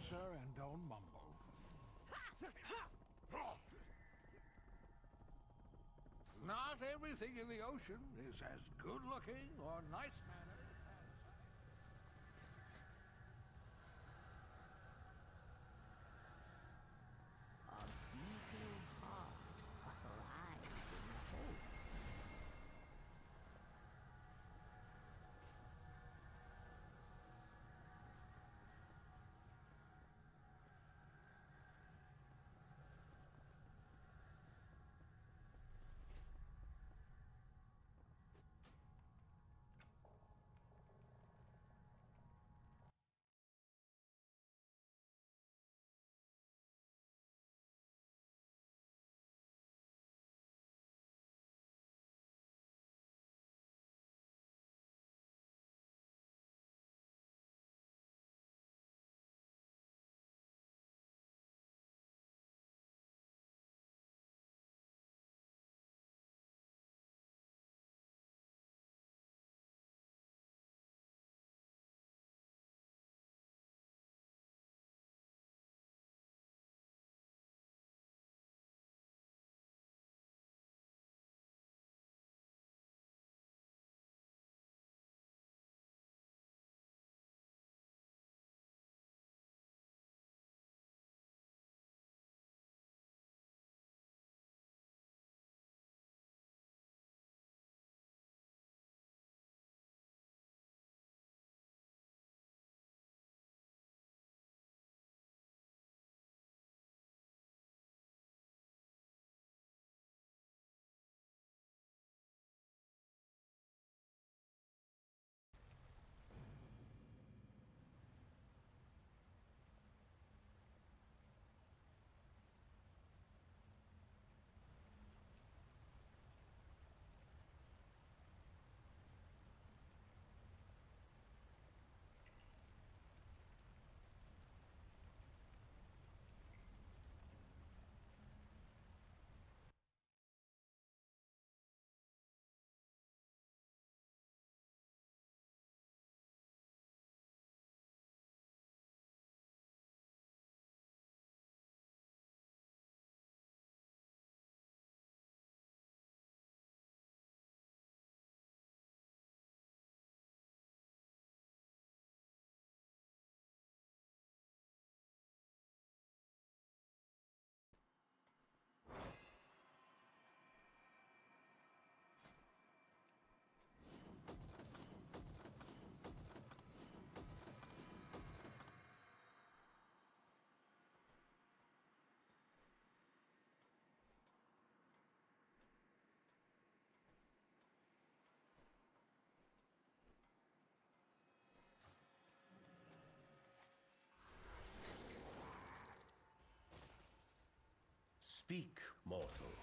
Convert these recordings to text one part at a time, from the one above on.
answer and don't mumble. Not everything in the ocean is as good-looking or nice-mannered. A beating heart lies in hope. Speak, mortal.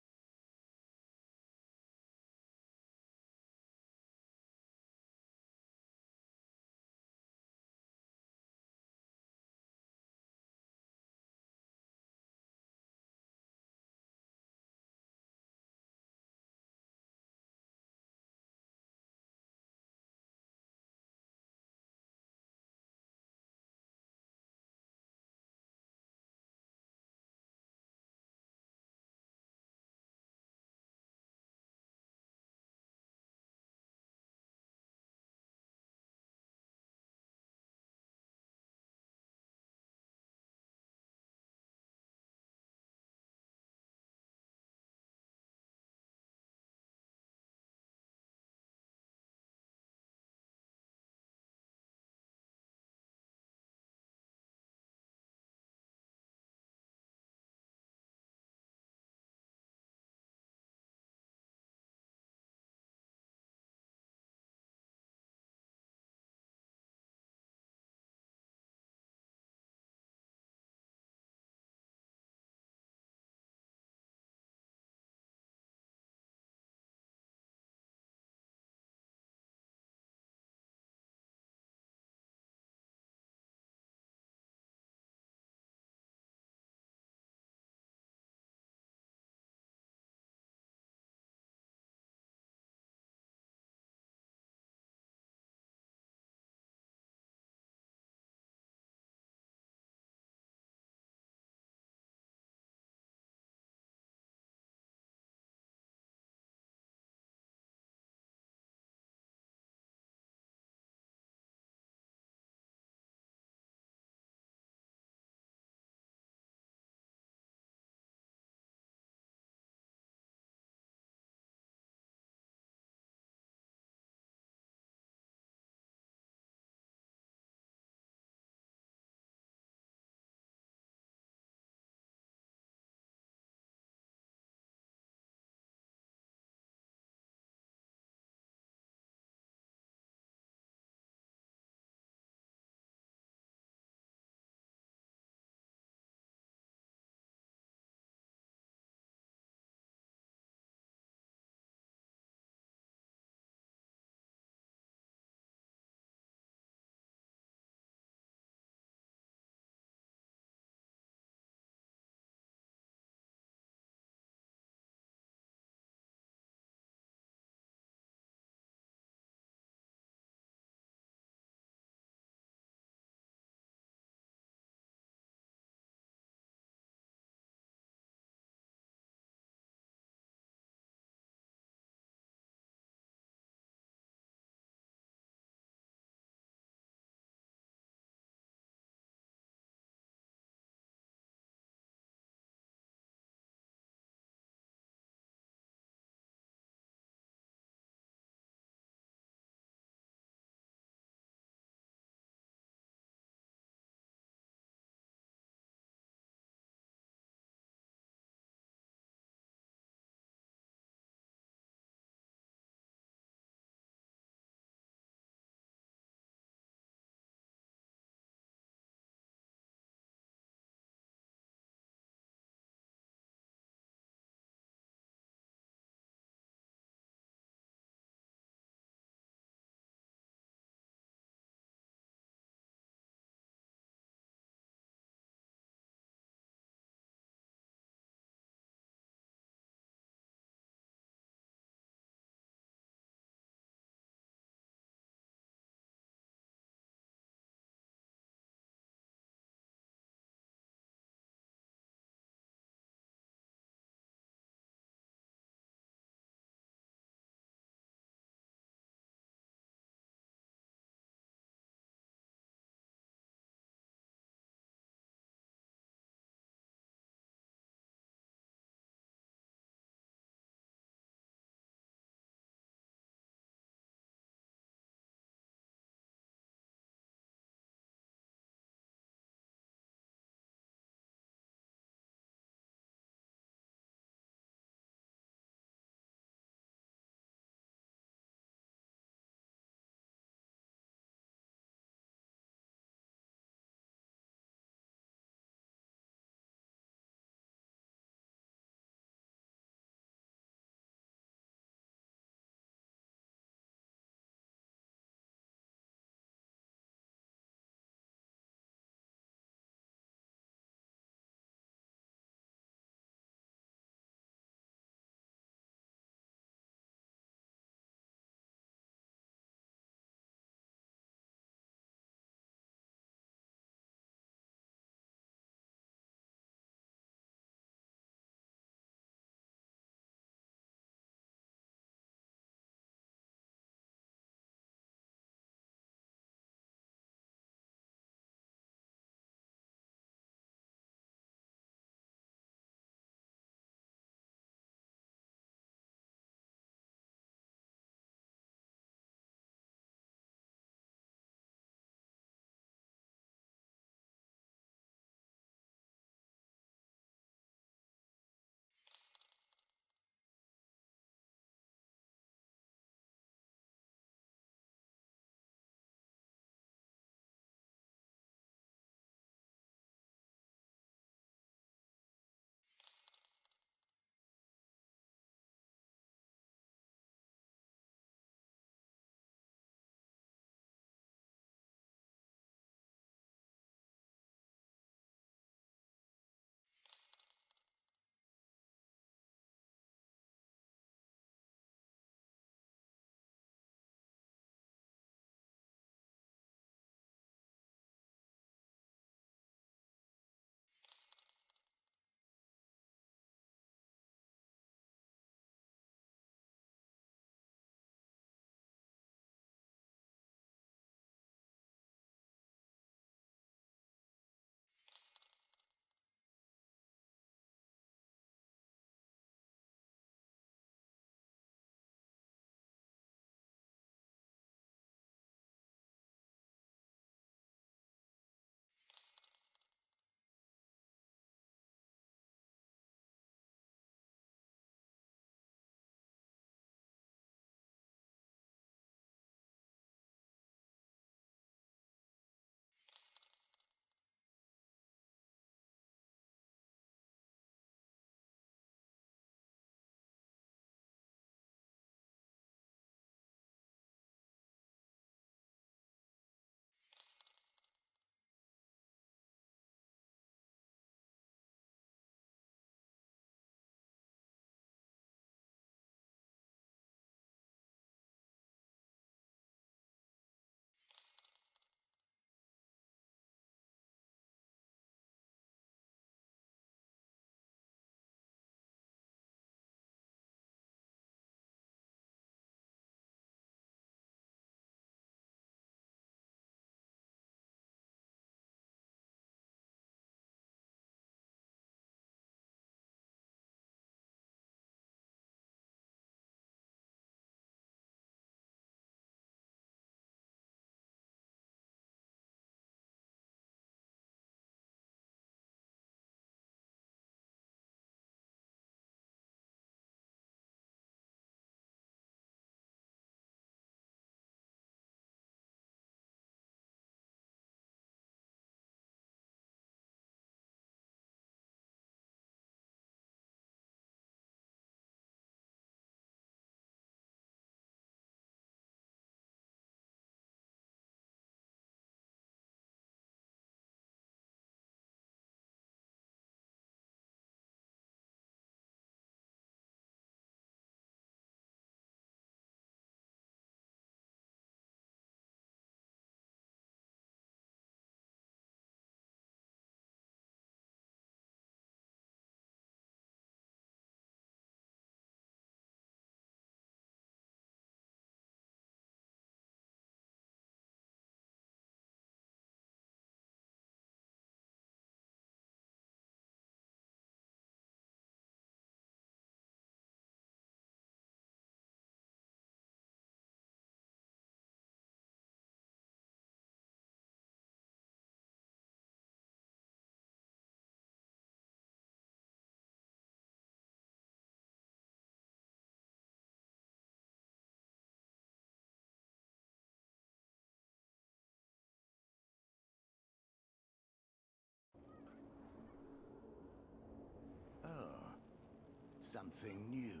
something new.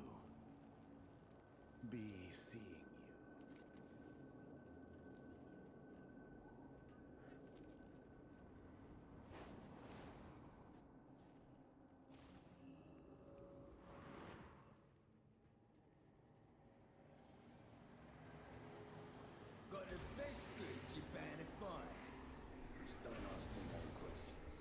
Be seeing you. Got the best goods you're bound to find. Just don't ask too many questions.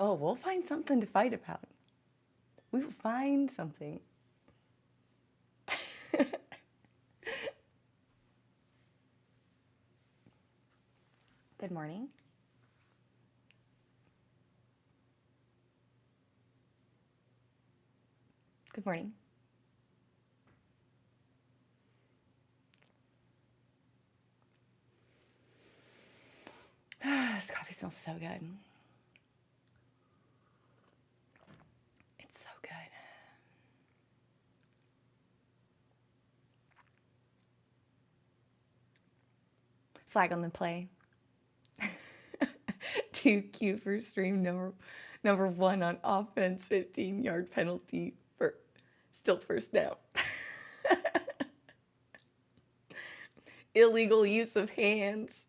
Oh, we'll find something to fight about. We will find something. Good morning. Good morning. This coffee smells so good. It's so good. Flag on the play. Too cute for stream number 1 on offense, 15-yard penalty for still first down. Illegal use of hands.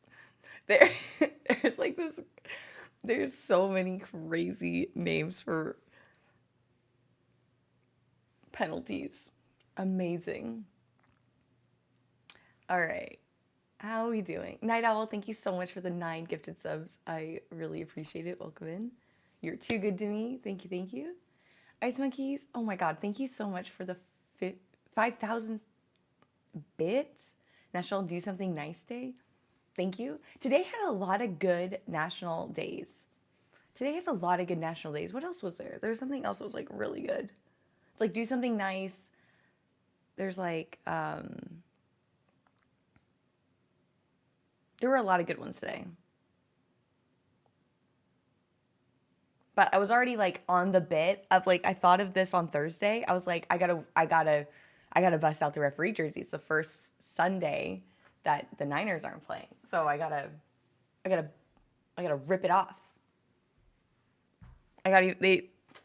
There's like this. There's so many crazy names for penalties. Amazing. All right. How are we doing? Night Owl, thank you so much for the 9 gifted subs. I really appreciate it. Welcome in. You're too good to me. Thank you, thank you. Ice Monkeys, oh my God, thank you so much for the 5,000 bits. National Do Something Nice Day. Thank you. Today had a lot of good national days. What else was there? There was something else that was like really good. It's like do something nice. There's like, there were a lot of good ones today. But I was already like on the bit of like, I thought of this on Thursday. I was like, I gotta bust out the referee jersey. It's the first Sunday that the Niners aren't playing. So I gotta rip it off.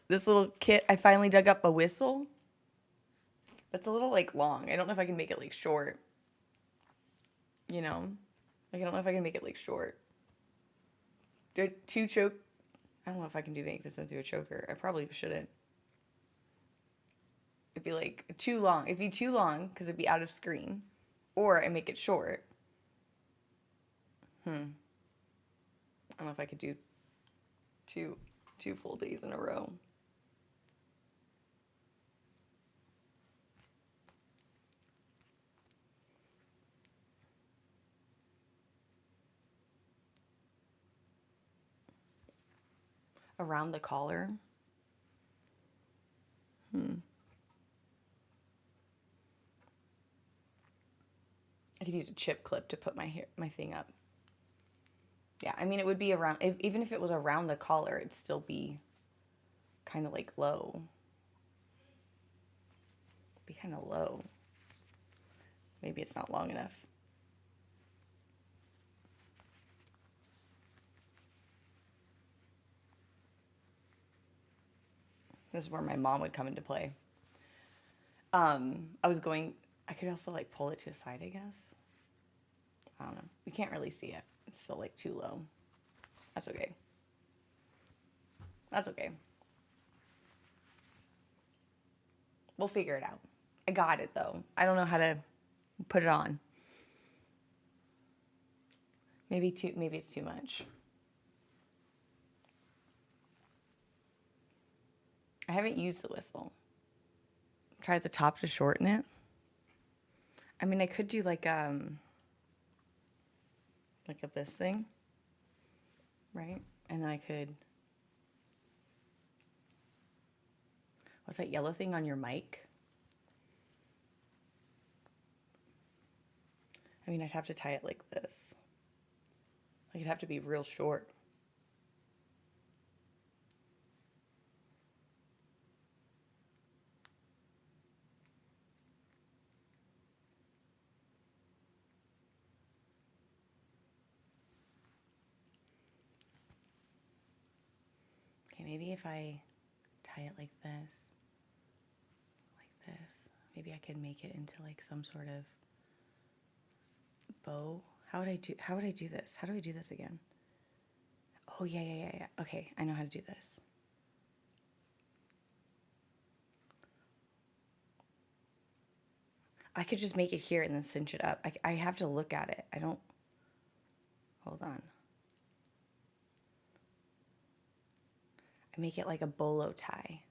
This little kit, I finally dug up a whistle. It's a little like long. I don't know if I can make it like short. You know? Like I don't know if I can make it like short. Do 2 choke. I don't know if I can make this into a choker. I probably shouldn't. It'd be like too long. It'd be too long because it'd be out of screen. Or I make it short. I don't know if I could do two full days in a row. Around the collar. I could use a chip clip to put my thing up. Yeah, I mean, it would be around, even if it was around the collar, it'd still be kind of like low. Be kind of low. Maybe it's not long enough. This is where my mom would come into play. I could also like pull it to the side, I guess. I don't know. You can't really see it. It's still like too low. That's okay. That's okay. We'll figure it out. I got it though. I don't know how to put it on. Maybe it's too much. I haven't used the whistle. Try at the top to shorten it. I mean, I could do like this thing, right? And then I could, what's that yellow thing on your mic? I mean, I'd have to tie it like this. Like it'd have to be real short. Maybe if I tie it like this, maybe I could make it into like some sort of bow. How would I do this? How do I do this again? Oh, yeah. Okay, I know how to do this. I could just make it here and then cinch it up. I have to look at it. Hold on. and make it like a bolo tie.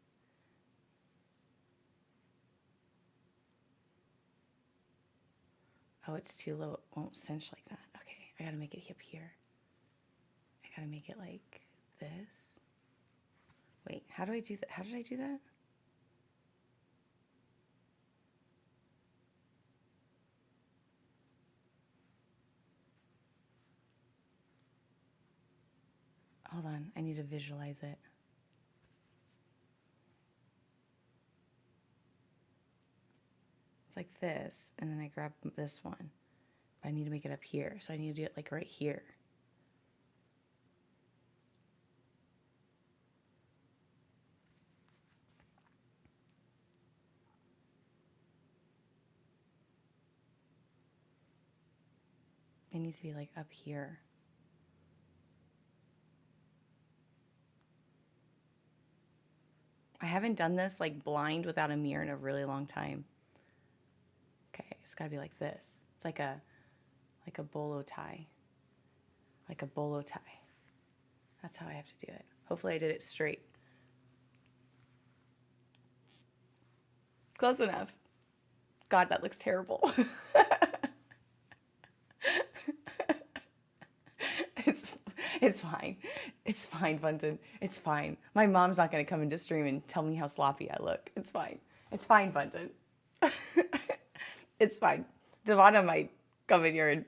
Oh, it's too low. It won't cinch like that. Okay, I gotta make it up here. I gotta make it like this. Wait, how do I do that? How did I do that? Hold on, I need to visualize it. It's like this, and then I grab this one. But I need to make it up here, so I need to do it like right here. It needs to be like up here. I haven't done this like blind without a mirror in a really long time. Okay, it's gotta be like this. It's like a bolo tie. Like a bolo tie. That's how I have to do it. Hopefully I did it straight. Close enough. God, that looks terrible. It's fine. It's fine, Bunton. It's fine. My mom's not going to come into stream and tell me how sloppy I look. It's fine. It's fine, Bunton. It's fine. Devonna might come in here and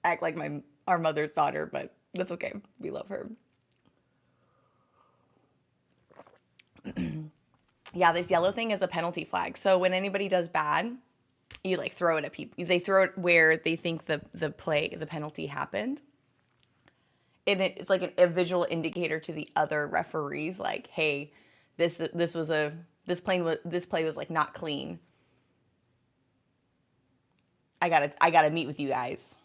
act like our mother's daughter, but that's okay. We love her. Yeah, this yellow thing is a penalty flag. So when anybody does bad, you like throw it at people. They throw it where they think the penalty happened. And it's like a visual indicator to the other referees, like, hey, this play was like not clean. I gotta meet with you guys.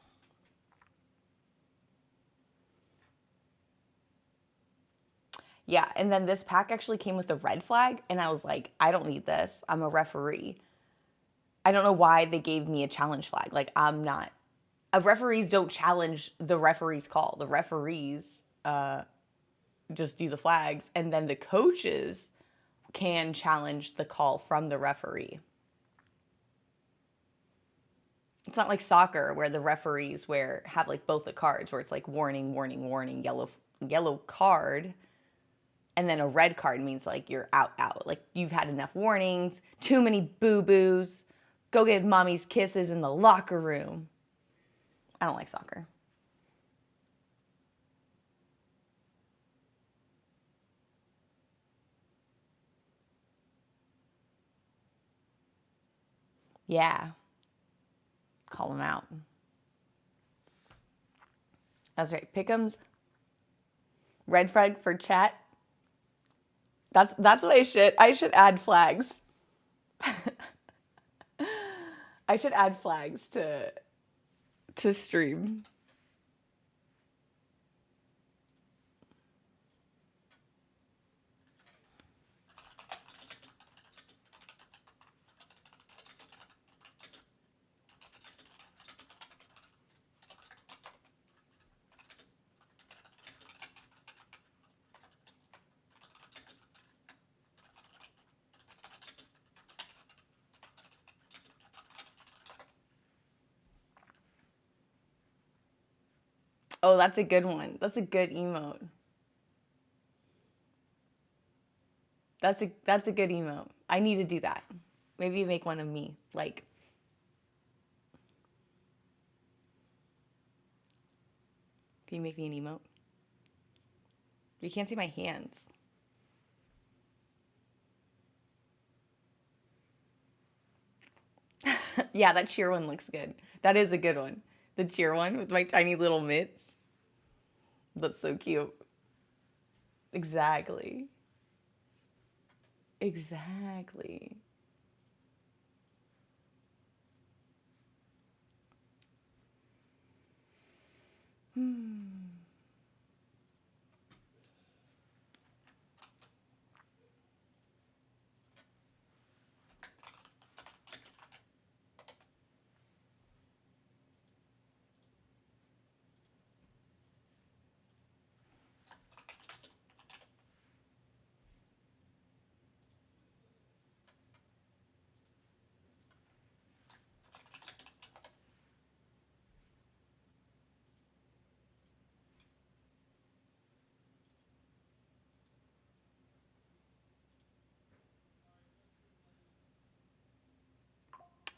Yeah, and then this pack actually came with a red flag, and I was like, I don't need this. I'm a referee. I don't know why they gave me a challenge flag. Like, I'm not. Referees don't challenge the referee's call. The referees just do the flags, and then the coaches can challenge the call from the referee. It's not like soccer where the referees have like both the cards where it's like warning, warning, warning, yellow card. And then a red card means like you're out. Like you've had enough warnings, too many boo-boos, go get mommy's kisses in the locker room. I don't like soccer. Yeah. Call them out. That's right. PickEms. Red flag for chat. That's what I should add flags. I should add flags to stream. Oh, that's a good one. That's a good emote. That's a good emote. I need to do that. Maybe make one of me. Like, can you make me an emote? You can't see my hands. Yeah, that cheer one looks good. That is a good one. The cheer one with my tiny little mitts. That's so cute. Exactly. Exactly.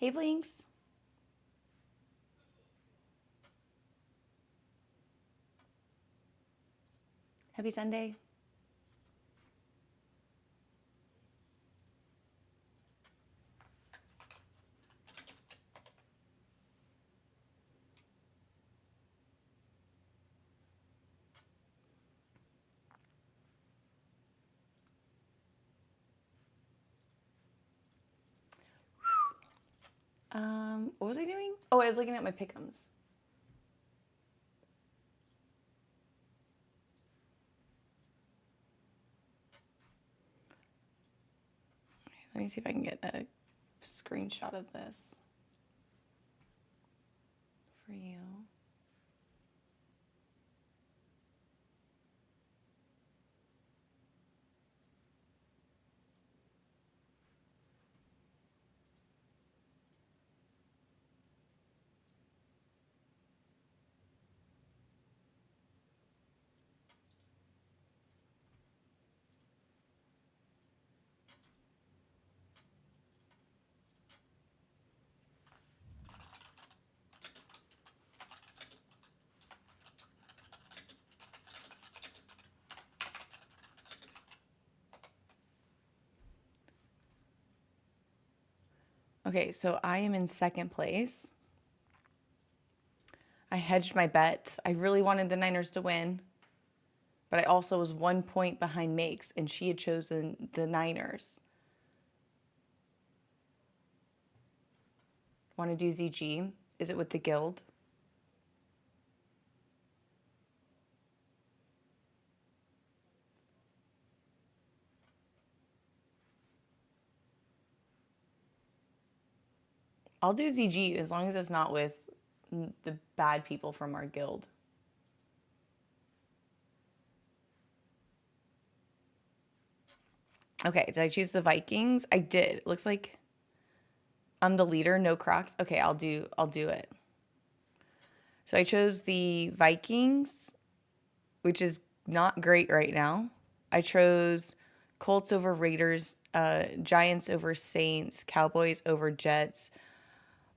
Hey, Blinks. Happy Sunday. What was I doing? Oh, I was looking at my PickEms. Let me see if I can get a screenshot of this for you. Okay, so I am in second place. I hedged my bets. I really wanted the Niners to win, but I also was 1 point behind Makes, and she had chosen the Niners. Want to do ZG? Is it with the guild? I'll do ZG as long as it's not with the bad people from our guild. Okay, did I choose the Vikings? I did. It looks like I'm the leader, no Crocs. Okay, I'll do it. So I chose the Vikings, which is not great right now. I chose Colts over Raiders, Giants over Saints, Cowboys over Jets,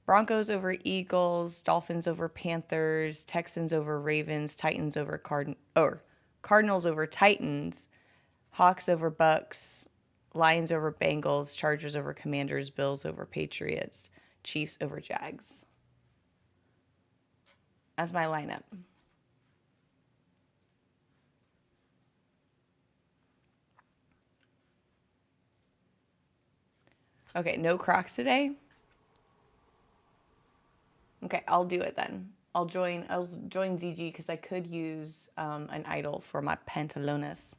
Broncos over Eagles, Dolphins over Panthers, Texans over Ravens, Titans over Cardinals over Titans, Hawks over Bucks, Lions over Bengals, Chargers over Commanders, Bills over Patriots, Chiefs over Jags. That's my lineup. Okay, no Crocs today. Okay, I'll do it then. I'll join ZG because I could use an idol for my pantalones.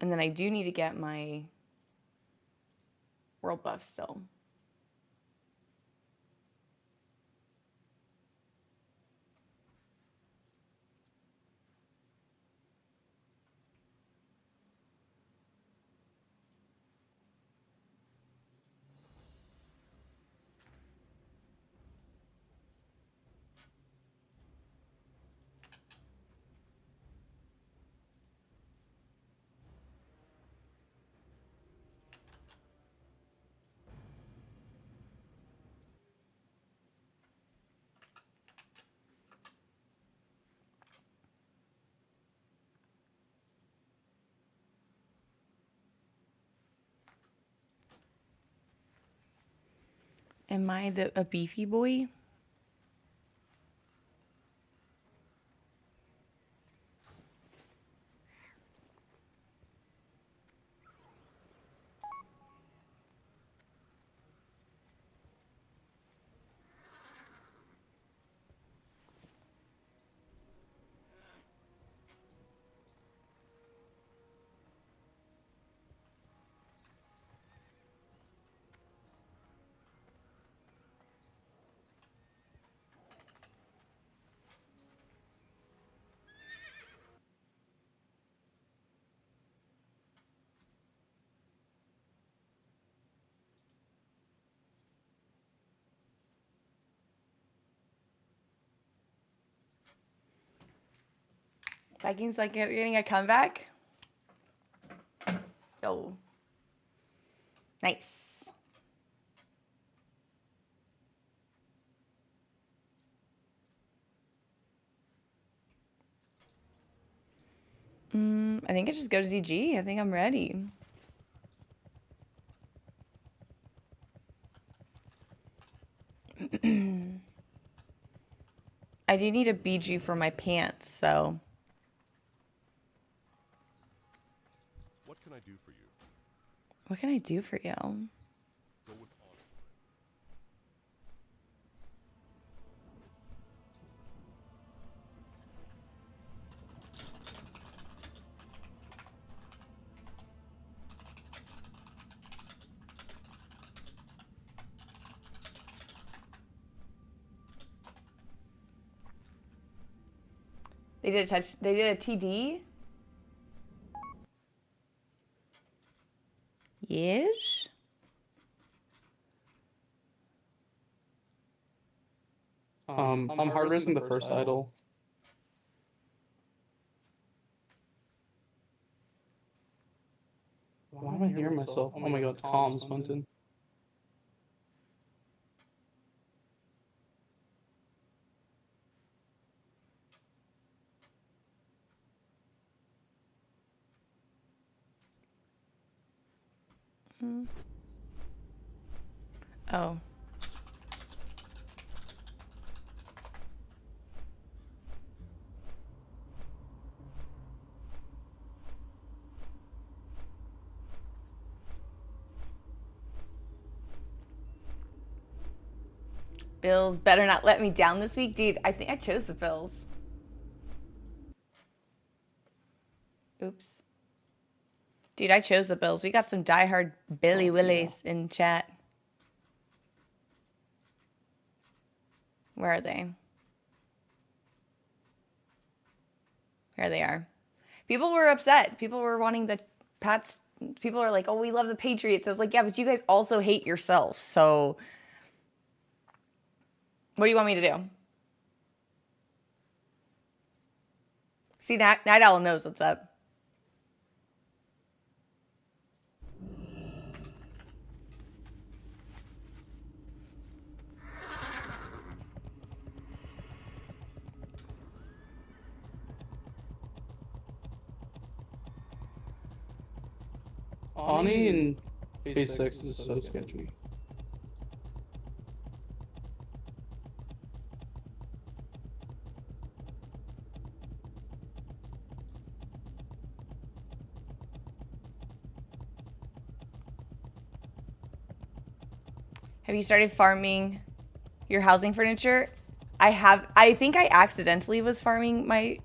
And then I do need to get my world buff still. Am I a beefy boy? Vikings like getting a comeback? Oh. Nice. I think I just go to ZG. I think I'm ready. I do need a BG for my pants, so. What can I do for you? What can I do for you? Go with honor. They did a TD? Yes? I'm harvesting the first idol. Why am I hearing myself? Oh my god, comms, Bunton. Oh. Bills better not let me down this week. Dude, I think I chose the Bills. Oops. Dude, I chose the Bills. We got some diehard Billy Willies in chat. Where are they? There they are. People were upset. People were wanting the Pats. People are like, oh, we love the Patriots. I was like, yeah, but you guys also hate yourself. So what do you want me to do? See, Night Owl knows what's up. Ani and phase 6 is so sketchy. Have you started farming your housing furniture? I have. I think I accidentally was farming my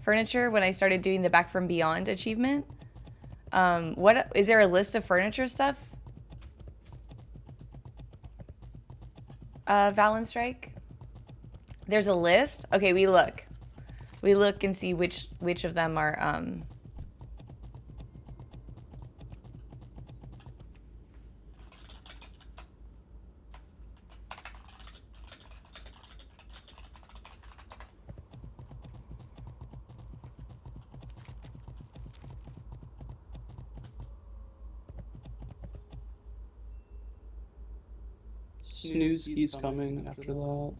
furniture when I started doing the Back from Beyond achievement. What is there a list of furniture stuff? Valen Strike? There's a list? Okay, we look. We look and see which of them are Snooze's coming after that.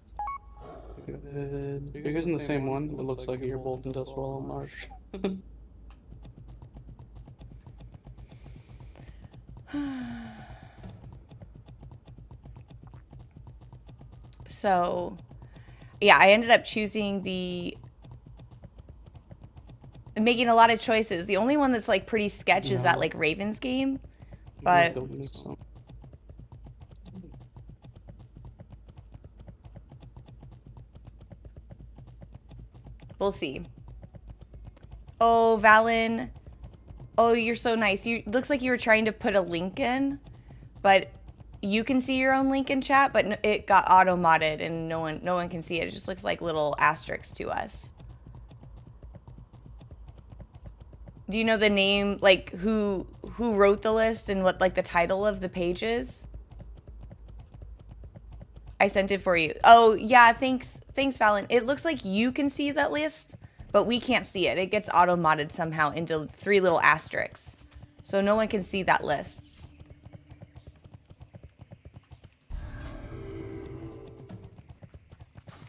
Are you guys in the same one? It looks like you're both in Death Swallow Marsh. So, yeah, I ended up choosing making a lot of choices. The only one that's like pretty sketch is that like Ravens game, but we'll see. Oh, Valen. Oh, you're so nice. You looks like you were trying to put a link in, but you can see your own link in chat, but it got auto-modded and no one can see it. It just looks like little asterisks to us. Do you know the name, like who wrote the list and what like the title of the page is? I sent it for you. Oh, yeah, thanks, Valen. It looks like you can see that list, but we can't see it. It gets auto-modded somehow into 3 little asterisks. So no one can see that lists.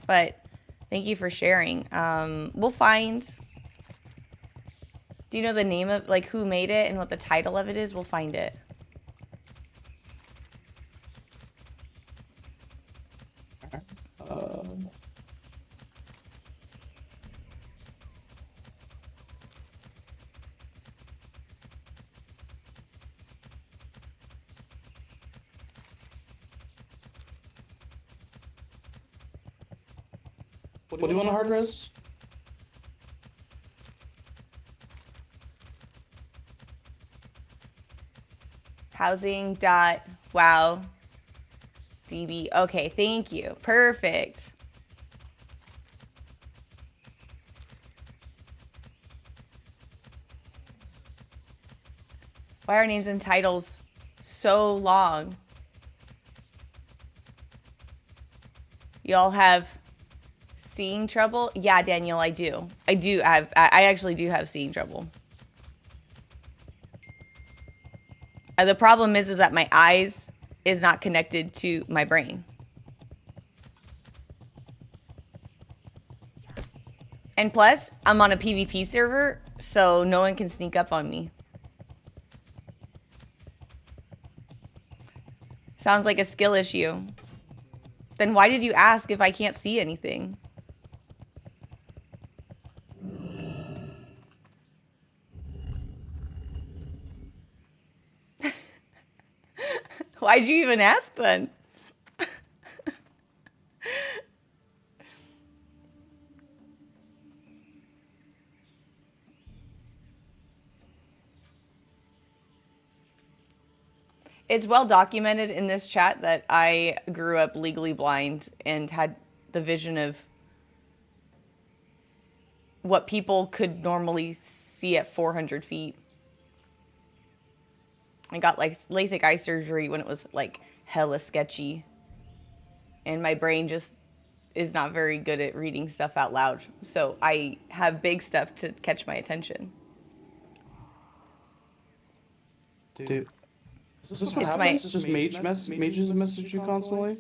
But thank you for sharing. We'll find... Do you know the name of, like, who made it and what the title of it is? We'll find it. What do you want a hard res? Housing dot wow DB. Okay, thank you. Perfect. Why are names and titles so long? Y'all have seeing trouble? Yeah, Daniel, I do. I actually do have seeing trouble. The problem is that my eyes is not connected to my brain. And plus, I'm on a PvP server, so no one can sneak up on me. Sounds like a skill issue. Then why did you ask if I can't see anything? Why'd you even ask then? It's well documented in this chat that I grew up legally blind and had the vision of what people could normally see at 400 feet. I got like LASIK eye surgery when it was like hella sketchy. And my brain just is not very good at reading stuff out loud. So I have big stuff to catch my attention. Dude. Is this what happens? It's just mages message you constantly?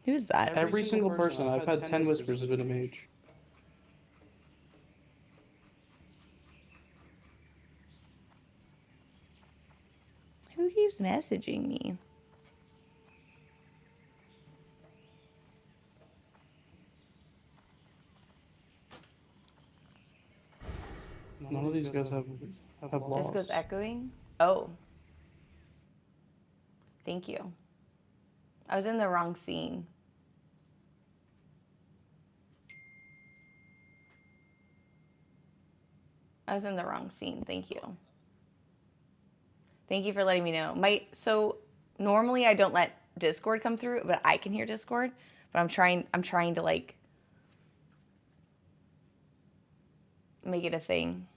Who's that? Every single person. I've had 10 whispers has been a mage. Who keeps messaging me? None of these guys have logs. This goes echoing? Oh. Thank you. I was in the wrong scene. I was in the wrong scene. Thank you. Thank you for letting me know. So normally I don't let Discord come through, but I can hear Discord. But I'm trying to like make it a thing.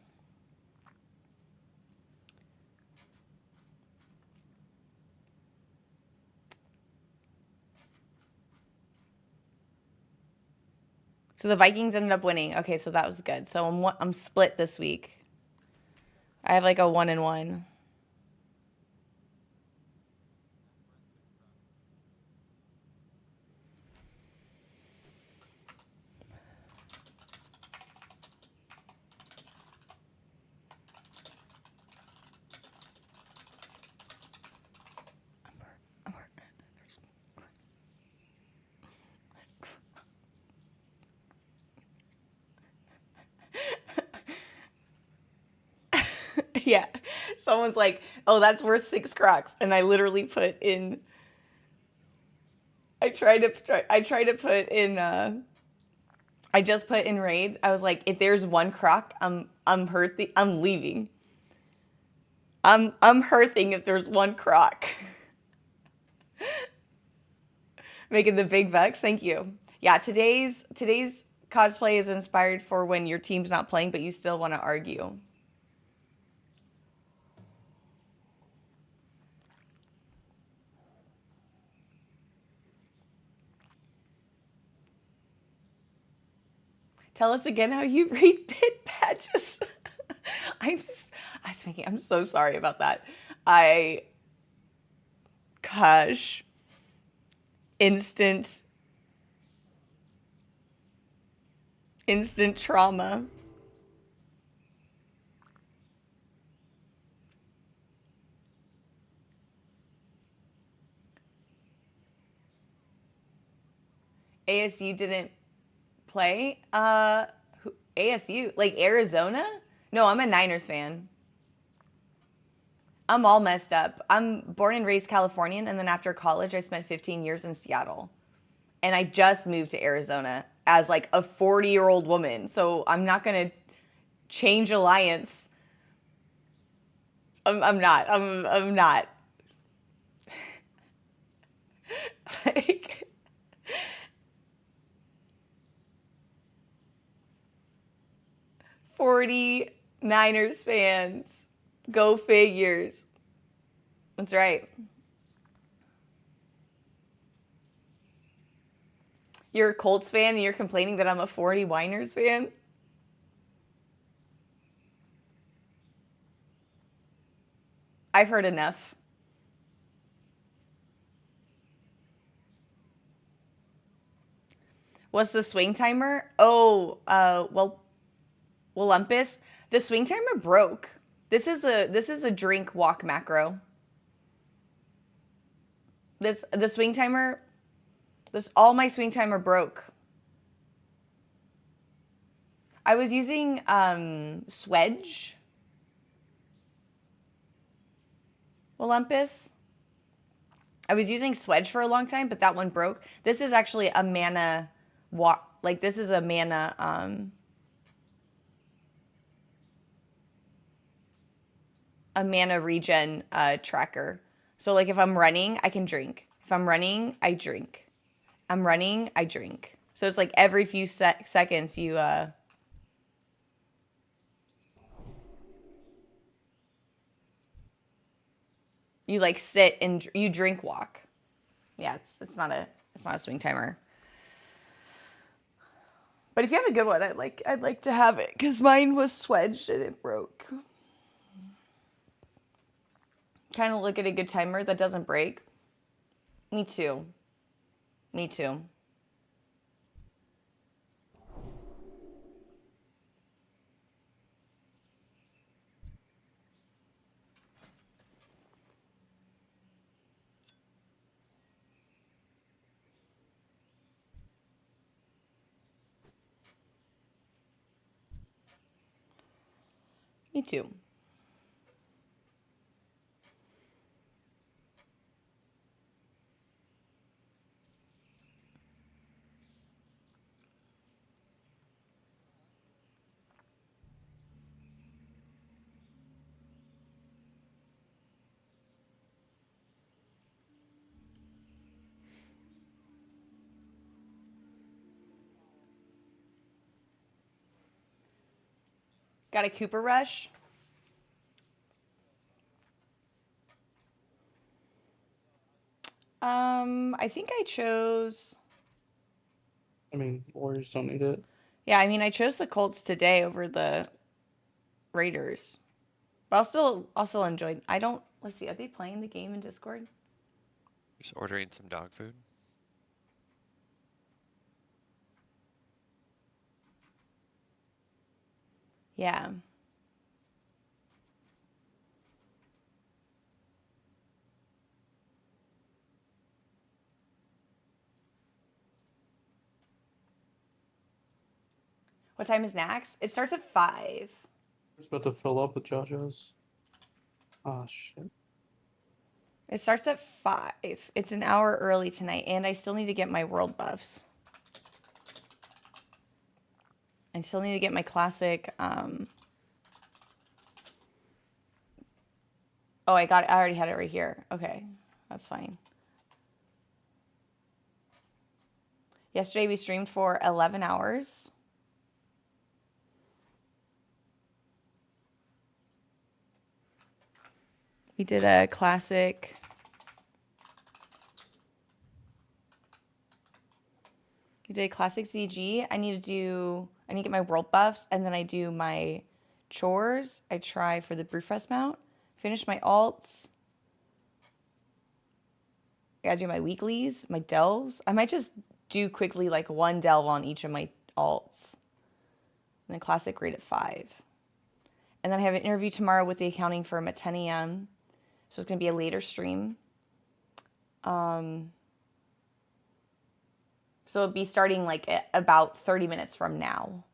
So the Vikings ended up winning. Okay, so that was good. So I'm split this week. I have like a 1-1. Yeah, someone's like, "Oh, that's worth 6 crocs," and I literally put in. I just put in raid. I was like, if there's 1 croc, I'm leaving. I'm hearthing if there's 1 croc. Making the big bucks. Thank you. Yeah, today's cosplay is inspired for when your team's not playing, but you still want to argue. Tell us again how you read bit badges. I'm so sorry about that. Gosh, instant trauma. ASU didn't play? ASU? Like Arizona? No, I'm a Niners fan. I'm all messed up. I'm born and raised Californian, and then after college, I spent 15 years in Seattle. And I just moved to Arizona as like a 40-year-old woman. So I'm not going to change alliance. I'm not. I'm not. Like, '49ers fans. Go figures. That's right. You're a Colts fan and you're complaining that I'm a 49ers fan? I've heard enough. What's the swing timer? Oh, well, Olympus. The swing timer broke. This is a drink walk macro. The swing timer. All my swing timer broke. I was using Swedge. Olympus. I was using Swedge for a long time, but that one broke. This is actually a mana walk. Like this is a mana regen tracker. So like if I'm running, I can drink. If I'm running, I drink. I'm running, I drink. So it's like every few seconds you you like sit and you drink walk. Yeah, it's not a swing timer. But if you have a good one, I'd like to have it because mine was swedged and it broke. Kind of look at a good timer that doesn't break. Me too. Me too. Me too. Got a Cooper Rush? I think I chose... I mean, Warriors don't need it. Yeah, I mean, I chose the Colts today over the Raiders. But I'll still enjoy... Let's see, are they playing the game in Discord? Just ordering some dog food. Yeah. What time is Nax? It starts at 5. It's about to fill up with JoJo's. Oh, shit. It starts at 5. It's an hour early tonight, and I still need to get my world buffs. I still need to get my classic, Oh, I already had it right here. Okay, that's fine. Yesterday we streamed for 11 hours. We did a classic. We did classic ZG. I need to get my world buffs, and then I do my chores. I try for the Brewfest mount. Finish my alts. I gotta do my weeklies, my delves. I might just do quickly like one delve on each of my alts. And then classic grade at 5. And then I have an interview tomorrow with the accounting firm at 10 a.m. So it's gonna be a later stream. So it'll be starting like about 30 minutes from now.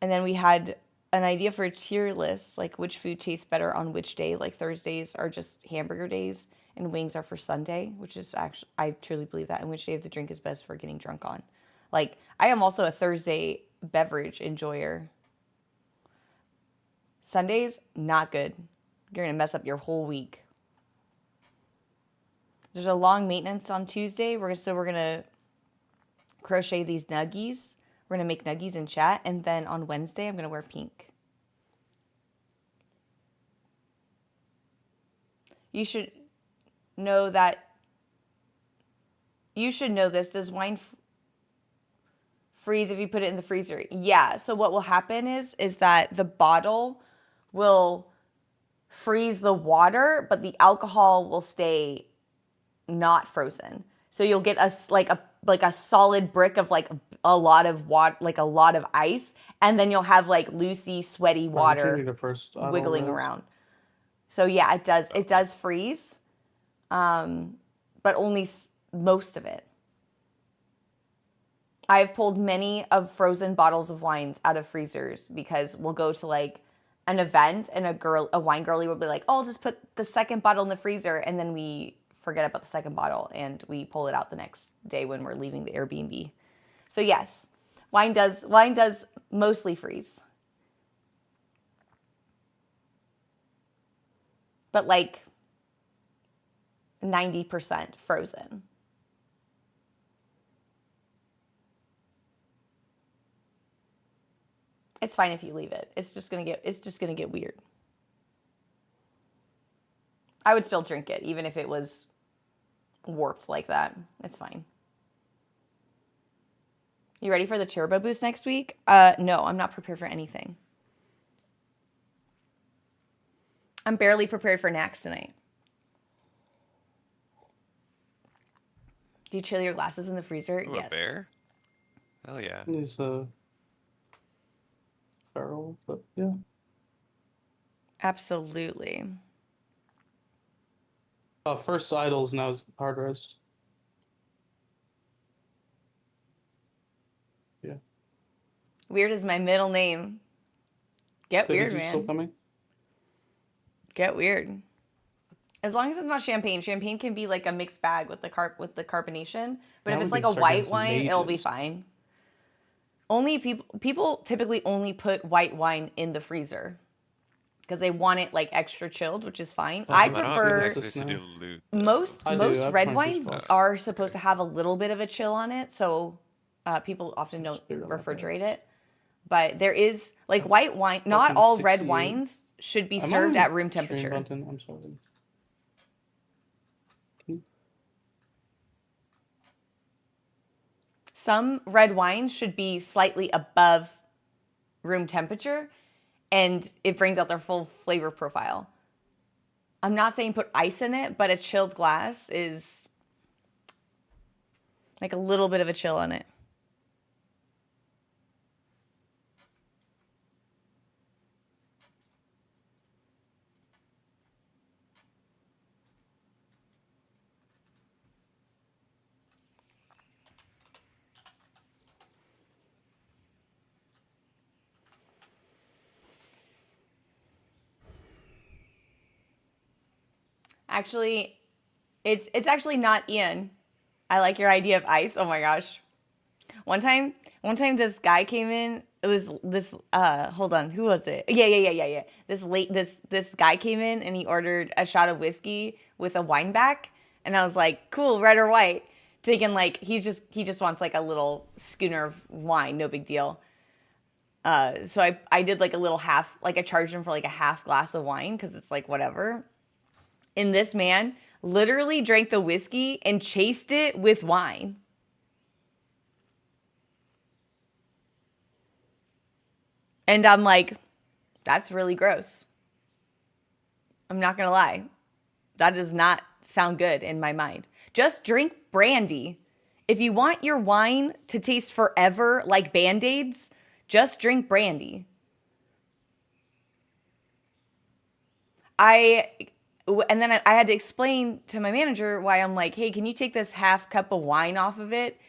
And then we had an idea for a tier list, like which food tastes better on which day. Like Thursdays are just hamburger days and wings are for Sunday, which is actually, I truly believe that. And which day of the drink is best for getting drunk on. Like, I am also a Thursday beverage enjoyer. Sundays, not good. You're gonna mess up your whole week. There's a long maintenance on Tuesday. We're gonna crochet these nuggies. We're gonna make nuggies in chat, and then on Wednesday I'm gonna wear pink. You should know that. You should know this. Does wine freeze if you put it in the freezer? Yeah. So what will happen is that the bottle will freeze the water, but the alcohol will stay not frozen. So you'll get a solid brick of like a lot of water, like a lot of ice, and then you'll have like loosey, sweaty water wiggling around. So yeah, it does freeze, but only most of it. I've pulled many of frozen bottles of wines out of freezers because we'll go to like an event and a wine girlie will be like, "Oh, I'll just put the second bottle in the freezer," and then we forget about the second bottle and we pull it out the next day when we're leaving the Airbnb. So yes, wine does mostly freeze. But like 90% frozen. It's fine if you leave it. It's just gonna get weird. I would still drink it even if it was warped like that. It's fine. You ready for the turbo boost next week? No, I'm not prepared for anything. I'm barely prepared for Nax tonight. Do you chill your glasses in the freezer? Ooh, yes. A bear? Hell yeah. He's feral, but yeah. Absolutely. First idols now hard roast. Yeah. Weird is my middle name. Get weird, man. Still coming? Get weird. As long as it's not champagne. Champagne can be like a mixed bag with the carbonation. But if it's like a white wine, it'll be fine. Only people typically only put white wine in the freezer because they want it like extra chilled, which is fine. I prefer most red wines are supposed to have a little bit of a chill on it, so people often don't refrigerate it. But there is like white wine. Not all red wines should be served at room temperature. I'm sorry. Some red wines should be slightly above room temperature, and it brings out their full flavor profile. I'm not saying put ice in it, but a chilled glass is like a little bit of a chill on it. Actually, it's actually not Ian. I like your idea of ice. Oh my gosh. One time this guy came in. It was this hold on, who was it? Yeah. This guy came in and he ordered a shot of whiskey with a wine back, and I was like, "Cool, red or white?" Taking like he just wants like a little schooner of wine, no big deal. So I did like a little half, like I charged him for like a half glass of wine because it's like whatever. And this man literally drank the whiskey and chased it with wine. And I'm like, that's really gross. I'm not going to lie. That does not sound good in my mind. Just drink brandy. If you want your wine to taste forever like Band-Aids, just drink brandy. And then I had to explain to my manager why. I'm like, hey, can you take this half cup of wine off of it?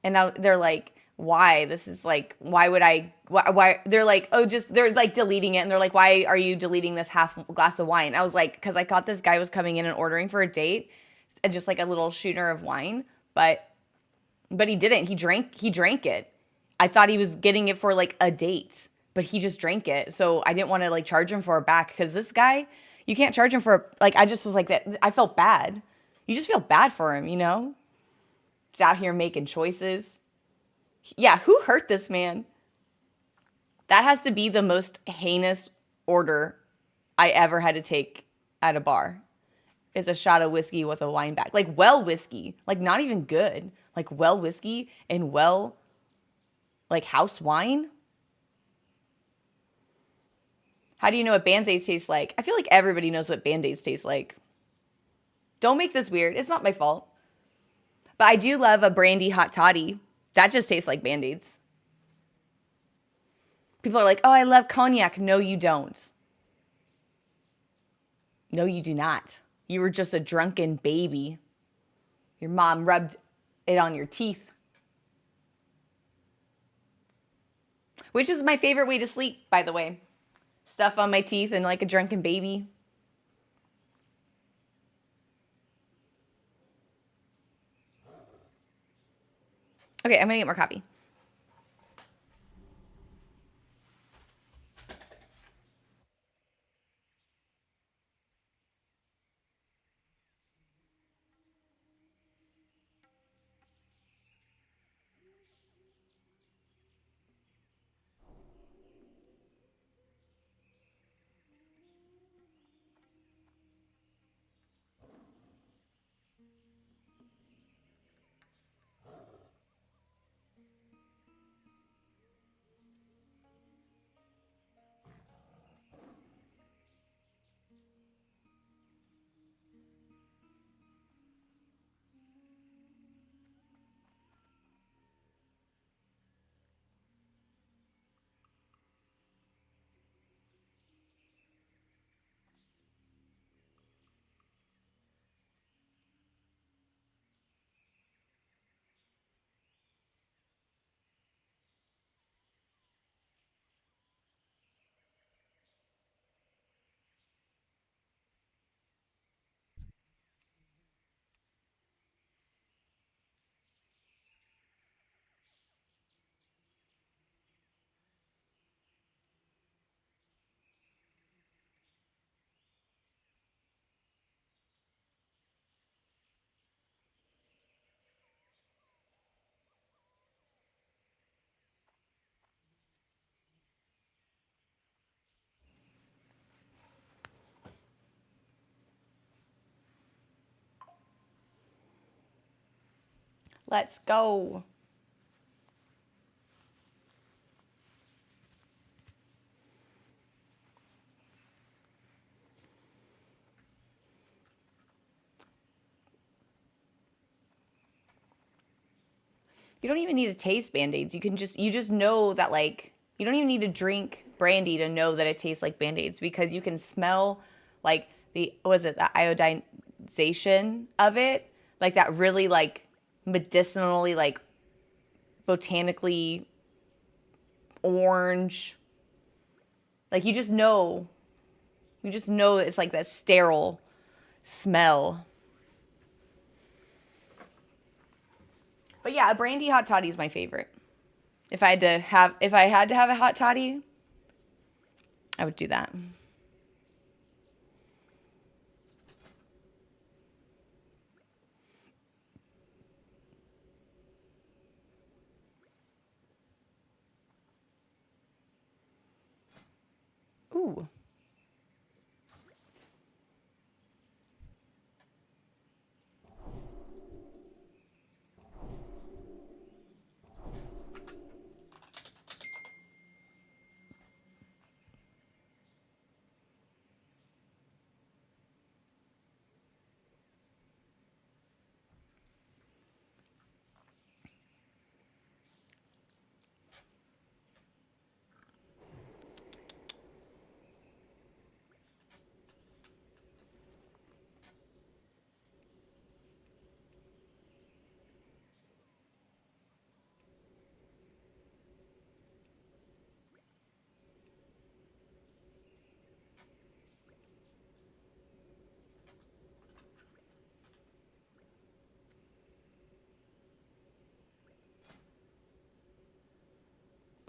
And they're like, why? This is like, why would I, why? They're like, oh, they're like deleting it. And they're like, why are you deleting this half glass of wine? I was like, because I thought this guy was coming in and ordering for a date and just like a little shooter of wine. But he didn't. He drank it. I thought he was getting it for like a date, but he just drank it. So I didn't want to like charge him for it back, because this guy, you can't charge him for, like, I just was like that. I felt bad. You just feel bad for him, you know? He's out here making choices. Yeah, who hurt this man? That has to be the most heinous order I ever had to take at a bar, is a shot of whiskey with a wine bag. Like, well whiskey. Like, not even good. Like, well whiskey and well, like, house wine. How do you know what Band-Aids taste like? I feel like everybody knows what Band-Aids taste like. Don't make this weird. It's not my fault. But I do love a brandy hot toddy. That just tastes like Band-Aids. People are like, oh, I love cognac. No, you don't. No, you do not. You were just a drunken baby. Your mom rubbed it on your teeth. Which is my favorite way to sleep, by the way. Stuff on my teeth and like a drunken baby. Okay, I'm gonna get more coffee. Let's go. You don't even need to taste Band-Aids. You just know that, like, you don't even need to drink brandy to know that it tastes like Band-Aids, because you can smell like the iodization of it, like that really like medicinally, like botanically orange. Like, you just know it's like that sterile smell. But yeah, a brandy hot toddy is my favorite. If I had to have a hot toddy, I would do that. Ooh.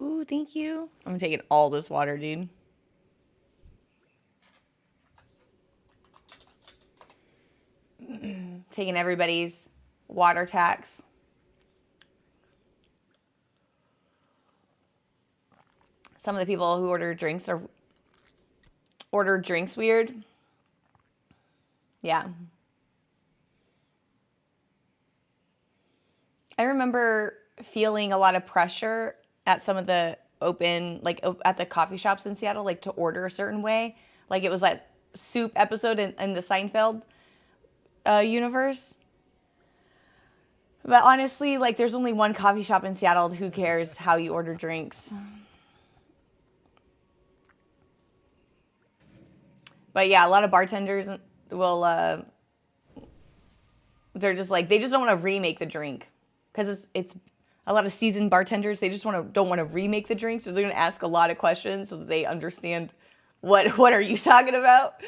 Ooh, thank you. I'm taking all this water, dude. Taking everybody's water tax. Some of the people who order drinks weird. Yeah. I remember feeling a lot of pressure at some of the at the coffee shops in Seattle, like to order a certain way. Like it was that soup episode in the Seinfeld universe. But honestly, like there's only one coffee shop in Seattle. Who cares how you order drinks? But yeah, a lot of bartenders will, they're just like, they just don't want to remake the drink. Because it's a lot of seasoned bartenders, they just don't want to remake the drink. So they're going to ask a lot of questions so that they understand what are you talking about?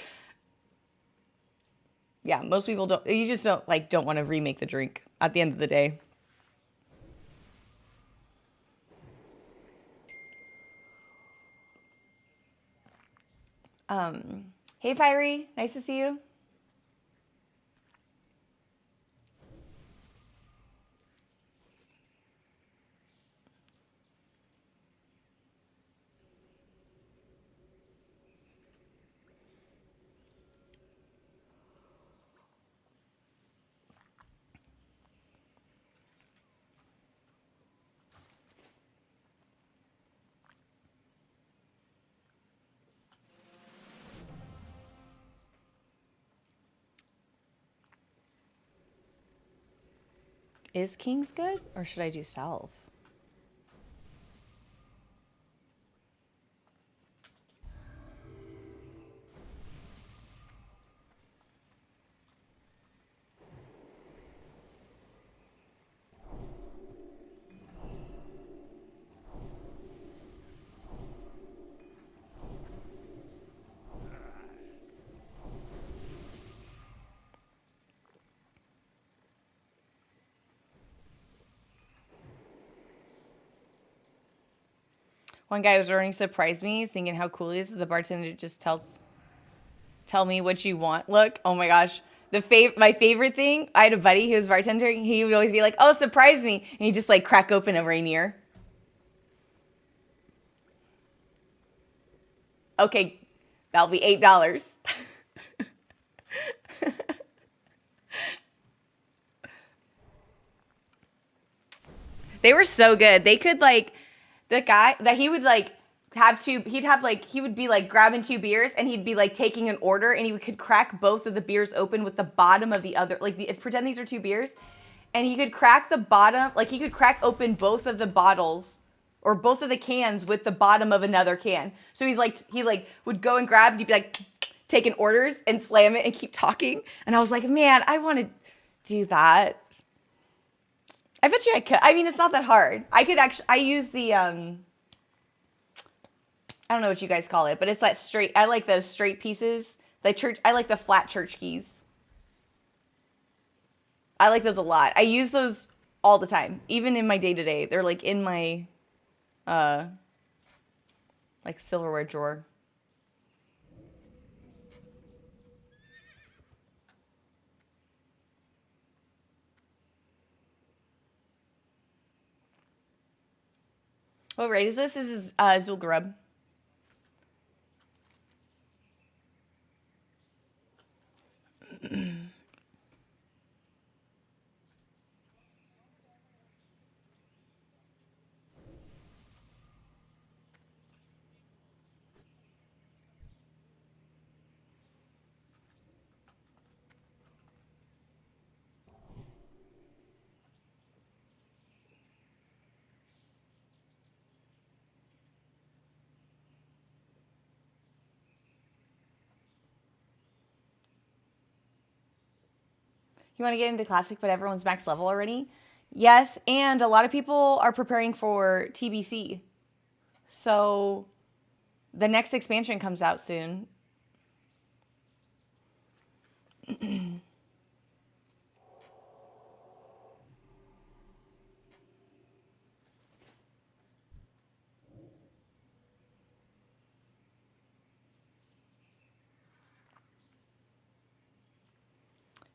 Yeah, most people don't want to remake the drink at the end of the day. Hey, Fiery, nice to see you. Is King's good, or should I do Self? One guy was ordering surprised me, thinking how cool he is. The bartender just tell me what you want. Look, oh my gosh. My favorite thing, I had a buddy who was bartending. He would always be like, oh, surprise me. And he'd just like crack open a Rainier. Okay, that'll be $8. They were so good. They could like, the guy that he would like he would be like grabbing 2 beers and he'd be like taking an order and he could crack both of the beers open with the bottom of the other, pretend these are 2 beers and he could crack the bottom, like he could crack open both of the bottles or both of the cans with the bottom of another can. So he would go and grab and he'd be like taking orders and slam it and keep talking. And I was like, man, I want to do that. I bet you I could. I mean, it's not that hard. I use the, I don't know what you guys call it, but it's that straight, I like those straight pieces. I like the flat church keys. I like those a lot. I use those all the time, even in my day-to-day. They're like in my, like silverware drawer. What raid is this? This is Zul'Gurub. You want to get into Classic, but everyone's max level already? Yes, and a lot of people are preparing for TBC. So the next expansion comes out soon.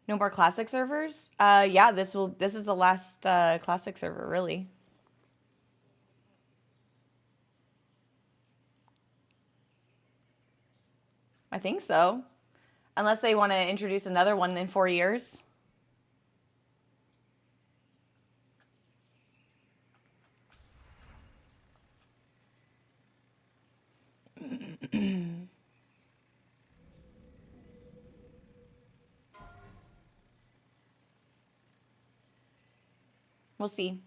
No more classic servers? Yeah, this is the last classic server, really. I think so. Unless they want to introduce another one in 4 years. We'll see.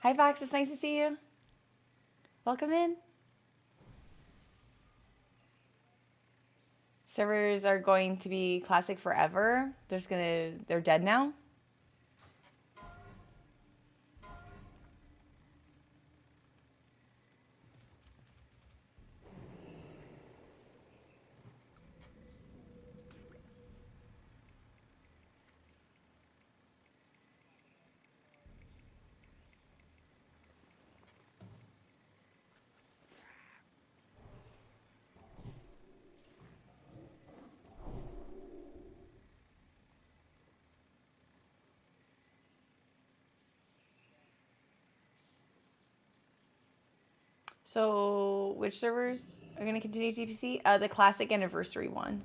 Hi, Fox. It's nice to see you. Welcome in. Servers are going to be classic forever. They're dead now. So, which servers are going to continue TPC? The classic anniversary one.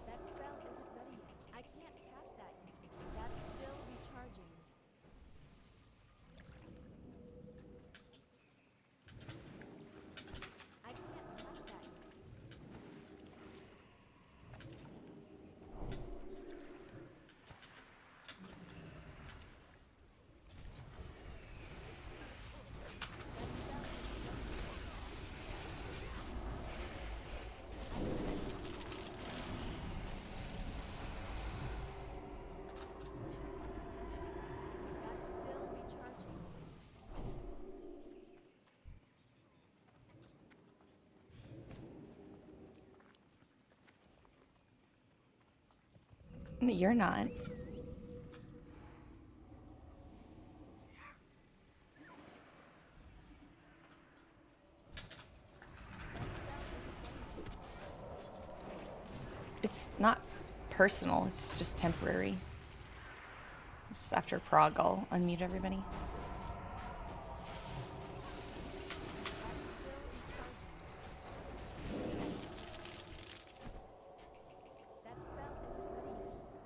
That spell isn't ready yet. I can't cast that yet. That's still recharging. I can't cast that yet. That's still recharging. You're not. It's not personal. It's just temporary. Just after Prague, I'll unmute everybody. That spell isn't ready yet.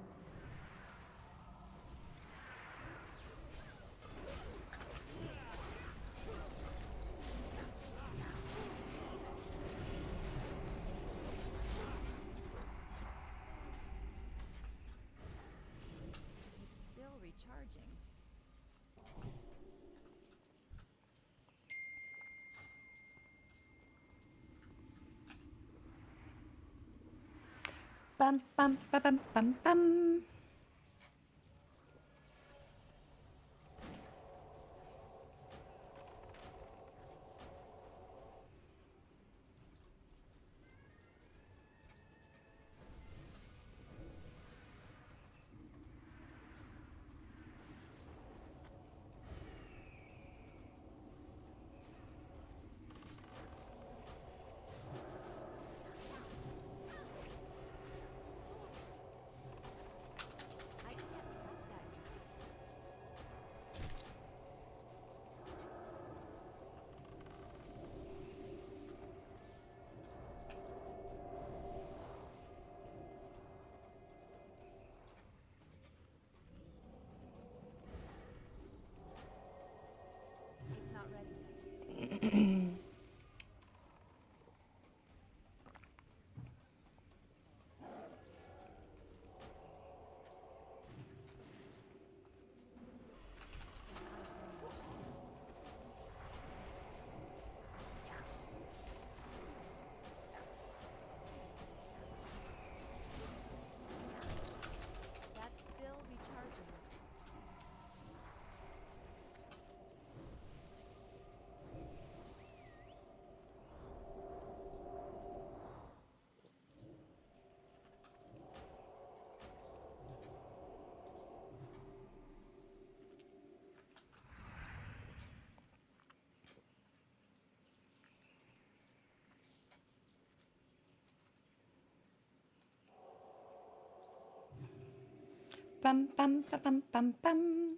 It's still recharging. Bum bum ba bum bum bum. Bum bum bum bum bum bum.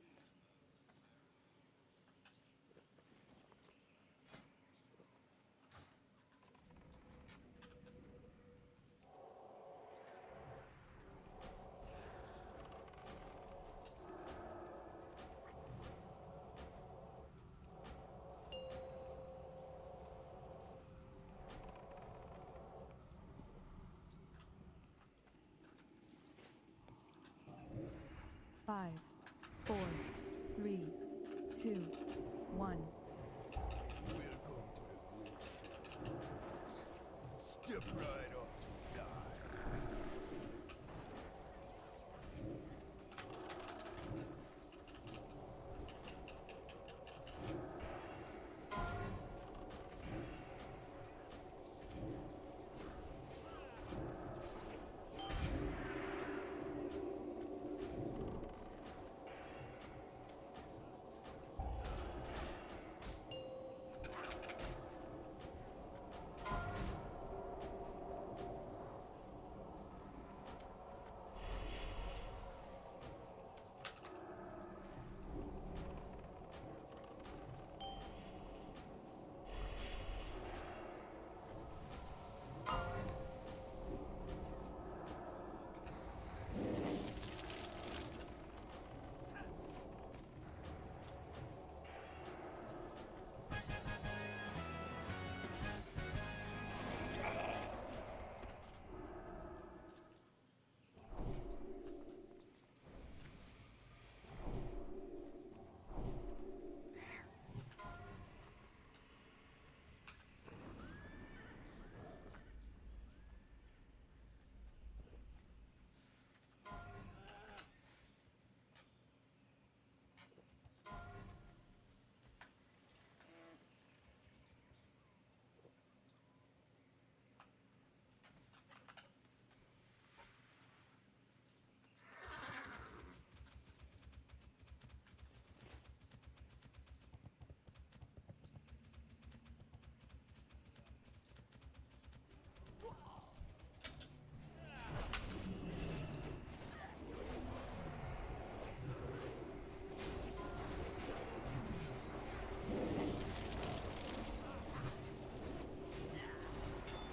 Five, 4, 3, 2, 1. Welcome to the great Step right up to die.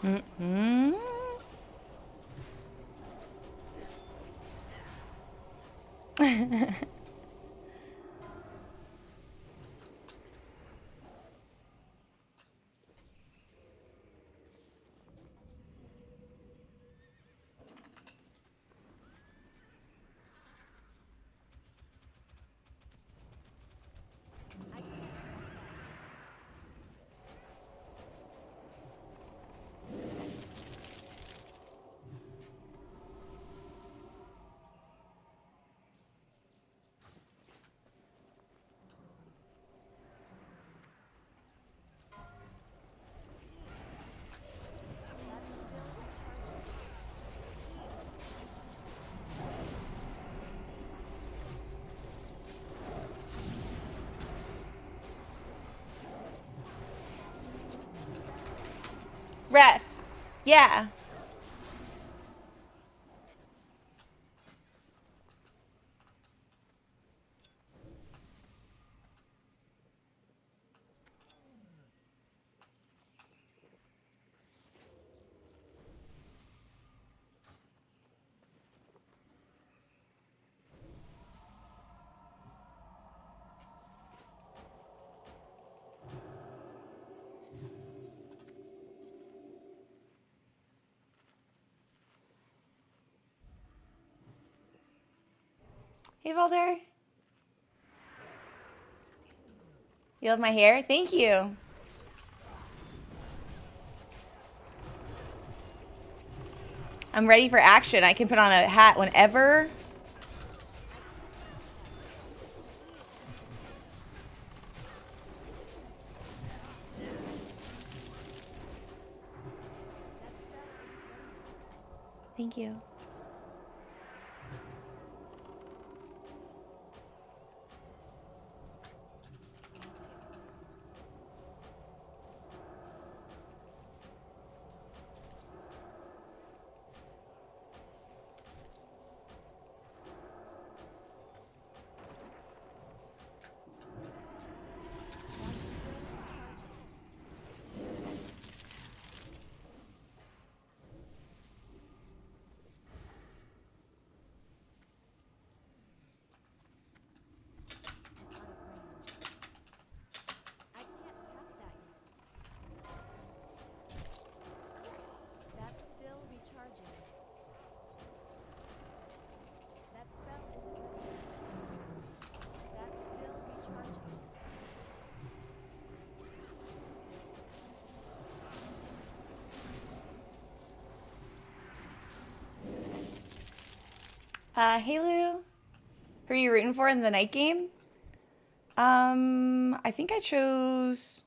Mm-hmm. Ref. Yeah. Hey, Valder. You love my hair? Thank you. I'm ready for action. I can put on a hat whenever. Thank you. Hey Lou. Who are you rooting for in the night game? I think I chose.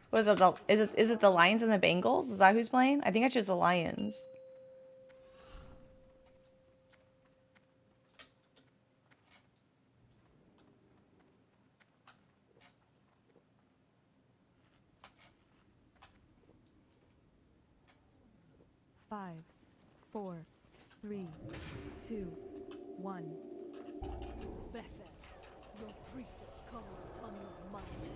What is it? Is it the Lions and the Bengals? Is that who's playing? I think I chose the Lions. Five, 4, 3, 2, 1. Bethel, your priestess calls upon your might.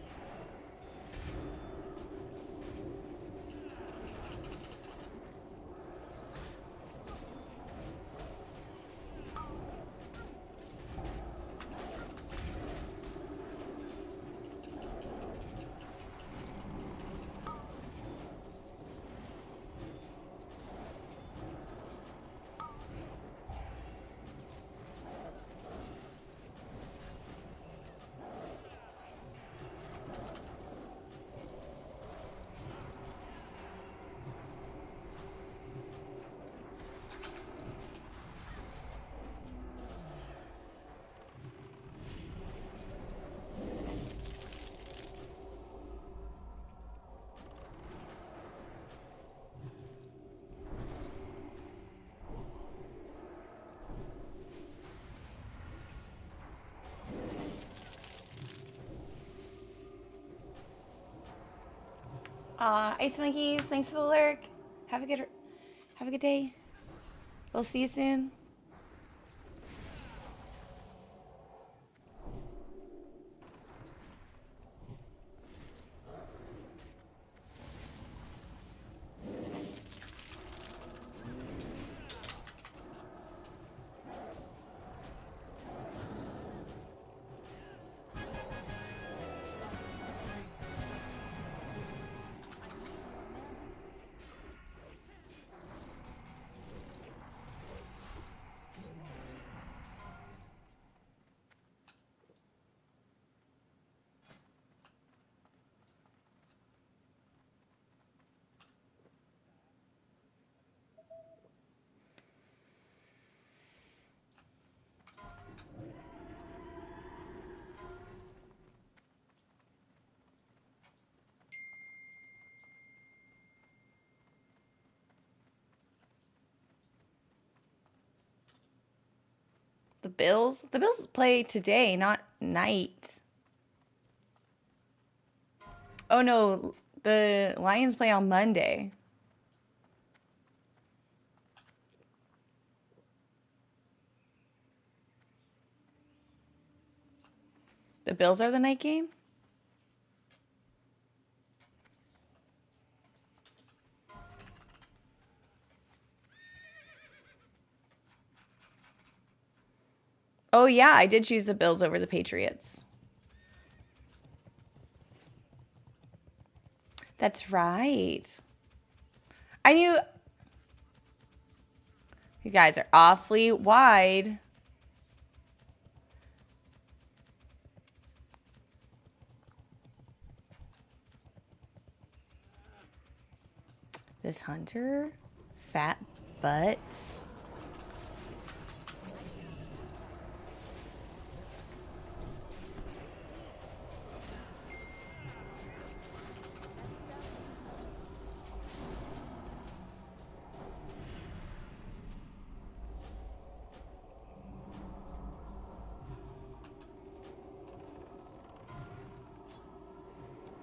Ice Monkeys, thanks for the lurk. Have a good day. We'll see you soon. The Bills? The Bills play today, not night. Oh no, the Lions play on Monday. The Bills are the night game? Oh yeah, I did choose the Bills over the Patriots. That's right. I knew you guys are awfully wide. This hunter, fat butts.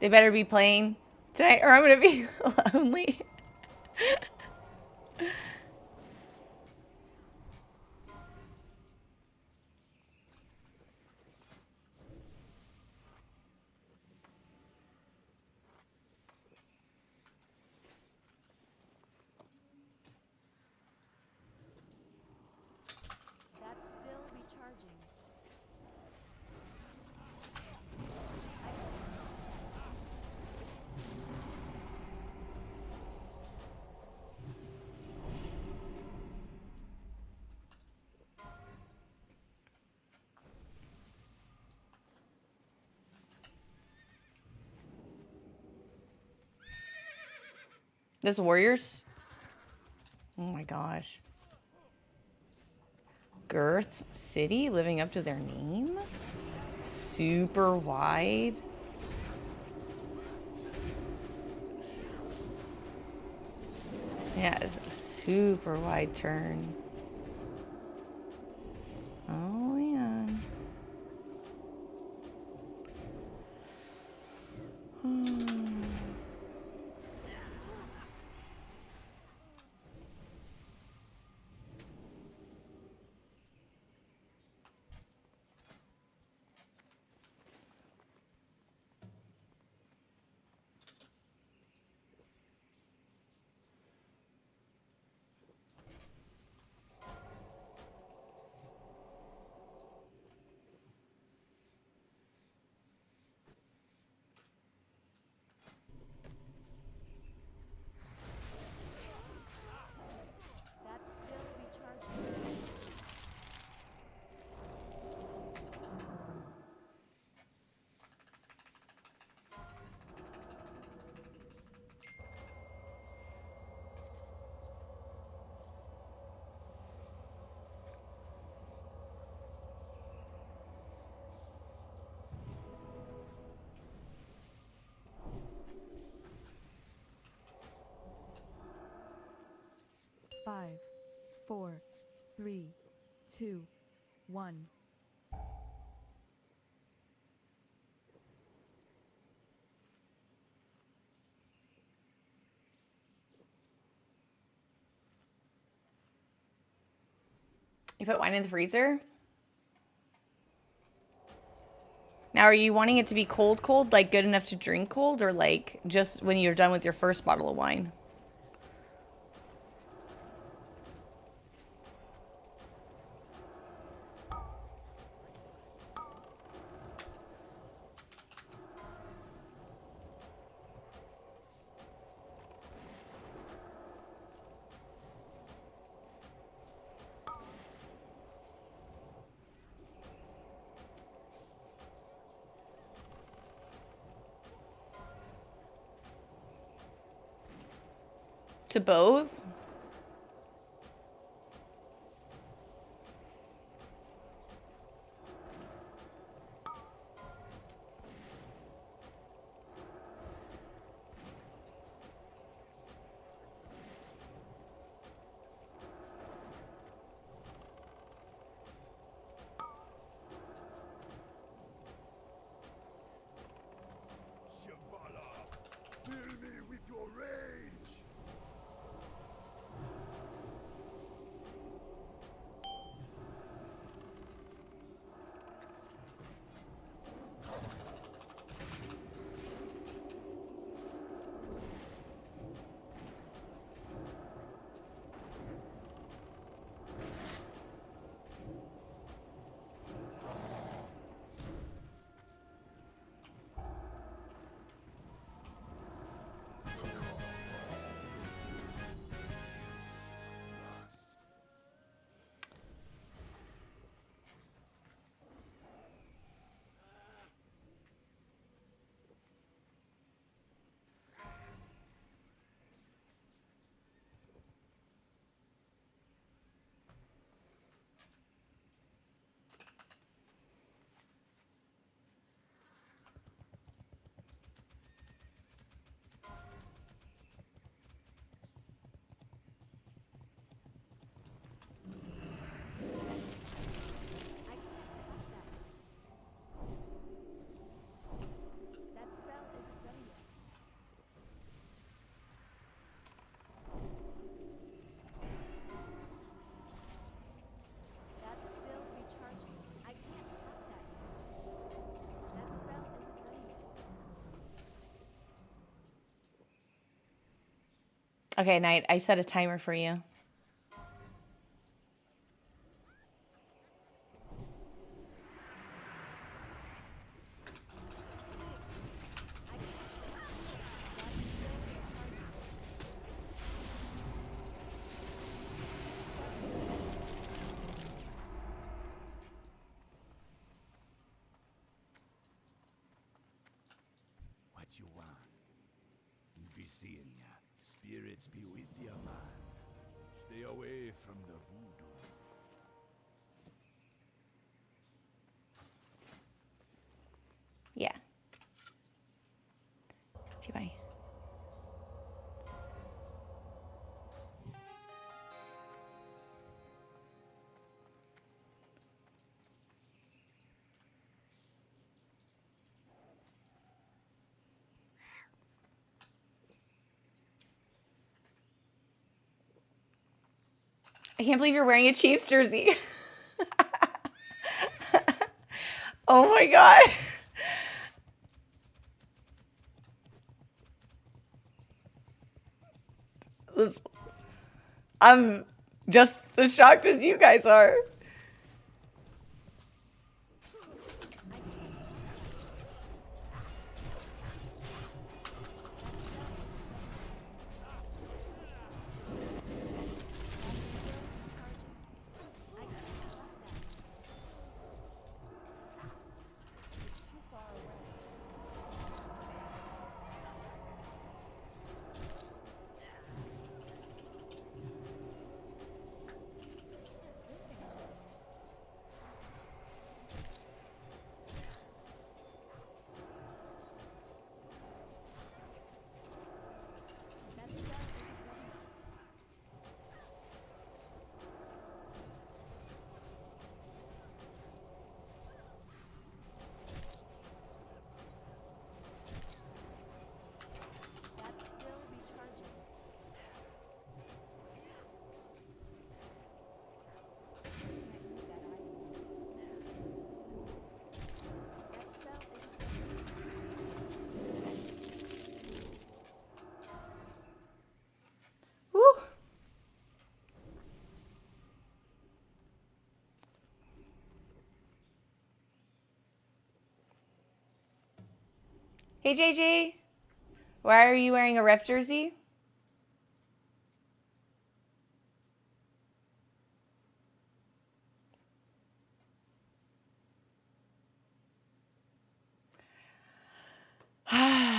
They better be playing tonight or I'm going to be lonely. That's still recharging. This Warriors. Oh my gosh. girth city living up to their name. Super wide. Yeah, it's a super wide turn. Oh, yeah. That's still recharging. Five, four, three, two, one. You put wine in the freezer? Now, are you wanting it to be cold, cold, like good enough to drink cold, or like just when you're done with your first bottle of wine? To both? Shambhala, fill me with your rage! I can't cast that. That spell isn't ready yet. That's still recharging. I can't cast that yet. That spell isn't ready yet. Okay, Knight, I set a timer for you. I can't cast that yet. That's still recharging. What you want? Be seeing ya. Spirits be with ya, man. Stay away from the voodoo. I can't believe you're wearing a Chiefs jersey. Oh my god. I'm just as shocked as you guys are. Woo. Hey JJ, why are you wearing a ref jersey?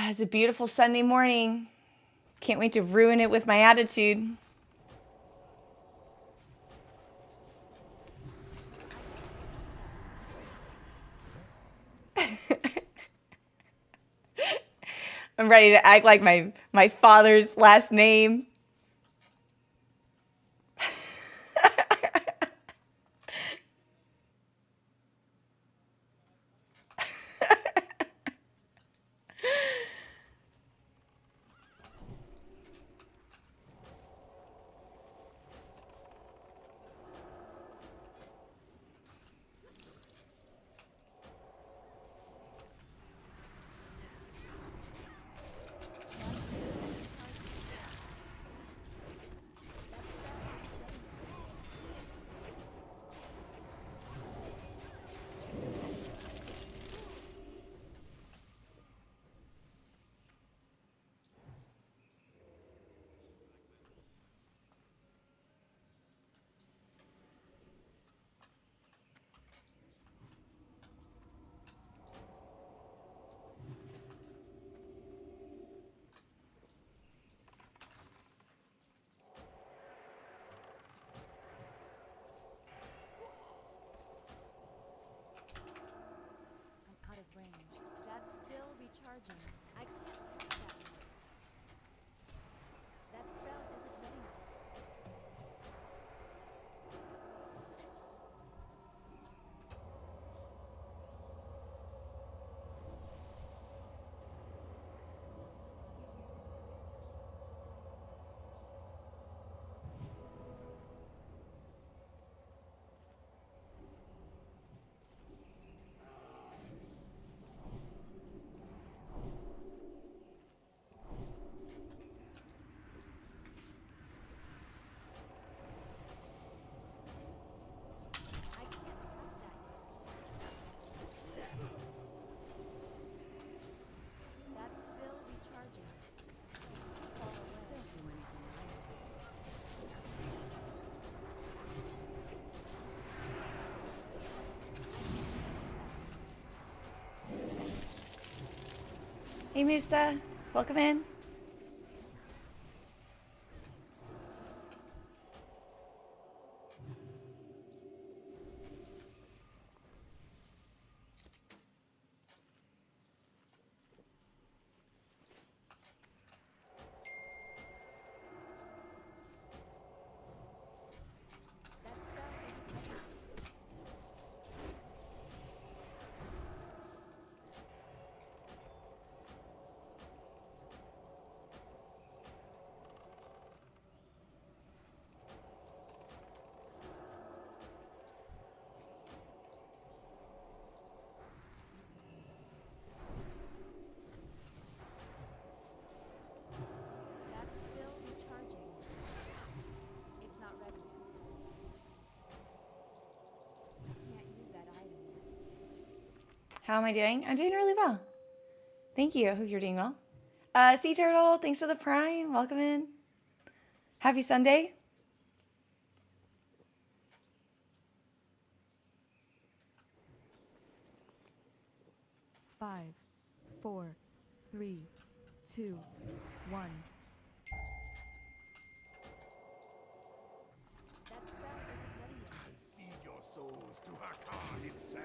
It's a beautiful Sunday morning. Can't wait to ruin it with my attitude. I'm ready to act like my father's last name. Recharging. I can't cast that yet. That spell isn't ready yet. That's still recharging. It's too far away. Don't do anything like that. Hey Musta, welcome in. How am I doing? I'm doing really well. Thank you. I hope you're doing well. Sea Turtle, thanks for the prime. Welcome in. Happy Sunday. Five, 4, 3, 2, 1. That spell isn't ready yet. Feed your souls to Hakar himself.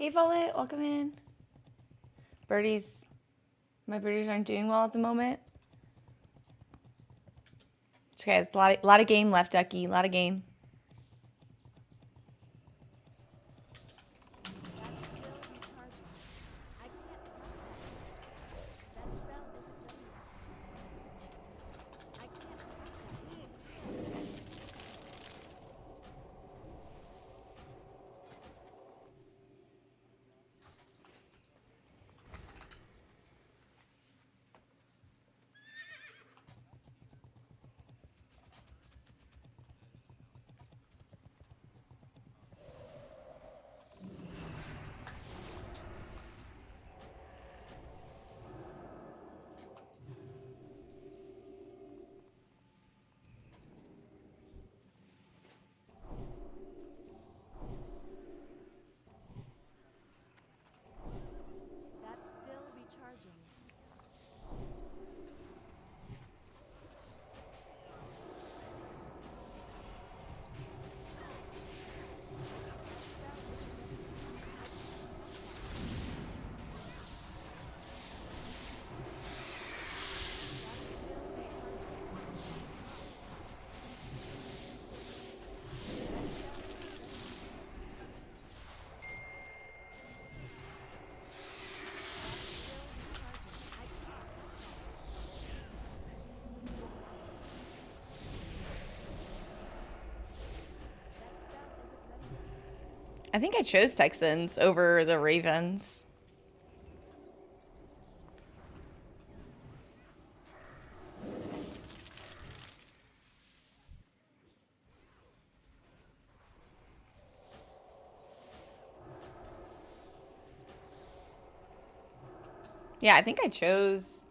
Hey, Violet, welcome in. Birdies. My birdies aren't doing well at the moment. It's okay. It's a lot of game left, Ducky. A lot of game. That's still recharging. I can't cast that yet. That spell isn't ready yet. I can't cast that yet. I think I chose Texans over the Ravens. Yeah, I think I chose.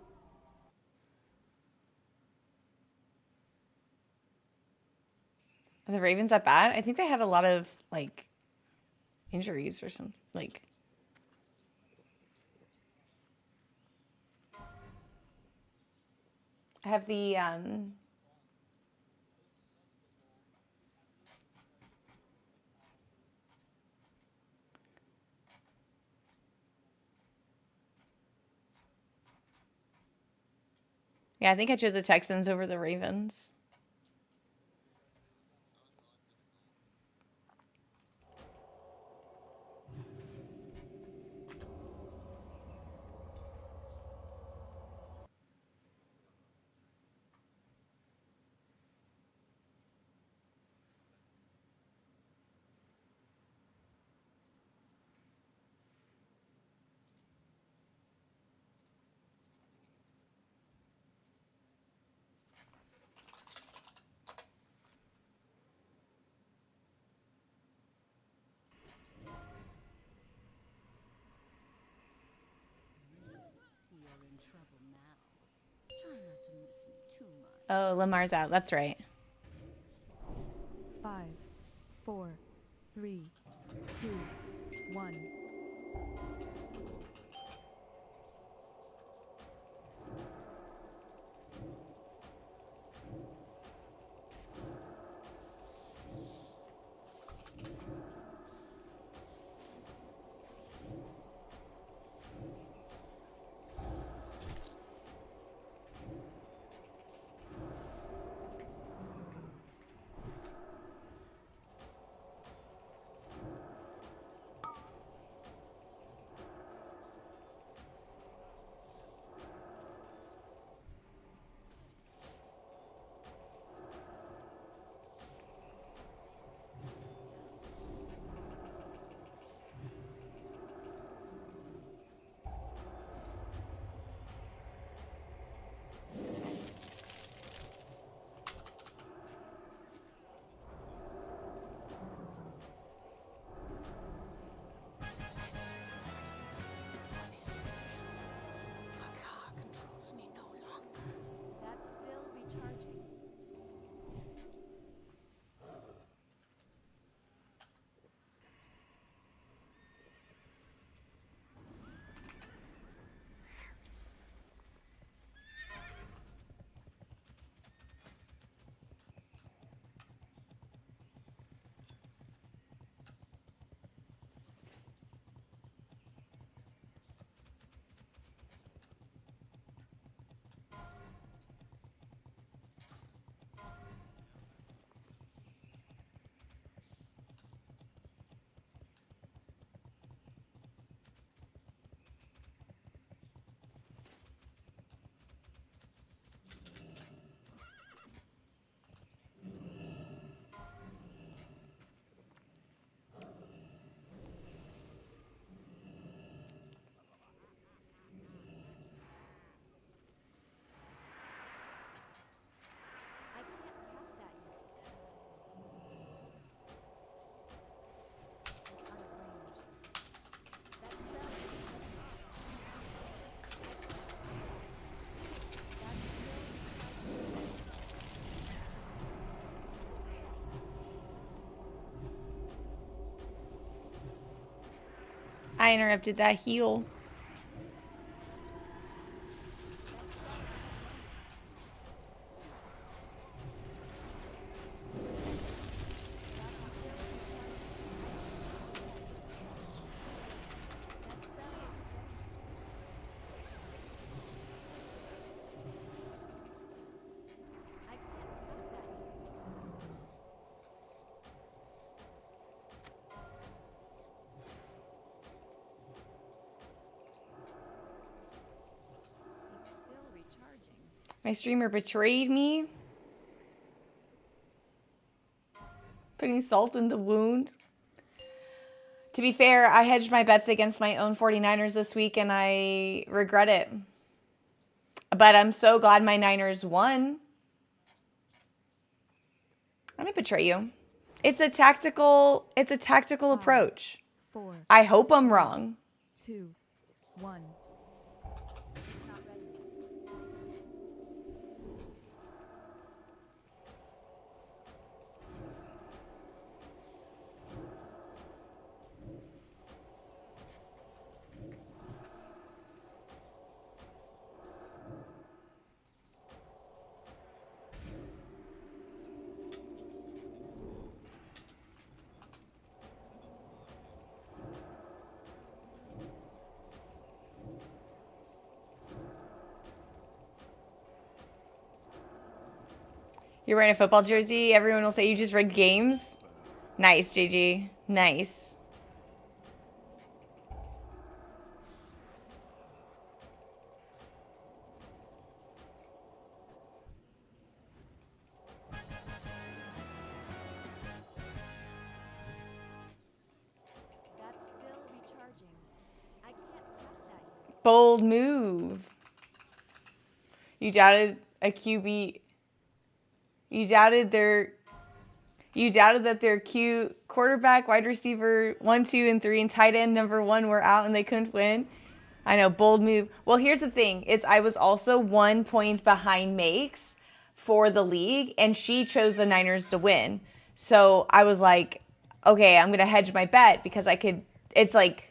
Are the Ravens that bad? I think they had a lot of like injuries or something. Like, I have the yeah, I think I chose the Texans over the Ravens. You're in trouble now. Try not to miss me too much. Oh, Lamar's out. That's right. 5, 4, 3, 2, 1. That's still recharging. I can't pass that yet. Out of range. That spell isn't letting off. That's still recharging. I interrupted that heal. I can't pass that yet. It's still recharging. My streamer betrayed me. Putting salt in the wound. To be fair, I hedged my bets against my own 49ers this week, and I regret it. But I'm so glad my Niners won. I didn't betray you. It's a tactical approach. 4, I hope I'm wrong. 2, 1. Not ready yet. You're wearing a football jersey. Everyone will say you just rigged games. Nice, JG. Nice. That's still recharging. I can't pass that yet. Bold move. You doubted a QB. You doubted that their Q quarterback, wide receiver 1, 2, and 3, and tight end number 1 were out and they couldn't win. I know, bold move. Well, here's the thing: is I was also 1 point behind Makes for the league, and she chose the Niners to win. So I was like, okay, I'm gonna hedge my bet because I could. It's like.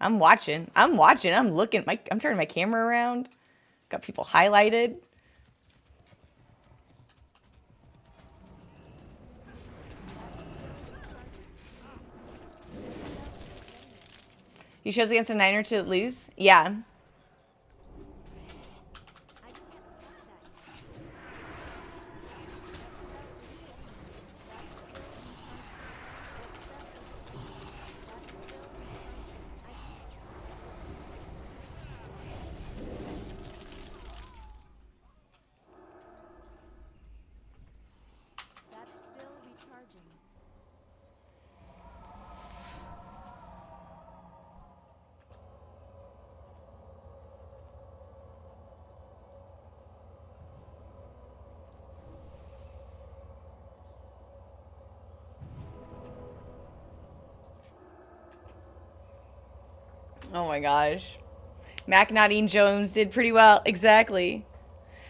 I'm watching. I'm looking. I'm turning my camera around. Got people highlighted. You chose against a Niner to lose? Yeah. I can't pass that yet. That's still recharging. Oh my gosh. Mac Nadine Jones did pretty well. Exactly.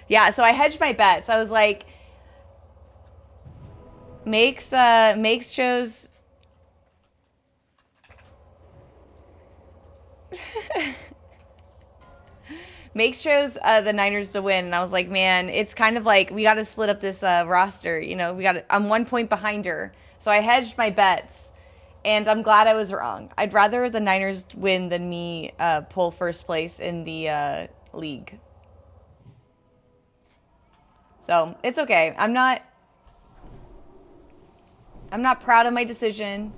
Yeah, so I hedged my bets. I was like, Makes chose Makes chose the Niners to win, and I was like, man, it's kind of like we got to split up this roster. You know, I'm 1 point behind her, so I hedged my bets, and I'm glad I was wrong. I'd rather the Niners win than me pull first place in the league. So it's okay. I'm not proud of my decision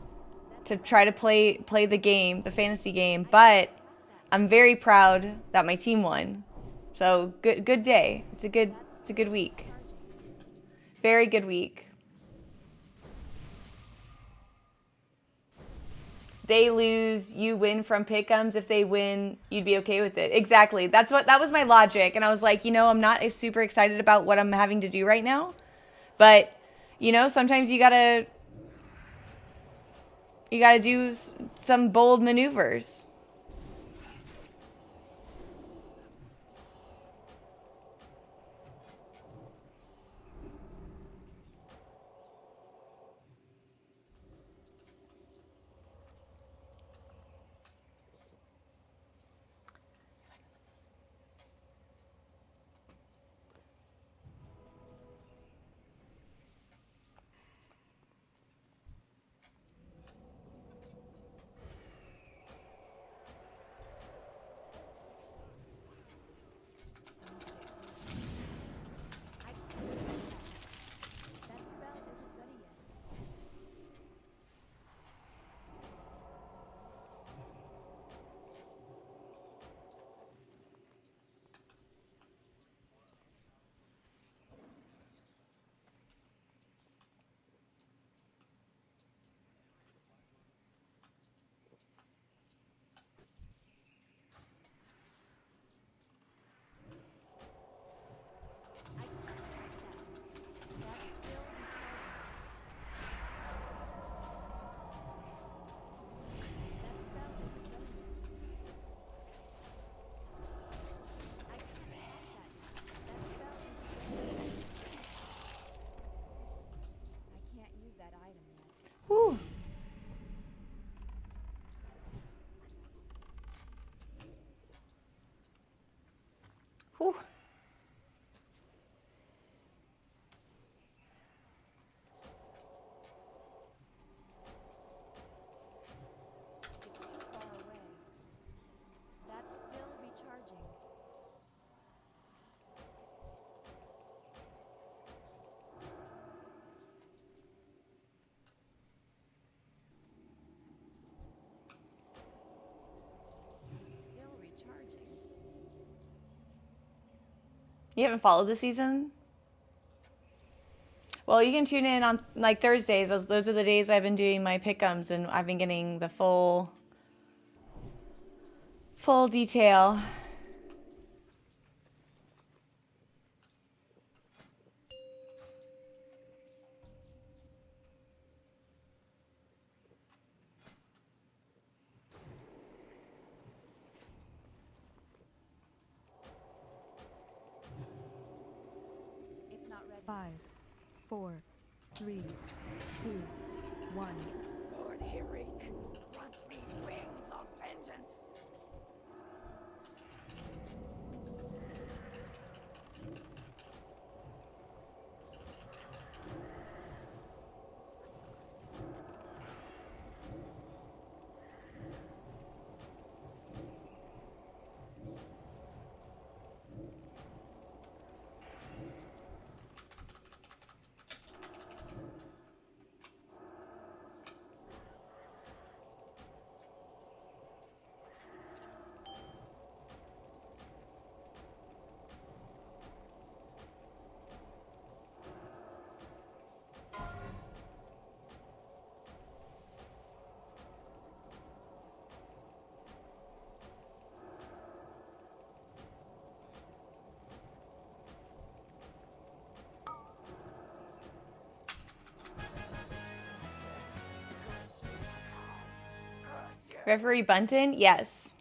to try to play the game, the fantasy game, but I'm very proud that my team won. So good day. It's a good week. Very good week. They lose, you win from PickEms. If they win, you'd be okay with it. Exactly. That was my logic. And I was like, I'm not super excited about what I'm having to do right now. But, sometimes you gotta do some bold maneuvers. You haven't followed the season? Well, you can tune in on like Thursdays. Those are the days I've been doing my PickEms, and I've been getting the full detail. It's not ready. 5, 4, 3, 2, 1. Lord Herrick, grant me wings of vengeance. Referee Bunton? Yes.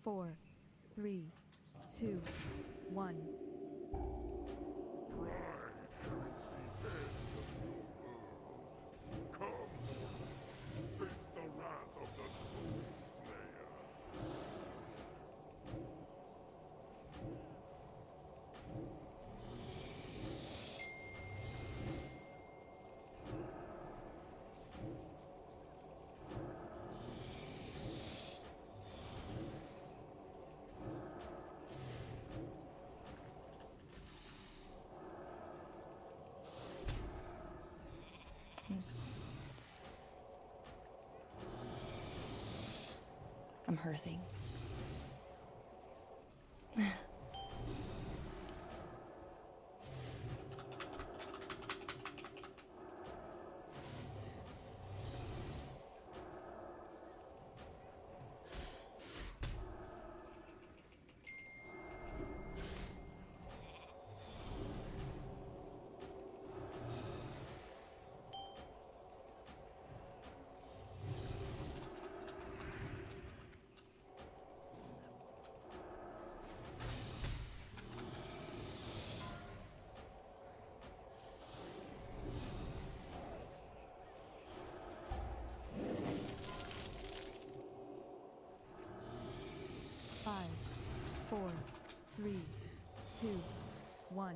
4, 3, 2, 1. Face the wrath of the Soul Slayer. I'm hurting. Five, 4, 3, 2, 1.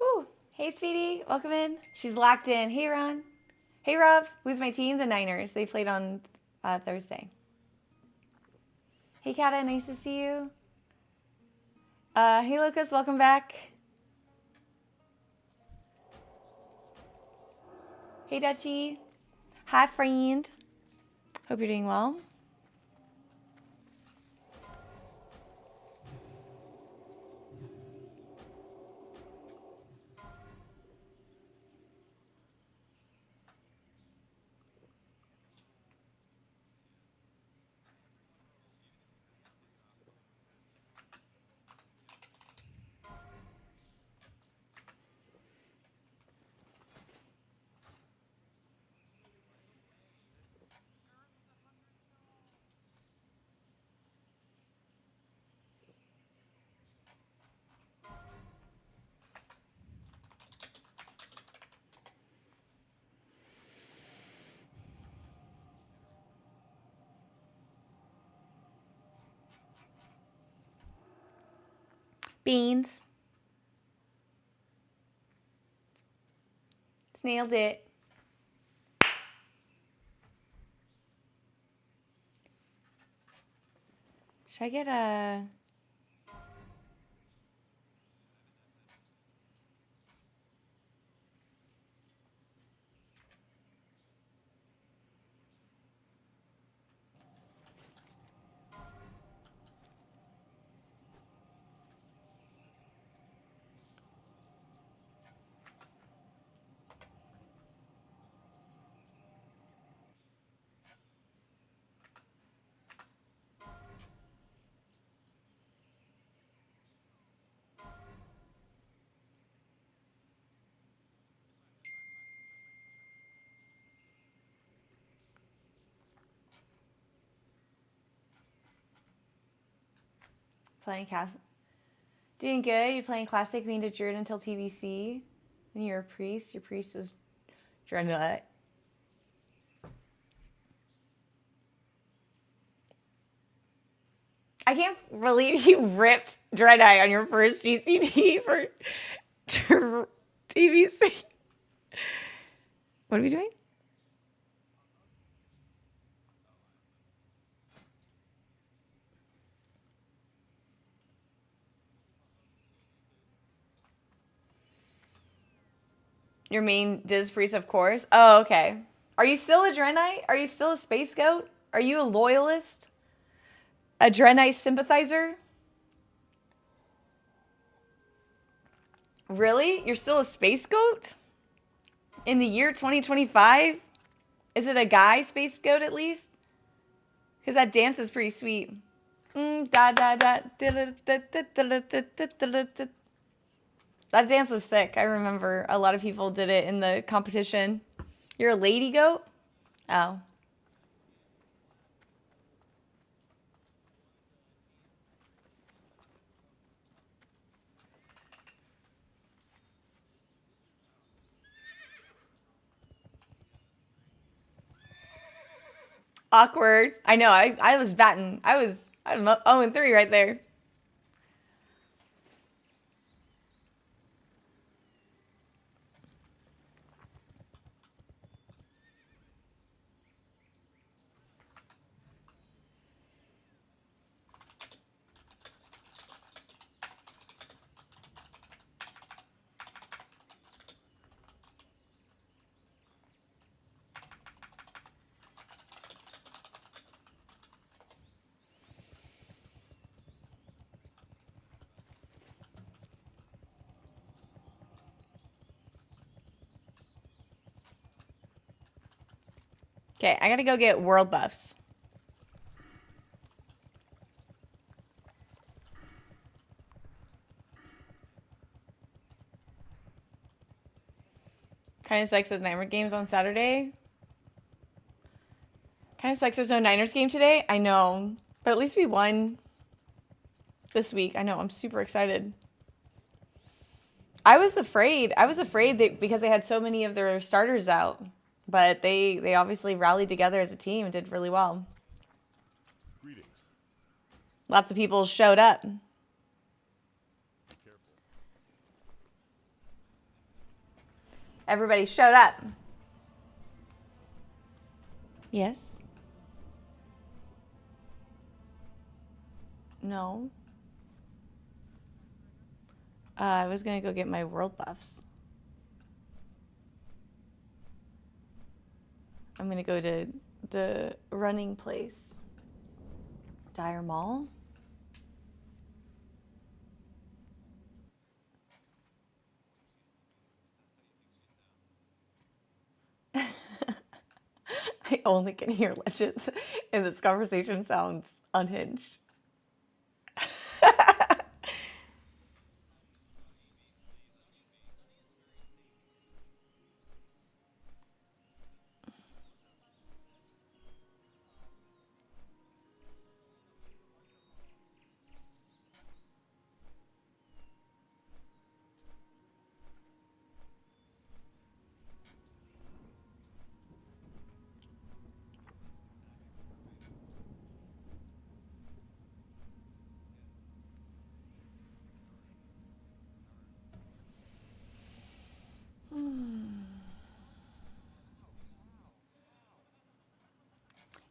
Ooh, hey, sweetie. Welcome in. She's locked in. Hey, Ron. Hey, Rob. Who's my team? The Niners. They played on Thursday. Hey, Kata. Nice to see you. Hey, Lucas. Welcome back. Hey, Dutchie. Hi, friend. Hope you're doing well. Beans. Snailed it. Should I get a... Playing cast. Doing good. You're playing classic. Being a druid until TBC. Then you're a priest. Your priest was Dreadnought. I can't believe you ripped Dreadeye on your first GCD for TVC. What are we doing? Your main Diz Priest, of course. Oh, okay. Are you still a Draenei? Are you still a Space Goat? Are you a loyalist? A Draenei sympathizer? Really? You're still a Space Goat? In the year 2025? Is it a guy Space Goat at least? Because that dance is pretty sweet. That dance was sick. I remember a lot of people did it in the competition. You're a lady goat? Oh. Awkward. I know. I was batting. I'm 0-3 right there. Okay, I gotta go get world buffs. Kinda sucks there's Niner games on Saturday. Kinda sucks there's no Niners game today. I know. But at least we won this week. I know. I'm super excited. I was afraid that because they had so many of their starters out. But they obviously rallied together as a team and did really well. Greetings. Lots of people showed up. Everybody showed up. Yes. No. I was gonna go get my world buffs. I'm gonna go to the running place. Dire Mall? I only can hear legends, and this conversation sounds unhinged.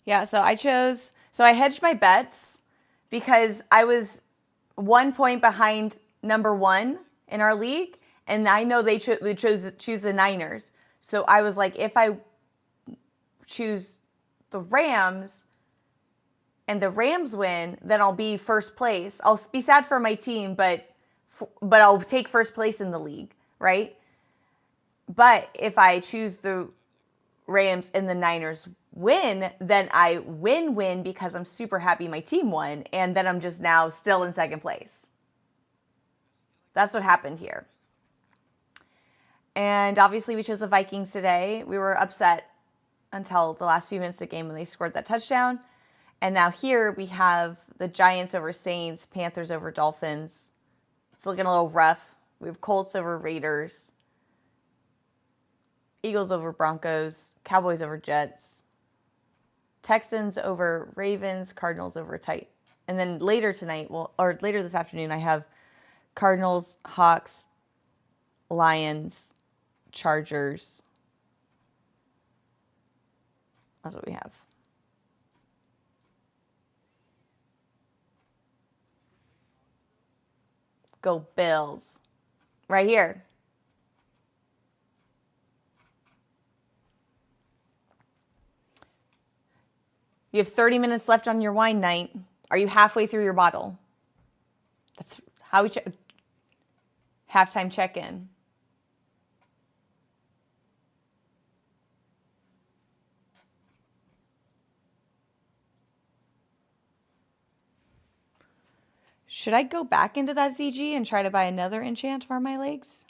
Yeah, so I hedged my bets because I was 1 point behind number 1 in our league, and I know they choose the Niners. So I was like, if I choose the Rams and the Rams win, then I'll be first place. I'll be sad for my team, but I'll take first place in the league, right? But if I choose the Rams and the Niners win, then I win because I'm super happy my team won, and then I'm just now still in second place. That's what happened here. And obviously we chose the Vikings today. We were upset until the last few minutes of the game when they scored that touchdown. And now here we have the Giants over Saints, Panthers over Dolphins. It's looking a little rough. We have Colts over Raiders, Eagles over Broncos, Cowboys over Jets, Texans over Ravens, Cardinals over And then later tonight, or later this afternoon, I have Cardinals, Hawks, Lions, Chargers. That's what we have. Go Bills. Right here. You have 30 minutes left on your wine night. Are you halfway through your bottle? That's how we check. Halftime check-in. Should I go back into that ZG and try to buy another enchant for my legs?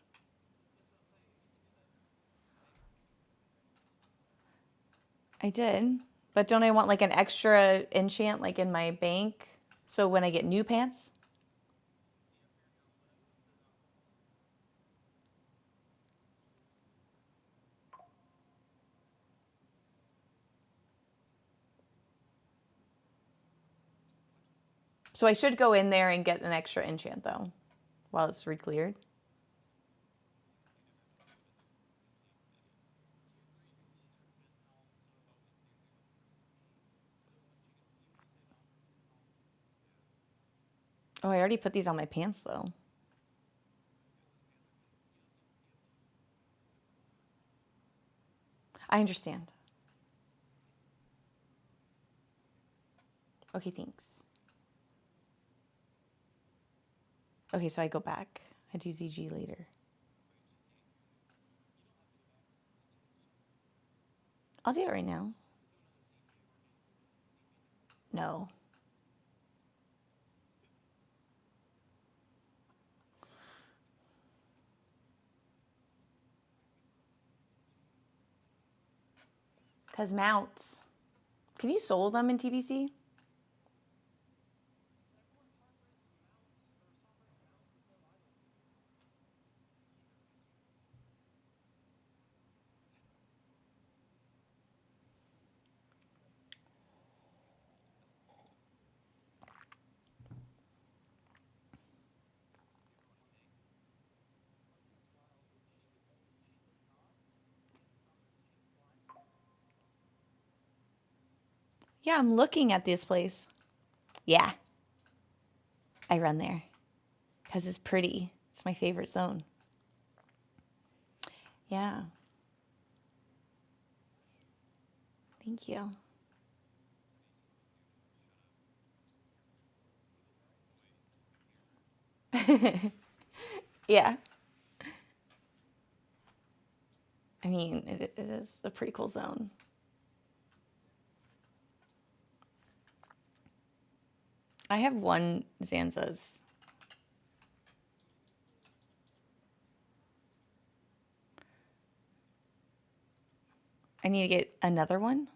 I did. But don't I want like an extra enchant like in my bank? So when I get new pants? So I should go in there and get an extra enchant though, while it's re-cleared. Oh, I already put these on my pants though. I understand. Okay, thanks. Okay, so I go back. I do ZG later. I'll do it right now. No. Because mounts. Can you solo them in TBC? Yeah, I'm looking at this place. Yeah. I run there. Because it's pretty. It's my favorite zone. Yeah. Thank you. Yeah. I mean, it is a pretty cool zone. I have one Zanza's. I need to get another one.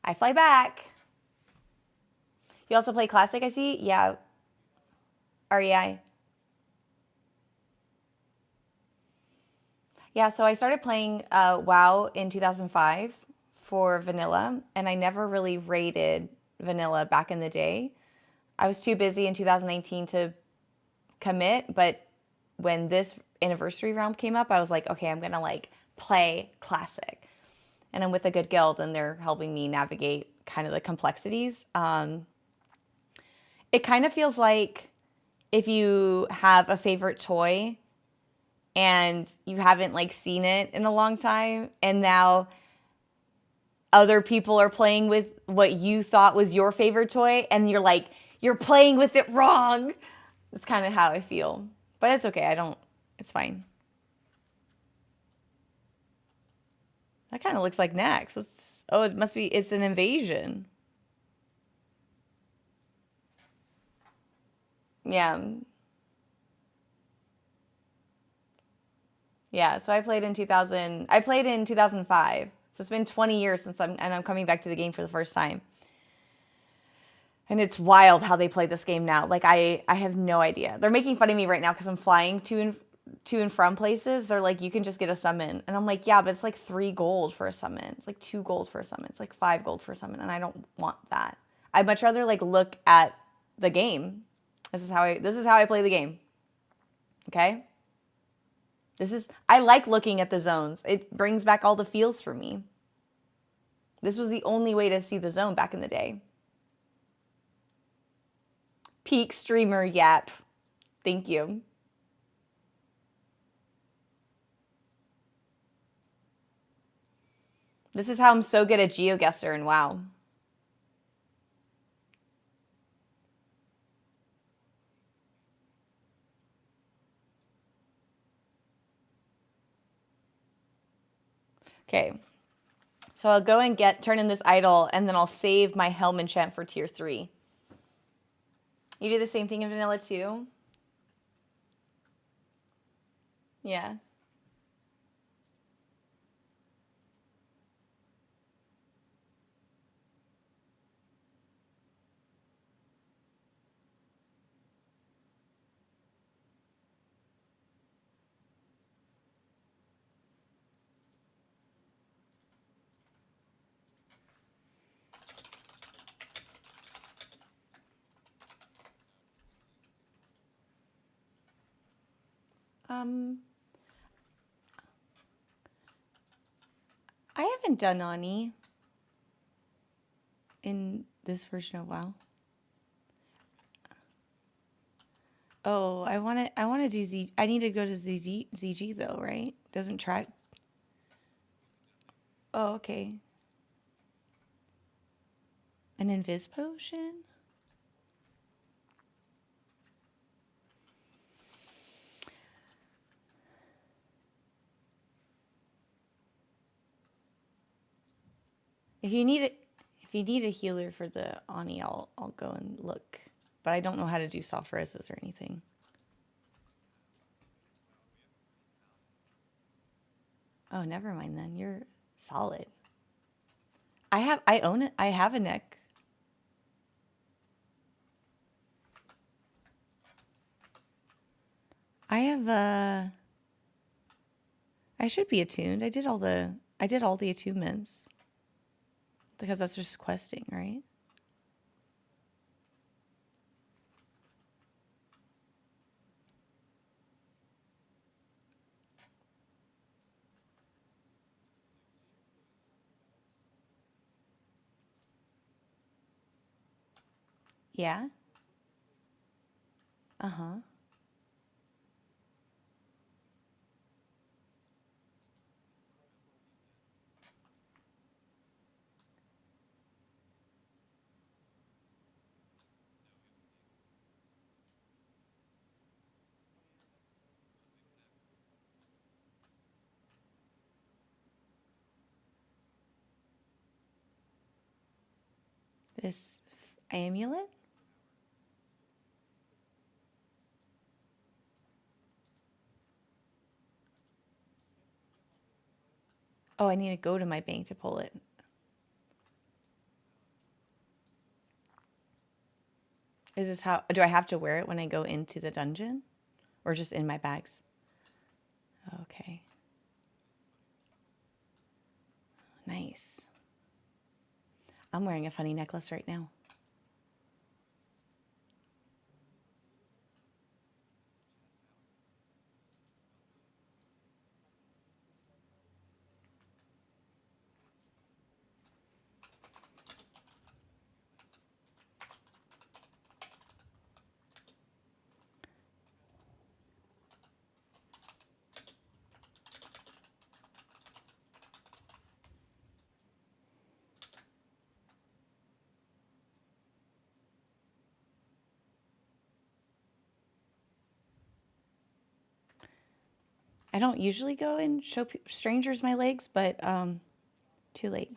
I fly back. You also play Classic, I see? Yeah. REI. Yeah, so I started playing WoW in 2005 for vanilla, and I never really rated vanilla back in the day. I was too busy in 2019 to commit, but when this anniversary round came up, I was like, okay, I'm gonna like play Classic. And I'm with a good guild, and they're helping me navigate kind of the complexities. It kind of feels like if you have a favorite toy and you haven't like seen it in a long time, and now other people are playing with what you thought was your favorite toy, and you're like, you're playing with it wrong. That's kind of how I feel. But it's okay. It's fine. That kind of looks like Nax. Oh, it must be, it's an invasion. Yeah. Yeah, so I played in 2005. So it's been 20 years since I'm coming back to the game for the first time. And it's wild how they play this game now. Like I have no idea. They're making fun of me right now because I'm flying to to and from places, they're like, you can just get a summon. And I'm like, yeah, but it's like 3 gold for a summon. It's like 2 gold for a summon. It's like 5 gold for a summon. And I don't want that. I'd much rather like look at the game. This is how I play the game. Okay? I like looking at the zones. It brings back all the feels for me. This was the only way to see the zone back in the day. Peak streamer Yap. Thank you. This is how I'm so good at GeoGuessr and WoW. Okay. So I'll go and turn in this idol, and then I'll save my Helm enchant for tier 3. You do the same thing in vanilla too? Yeah. I haven't done Ani in this version of WoW. Oh, I want to do Z. I need to go to ZG though, right? Doesn't try. Oh, okay. An invis potion? If you need a healer for the Ani, I'll go and look. But I don't know how to do soft reses or anything. Oh, never mind then. You're solid. I own it. I have a neck. I have a. I should be attuned. I did all the attunements. Because that's just questing, right? Yeah. Uh-huh. This amulet? Oh, I need to go to my bank to pull it. Is this how, do I have to wear it when I go into the dungeon? Or just in my bags? Okay. Nice. I'm wearing a funny necklace right now. I don't usually go and show strangers my legs, but too late.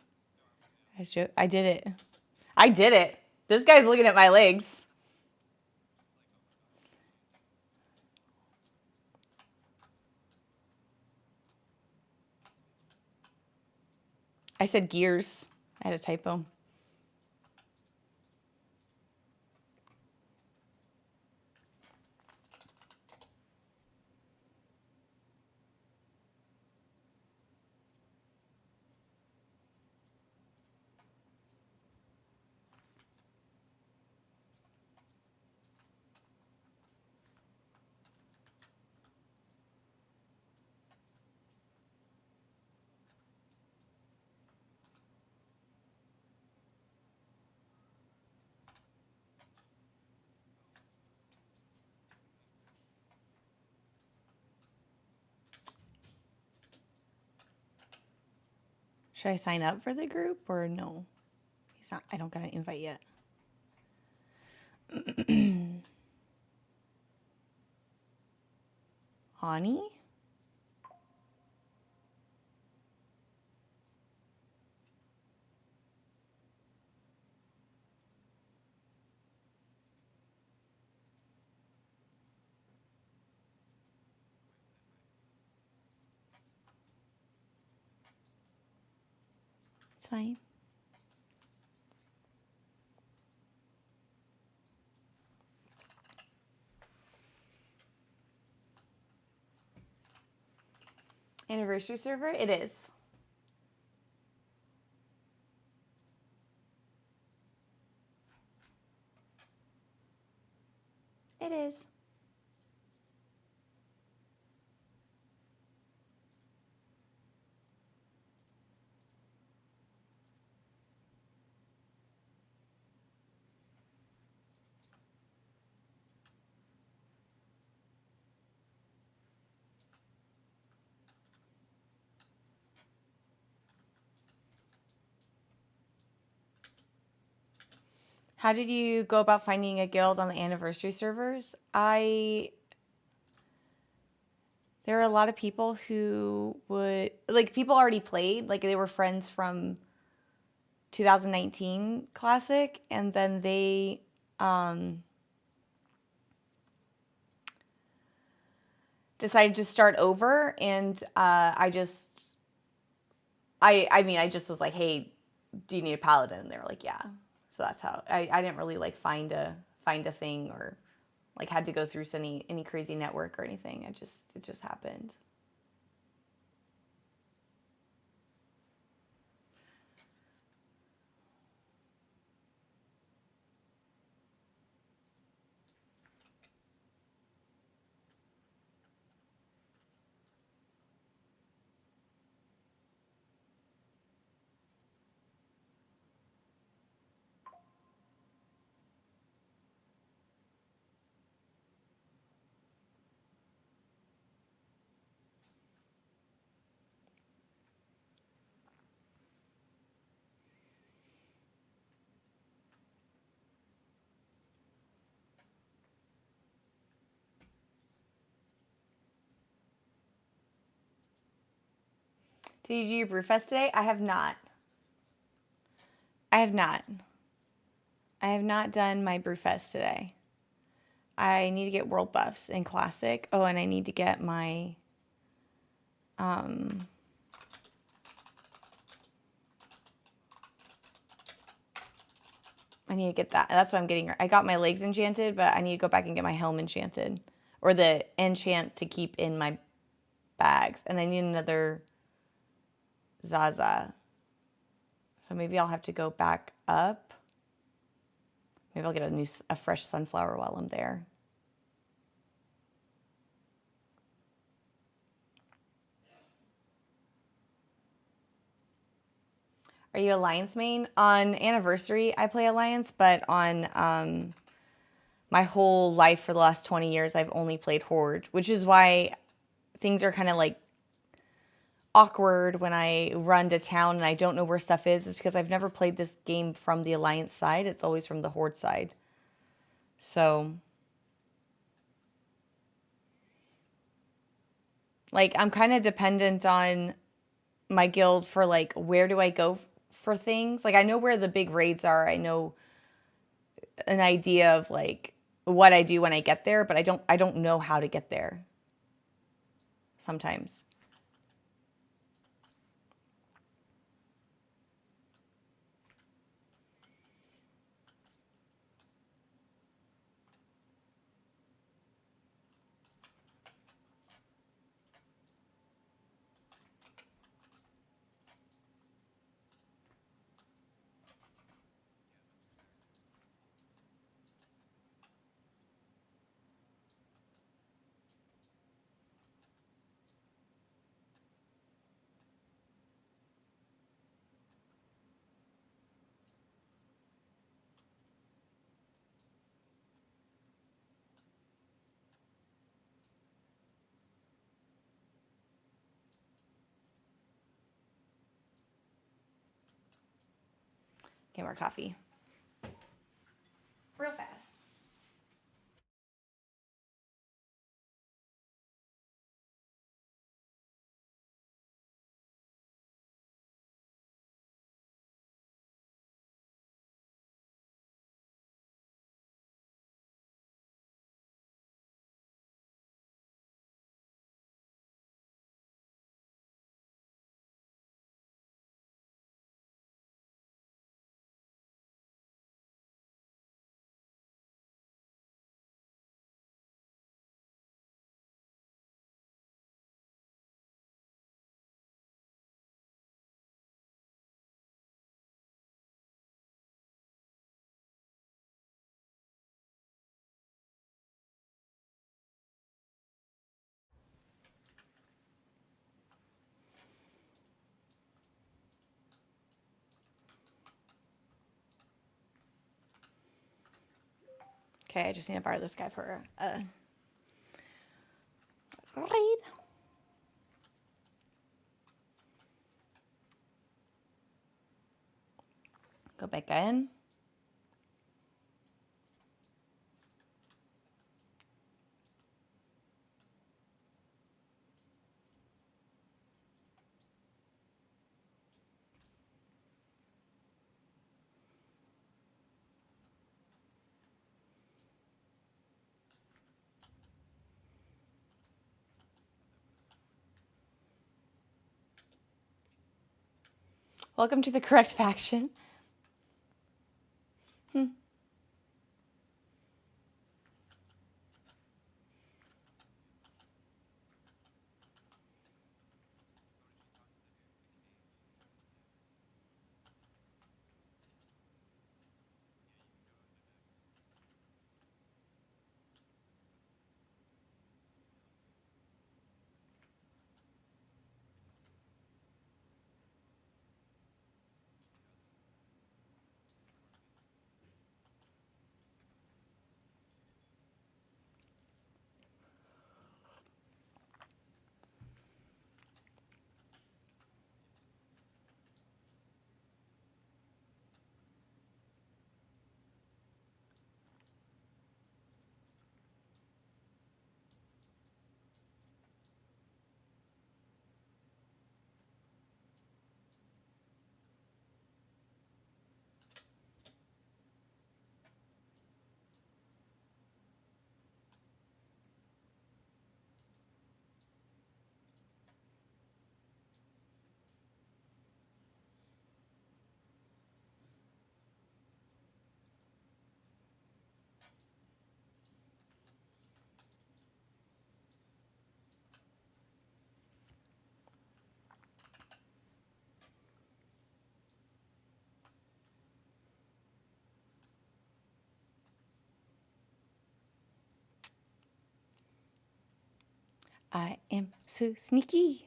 I did it. I did it. This guy's looking at my legs. I said gears. I had a typo. Should I sign up for the group or no? He's not. I don't got an invite yet. Ani? It's fine. Anniversary server? It is. It is. How did you go about finding a guild on the anniversary servers? There are a lot of people who would, like, people already played, like they were friends from 2019 Classic, and then they decided to start over, and I just was like, hey, do you need a paladin? And they were like, yeah. So that's how I didn't really like find a thing or like had to go through any crazy network or anything. It just happened. Did you do your brewfest today? I have not. I have not done my brewfest today. I need to get world buffs in classic. Oh, and I need to get my I need to get that. That's what I'm getting. I got my legs enchanted, but I need to go back and get my helm enchanted. Or the enchant to keep in my bags. And I need another Zaza. So maybe I'll have to go back up. Maybe I'll get a fresh sunflower while I'm there. Are you Alliance main? On Anniversary, I play Alliance, but on my whole life for the last 20 years, I've only played Horde, which is why things are kind of like awkward when I run to town and I don't know where stuff is because I've never played this game from the Alliance side. It's always from the Horde side. So, like, I'm kind of dependent on my guild for, like, where do I go for things. Like, I know where the big raids are. I know an idea of, like, what I do when I get there, but I don't know how to get there sometimes. Get more coffee. Real fast. Okay, I just need to borrow this guy for a raid. Go back in. Welcome to the correct faction. I am so sneaky.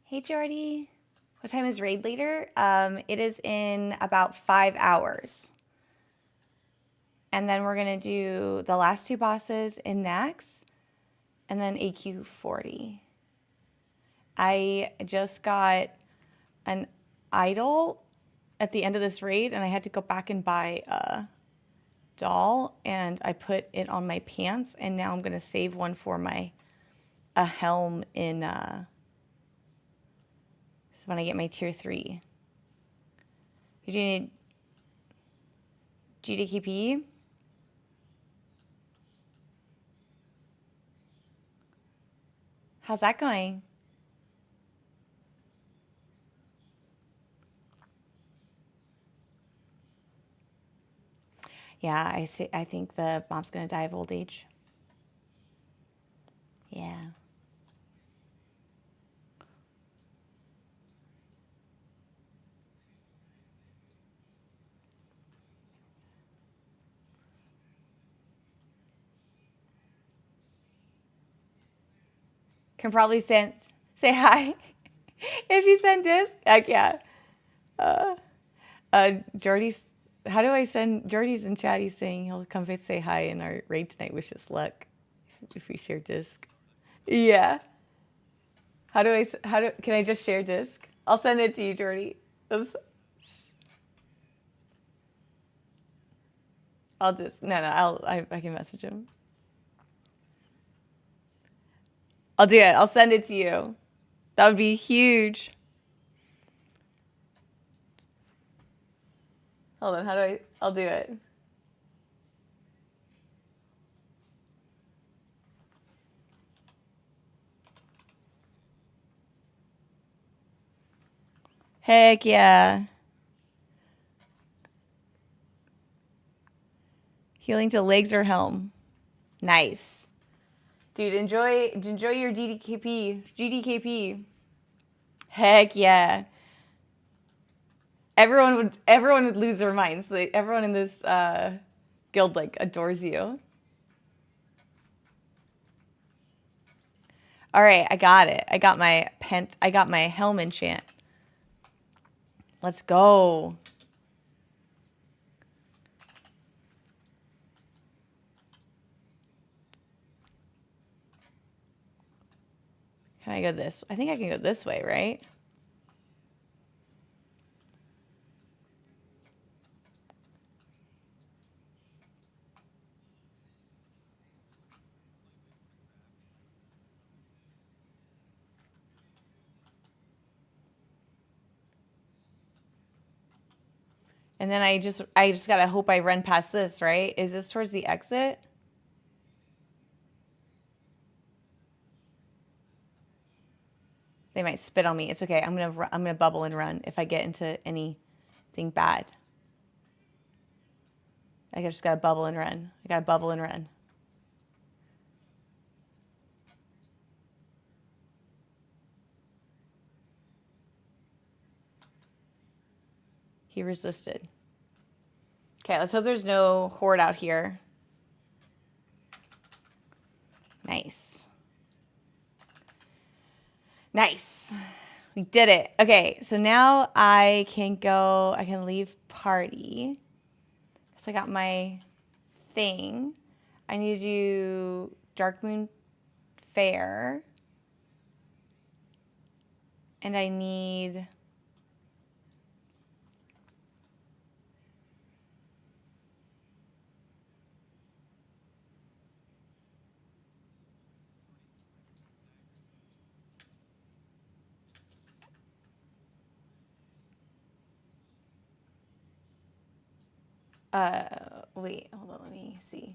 Hey, Jordy. What time is raid later? It is in about 5 hours. And then we're going to do the last two bosses in Nax and then AQ 40. I just got an idol at the end of this raid and I had to go back and buy a doll and I put it on my pants and now I'm going to save one for a helm in when I get my tier 3. You do need GDKP? How's that going? Yeah, I think the mom's gonna die of old age. Yeah. Can probably say hi if you send disc. Heck yeah. Jordy's. How do I send Jordy's in chat? He's saying he'll come say hi in our raid tonight. Wish us luck if we share disc. Yeah. Can I just share disk? I'll send it to you, Jordy. I'll just, no, I can message him. I'll do it. I'll send it to you. That would be huge. Hold on, I'll do it. Heck yeah. Healing to legs or helm. Nice. Dude, enjoy your GDKP. Heck yeah. Everyone would lose their minds. Everyone in this guild like adores you. All right, I got it. I got my helm enchant. Let's go. Can I go this? I think I can go this way, right? And then I just gotta hope I run past this, right? Is this towards the exit? They might spit on me. It's okay. I'm gonna bubble and run if I get into anything bad. I just gotta bubble and run. I gotta bubble and run. He resisted. Okay, let's hope there's no horde out here. Nice. Nice. We did it. Okay, so now I can leave party. So I got my thing. I need to do Dark Moon Fair. And I need... wait, hold on, let me see.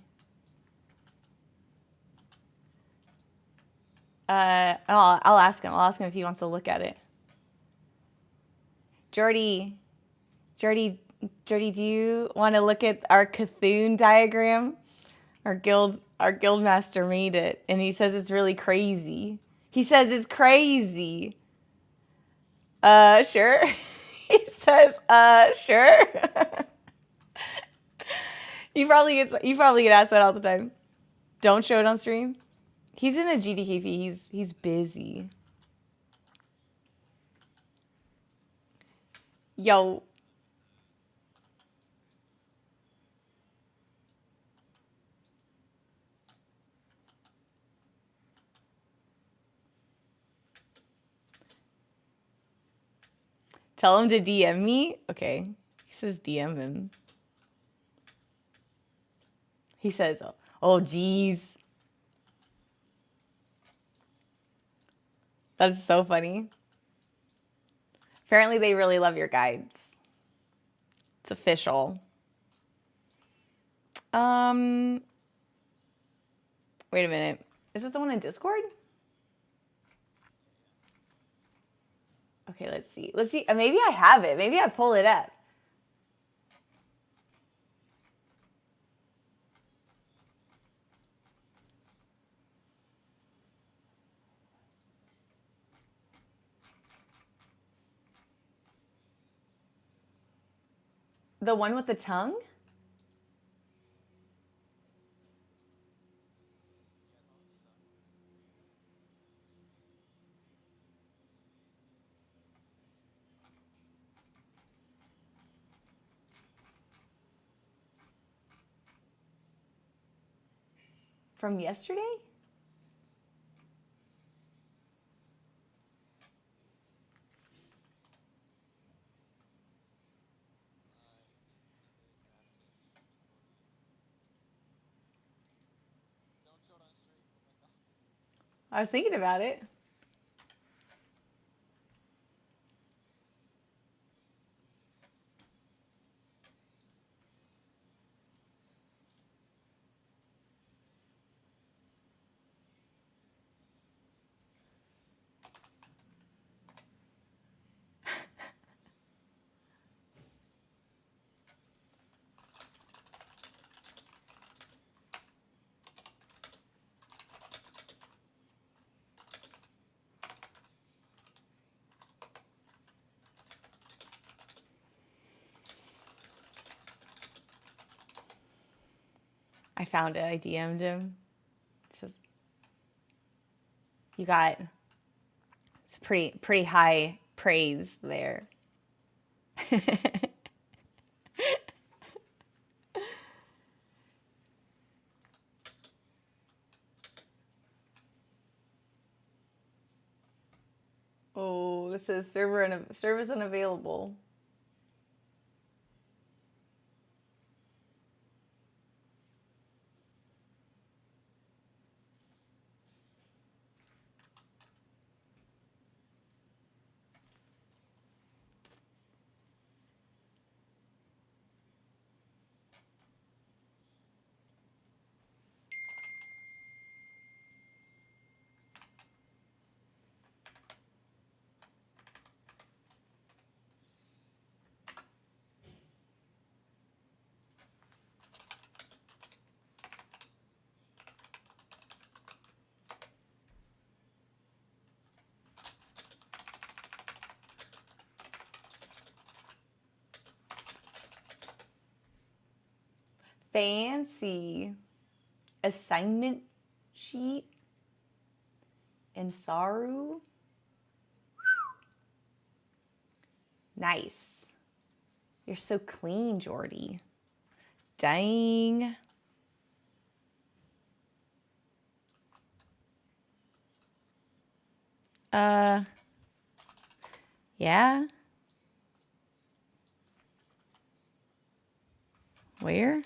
I'll ask him. I'll ask him if he wants to look at it. Jordy, do you want to look at our Cthulhu diagram? Our guild master made it, and he says it's really crazy. He says it's crazy. Sure. He says, sure. You probably get asked that all the time. Don't show it on stream. He's in a GDKP. He's busy. Yo. Tell him to DM me? Okay. He says DM him. He says, oh, geez. That's so funny. Apparently they really love your guides. It's official. Wait a minute. Is it the one in Discord? Okay, let's see. Let's see. Maybe I have it. Maybe I pull it up. The one with the tongue? From yesterday? I was thinking about it. I found it. I DM'd him. It says, you got it's pretty high praise there. Oh, this says service unavailable. Fancy assignment sheet and Saru. Nice. You're so clean, Jordy. Dang. Yeah. Where?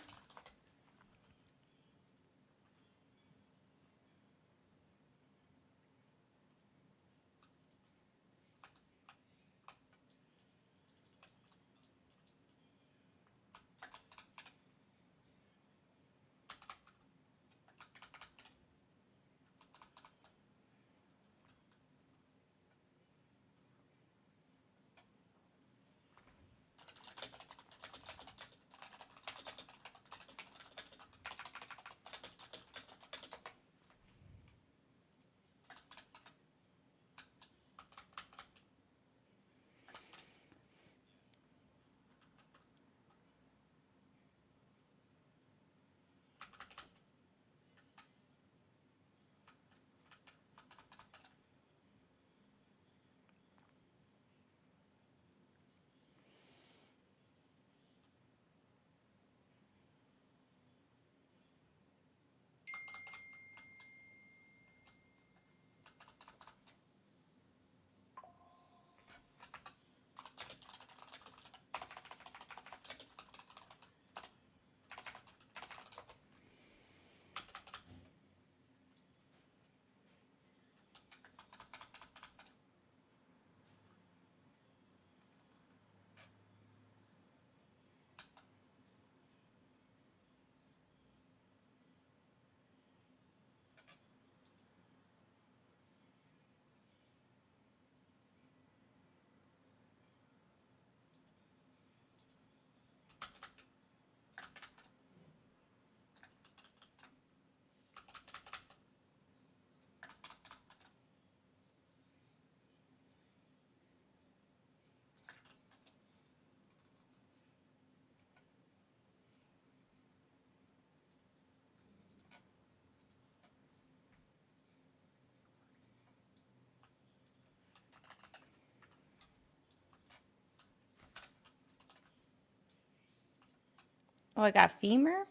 Oh, I got femur.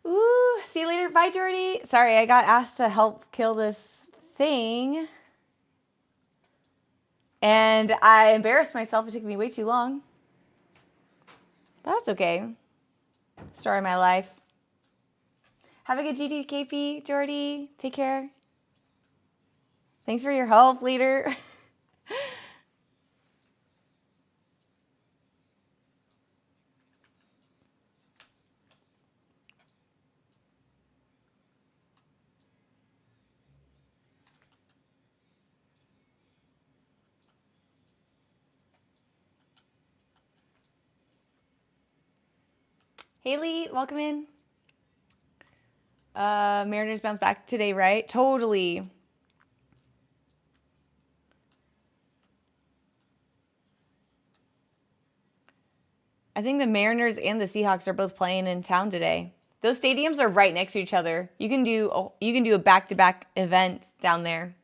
Ooh, see you later. Bye, Jordy. Sorry, I got asked to help kill this thing. And I embarrassed myself. It took me way too long. But that's okay. Story of my life. Have a good GTKP, Jordy. Take care. Thanks for your help, leader. Haley, welcome in. Mariners bounce back today, right? Totally. I think the Mariners and the Seahawks are both playing in town today. Those stadiums are right next to each other. You can do a back-to-back event down there.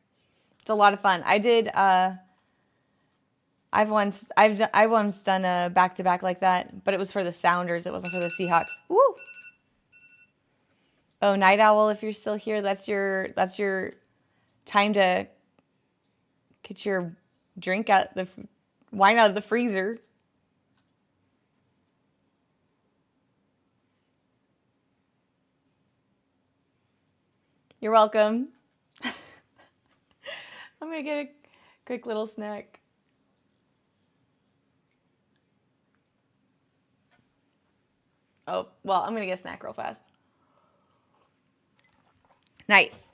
It's a lot of fun. I've once done a back-to-back like that, but it was for the Sounders. It wasn't for the Seahawks. Woo! Oh, Night Owl, if you're still here, that's your time to get your wine out of the freezer. You're welcome. I'm gonna get a quick little snack. Oh, well, I'm gonna get a snack real fast. Nice.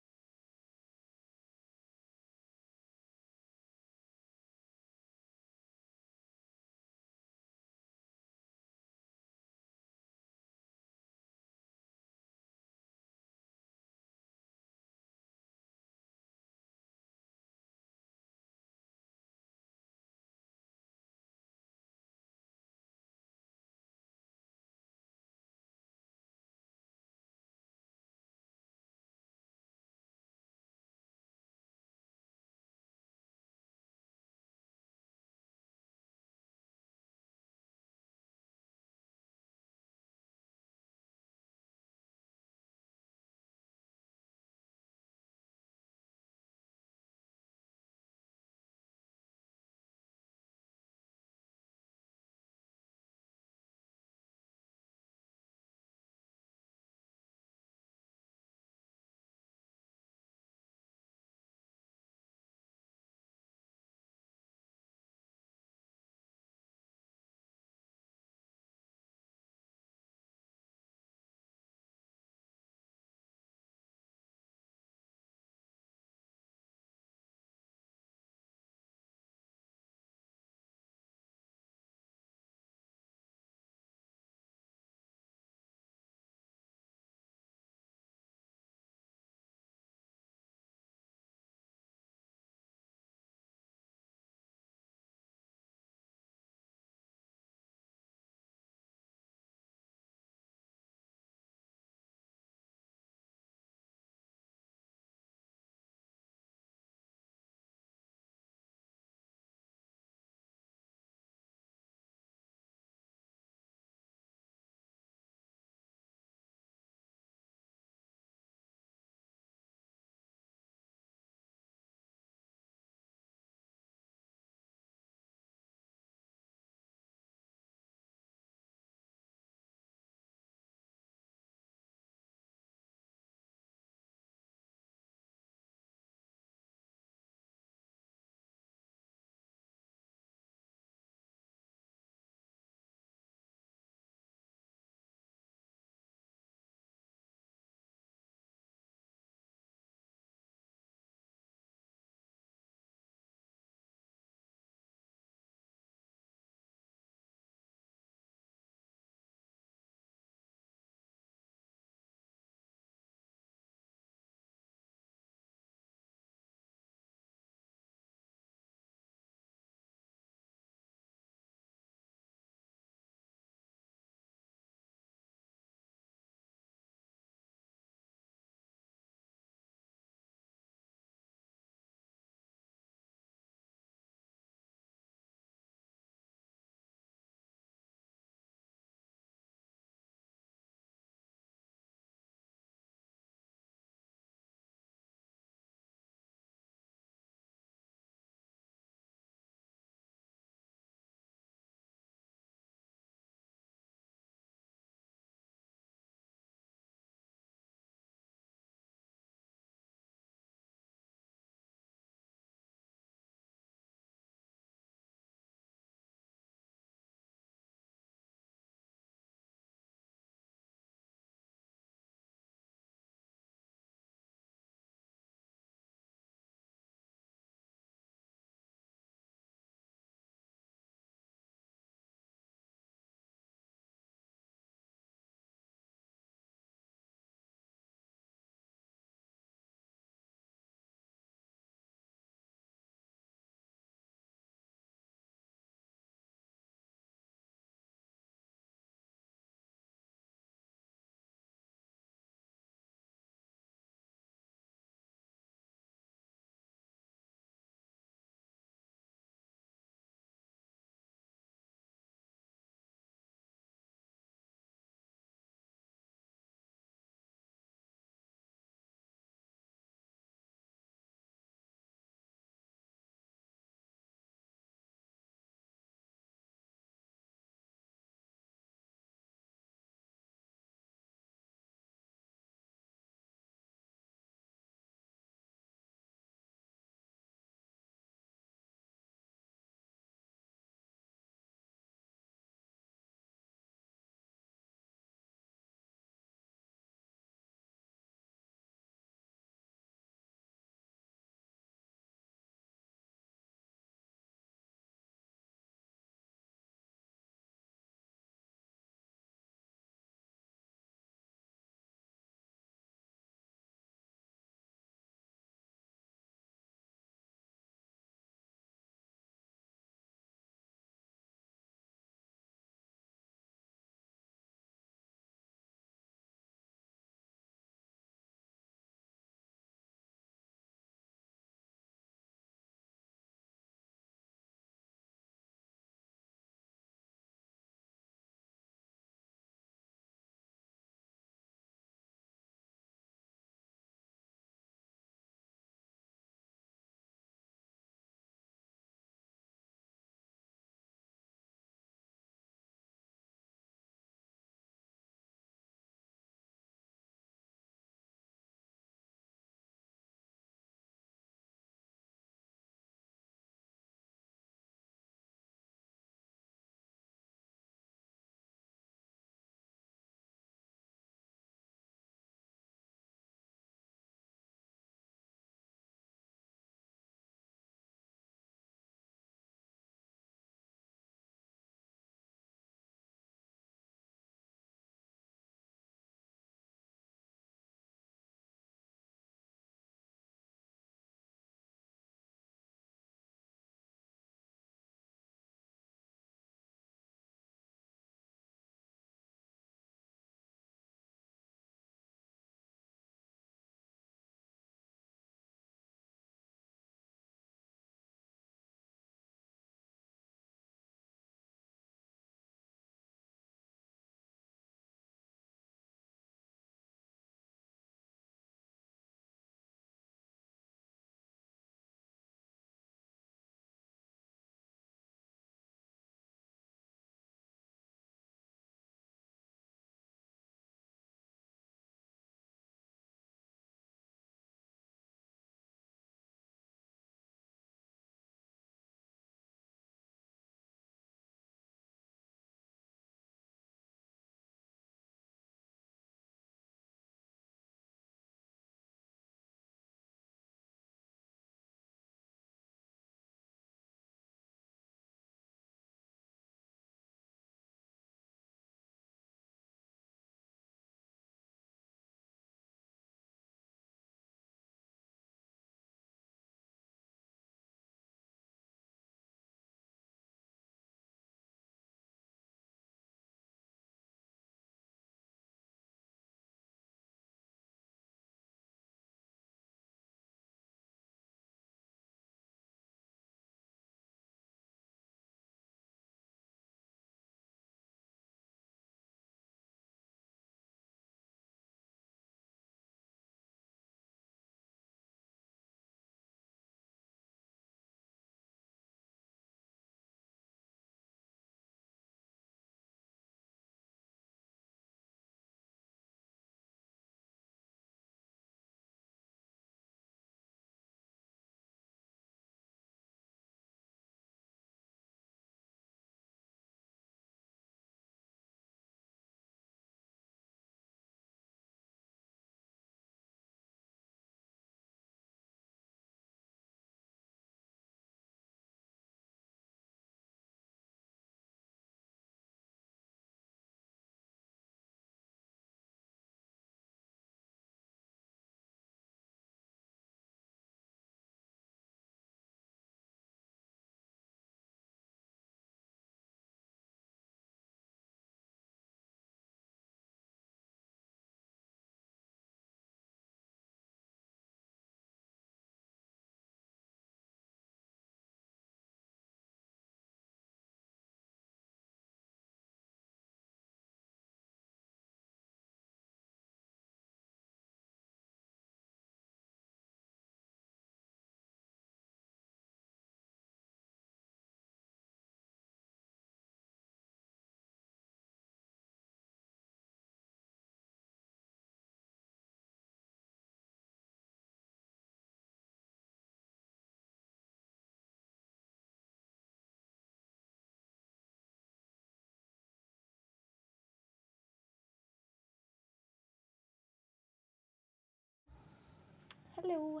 Hello.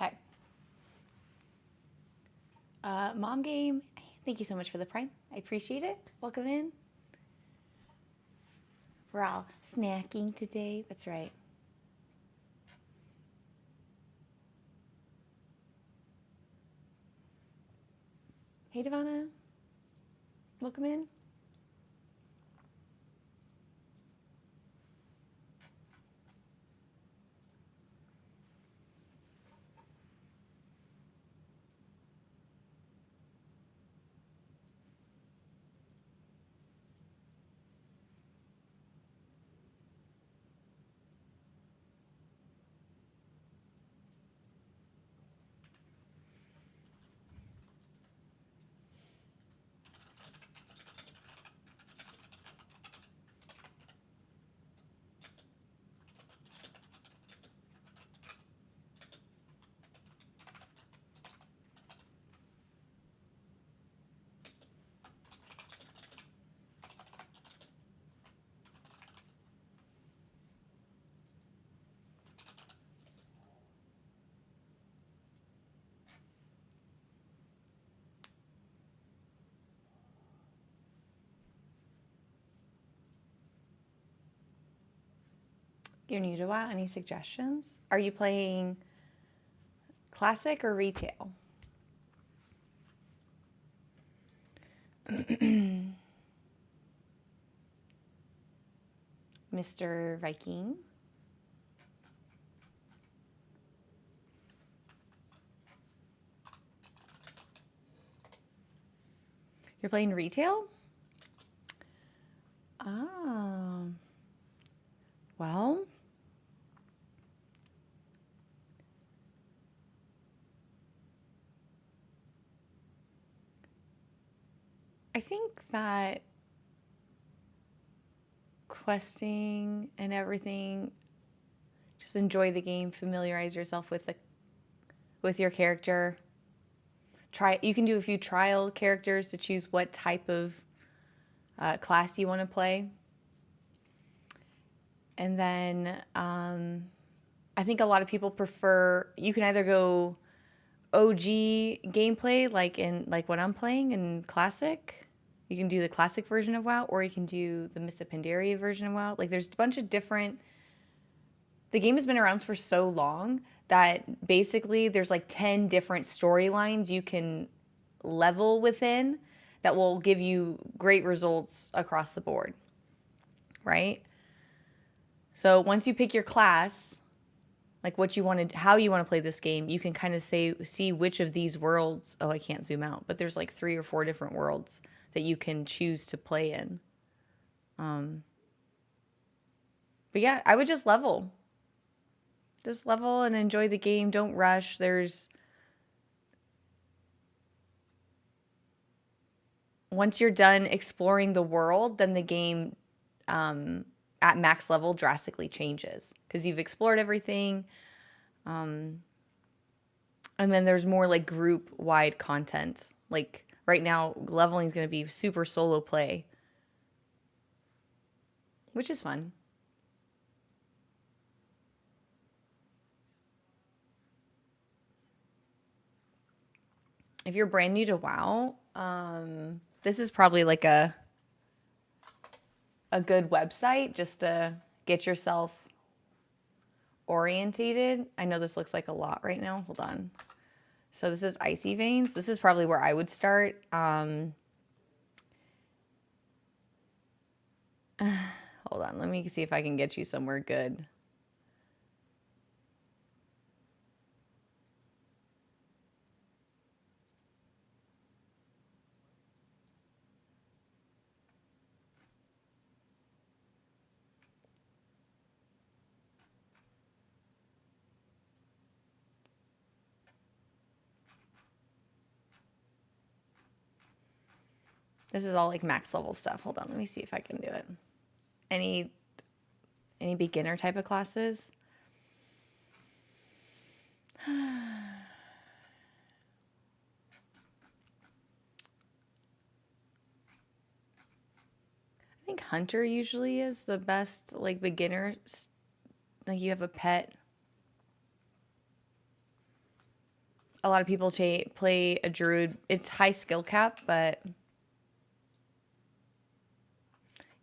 Okay. Mom Game, thank you so much for the prime. I appreciate it. Welcome in. We're all snacking today. That's right. Hey, Devana. Welcome in. You're new to WoW. Any suggestions? Are you playing classic or retail? Mr. Viking. You're playing retail? Well, I think that questing and everything, just enjoy the game, familiarize yourself with your character. You can do a few trial characters to choose what type of class you want to play. And then I think a lot of people prefer, you can either go OG gameplay like what I'm playing in classic. You can do the classic version of WoW, or you can do the Mists of Pandaria version of WoW. Like there's a bunch of different, the game has been around for so long that basically there's like 10 different storylines you can level within that will give you great results across the board, right? So once you pick your class, like what you want to, how you want to play this game, you can kind of see which of these worlds, oh, I can't zoom out, but there's like 3 or 4 different worlds that you can choose to play in. But yeah, I would just level. Just level and enjoy the game. Don't rush. Once you're done exploring the world, then the game at max level drastically changes because you've explored everything. And then there's more like group-wide content. Like right now, leveling is going to be super solo play, which is fun. If you're brand new to WoW, this is probably like a good website just to get yourself orientated. I know this looks like a lot right now. Hold on. So this is Icy Veins. This is probably where I would start. Hold on. Let me see if I can get you somewhere good. This is all like max level stuff. Hold on, let me see if I can do it. Any beginner type of classes? I think hunter usually is the best, like beginner. Like you have a pet. A lot of people play a druid. It's high skill cap, but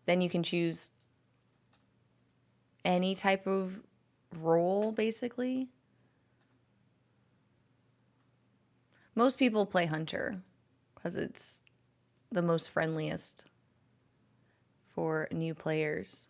then you can choose any type of role, basically. Most people play hunter because it's the most friendliest for new players.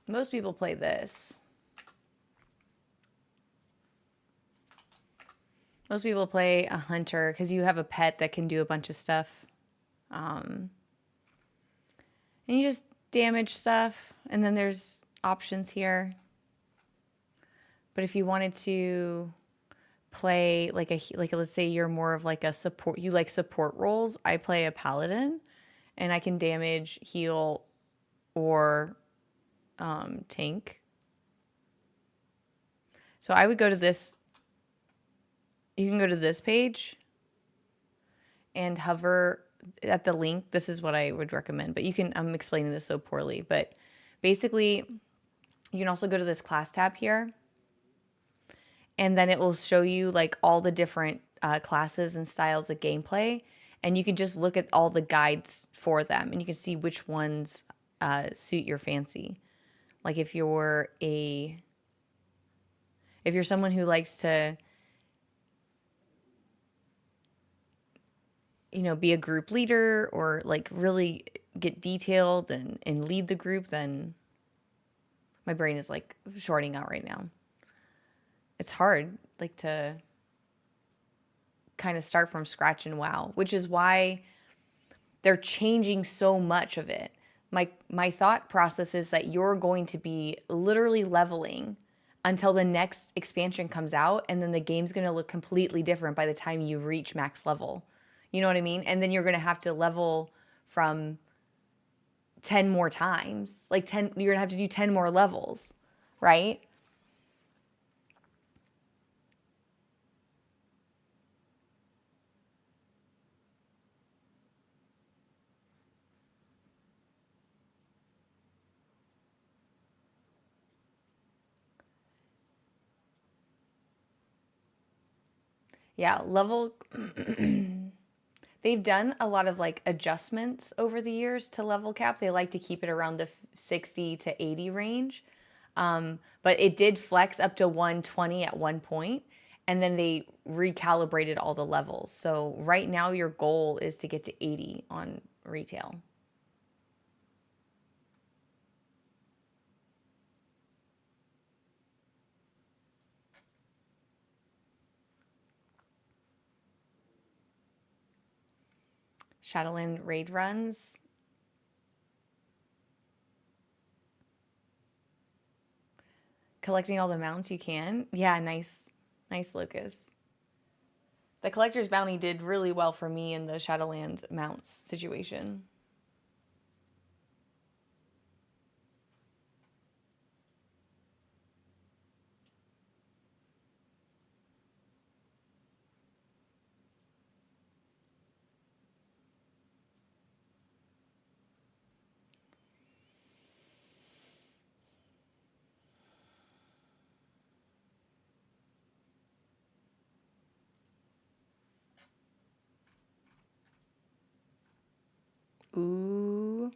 Most people play this. Most people play a hunter because you have a pet that can do a bunch of stuff. And you just damage stuff. And then there's options here. But if you wanted to play like let's say you're more of like a support, you like support roles. I play a paladin and I can damage, heal, or tank. So I would go to this. You can go to this page and hover at the link. This is what I would recommend, but you can, I'm explaining this so poorly, but basically you can also go to this class tab here and then it will show you like all the different classes and styles of gameplay. And you can just look at all the guides for them and you can see which ones suit your fancy. Like if you're someone who likes to, you know, be a group leader or like really get detailed and lead the group, then my brain is like shorting out right now. It's hard like to kind of start from scratch in WoW, which is why they're changing so much of it. My thought process is that you're going to be literally leveling until the next expansion comes out, and then the game's going to look completely different by the time you reach max level. You know what I mean? And then you're going to have to level from 10 more times. Like you're going to have to do 10 more levels, right? Yeah, level they've done a lot of like adjustments over the years to level cap. They like to keep it around the 60 to 80 range. But it did flex up to 120 at one point, and then they recalibrated all the levels. So right now your goal is to get to 80 on retail. Shadowland raid runs. Collecting all the mounts you can. Yeah, nice. Nice, Lucas. The collector's bounty did really well for me in the Shadowland mounts situation. Ooh.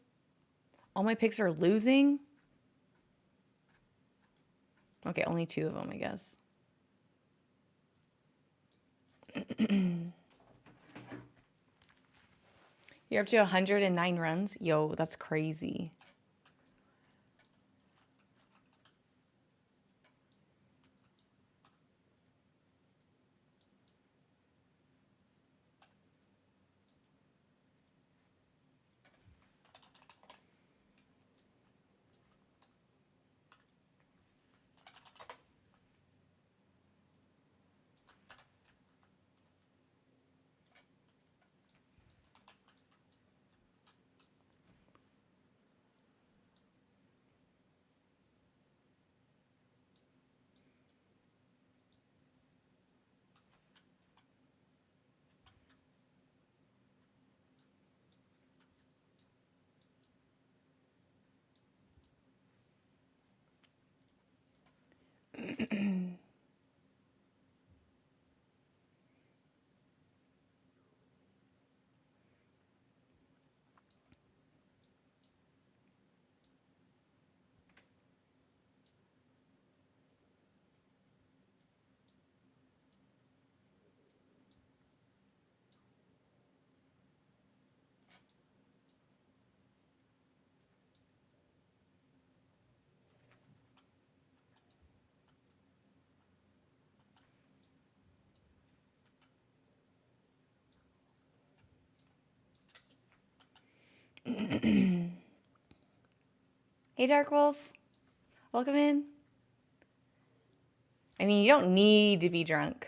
All my picks are losing? Okay, only 2 of them, I guess. You're up to 109 runs? Yo, that's crazy. Hey, Dark Wolf. Welcome in. I mean, you don't need to be drunk.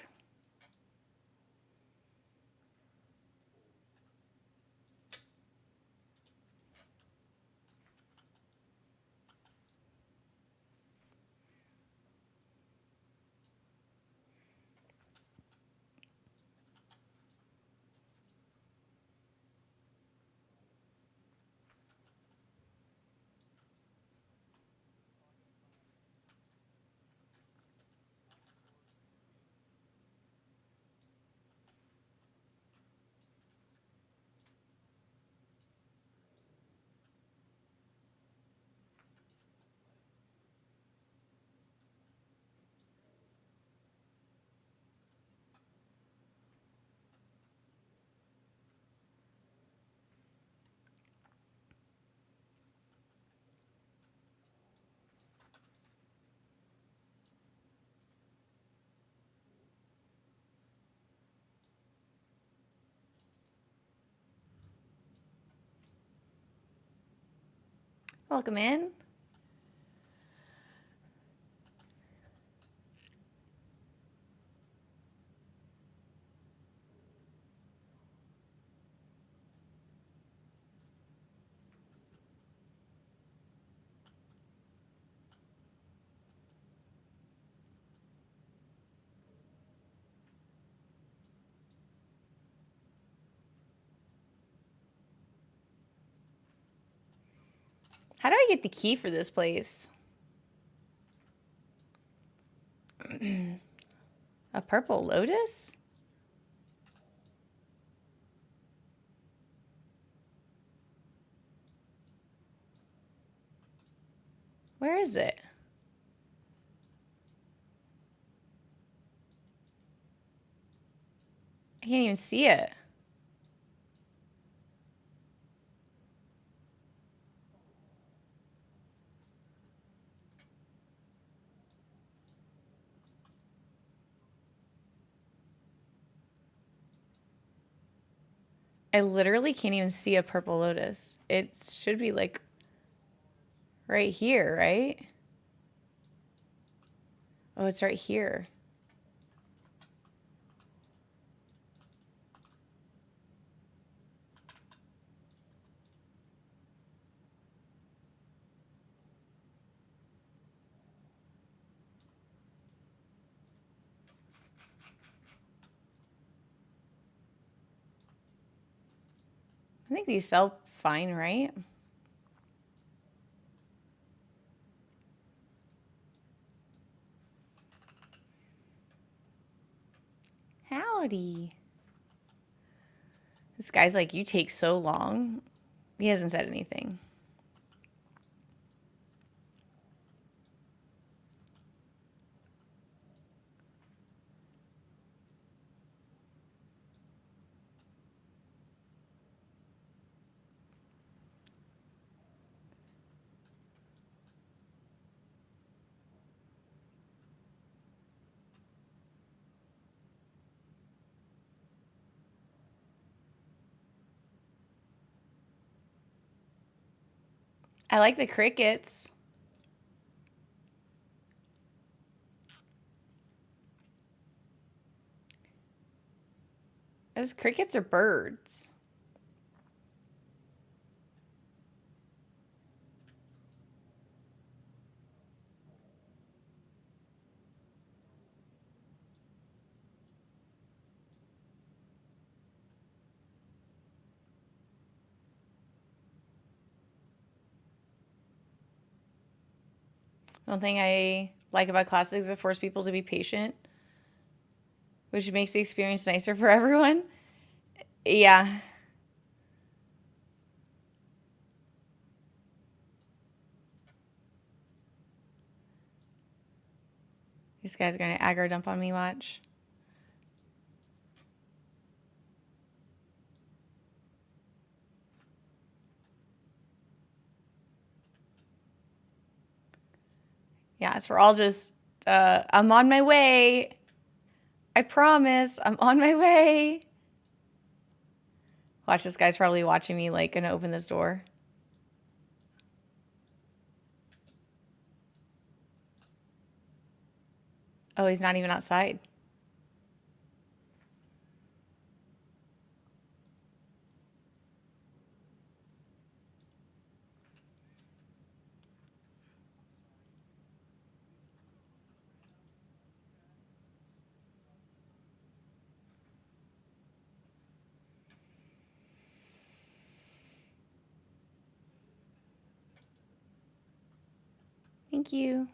Welcome in. How do I get the key for this place? A purple lotus? Where is it? I can't even see it. I literally can't even see a purple lotus. It should be like right here, right? Oh, it's right here. I think these sell fine, right? Howdy. This guy's like, you take so long. He hasn't said anything. I like the crickets. Those crickets are birds. One thing I like about classics is it forces people to be patient, which makes the experience nicer for everyone. Yeah. These guys are going to aggro dump on me, watch. Yeah, so we're all just, I'm on my way. I promise, I'm on my way. Watch, this guy's probably watching me, like, gonna open this door. Oh, he's not even outside. Thank you.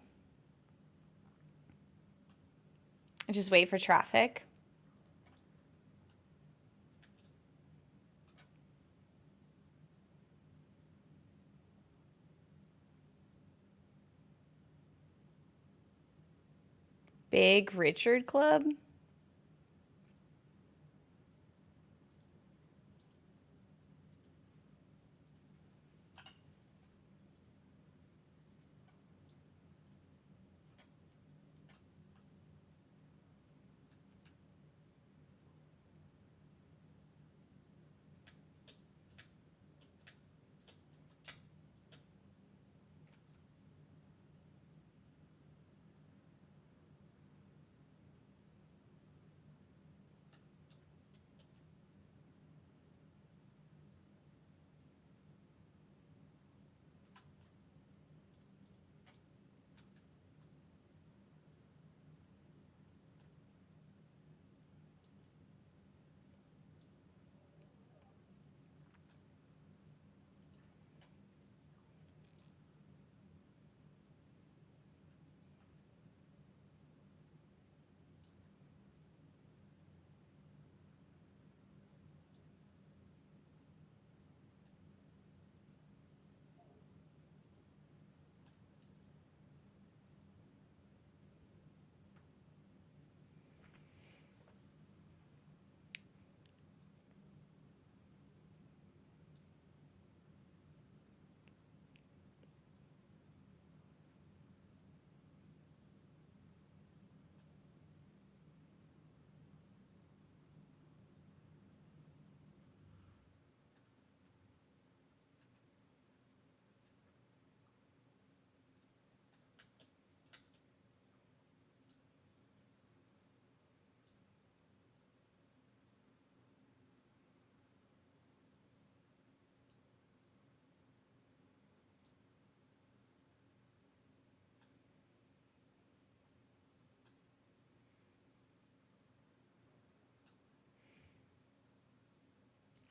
I just wait for traffic. Big Richard Club?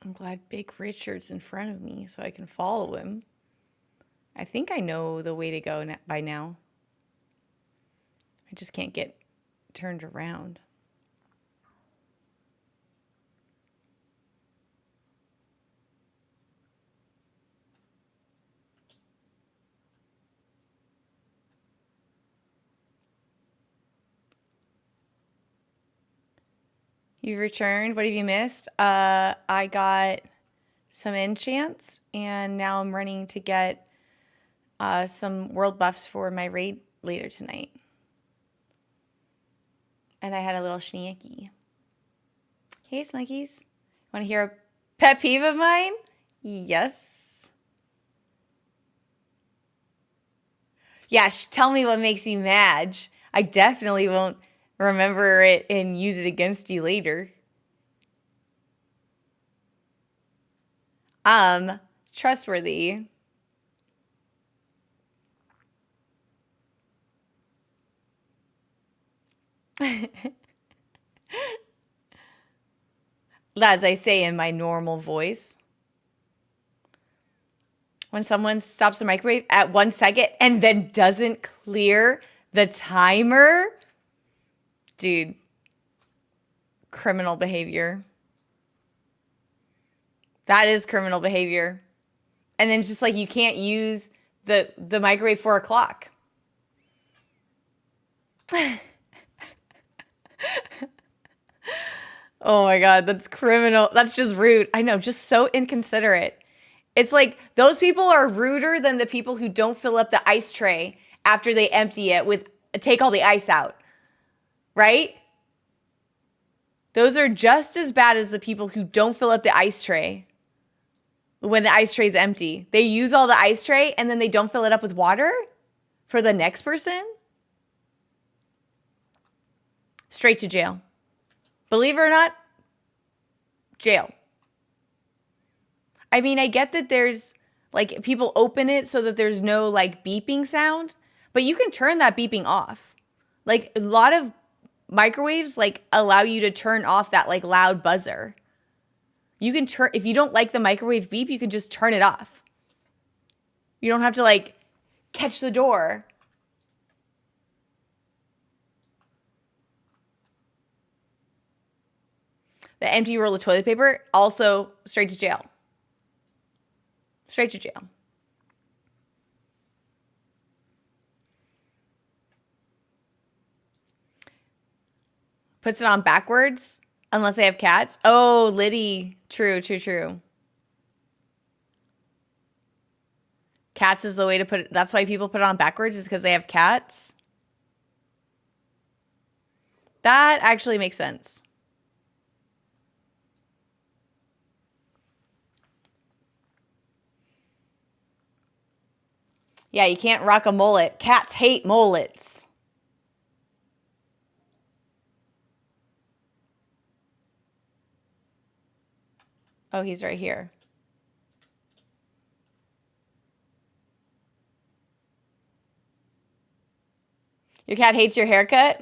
I'm glad Big Richard's in front of me so I can follow him. I think I know the way to go by now. I just can't get turned around. You've returned. What have you missed? I got some enchants, and now I'm running to get some world buffs for my raid later tonight. And I had a little schneeky. Hey, Smunkies. Want to hear a pet peeve of mine? Yes. Yeah, tell me what makes you mad. I definitely won't remember it and use it against you later. Trustworthy. As I say in my normal voice. When someone stops the microwave at 1 second and then doesn't clear the timer, dude, criminal behavior. That is criminal behavior. And then it's just like you can't use the microwave for a clock. Oh my God, that's criminal. That's just rude. I know, just so inconsiderate. It's like those people are ruder than the people who don't fill up the ice tray after they empty it with take all the ice out. Right? Those are just as bad as the people who don't fill up the ice tray when the ice tray is empty. They use all the ice tray and then they don't fill it up with water for the next person. Straight to jail. Believe it or not, jail. I mean, I get that there's like people open it so that there's no like beeping sound, but you can turn that beeping off. Like a lot of microwaves like allow you to turn off that like loud buzzer. You can turn, if you don't like the microwave beep, you can just turn it off. You don't have to like catch the door. The empty roll of toilet paper, also straight to jail. Straight to jail. Puts it on backwards, unless they have cats. Oh, Liddy. True, true, true. Cats is the way to put it. That's why people put it on backwards, is because they have cats. That actually makes sense. Yeah, you can't rock a mullet. Cats hate mullets. Oh, he's right here. Your cat hates your haircut?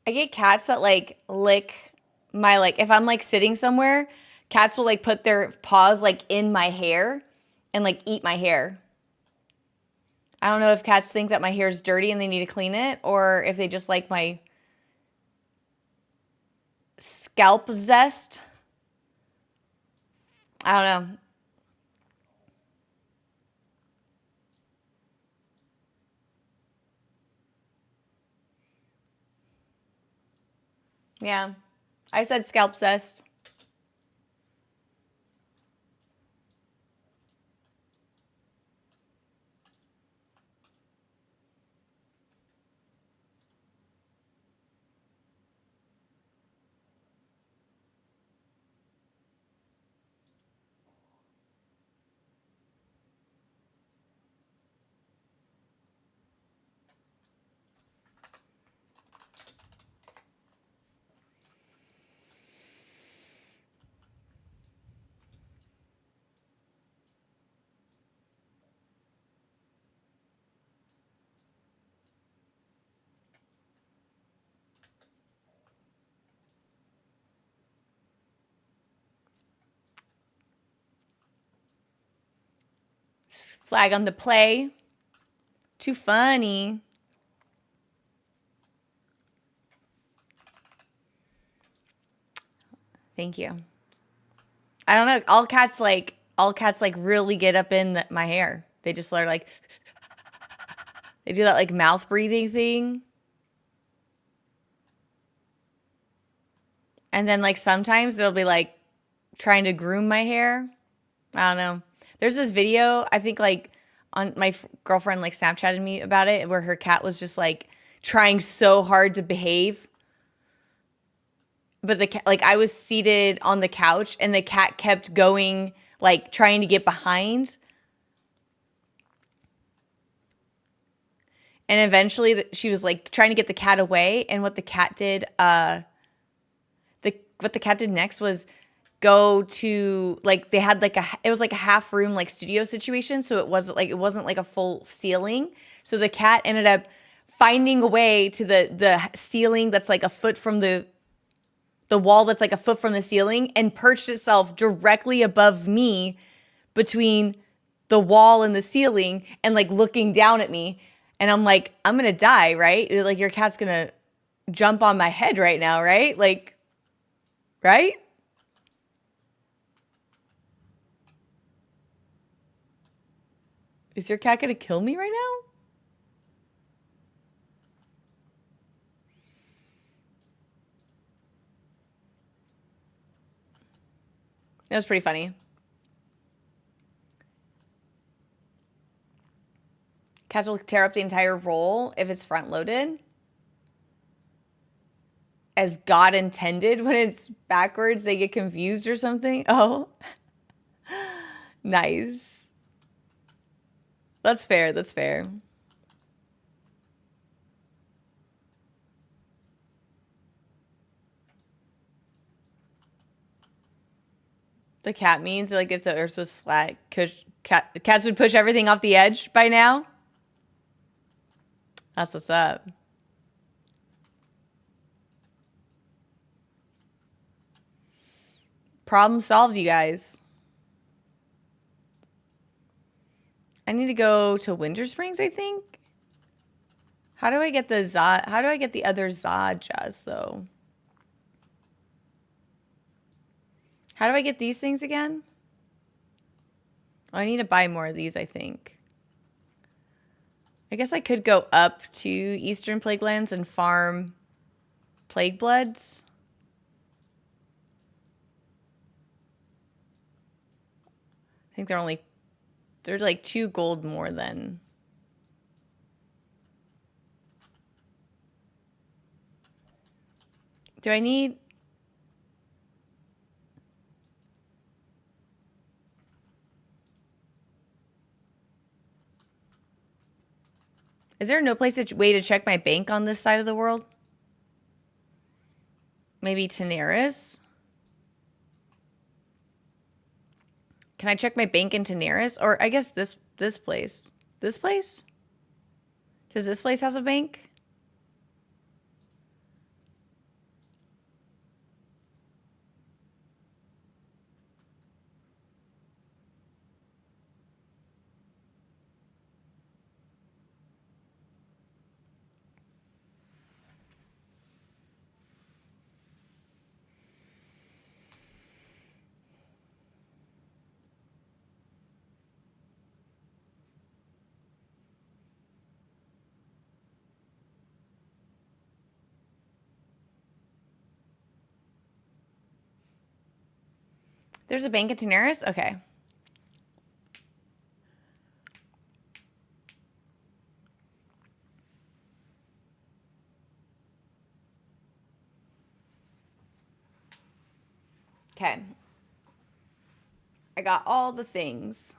I get cats that like lick my like if I'm like sitting somewhere, cats will like put their paws like in my hair and like eat my hair. I don't know if cats think that my hair is dirty and they need to clean it, or if they just like my scalp zest. I don't know. Yeah, I said scalp zest. Flag on the play. Too funny. Thank you. I don't know. All cats like really get up in my hair. They just are like, they do that like mouth breathing thing. And then like sometimes it'll be like trying to groom my hair. I don't know. There's this video, I think like on my girlfriend like Snapchatted me about it, where her cat was just like trying so hard to behave. But the cat, like I was seated on the couch and the cat kept going, like trying to get behind. And eventually she was like trying to get the cat away. And what the cat did, what the cat did next was go to like, they had like it was like a half room, like studio situation. So it wasn't like a full ceiling. So the cat ended up finding a way to the ceiling that's like a foot from the wall that's like a foot from the ceiling and perched itself directly above me between the wall and the ceiling and like looking down at me. And I'm like, I'm going to die, right? Like your cat's going to jump on my head right now, right? Like, right? Is your cat going to kill me right now? That was pretty funny. Cats will tear up the entire roll if it's front loaded. As God intended. When it's backwards, they get confused or something. Oh. Nice. That's fair. That's fair. The cat means like if the earth was flat, cats would push everything off the edge by now. That's what's up. Problem solved, you guys. I need to go to Winter Springs, I think. How do I get the other Zajas though? How do I get these things again? Oh, I need to buy more of these, I think. I guess I could go up to Eastern Plaguelands and farm Plague Bloods. I think they're like 2 gold more than. Do I need? Is there no way to check my bank on this side of the world? Maybe Tenaris? Can I check my bank in Tenaris? Or I guess this place. This place? Does this place have a bank? There's a bank at Tenaris? Okay. Okay. I got all the things.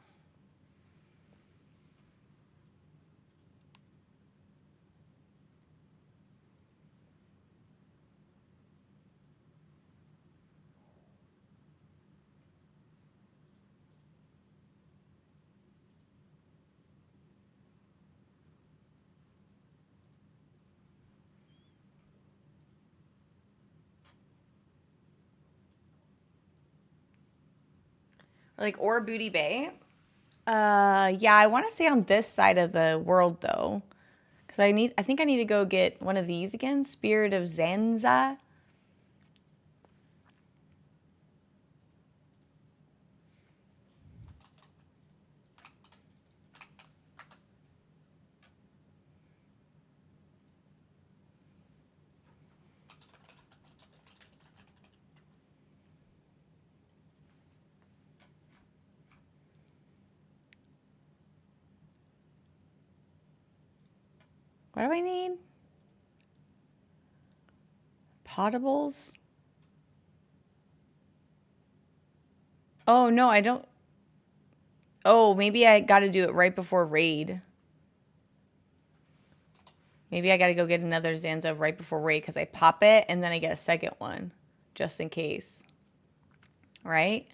Like, or Booty Bay. Yeah, I want to stay on this side of the world, though. Because I think I need to go get one of these again. Spirit of Zanza. What do I need? Potables? Oh, no, I don't. Oh, maybe I got to do it right before raid. Maybe I got to go get another Zanza right before raid because I pop it and then I get a second one just in case. Right?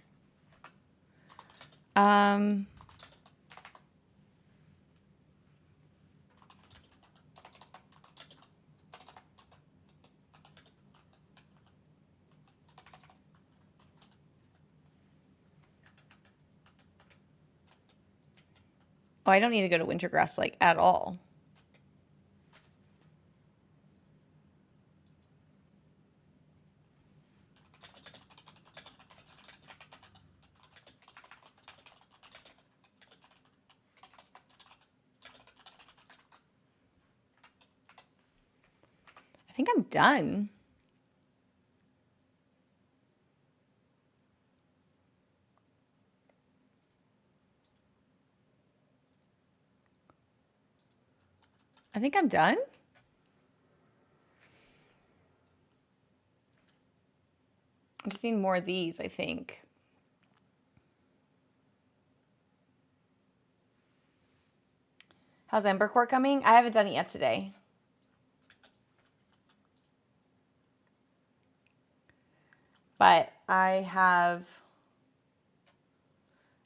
Oh, I don't need to go to Wintergrass like at all. I think I'm done. I think I'm done. I just need more of these, I think. How's Embercore coming? I haven't done it yet today. But I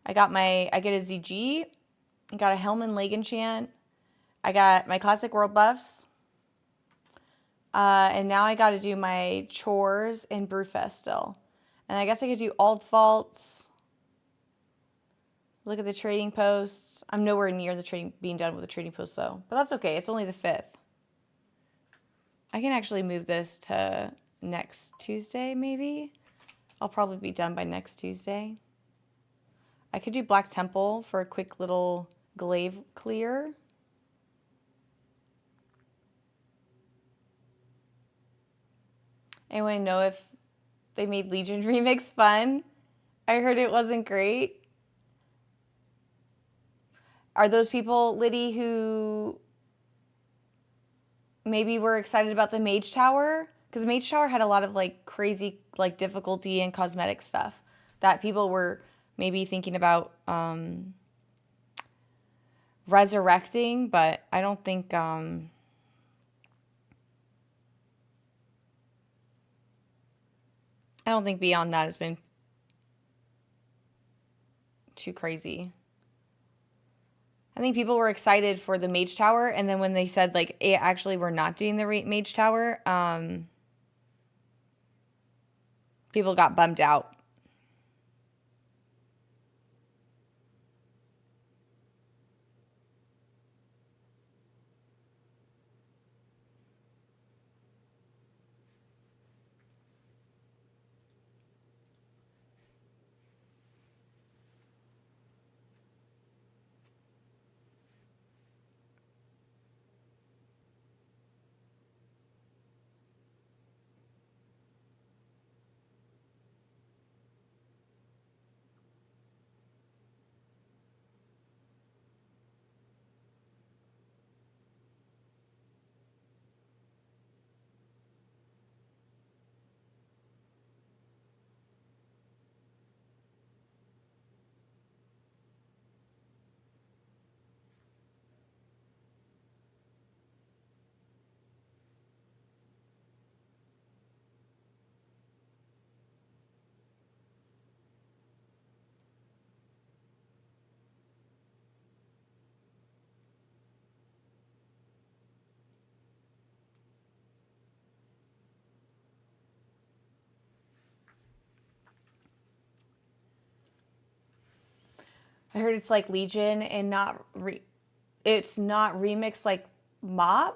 get a ZG, I got a Helm and Leg enchant, I got my classic world buffs, and now I got to do my chores in Brewfest still. And I guess I could do alt vaults. Look at the trading posts. I'm nowhere near being done with the trading post though, but that's okay. It's only the 5th. I can actually move this to next Tuesday maybe. I'll probably be done by next Tuesday. I could do Black Temple for a quick little glaive clear. Anyone know if they made Legion Remix fun? I heard it wasn't great. Are those people, Liddy, who maybe were excited about the Mage Tower? Because Mage Tower had a lot of like crazy like difficulty and cosmetic stuff that people were maybe thinking about resurrecting, but I don't think beyond that has been too crazy. I think people were excited for the Mage Tower, and then when they said like actually we're not doing the Mage Tower, people got bummed out. I heard it's like Legion and it's not remixed like Mob,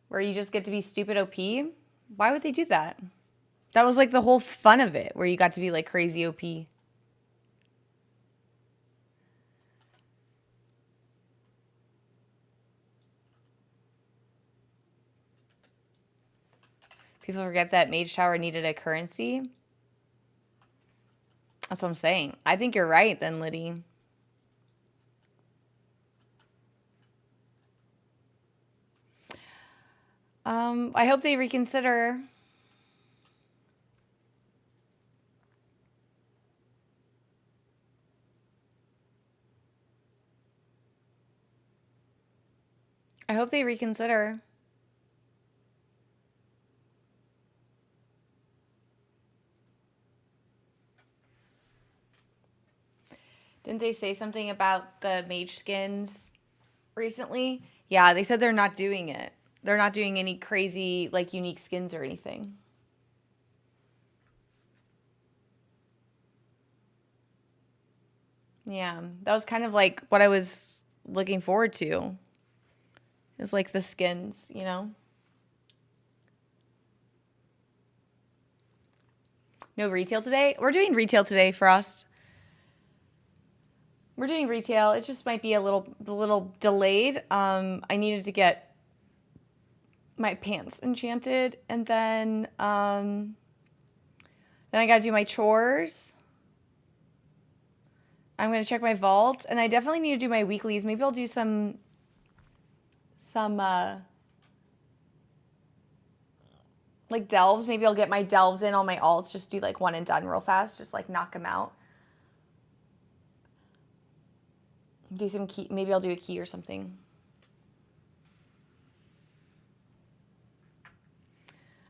where you just get to be stupid OP. Why would they do that? That was like the whole fun of it, where you got to be like crazy OP. People forget that Mage Tower needed a currency. That's what I'm saying. I think you're right then, Liddy. I hope they reconsider. I hope they reconsider. Didn't they say something about the mage skins recently? Yeah, they said they're not doing it. They're not doing any crazy, like, unique skins or anything. Yeah, that was kind of like what I was looking forward to. It's like the skins, you know? No retail today? We're doing retail today, Frost. We're doing retail. It just might be a little delayed. I needed to get my pants enchanted, and then I gotta do my chores. I'm gonna check my vault, and I definitely need to do my weeklies. Maybe I'll do some like delves. Maybe I'll get my delves in, all my alts, just do like one and done real fast, just like knock them out. Do some key, maybe I'll do a key or something.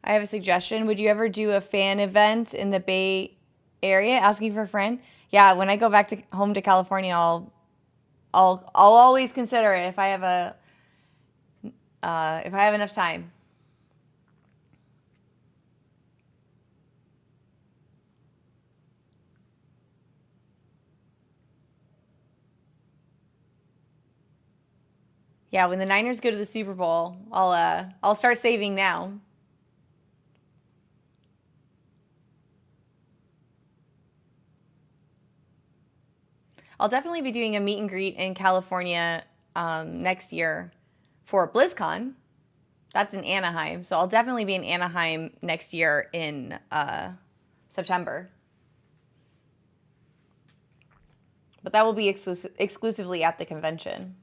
I have a suggestion. Would you ever do a fan event in the Bay Area asking for a friend? Yeah, when I go back to home to California, I'll always consider it if I have enough time. Yeah, when the Niners go to the Super Bowl, I'll start saving now. I'll definitely be doing a meet and greet in California next year for BlizzCon. That's in Anaheim, so I'll definitely be in Anaheim next year in September. But that will be exclusively at the convention.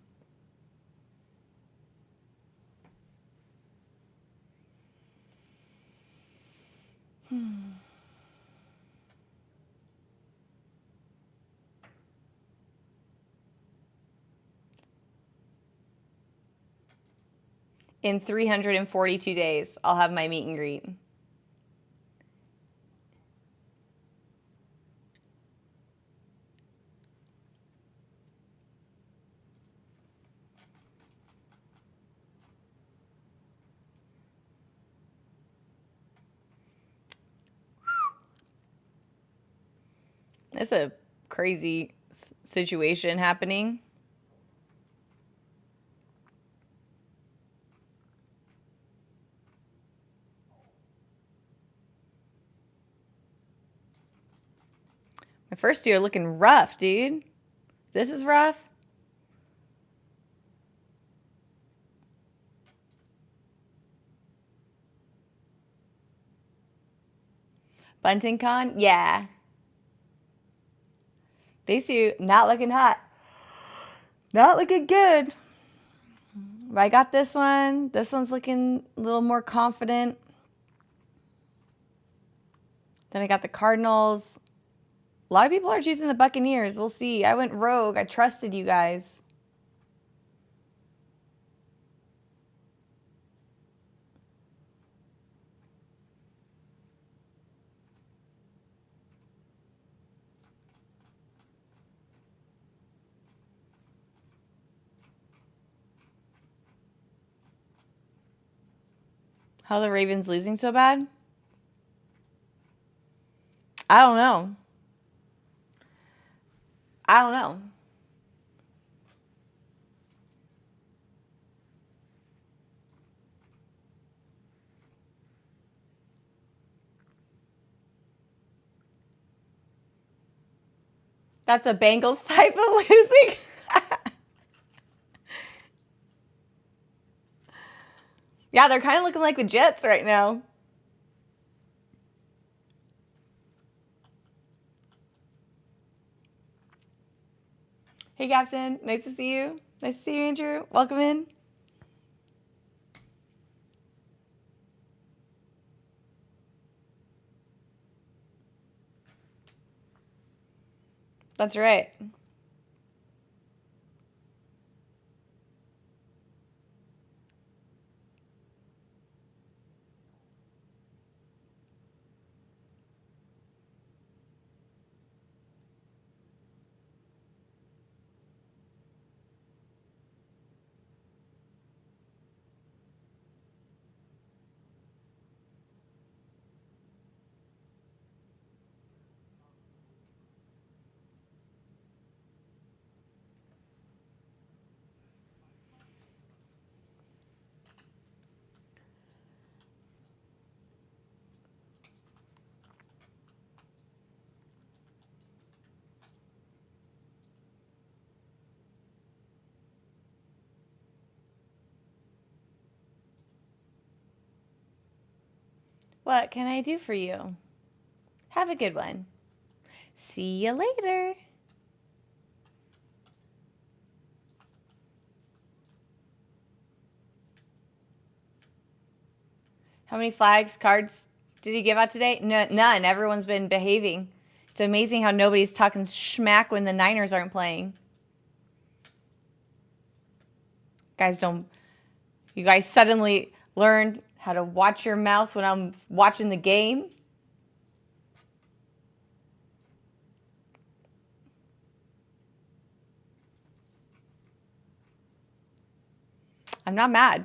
In 342 days, I'll have my meet and greet. It's a crazy situation happening. My first year looking rough, dude. This is rough. Bunting Con? Yeah. These two not looking hot. Not looking good. But I got this one. This one's looking a little more confident. Then I got the Cardinals. A lot of people are choosing the Buccaneers. We'll see. I went rogue. I trusted you guys. How the Ravens losing so bad? I don't know. I don't know. That's a Bengals type of losing. Yeah, they're kind of looking like the Jets right now. Hey, Captain. Nice to see you. Nice to see you, Andrew. Welcome in. That's right. What can I do for you? Have a good one. See you later. How many flags, cards did he give out today? No, none. Everyone's been behaving. It's amazing how nobody's talking schmack when the Niners aren't playing. You guys suddenly learned how to watch your mouth when I'm watching the game? I'm not mad.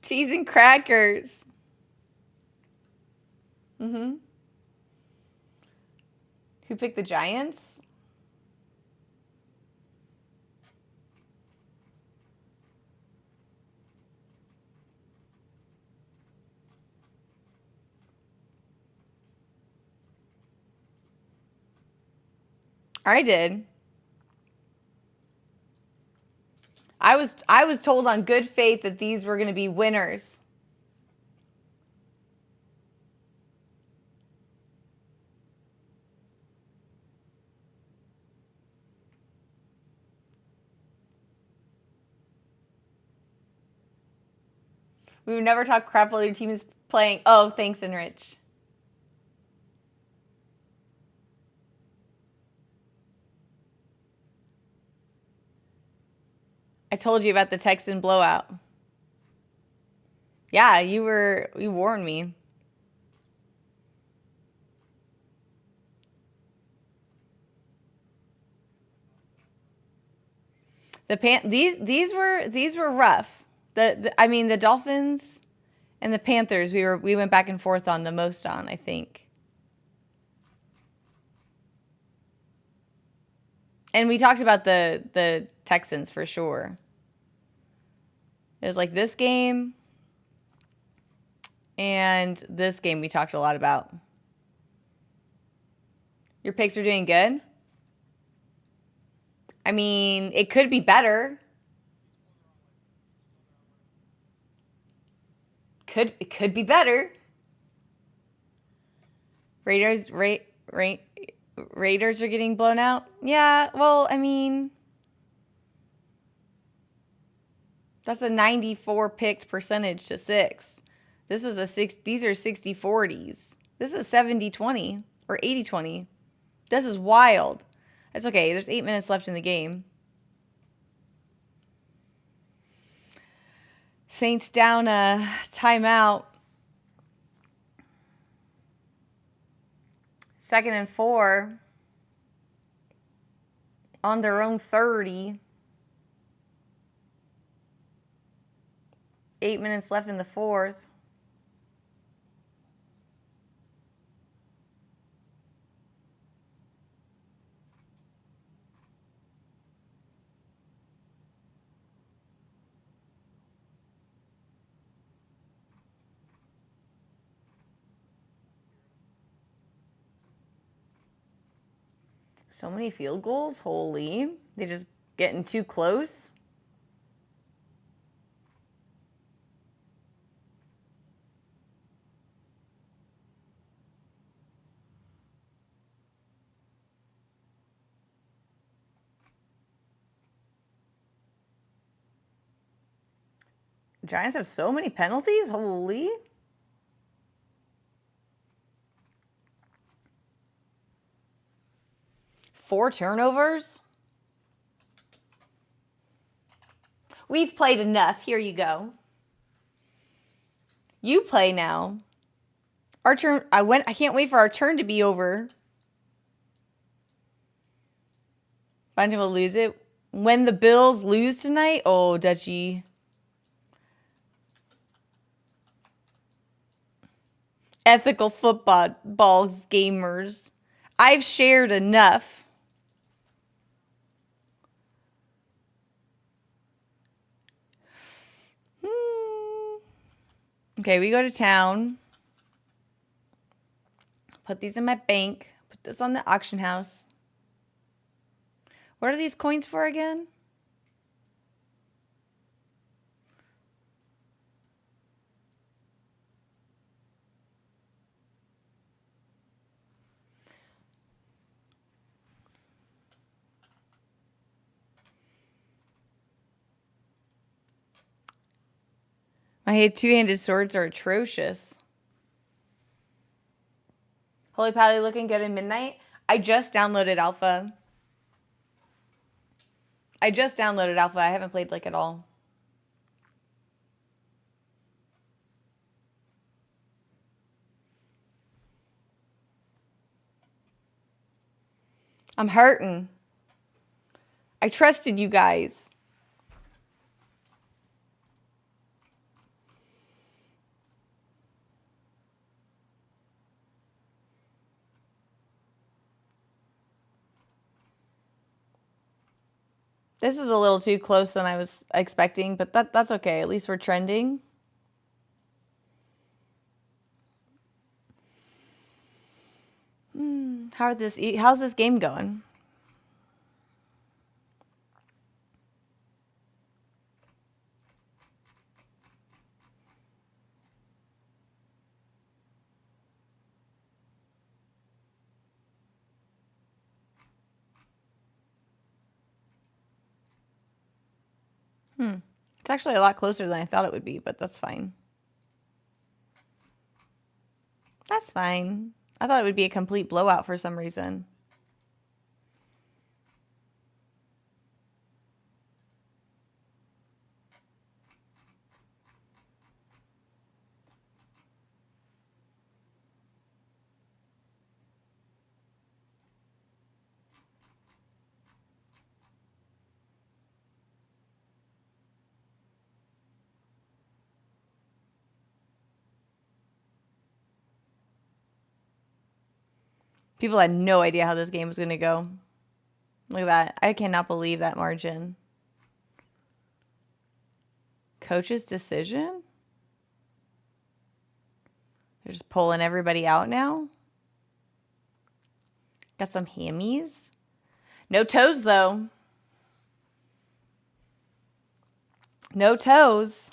Cheese and crackers. Mm-hmm. Who picked the Giants? I did. I was told on good faith that these were going to be winners. We would never talk crap while your team is playing. Oh, thanks, Enrich. I told you about the Texan blowout. Yeah, you warned me. These were rough. The Dolphins and the Panthers we went back and forth on the most on, I think. And we talked about the Texans for sure. It was like this game and this game we talked a lot about. Your picks are doing good? I mean, it could be better. It could be better. Raiders are getting blown out? Yeah, well, I mean, that's a 94 picked percentage to 6. These are 60-40s. This is 70-20 or 80-20. This is wild. That's okay. There's 8 minutes left in the game. Saints down a timeout. 2nd and 4 on their own 30. 8 minutes left in the 4th. So many field goals. Holy. They just getting too close. Giants have so many penalties. Holy. 4 turnovers? We've played enough. Here you go. You play now. Our turn. I can't wait for our turn to be over. Bunday will lose it. When the Bills lose tonight? Oh, Dutchie. Ethical football gamers. I've shared enough. Okay, we go to town. Put these in my bank. Put this on the auction house. What are these coins for again? My two-handed swords are atrocious. Holy Pally looking good in midnight. I just downloaded alpha. I haven't played like at all. I'm hurting. I trusted you guys. This is a little too close than I was expecting, but that's okay. At least we're trending. How's this game going? It's actually a lot closer than I thought it would be, but that's fine. That's fine. I thought it would be a complete blowout for some reason. People had no idea how this game was going to go. Look at that. I cannot believe that margin. Coach's decision? They're just pulling everybody out now. Got some hammies. No toes, though. No toes.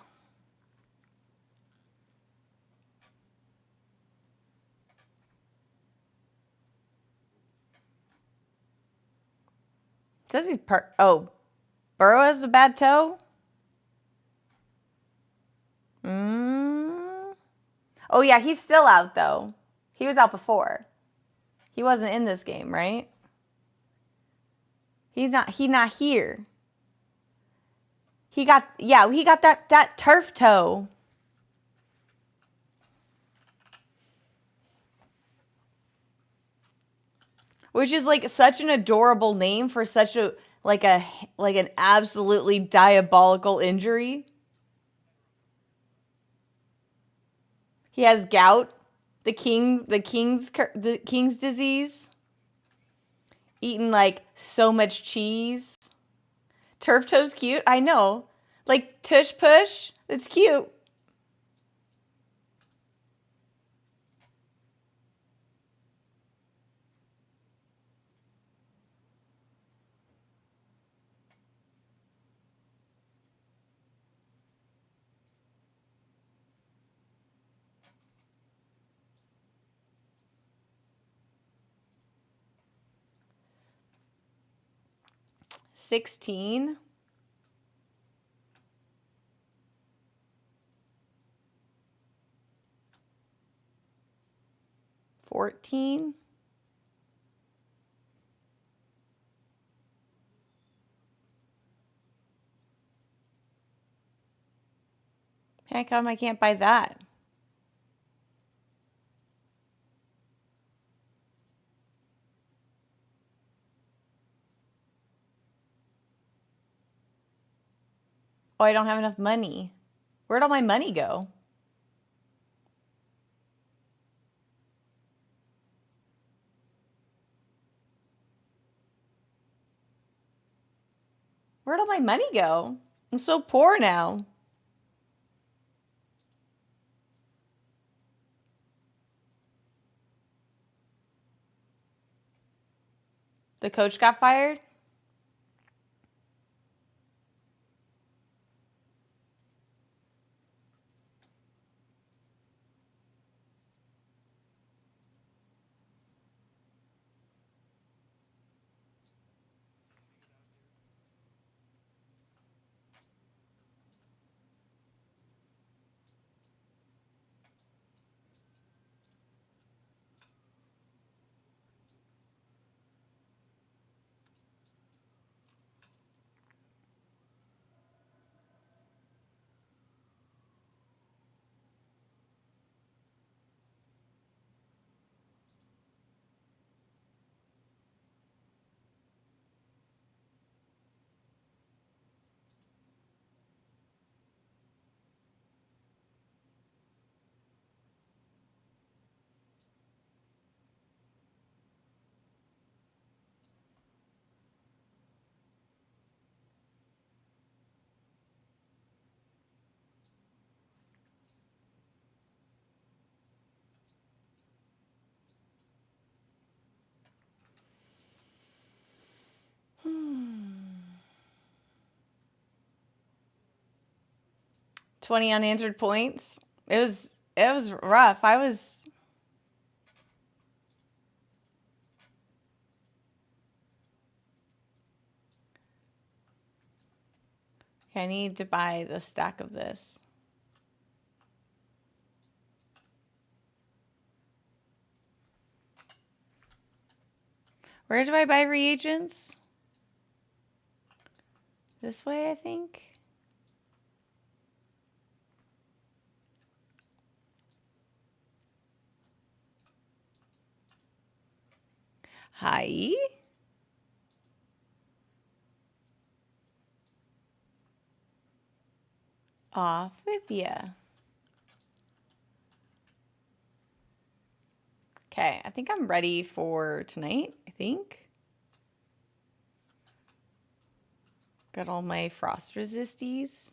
Says he's oh, Burrow has a bad toe? Oh yeah, he's still out though. He was out before. He wasn't in this game, right? He's not here. He got that turf toe. Which is like such an adorable name for such a like an absolutely diabolical injury. He has gout, the king's disease. Eating like so much cheese. Turf toe's cute. I know. Like tush push. It's cute. $16. 14. How come I can't buy that? Oh, I don't have enough money. Where'd all my money go? Where'd all my money go? I'm so poor now. The coach got fired? Hmm. 20 unanswered points. It was rough. Okay, I need to buy the stack of this. Where do I buy reagents? This way, I think. Hi. Off with ya. Okay, I think I'm ready for tonight, I think. Got all my frost resisties.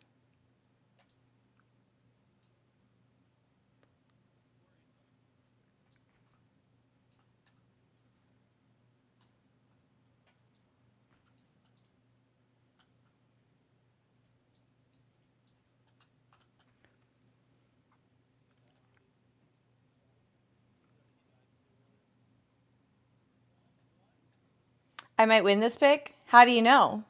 I might win this pick. How do you know?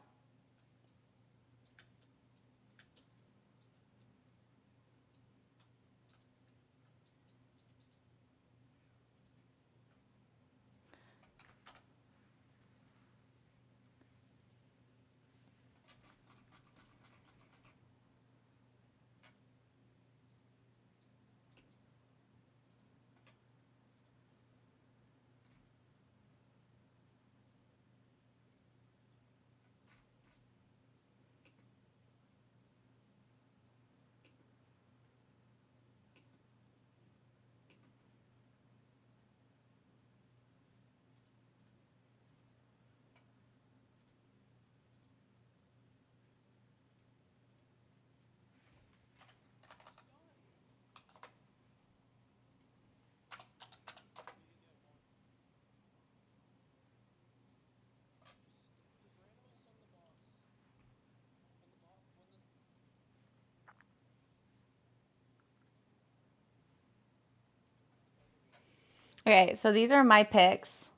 Okay, so these are my picks.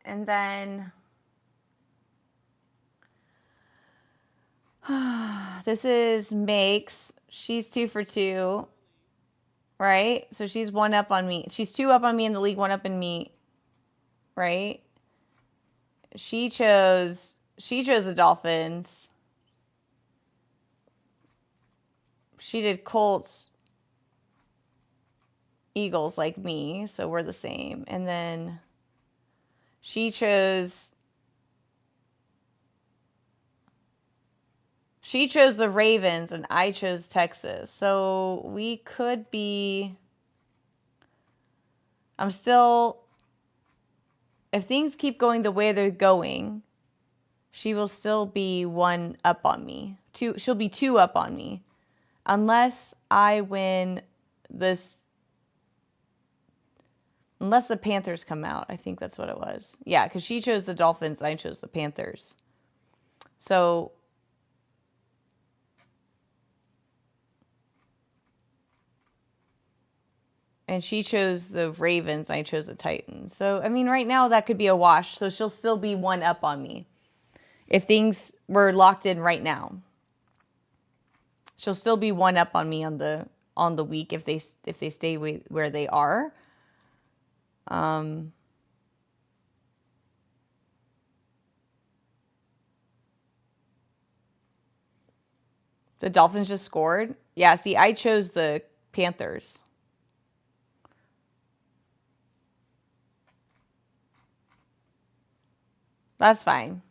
And then this is Makes. She's 2 for 2. Right? So she's 1 up on me. She's 2 up on me in the league, 1 up in me. Right? She chose the Dolphins. she did Colts, Eagles like me, so we're the same. And then she chose the Ravens and I chose Texas. So we could be, I'm still, if things keep going the way they're going, she will still be 1 up on me. She'll be 2 up on me. Unless I win this, unless the Panthers come out. I think that's what it was. Yeah, because she chose the Dolphins and I chose the Panthers. So, and she chose the Ravens and I chose the Titans. So, I mean, right now that could be a wash. So she'll still be 1 up on me. If things were locked in right now. She'll still be 1 up on me on the week if they stay where they are. The Dolphins just scored. Yeah, see, I chose the Panthers. That's fine.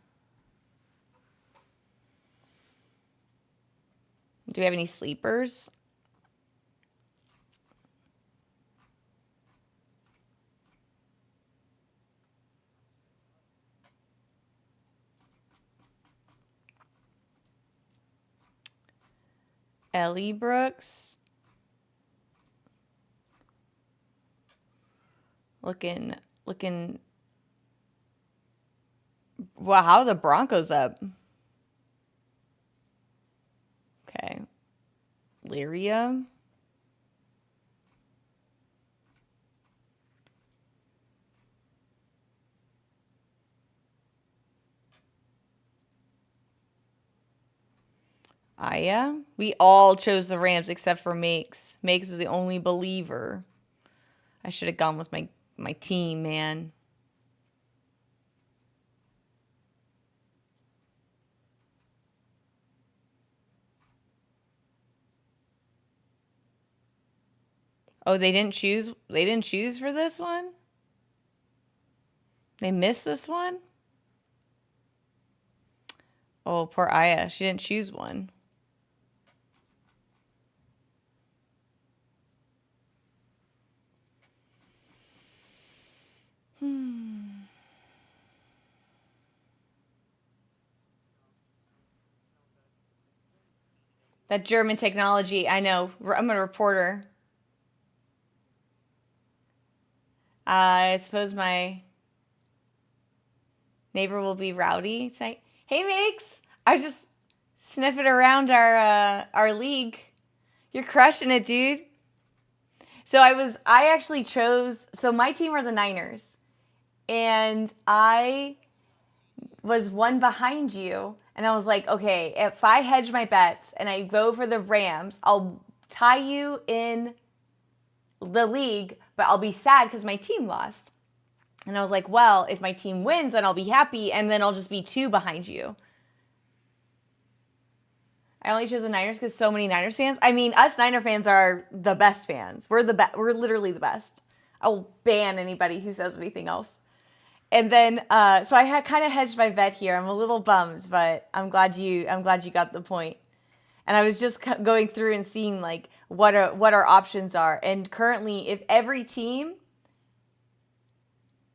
Do we have any sleepers? Ellie Brooks. Looking. Wow, how are the Broncos up? Okay. Lyria. Aya. We all chose the Rams except for Makes. Makes was the only believer. I should have gone with my team, man. Oh, they didn't choose for this one? They missed this one? Oh, poor Aya. She didn't choose one. That German technology, I know. I'm a reporter. I suppose my neighbor will be rowdy tonight. Hey, Mix! I was just sniffing around our league. You're crushing it, dude. So I actually chose, so my team are the Niners. And I was 1 behind you. And I was like, okay, if I hedge my bets and I go for the Rams, I'll tie you in the league, but I'll be sad because my team lost. And I was like, well, if my team wins, then I'll be happy, and then I'll just be 2 behind you. I only chose the Niners because so many Niners fans. I mean, us Niner fans are the best fans. We're literally the best. I'll ban anybody who says anything else. And then, so I had kind of hedged my bet here. I'm a little bummed, but I'm glad you got the point. And I was just going through and seeing like what our options are. And currently, if every team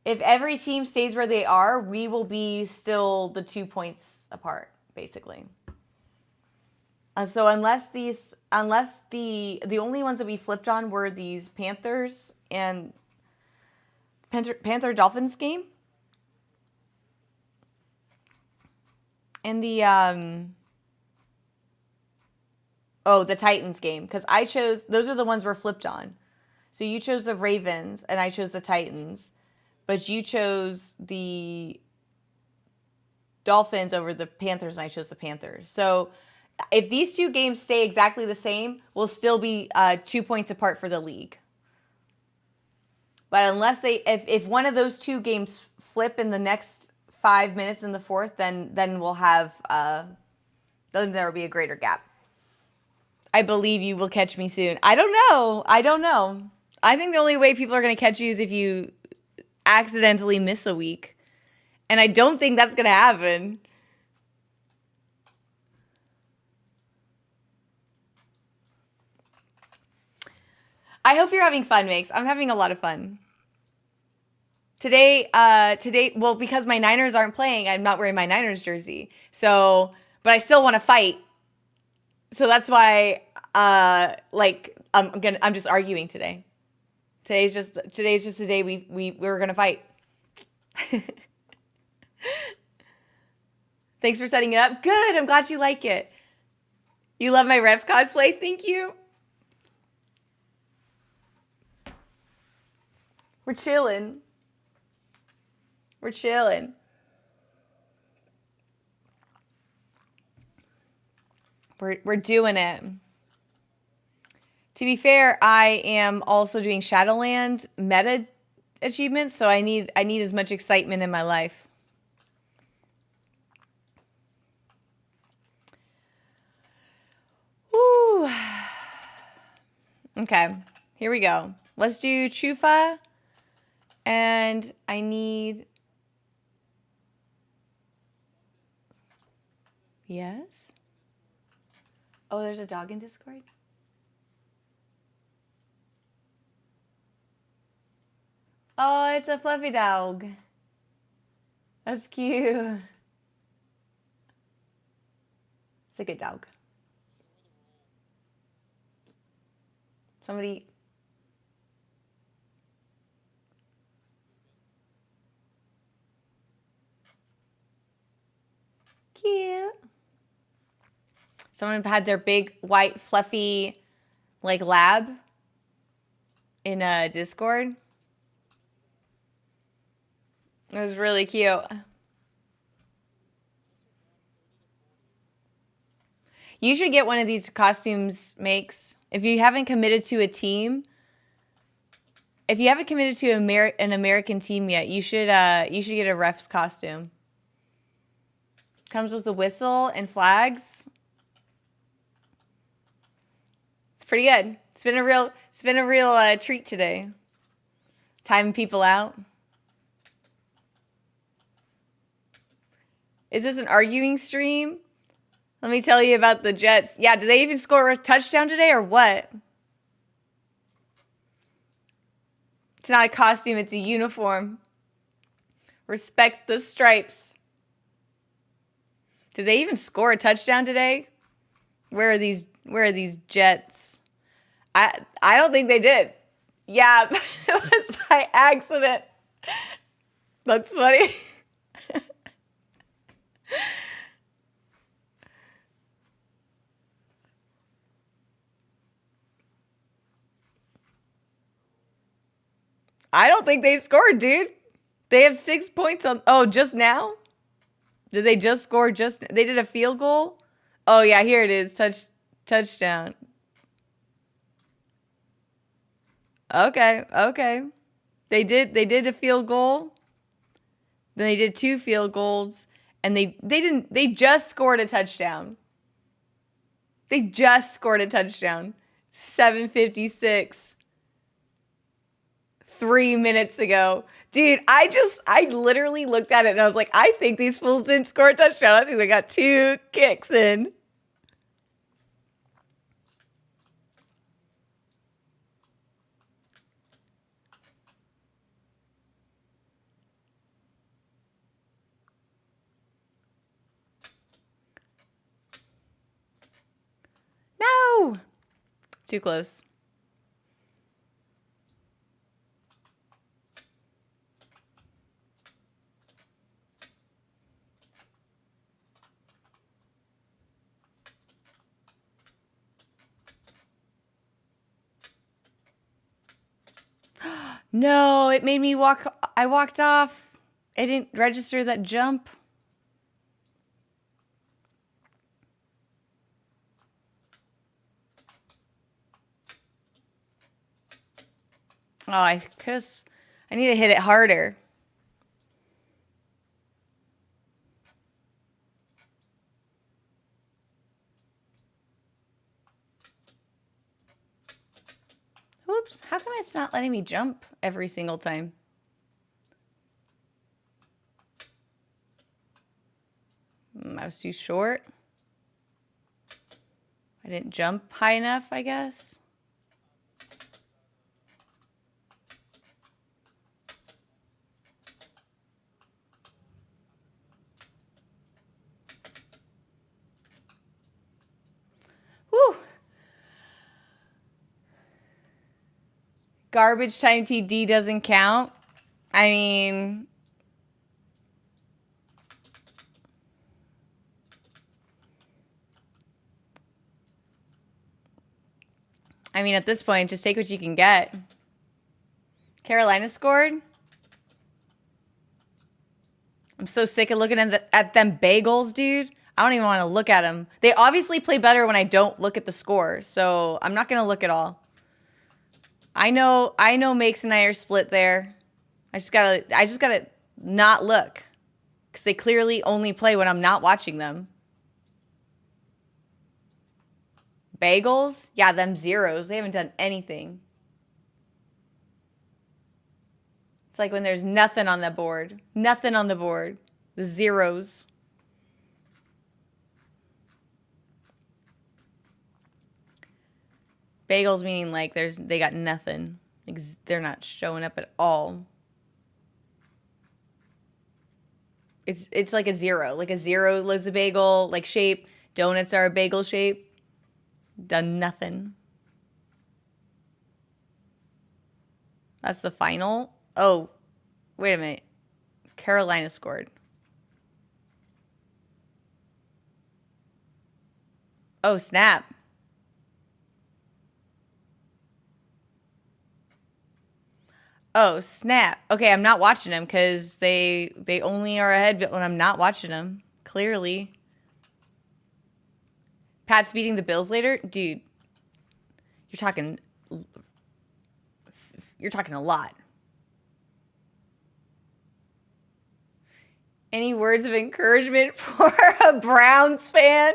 stays where they are, we will be still the 2 points apart, basically. So unless the only ones that we flipped on were these Panthers and Panther Dolphins game. And the the Titans game, because I chose, those are the ones we're flipped on. So you chose the Ravens and I chose the Titans, but you chose the Dolphins over the Panthers and I chose the Panthers. So if these 2 games stay exactly the same, we'll still be 2 points apart for the league. But unless if one of those 2 games flip in the next 5 minutes in the fourth, then we'll have then there will be a greater gap. I believe you will catch me soon. I don't know. I don't know. I think the only way people are going to catch you is if you accidentally miss a week. And I don't think that's going to happen. I hope you're having fun, Mix. I'm having a lot of fun. Today, well, because my Niners aren't playing, I'm not wearing my Niners jersey. So, but I still want to fight. So that's why, I'm just arguing today. Today's just a day we were gonna fight. Thanks for setting it up. Good. I'm glad you like it. You love my ref cosplay. Thank you. We're chilling. We're chilling. We're doing it. To be fair, I am also doing Shadowland meta achievements, so I need as much excitement in my life. Woo. Okay, here we go. Let's do Chufa, and I need... Yes? Oh, there's a dog in Discord? Oh, it's a fluffy dog. That's cute. It's a good dog. Somebody... Cute. Someone had their big, white, fluffy, like, lab in a Discord. It was really cute. You should get one of these costumes, Makes. If you haven't committed to a team, if you haven't committed to an American team yet, you should get a ref's costume. Comes with a whistle and flags. It's pretty good. It's been a real treat today. Timing people out. Is this an arguing stream? Let me tell you about the Jets. Yeah, did they even score a touchdown today or what? It's not a costume, it's a uniform. Respect the stripes. Did they even score a touchdown today? Where are these Jets? I don't think they did. Yeah, it was by accident. That's funny. I don't think they scored, dude. They have 6 points on... Oh, just now? Did they just score just... They did a field goal? Oh, yeah, here it is. Touchdown. Okay. They did a field goal. Then they did 2 field goals. And they just scored a touchdown. They just scored a touchdown. 7:56. 3 minutes ago. Dude, I literally looked at it and I was like, I think these fools didn't score a touchdown. I think they got 2 kicks in. No! Too close. No, it made me walk. I walked off. It didn't register that jump. Oh, I need to hit it harder. How come it's not letting me jump every single time? I was too short. I didn't jump high enough, I guess. Whew. Garbage time TD doesn't count. I mean, at this point, just take what you can get. Carolina scored. I'm so sick of looking at them bagels, dude. I don't even want to look at them. They obviously play better when I don't look at the score, so I'm not gonna look at all. I know Makes and I are split there. I just gotta not look, because they clearly only play when I'm not watching them. Bagels? Yeah, them zeros. They haven't done anything. It's like when there's nothing on the board. Nothing on the board. The zeros. Bagels meaning like they got nothing. Like they're not showing up at all. It's like a zero. Like a zero is a bagel like shape. Donuts are a bagel shape. Done nothing. That's the final. Oh, wait a minute. Carolina scored. Oh, snap. Oh, snap. Okay, I'm not watching them because they only are ahead when I'm not watching them. Clearly. Pat's beating the Bills later? Dude, you're talking a lot. Any words of encouragement for a Browns fan?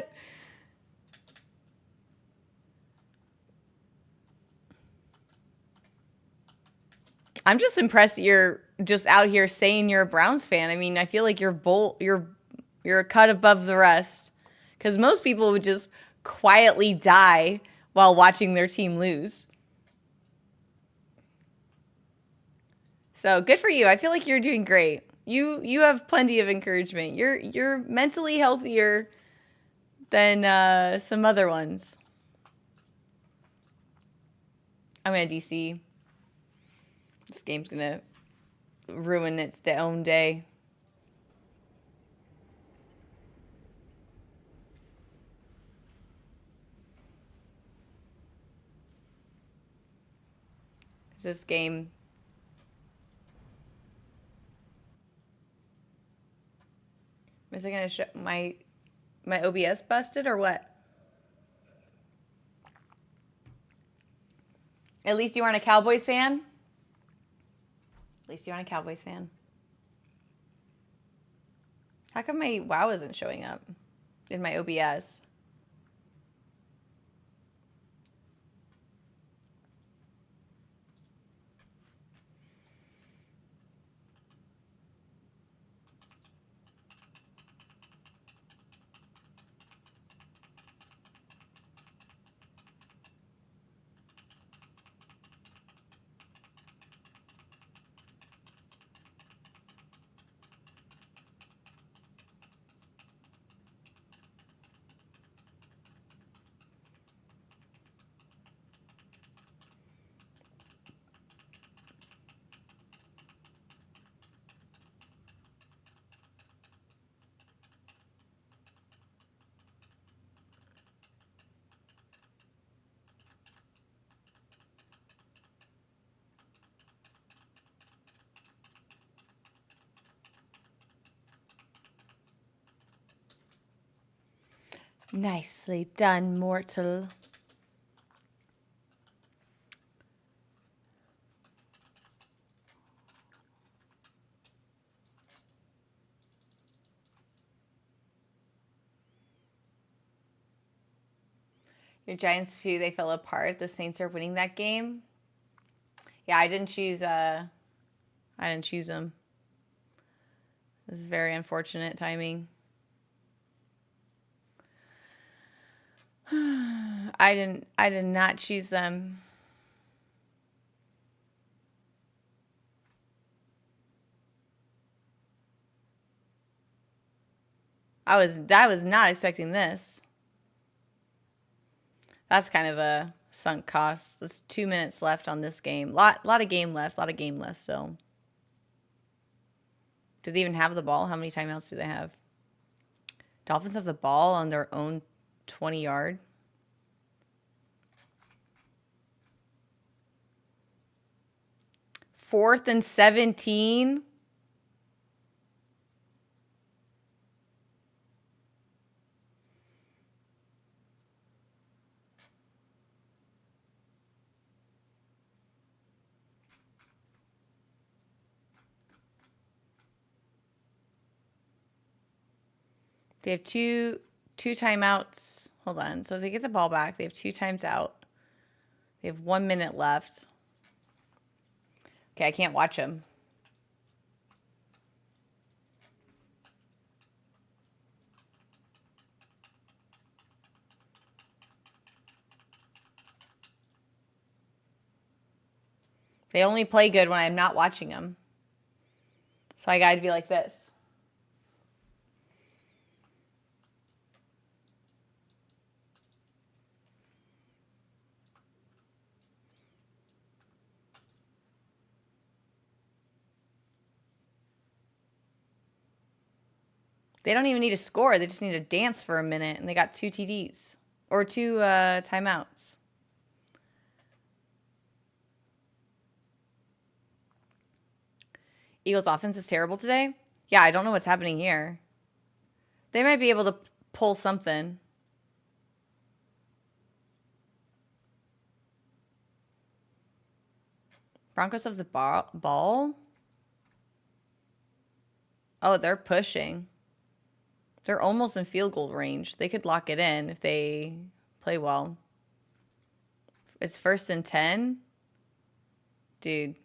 I'm just impressed you're just out here saying you're a Browns fan. I mean, I feel like you're a cut above the rest. Because most people would just quietly die while watching their team lose. So good for you. I feel like you're doing great. You have plenty of encouragement. You're mentally healthier than some other ones. I'm gonna DC. This game's gonna ruin its own day. This game. Is it gonna show my OBS busted or what? At least you aren't a Cowboys fan? At least you aren't a Cowboys fan. How come my WoW isn't showing up in my OBS? Nicely done, mortal. Your Giants too, they fell apart. The Saints are winning that game. Yeah, I didn't choose them. This is very unfortunate timing. I did not choose them. I was not expecting this. That's kind of a sunk cost. There's 2 minutes left on this game. Lot of game left. Still. Do they even have the ball? How many timeouts do they have? Dolphins have the ball on their own 20-yard. Fourth and 17. They have two timeouts. Hold on. So if they get the ball back, they have 2 times out. They have 1 minute left. Okay, I can't watch them. They only play good when I'm not watching them. So I gotta be like this. They don't even need to score. They just need to dance for a minute, and they got 2 TDs. Or 2 timeouts. Eagles' offense is terrible today? Yeah, I don't know what's happening here. They might be able to pull something. Broncos have the ball? Oh, they're pushing. They're almost in field goal range. They could lock it in if they play well. It's 1st and 10? Dude.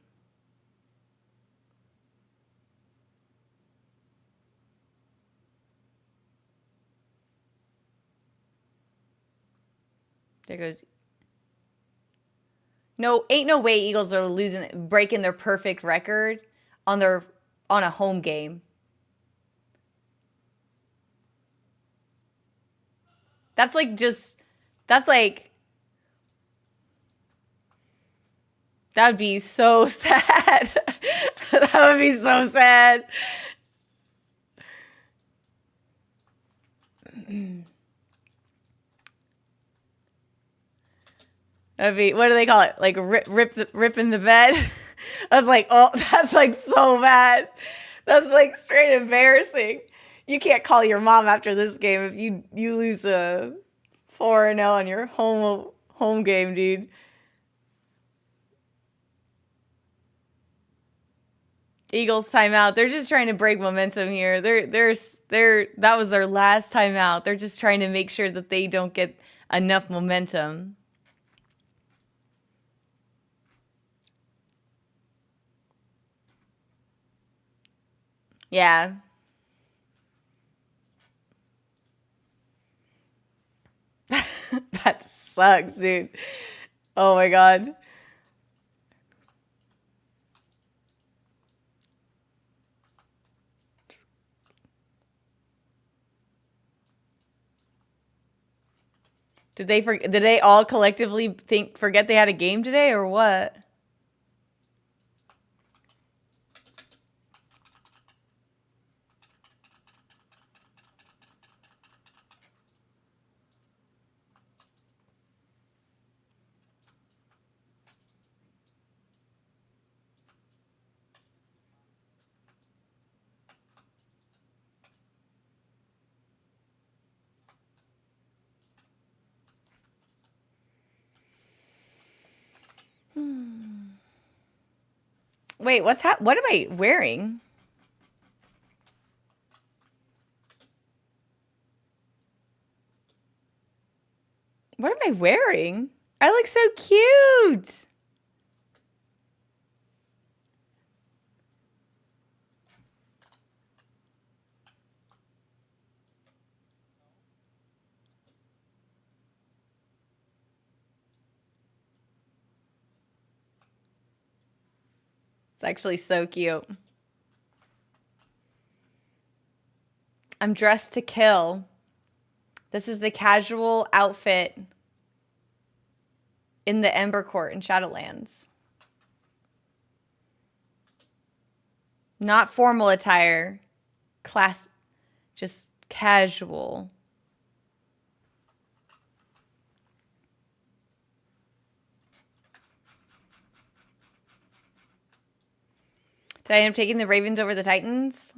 There goes. No, ain't no way Eagles are breaking their perfect record on a home game. That's like that would be so sad. That would be so sad. That'd be, what do they call it? Like rip in the bed. I was like, oh, that's like so bad. That's like straight embarrassing. You can't call your mom after this game if you lose a 4-0 on your home game, dude. Eagles timeout. They're just trying to break momentum here. That was their last timeout. They're just trying to make sure that they don't get enough momentum. Yeah. That sucks, dude. Oh my god. Did they all collectively forget they had a game today or what? Wait, what am I wearing? What am I wearing? I look so cute. It's actually so cute. I'm dressed to kill. This is the casual outfit in the Ember Court in Shadowlands. Not formal attire. Class, just casual. Did I end up taking the Ravens over the Titans?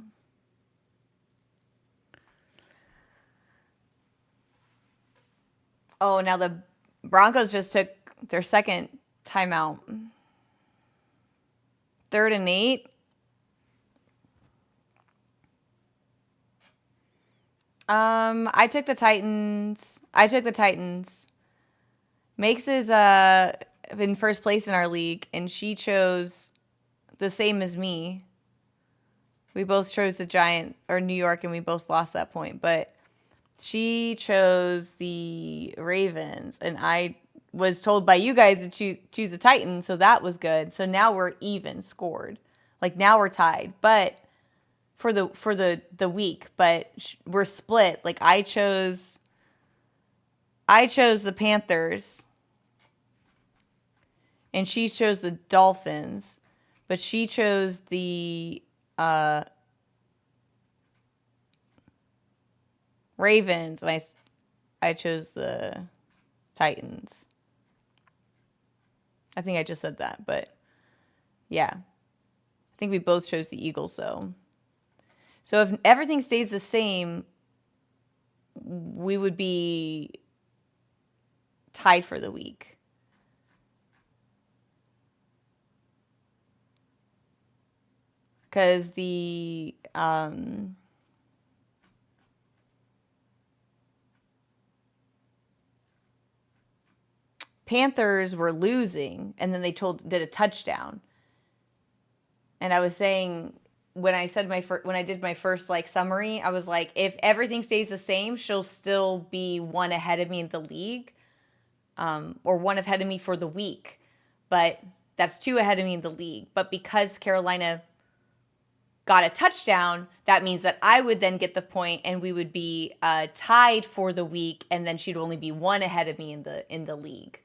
Oh, now the Broncos just took their second timeout. 3rd and 8. I took the Titans. Makes is in first place in our league, and she chose the same as me. We both chose the Giant or New York, and we both lost that point. But she chose the Ravens, and I was told by you guys to choose the Titans, so that was good. So now we're even scored. Like now we're tied, but for the week, but we're split. Like I chose the Panthers, and she chose the Dolphins, but she chose the Ravens, and I chose the Titans. I think I just said that, but yeah. I think we both chose the Eagles, though. So if everything stays the same, we would be tied for the week. Because the Panthers were losing, and then they did a touchdown. And I was saying, when I did my first like summary, I was like, if everything stays the same, she'll still be one ahead of me in the league, or one ahead of me for the week. But that's 2 ahead of me in the league. But because Carolina got a touchdown, that means that I would then get the point, and we would be tied for the week, and then she'd only be 1 ahead of me in the league.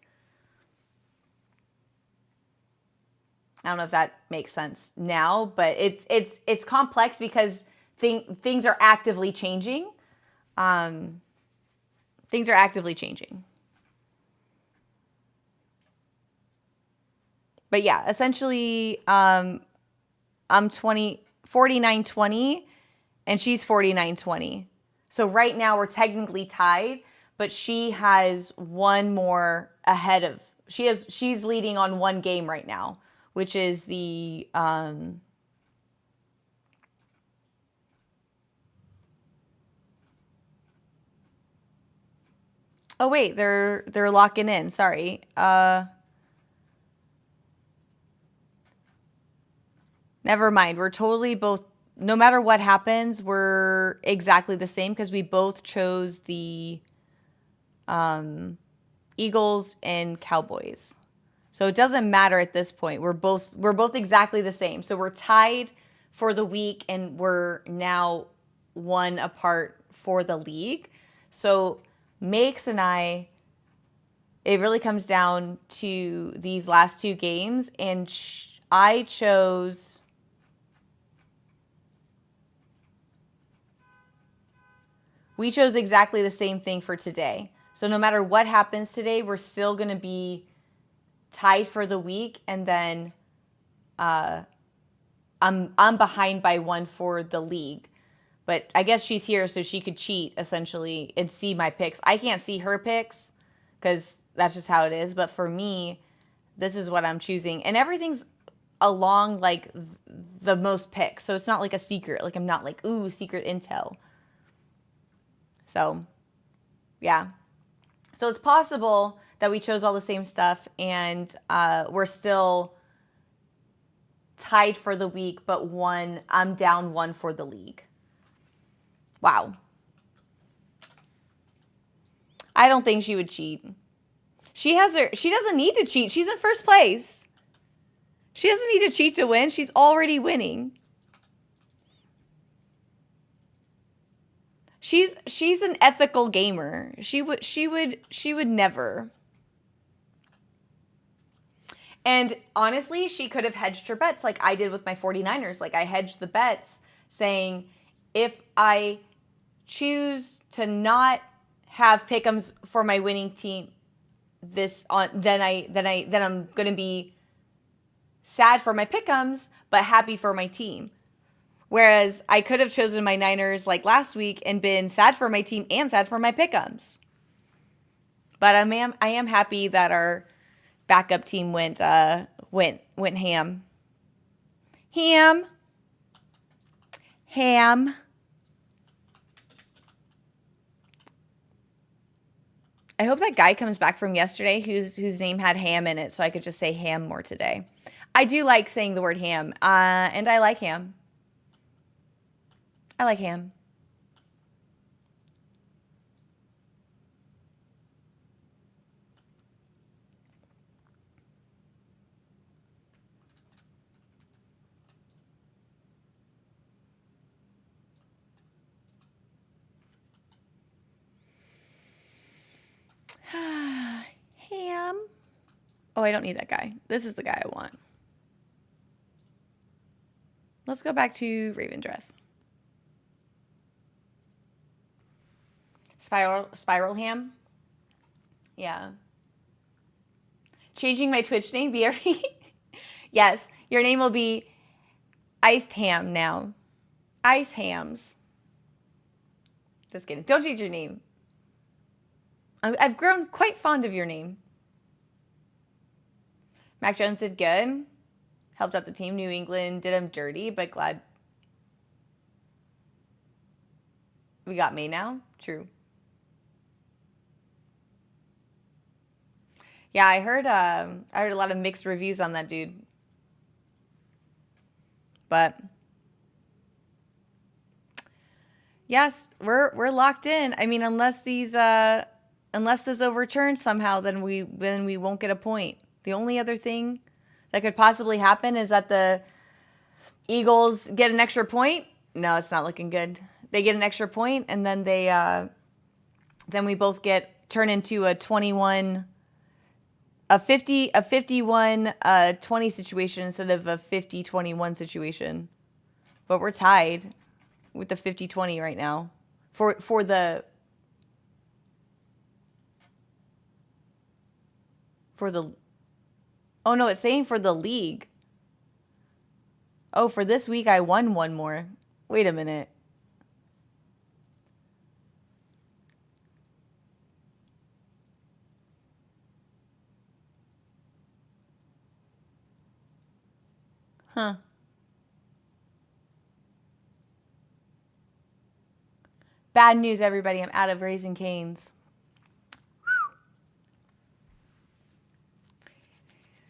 I don't know if that makes sense now, but it's complex because things are actively changing. Things are actively changing. But yeah, essentially, I'm 49-20, and she's 49-20. So right now we're technically tied, but she has 1 more ahead of. She's leading on 1 game right now, which is the oh wait, they're locking in. Sorry. Never mind. We're totally both, no matter what happens, we're exactly the same because we both chose the Eagles and Cowboys. So it doesn't matter at this point. We're both exactly the same. So we're tied for the week, and we're now 1 apart for the league. So Makes and I, it really comes down to these last 2 games, and I chose we chose exactly the same thing for today. So no matter what happens today, we're still going to be tied for the week, and then I'm behind by 1 for the league. But I guess she's here so she could cheat essentially and see my picks. I can't see her picks because that's just how it is. But for me, this is what I'm choosing, and everything's along like the most picks. So it's not like a secret. Like I'm not like, ooh, secret intel. So yeah. So it's possible that we chose all the same stuff, and we're still tied for the week, but I'm down 1 for the league. Wow. I don't think she would cheat. She doesn't need to cheat. She's in first place. She doesn't need to cheat to win. She's already winning. She's an ethical gamer. She would never. And honestly, she could have hedged her bets like I did with my 49ers. Like I hedged the bets saying if I choose to not have pick'ems for my winning team then I'm going to be sad for my pick'ems but happy for my team. Whereas I could have chosen my Niners like last week and been sad for my team and sad for my pick'ems. But I am happy that our backup team went ham. Ham. I hope that guy comes back from yesterday whose name had ham in it so I could just say ham more today. I do like saying the word ham, and I like ham. I like ham. Ham. Oh, I don't need that guy. This is the guy I want. Let's go back to Ravendreth. Spiral ham. Yeah. Changing my Twitch name, BRB. Yes, your name will be Iced Ham now. Ice Hams. Just kidding. Don't change your name. I've grown quite fond of your name. Mac Jones did good. Helped out the team. New England did him dirty, but glad we got May now. True. Yeah, I heard a lot of mixed reviews on that dude. But yes, we're locked in. I mean, unless this overturned somehow, then we won't get a point. The only other thing that could possibly happen is that the Eagles get an extra point. No, it's not looking good. They get an extra point, and then then we both turn into a 21. A 51-20 situation instead of a 50-21 situation. But we're tied with the 50-20 right now. For the oh no, it's saying for the league. Oh, for this week I won one more. Wait a minute. Huh. Bad news, everybody. I'm out of Raising Cane's.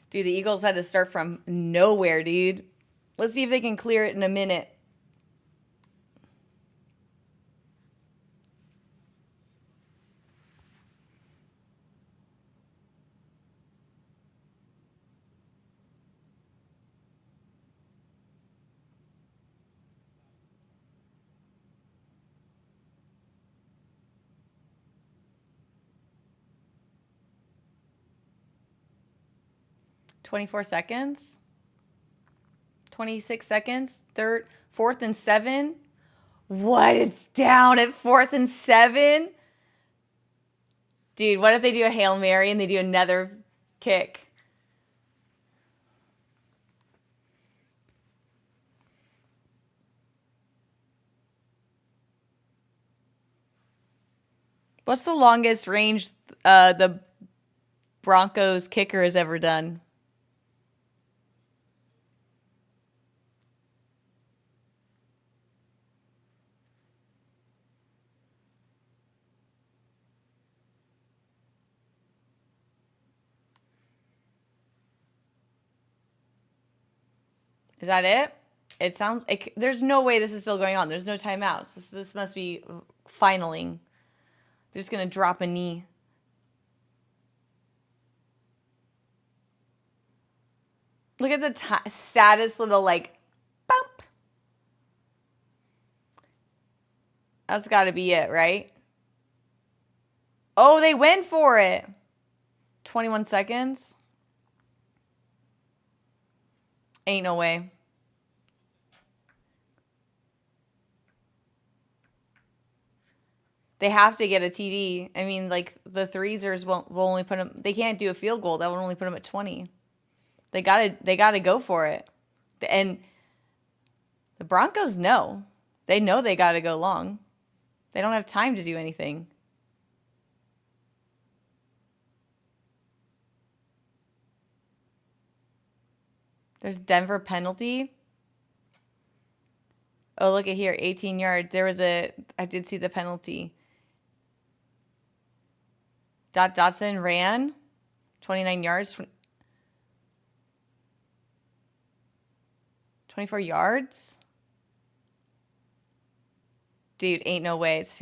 Dude, the Eagles had to start from nowhere, dude. Let's see if they can clear it in a minute. $24 seconds. 26 seconds. Fourth and 7. What? It's down at 4th and 7? Dude, what if they do a Hail Mary and they do another kick? What's the longest range the Broncos kicker has ever done? Is that it? It sounds... there's no way this is still going on. There's no timeouts. This must be finaling. They're just going to drop a knee. Look at the saddest little, like, bump. That's got to be it, right? Oh, they went for it. 21 seconds. Ain't no way. They have to get a TD. I mean, like, the threesers will only put them... They can't do a field goal. That will only put them at 20. They gotta go for it. And the Broncos know. They know they gotta go long. They don't have time to do anything. There's Denver penalty. Oh, look at here. 18 yards. There was I did see the penalty. Dotson ran 29 yards. 24 yards? Dude, ain't no way. It's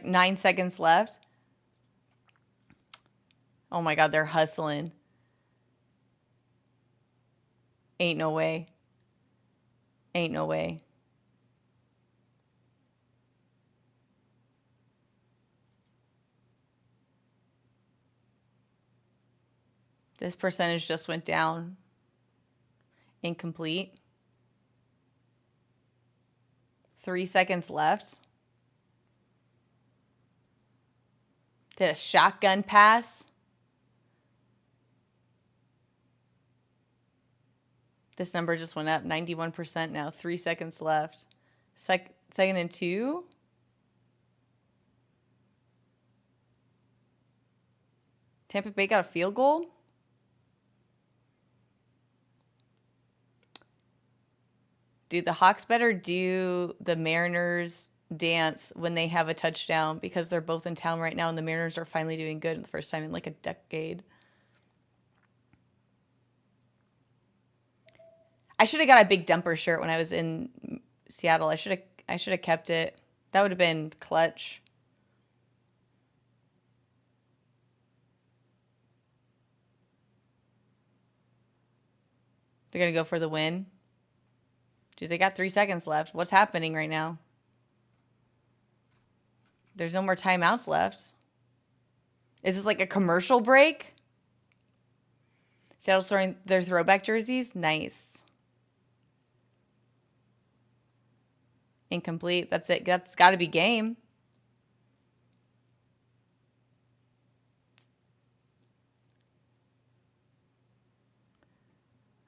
9 seconds left. Oh my God, they're hustling. Ain't no way. Ain't no way. This percentage just went down. Incomplete. 3 seconds left. Did a shotgun pass. This number just went up 91% now. 3 seconds left. Second and 2. Tampa Bay got a field goal. Dude, the Hawks better do the Mariners dance when they have a touchdown because they're both in town right now and the Mariners are finally doing good for the first time in like a decade. I should have got a big dumper shirt when I was in Seattle. I should have kept it. That would have been clutch. They're going to go for the win. Dude, they got 3 seconds left. What's happening right now? There's no more timeouts left. Is this like a commercial break? Seattle's throwing their throwback jerseys. Nice. Incomplete. That's it. That's got to be game.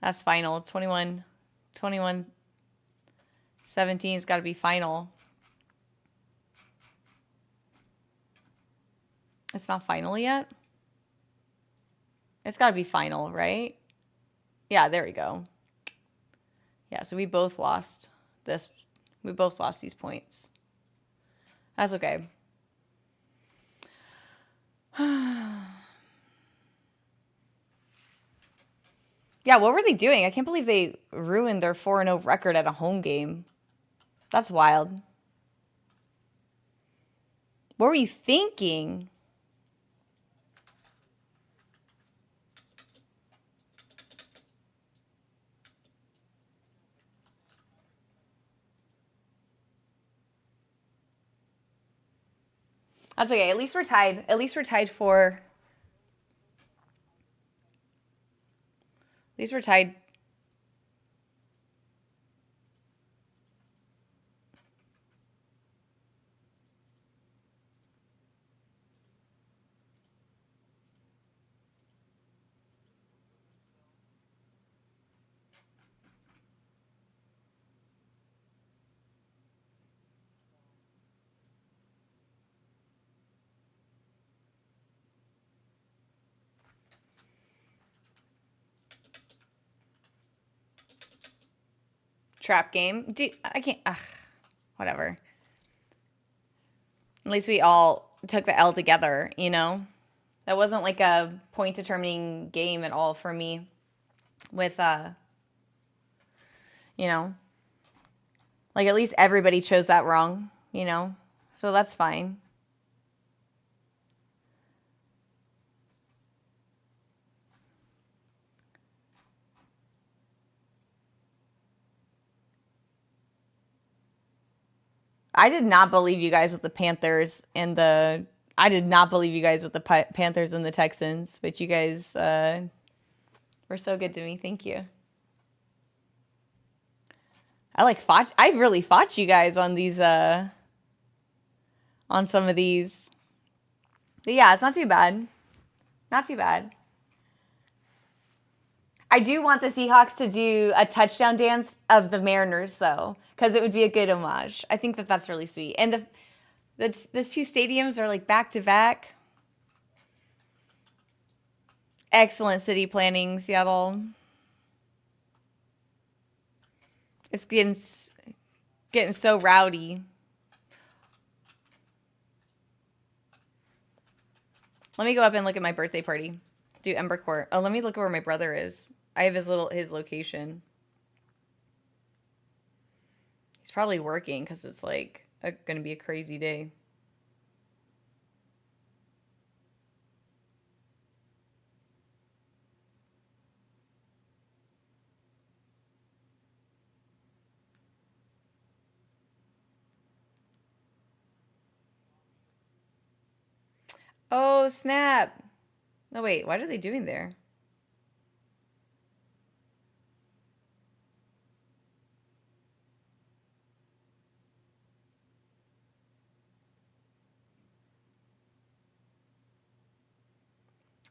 That's final. 21, 17 has got to be final. It's not final yet? It's got to be final, right? Yeah, there we go. Yeah, so we both lost this. We both lost these points. That's okay. Yeah, what were they doing? I can't believe they ruined their 4-0 record at a home game. That's wild. What were you thinking? That's okay. At least we're tied. At least we're tied for... At least we're tied. Trap game. Dude, I can't. Ugh, whatever. At least we all took the L together, you know? That wasn't like a point determining game at all for me with, you know? Like at least everybody chose that wrong, you know? So that's fine. I did not believe you guys with the Panthers and the... I did not believe you guys with the Panthers and the Texans, but you guys were so good to me. Thank you. I really fought you guys on these, on some of these. But yeah, it's not too bad. Not too bad. I do want the Seahawks to do a touchdown dance of the Mariners, though, because it would be a good homage. I think that that's really sweet. And the two stadiums are like back to back. Excellent city planning, Seattle. It's getting so rowdy. Let me go up and look at my birthday party. Do Ember Court. Oh, let me look at where my brother is. I have his location. He's probably working because it's like going to be a crazy day. Oh, snap. No, wait. What are they doing there?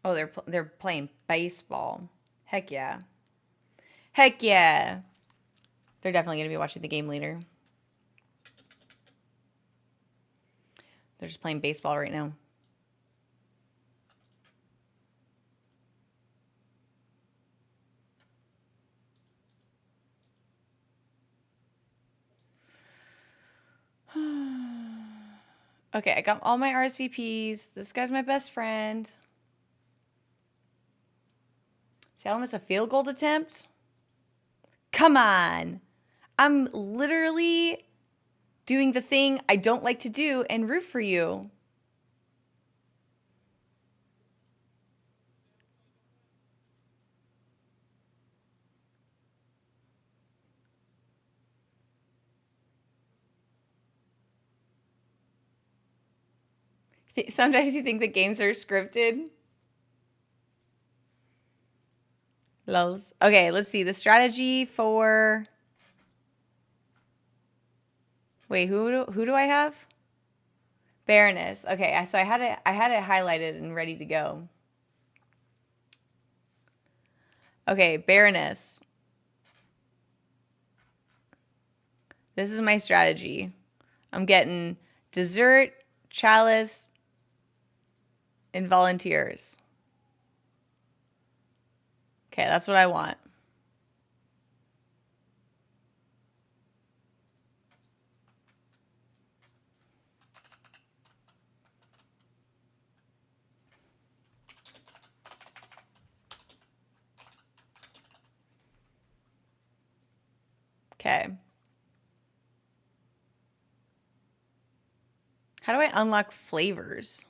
Oh, they're playing baseball. Heck yeah. Heck yeah. They're definitely going to be watching the game later. They're just playing baseball right now. Okay, I got all my RSVPs. This guy's my best friend. Seattle missed a field goal attempt? Come on. I'm literally doing the thing I don't like to do and root for you. Sometimes you think the games are scripted. Lows. Okay, let's see. The strategy for... Wait, who do I have? Baroness. Okay, so I had it highlighted and ready to go. Okay, Baroness. This is my strategy. I'm getting dessert, chalice, and volunteers. Okay, that's what I want. Okay. How do I unlock flavors?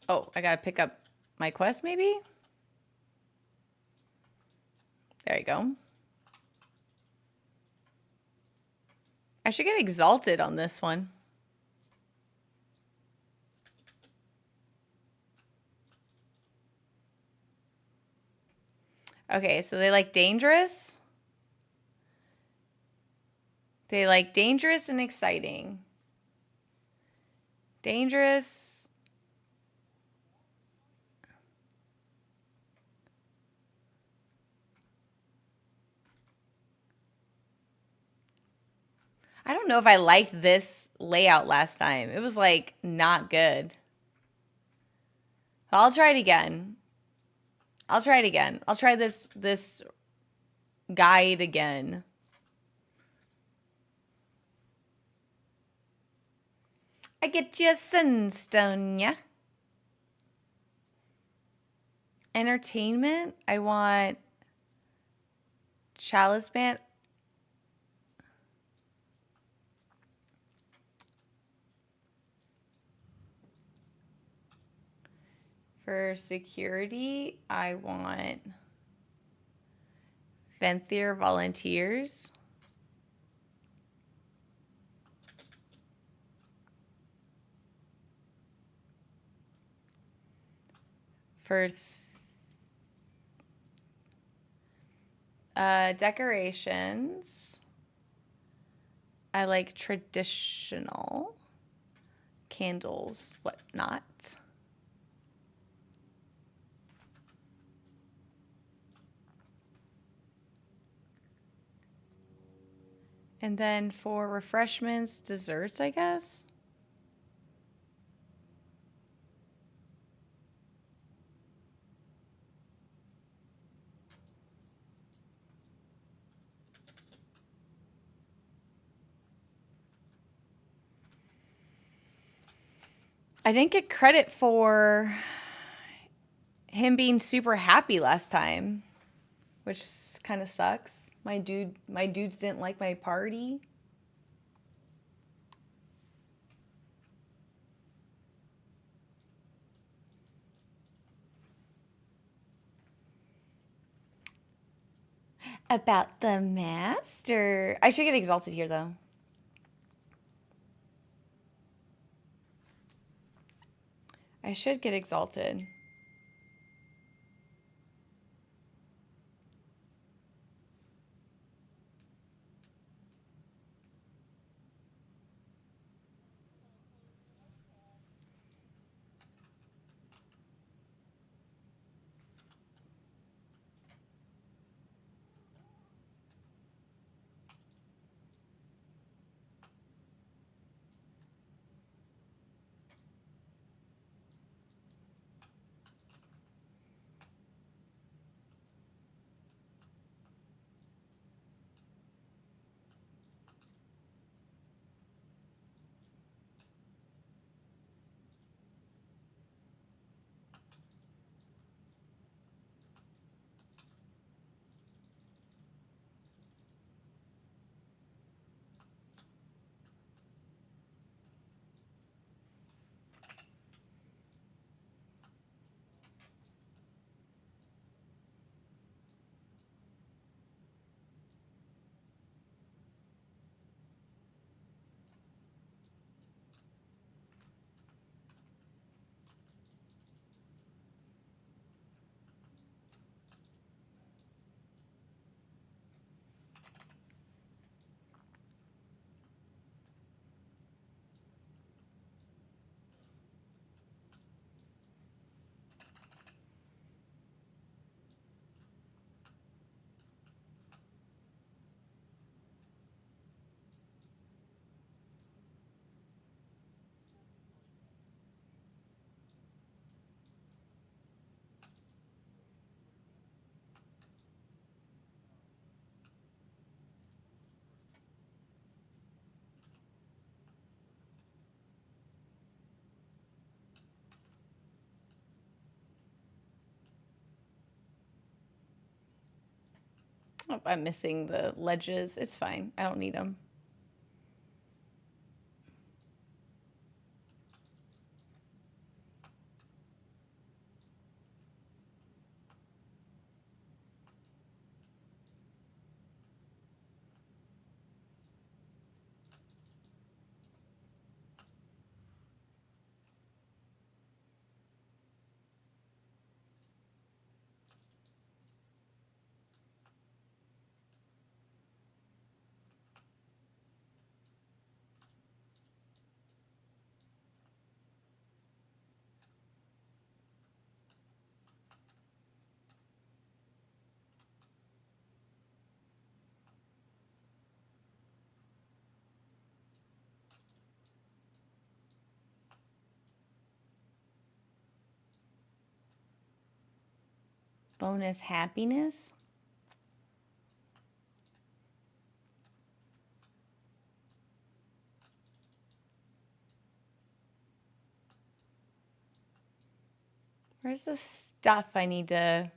Oh, I gotta pick up my quest maybe? There you go. I should get exalted on this one. Okay, so they like dangerous. They like dangerous and exciting. Dangerous. I don't don't know if I liked this layout last time. It was like not good. I'll try it again. I'll try it again. I'll try this guide again. I get you a sunstone, yeah. Entertainment. I want Chalice Band. For security, I want Venthyr Volunteers. For decorations, I like traditional candles, whatnot. And then for refreshments, desserts, I guess. I didn't get credit for him being super happy last time, which kind of sucks. My dudes didn't like my party. About the master. I should get exalted here, though. I should get exalted. Oh, I'm missing the ledges. It's fine. I don't need them. Bonus happiness. Where's the stuff I need to...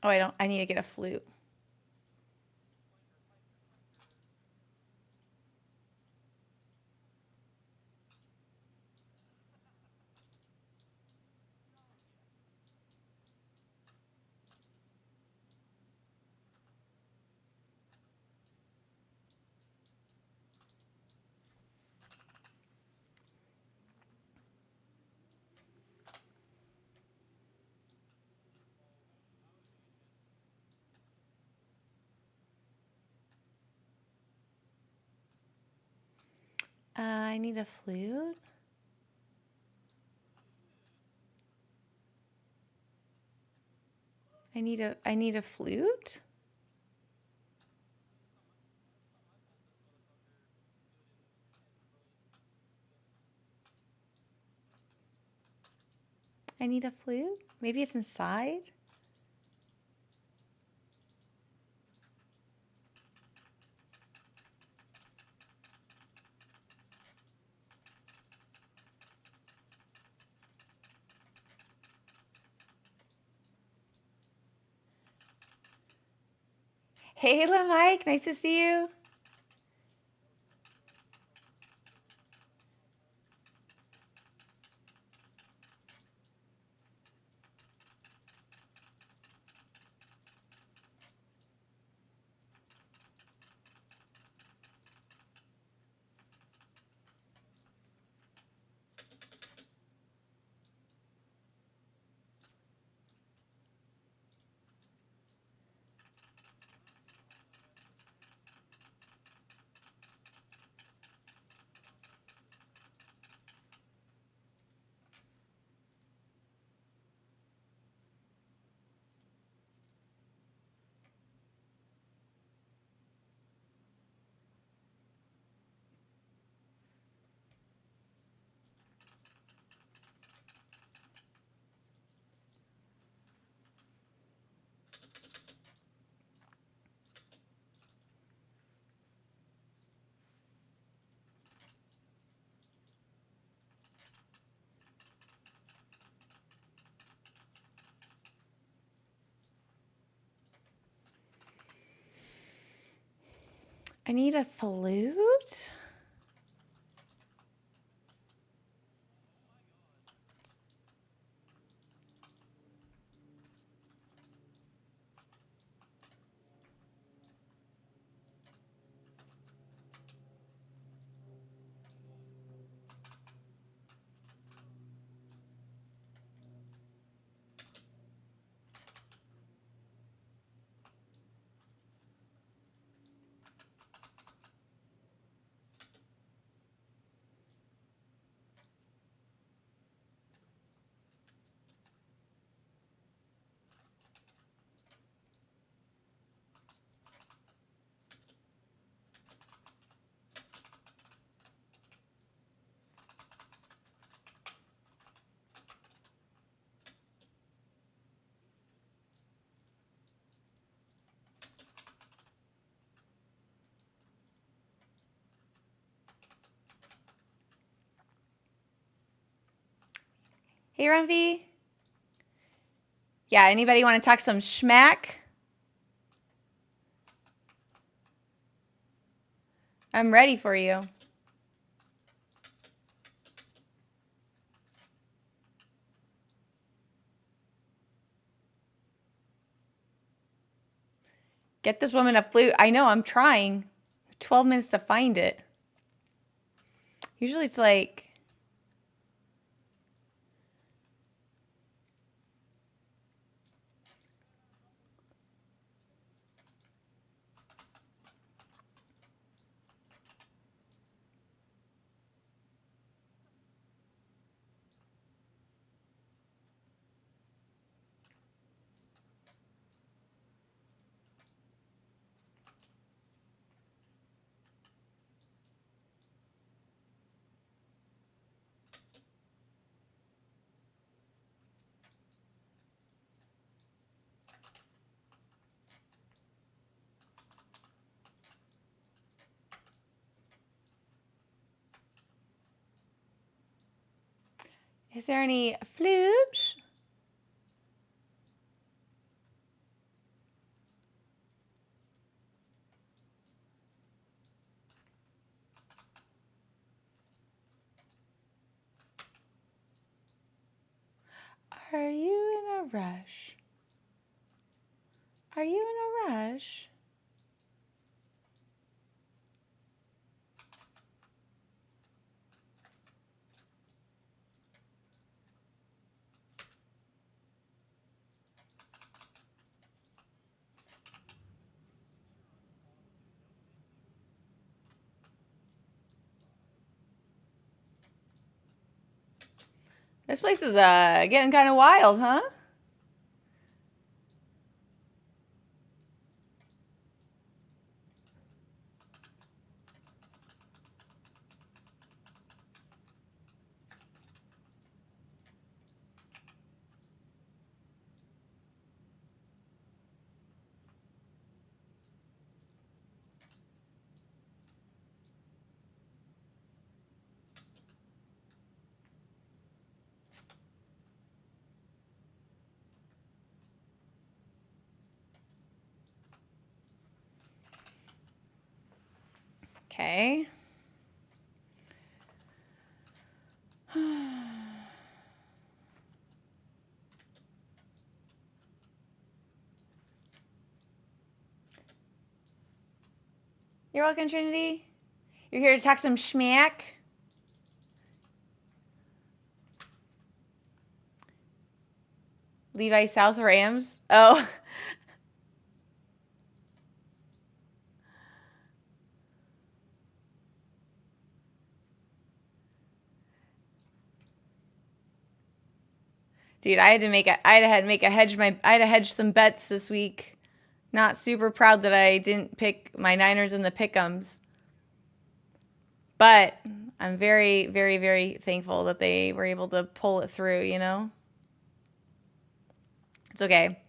Oh, I need to get a flute. I need a flute. I need a flute. I need a flute. Maybe it's inside. Hey, Mike, nice to see you. I need a flute. Hey, Rumby. Yeah, anybody want to talk some schmack? I'm ready for you. Get this woman a flute. I know, I'm trying. 12 minutes to find it. Usually it's like... Is there any flutes? Are you in a rush? Are you in a rush? This place is getting kind of wild, huh? Okay. You're welcome, Trinity. You're here to talk some schmack. Levi South Rams. Oh. Dude, I had to hedge some bets this week. Not super proud that I didn't pick my Niners in the pick'ems. But I'm very, very, very thankful that they were able to pull it through, you know? It's okay.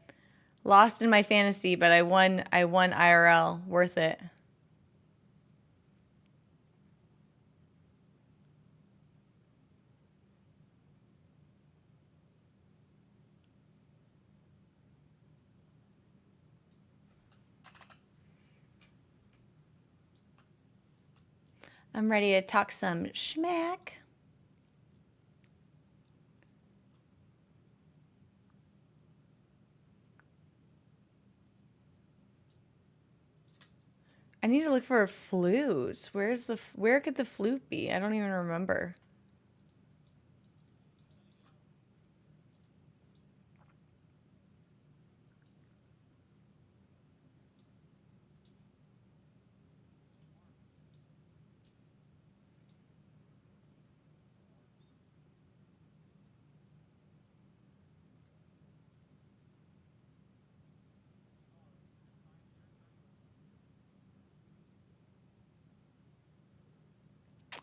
Lost in my fantasy, but I won IRL. Worth it. I'm ready to talk some schmack. I need to look for a flute. Where could the flute be? I don't even remember.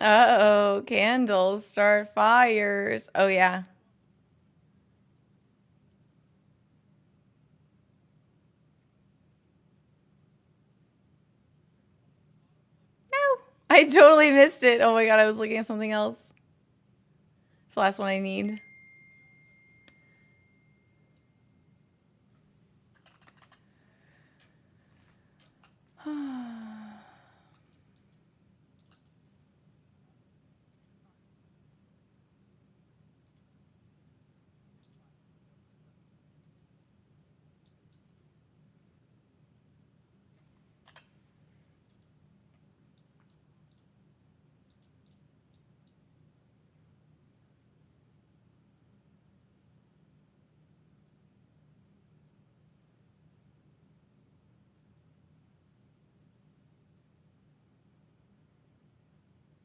Uh-oh, candles start fires. Oh, yeah. No, I totally missed it. Oh my god, I was looking at something else. It's the last one I need.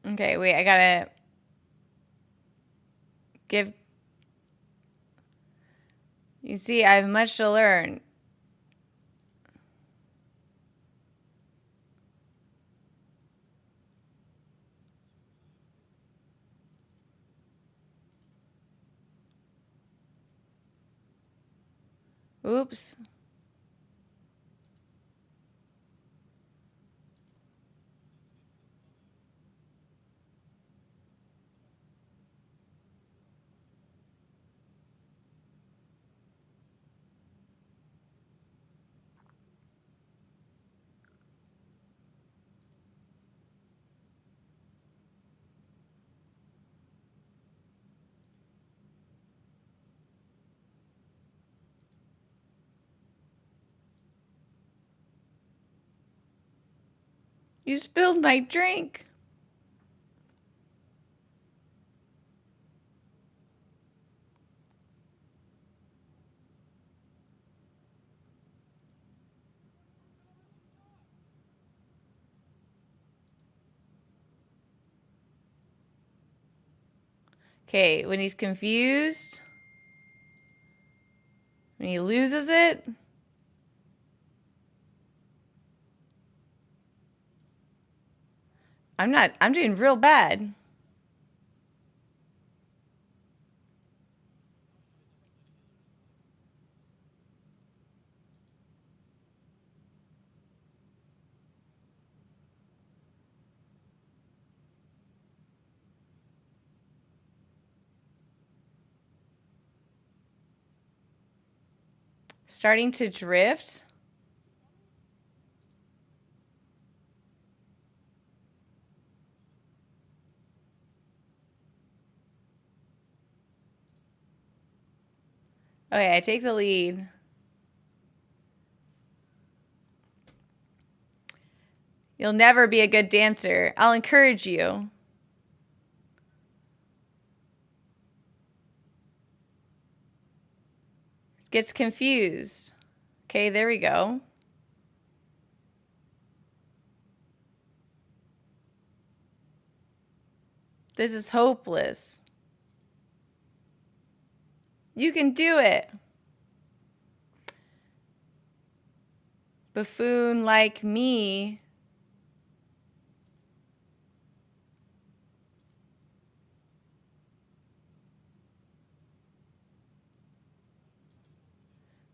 Okay, wait, I gotta give... You see, I have much to learn. Oops. You spilled my drink. Okay, when he's confused, when he loses it, I'm doing real bad. Starting to drift. Okay, I take the lead. You'll never be a good dancer. I'll encourage you. Gets confused. Okay, there we go. This is hopeless. You can do it. Buffoon like me.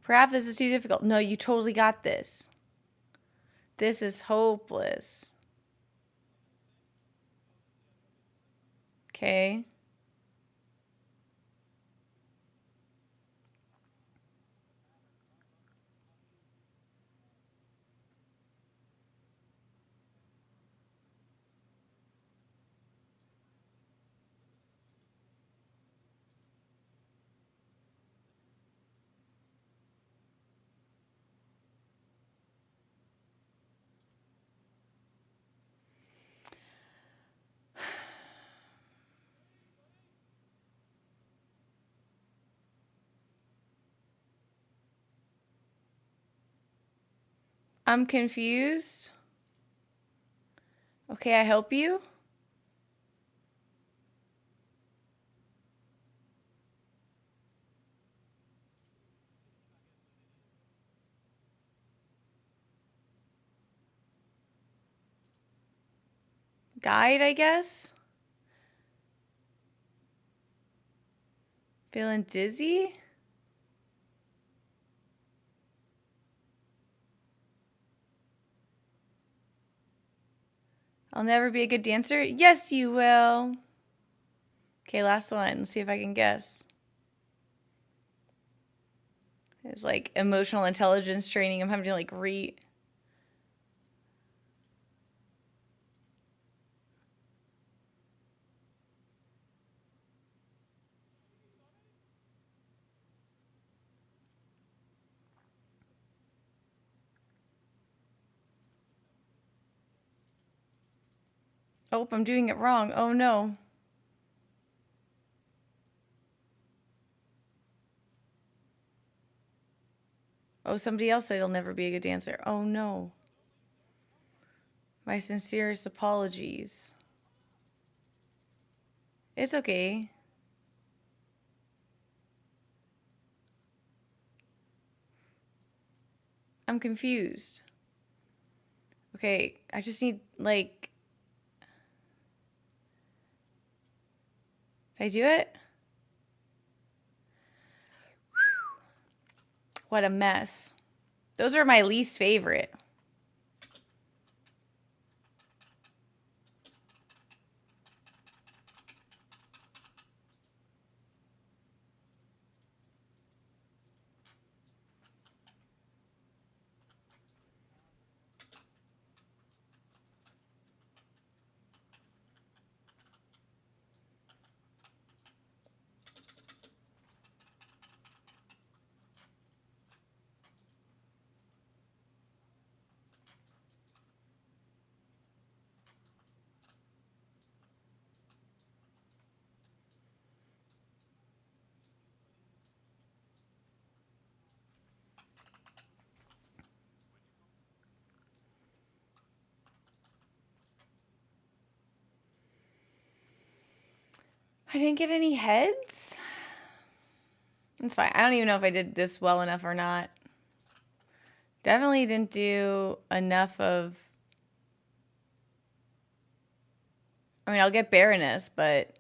Perhaps this is too difficult. No, you totally got this. This is hopeless. Okay. I'm confused. Okay, I help you. Guide, I guess. Feeling dizzy? I'll never be a good dancer? Yes, you will. Okay, last one. Let's see if I can guess. It's like emotional intelligence training. I'm having to like read. Oh, I'm doing it wrong. Oh no. Oh, somebody else said he'll never be a good dancer. Oh no. My sincerest apologies. It's okay. I'm confused. Okay, I just need, like... Did I do it? What a mess. Those are my least favorite. I didn't get any heads. It's fine. I don't even know if I did this well enough or not. Definitely didn't do enough of... I mean, I'll get Baroness, but...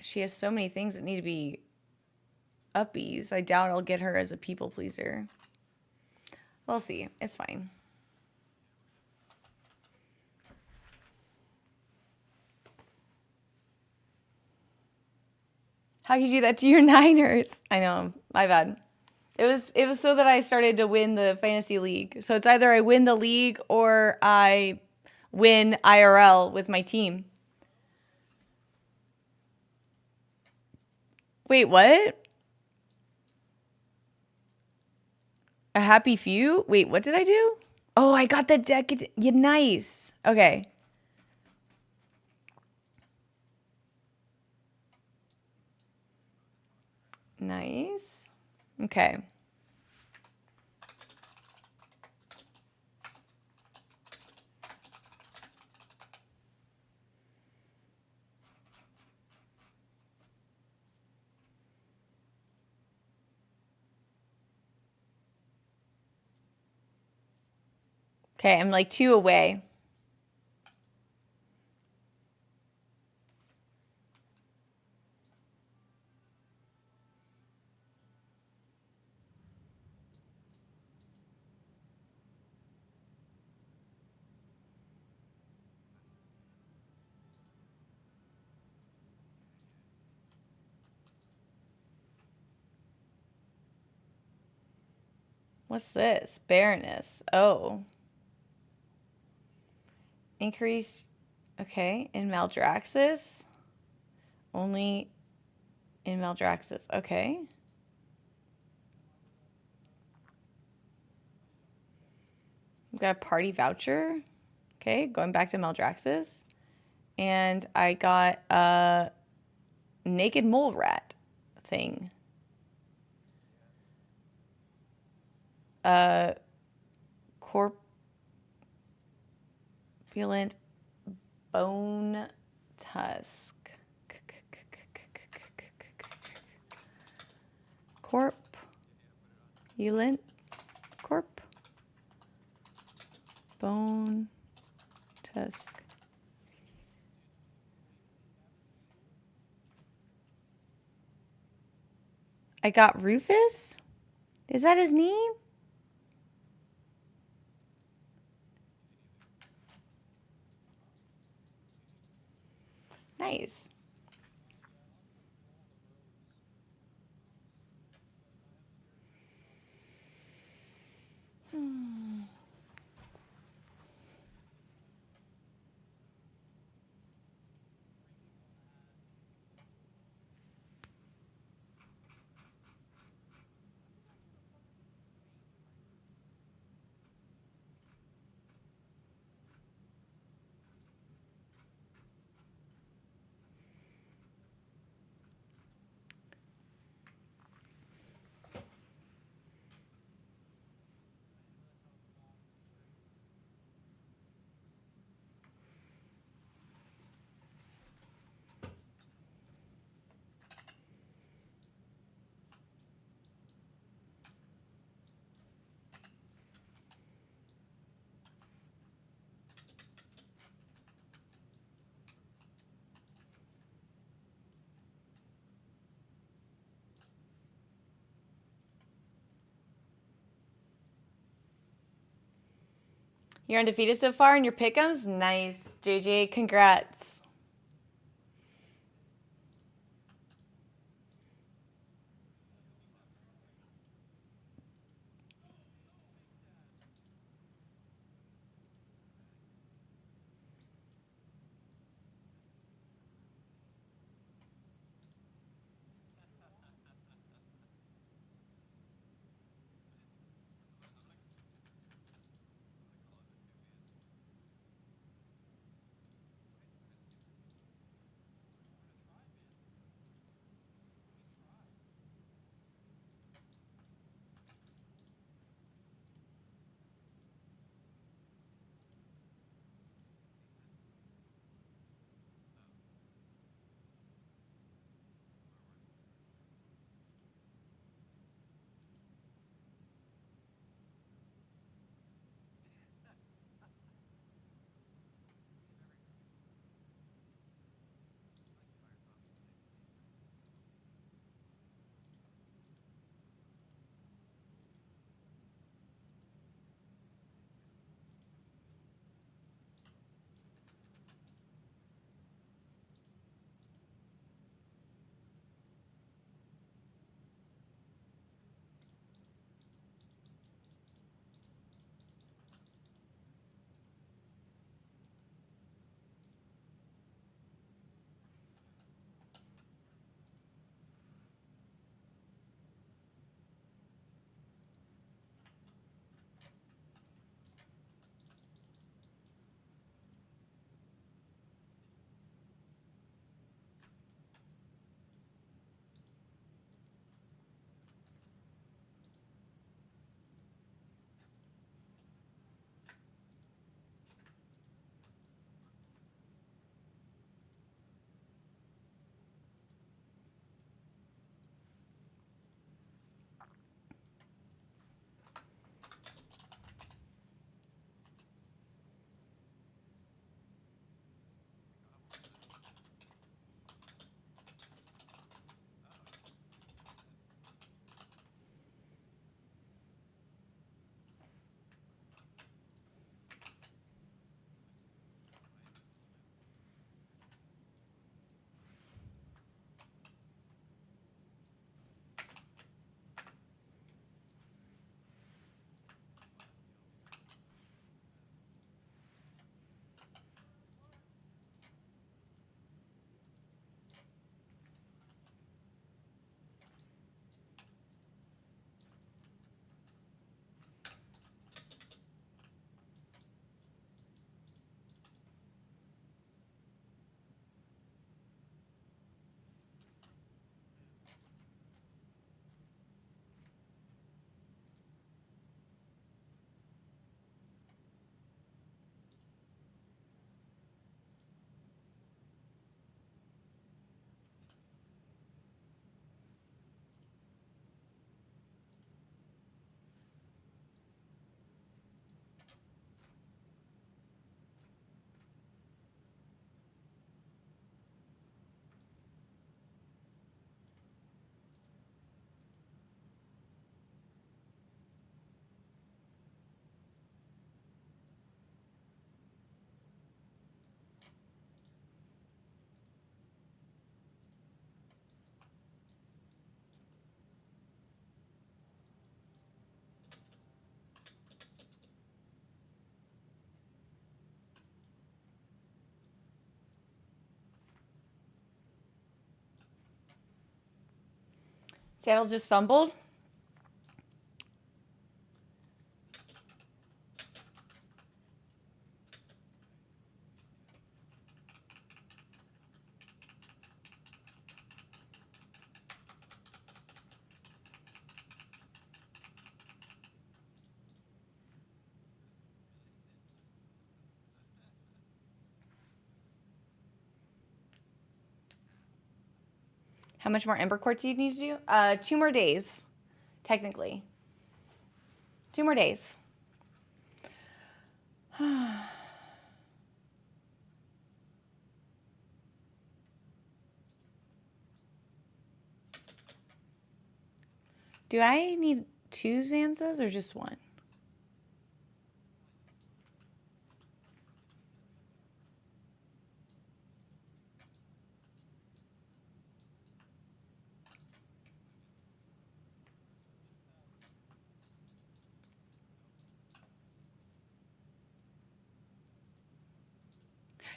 She has so many things that need to be uppies. I doubt I'll get her as a people pleaser. We'll see. It's fine. How you do that to your Niners? I know. My bad. It was so that I started to win the fantasy league. So it's either I win the league or I win IRL with my team. Wait, what? A happy few? Wait, what did I do? Oh, I got the deck. Yeah, nice. Okay. Nice. Okay. Okay, I'm like 2 away. What's this? Baroness. Oh. Increase. Okay. In Maldraxxus. Only in Maldraxxus. Okay. We've got a party voucher. Okay. Going back to Maldraxxus. And I got a naked mole rat thing. Corpulent bone tusk. Corpulent bone tusk. I got Rufus? Is that his name? Nice. You're undefeated so far in your pick'ems? Nice. JJ, congrats. Seattle just fumbled. How much more Ember Court do you need to do? 2 more days, technically. 2 more days. Do I need 2 Zanzas or just 1?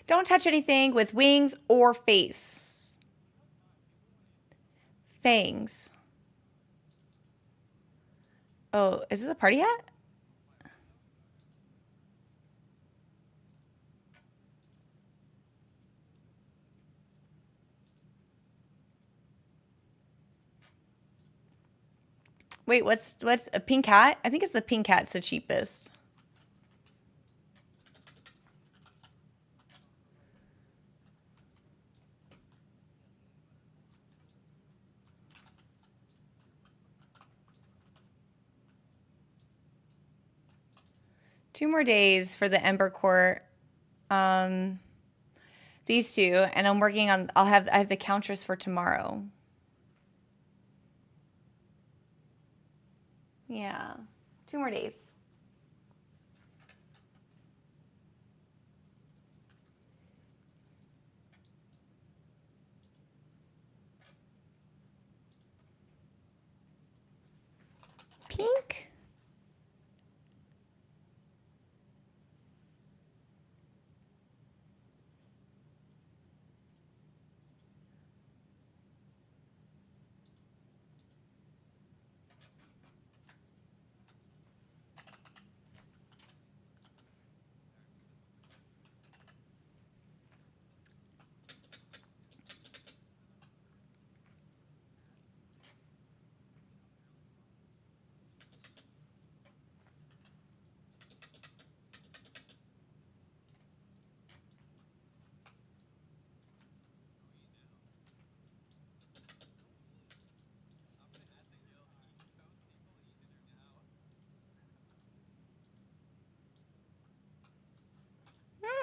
Don't touch anything with wings or face. Fangs. Oh, is this a party hat? Wait, what's a pink hat? I think it's the pink hat's the cheapest. Two more days for the Ember Court. These two, and I'm working on. I have the Countress for tomorrow. Yeah, 2 more days. Pink.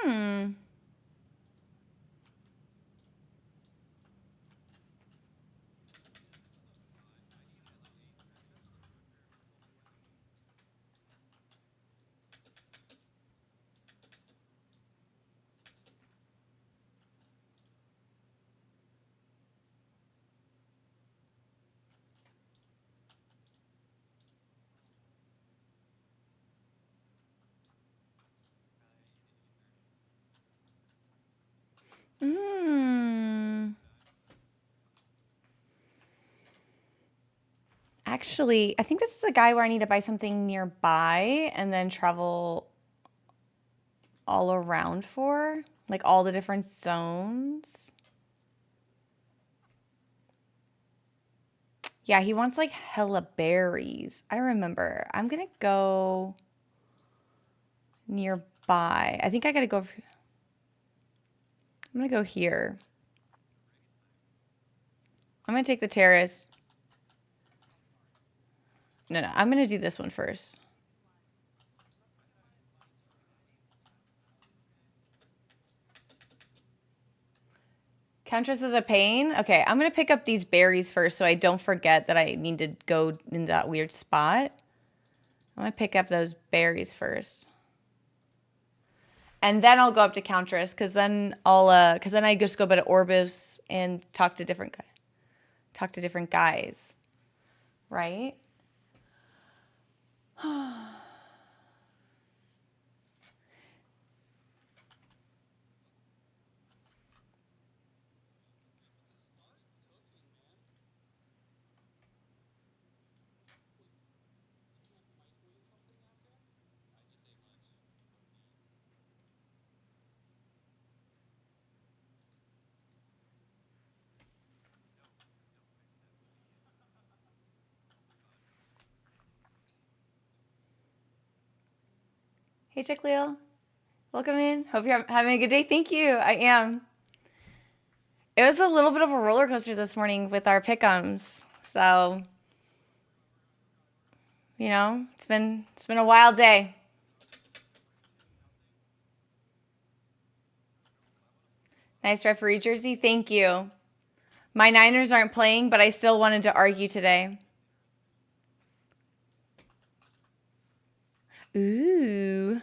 Hmm. Hmm. Actually, I think this is the guy where I need to buy something nearby and then travel all around for, like all the different zones. Yeah, he wants like hella berries. I remember. I'm gonna go nearby. I think I gotta go. I'm gonna go here. I'm gonna take the terrace. No, I'm gonna do this one first. Countess is a pain? Okay, I'm gonna pick up these berries first so I don't forget that I need to go in that weird spot. I'm gonna pick up those berries first. And then I'll go up to Countess, because then I just go by to Orbis and talk to different guys. Right? Hey, Chick Leo. Welcome in. Hope you're having a good day. Thank you. I am. It was a little bit of a roller coaster this morning with our PickEms. So, you know, it's been a wild day. Nice referee jersey. Thank you. My Niners aren't playing, but I still wanted to argue today. Ooh.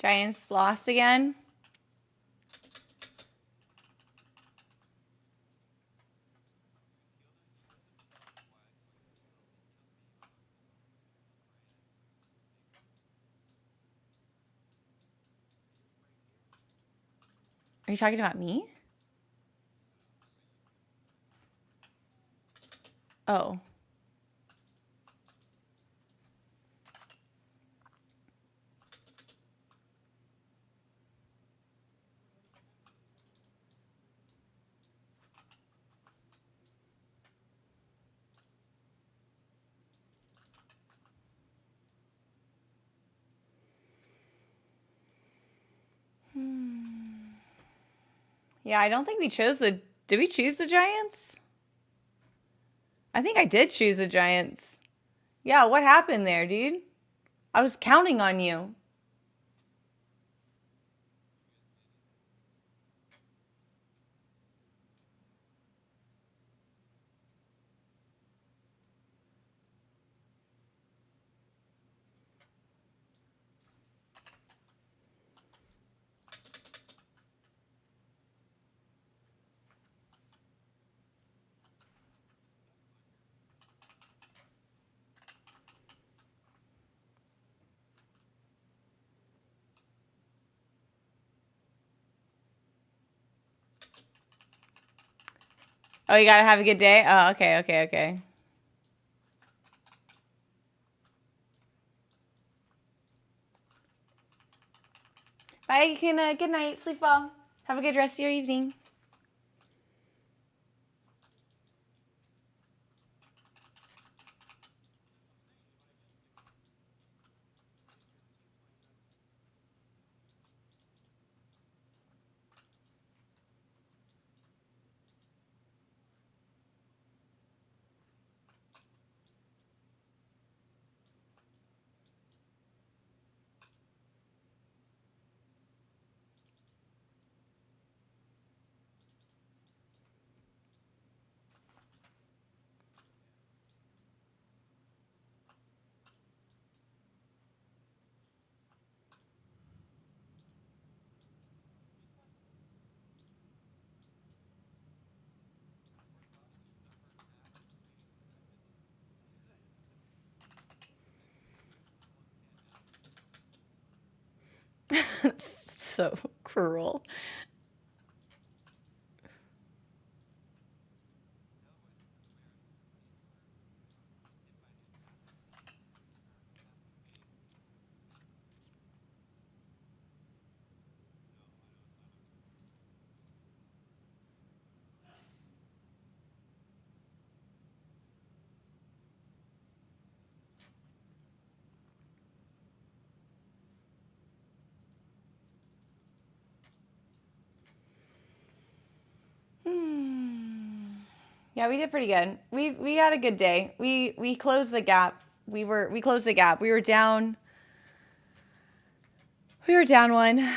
Giants lost again. Are you talking about me? Oh. Yeah, I don't think we chose the... Did we choose the Giants? I think I did choose the Giants. Yeah, what happened there, dude? I was counting on you. Oh, you gotta have a good day? Oh, okay, okay, okay. Bye, Kuna. Good night. Sleep well. Have a good rest of your evening. So cruel. Yeah, we did pretty good. We had a good day. We closed the gap. We closed the gap. We were down one.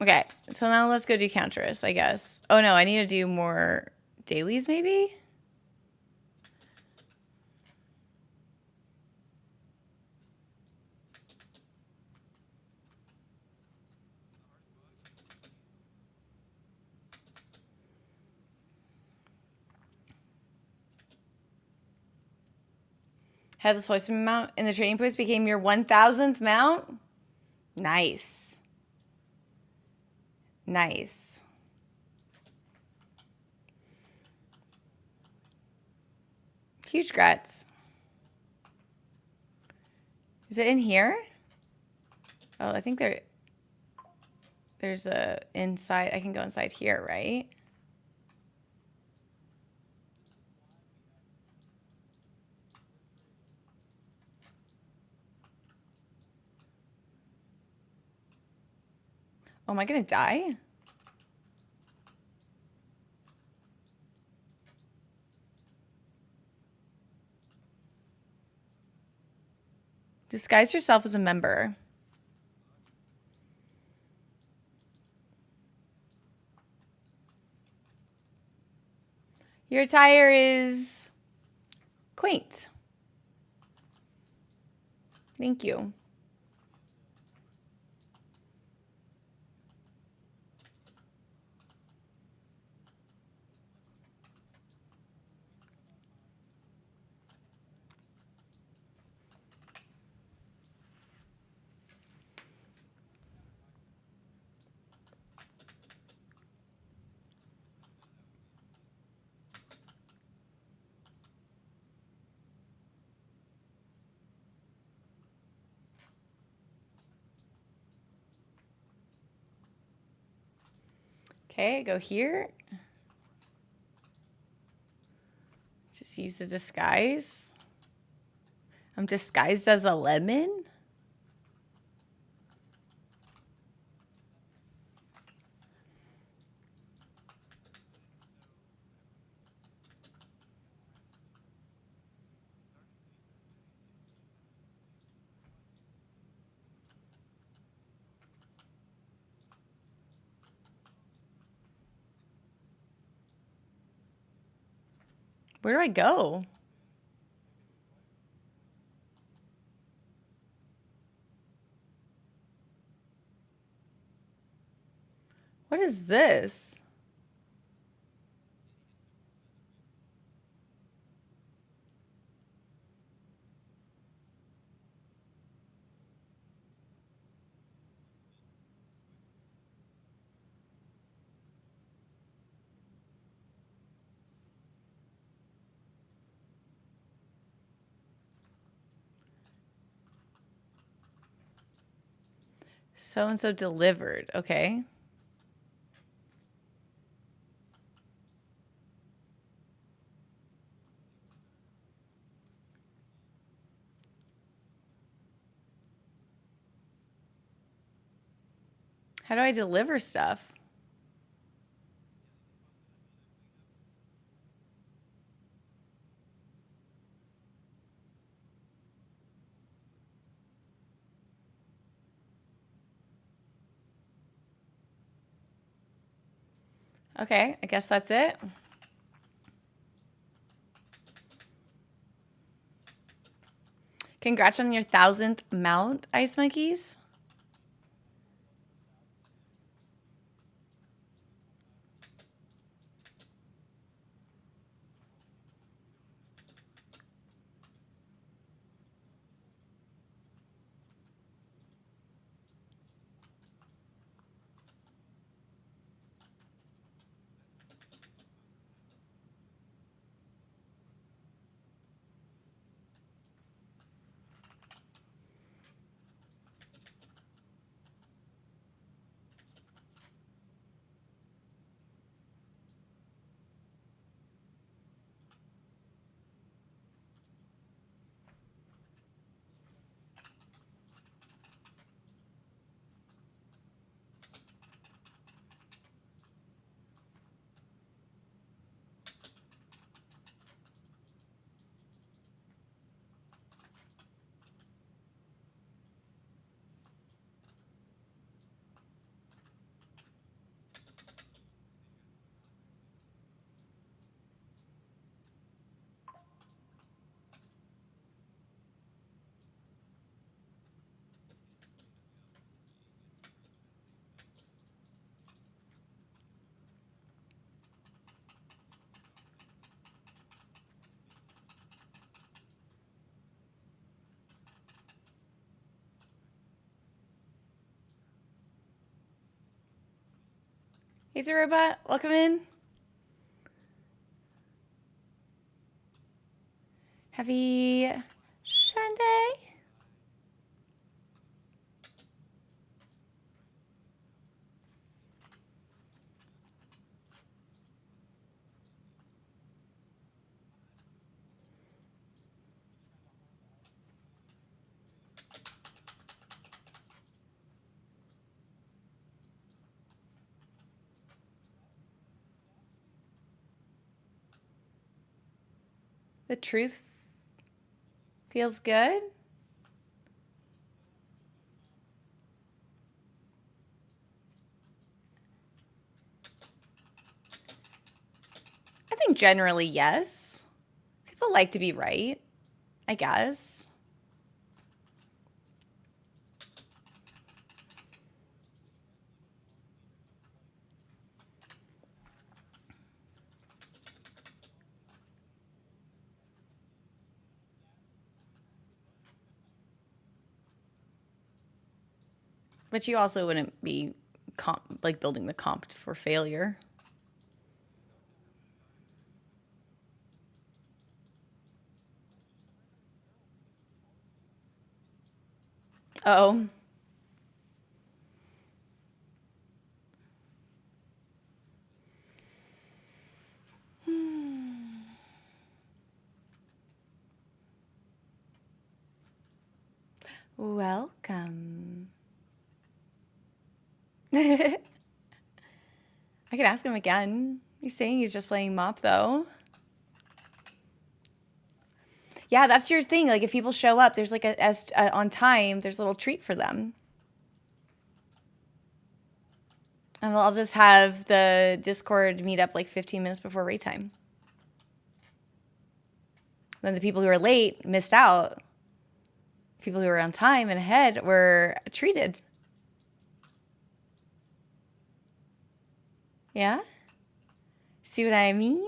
Okay, so now let's go do Counterus, I guess. Oh no, I need to do more dailies maybe? Headless Horseman mount in the trading post became your 1,000th mount? Nice. Nice. Huge grats. Is it in here? Oh, I think there's a inside. I can go inside here, right? Oh, am I gonna die? Disguise yourself as a member. Your attire is quaint. Thank you. Okay, go here. Just use the disguise. I'm disguised as a lemon. Where do I go? What is this? So-and-so delivered. Okay. How do I deliver stuff? Okay, I guess that's it. Congrats on your 1000th mount, Ice Monkeys. He's a robot. Welcome in. Happy Sunday. The truth feels good. think generally yes. People like to be right, I guess. But you also wouldn't be like building the comp for failure. Oh. Welcome. I could ask him again. He's saying he's just playing mop though. Yeah, that's your thing. Like if people show up, there's like on time, there's a little treat for them. And I'll just have the Discord meet up like 15 minutes before raid time. Then the people who are late missed out. People who were on time and ahead were treated. Yeah? See what I mean?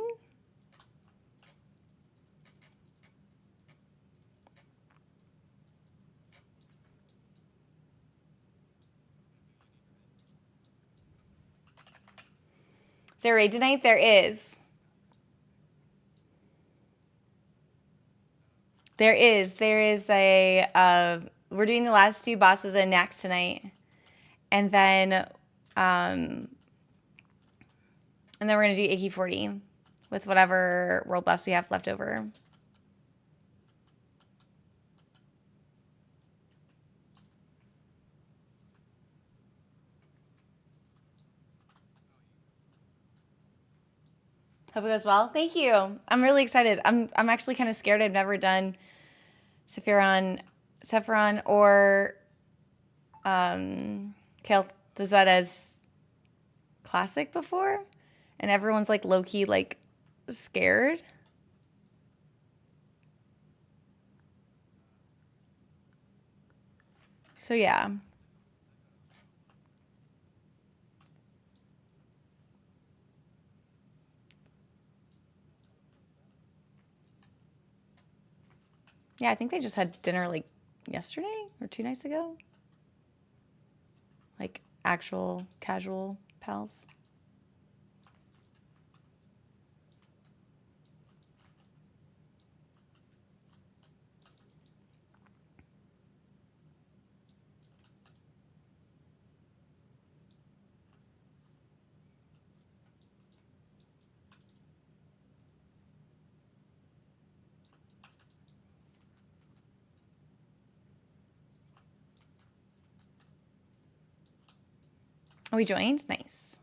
Is there a raid tonight? There is. There is we're doing the last two bosses and Nax tonight. And then we're gonna do AK-40 with whatever world buffs we have left over. Hope it goes well. Thank you. I'm really excited. I'm actually kind of scared. I've never done Sephiron or Kel'Thuzada's classic before, and everyone's like low key like scared. So yeah. Yeah, I think they just had dinner like yesterday or 2 nights ago. Like actual casual pals. Oh, we joined? Nice.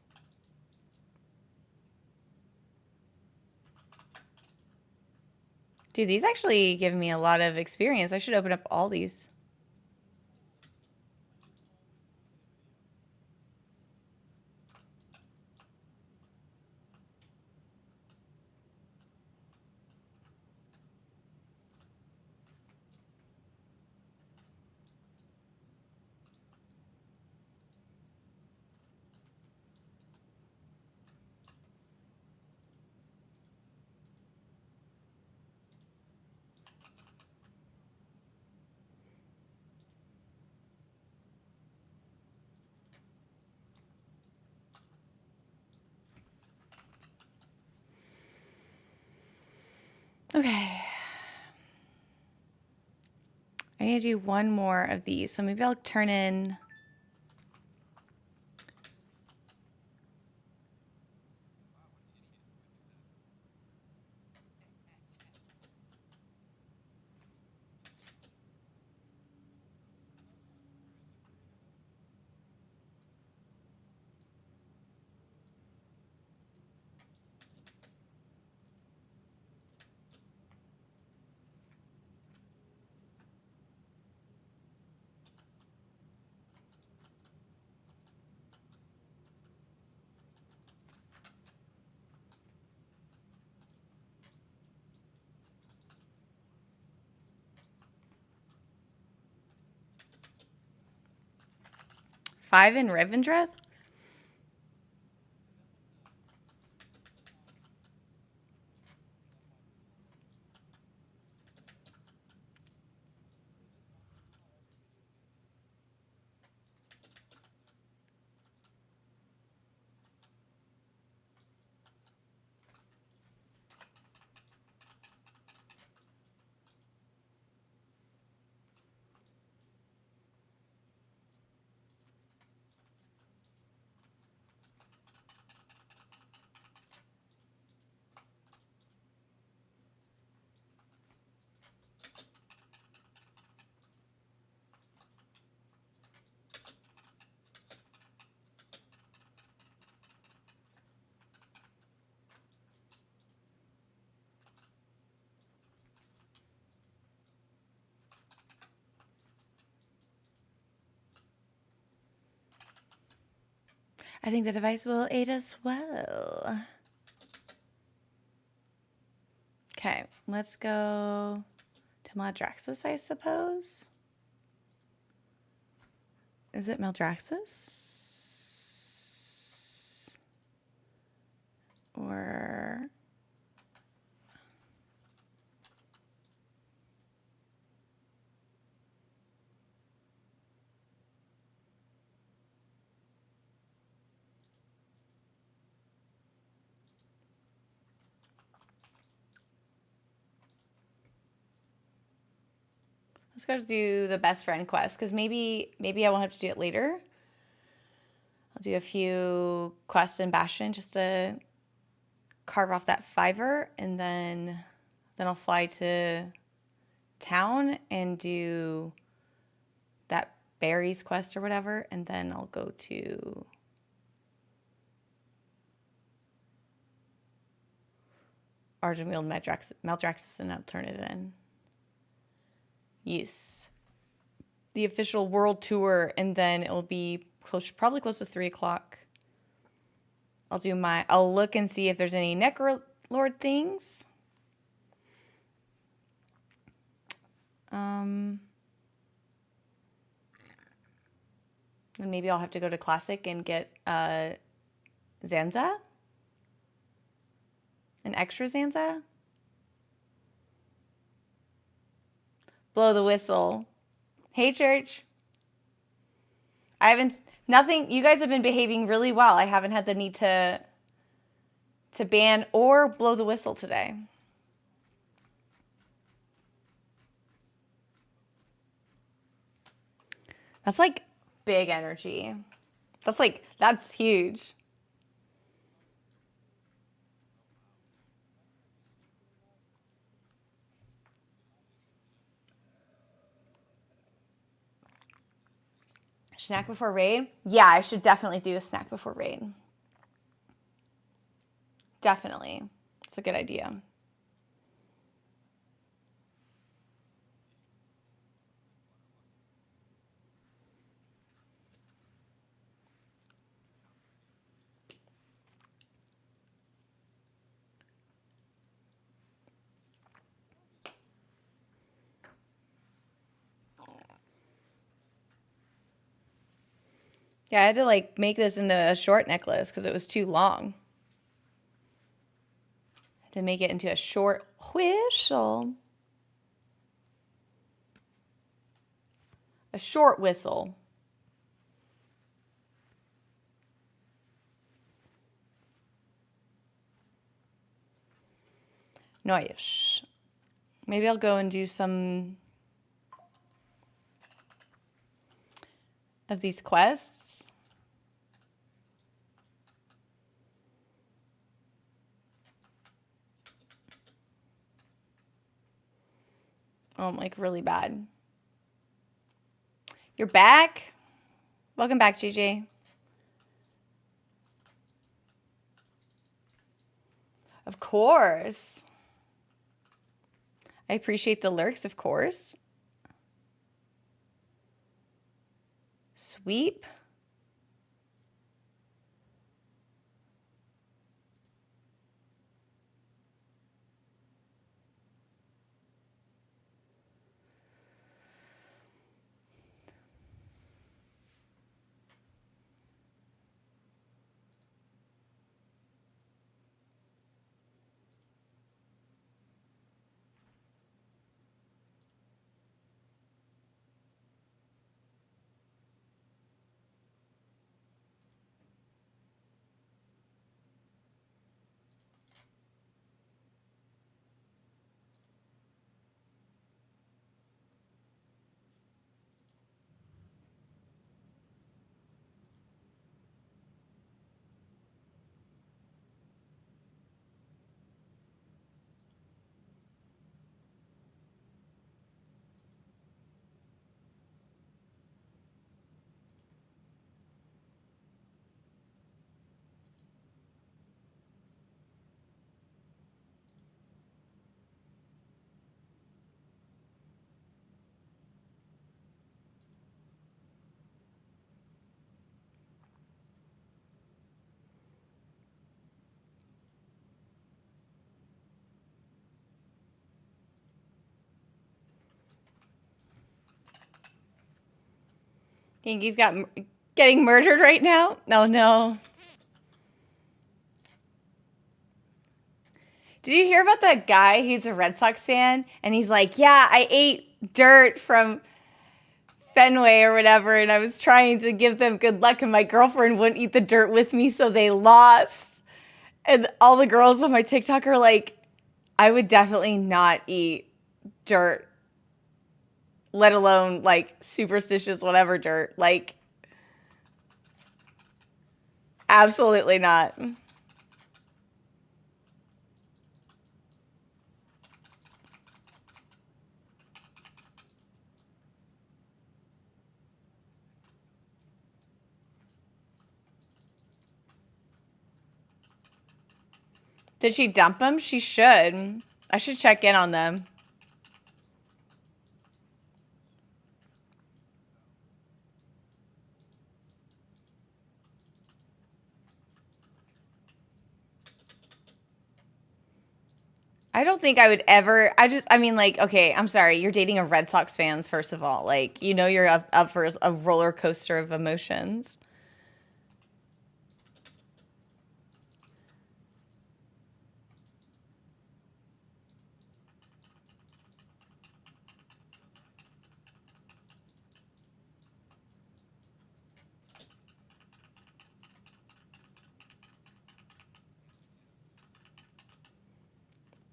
Dude, these actually give me a lot of experience. I should open up all these. Okay. I need to do one more of these. So maybe I'll turn in... 5 in Revendreth? I think the device will aid us well. Okay, let's go to Maldraxxus, I suppose. Is it Maldraxxus? Or... Let's go do the best friend quest, because maybe I won't have to do it later. I'll do a few quests in Bastion just to carve off that 5er, and then I'll fly to town and do that berries quest or whatever, and then I'll go to Ardenweald Maldraxxus and I'll turn it in. Yes. The official world tour, and then it'll be probably close to 3 o'clock. I'll look and see if there's any Necrolord things. And maybe I'll have to go to Classic and get Zanza. An extra Zanza. Blow the whistle. Hey, church. You guys have been behaving really well. I haven't had the need to ban or blow the whistle today. That's like big energy. That's huge. Snack before raid? Yeah, I should definitely do a snack before raid. Definitely. It's a good idea. Yeah, I had to make this into a short necklace because it was too long. I had to make it into a short whistle. A short whistle. Nice. Maybe I'll go and do some of these quests. Oh, I'm really bad. You're back? Welcome back, GJ. Of course. I appreciate the lurks, of course. Sweep. Yankees getting murdered right now? No, no. Did you hear about that guy? He's a Red Sox fan, and he's like, yeah, I ate dirt from Fenway or whatever, and I was trying to give them good luck, and my girlfriend wouldn't eat the dirt with me, so they lost. And all the girls on my TikTok are like, I would definitely not eat dirt, let alone like superstitious whatever dirt. Like, absolutely not. Did she dump them? She should. I should check in on them. I don't think I would ever. I mean, like, okay, I'm sorry. You're dating a Red Sox fan, first of all. Like, you know, you're up for a roller coaster of emotions.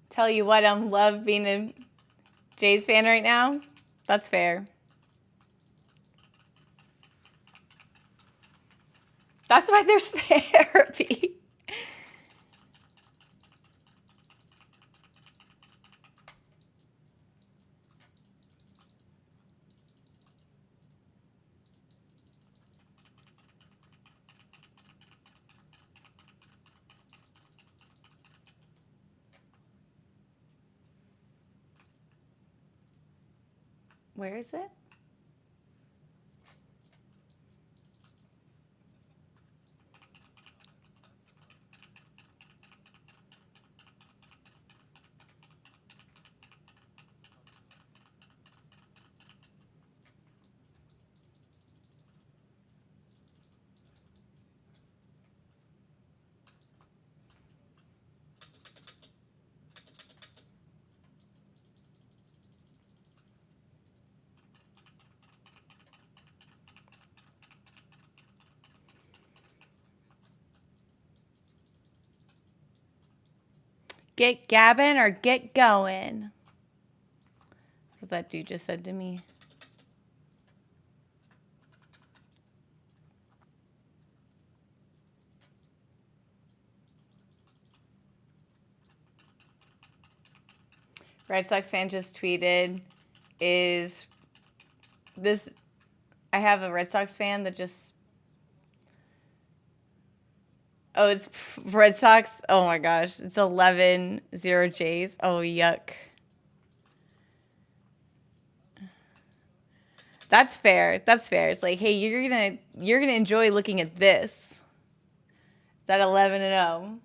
Tell you what, I'm love being a Jays fan right now. That's fair. That's why there's therapy. Where is it? Get gabbing or get going. That's what that dude just said to me. Red Sox fan just tweeted, is this, I have a Red Sox fan that just, oh, it's Red Sox. Oh my gosh. It's 11-0 Jays. Oh, yuck. That's fair. That's fair. It's like, hey, you're gonna enjoy looking at this. That 11-0.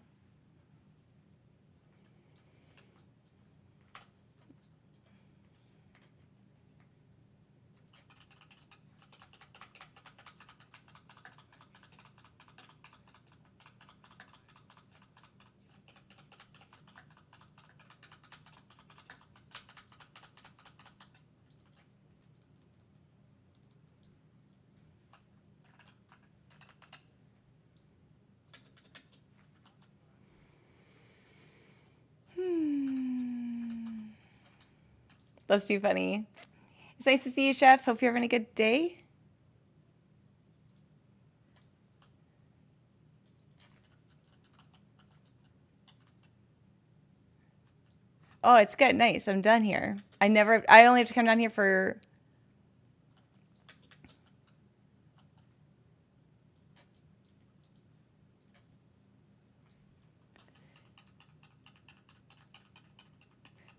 That's too funny. It's nice to see you, Chef. Hope you're having a good day. Oh, it's good. Nice. I'm done here. I only have to come down here for...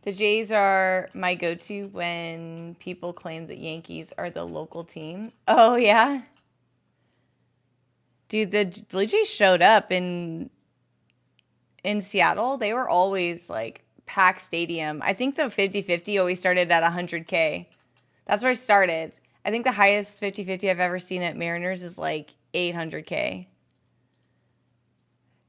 The Jays are my go-to when people claim that Yankees are the local team. Oh, yeah? Dude, the Blue Jays showed up in Seattle. They were always, like, packed stadium. I think the 50-50 always started at 100K. That's where it started. I think the highest 50-50 I've ever seen at Mariners is like 800K.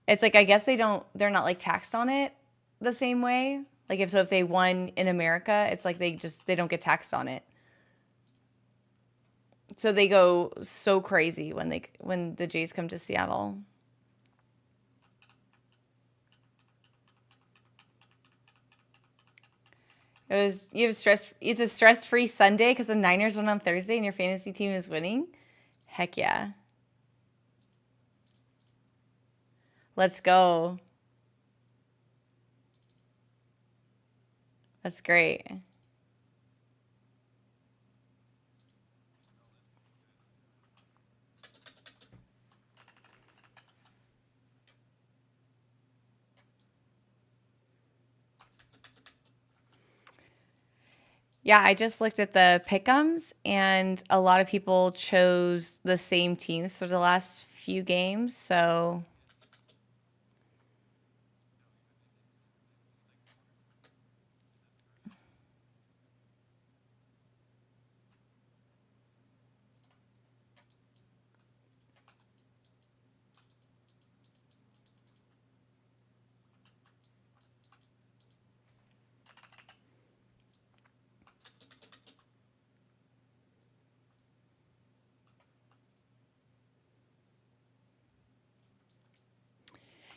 It's like, I guess they're not like taxed on it the same way. Like if they won in America, it's like they don't get taxed on it. So they go so crazy when the Jays come to Seattle. It's a stress-free Sunday because the Niners won on Thursday and your fantasy team is winning. Heck yeah. Let's go. That's great. Yeah, I just looked at the PickEms, and a lot of people chose the same teams for the last few games, so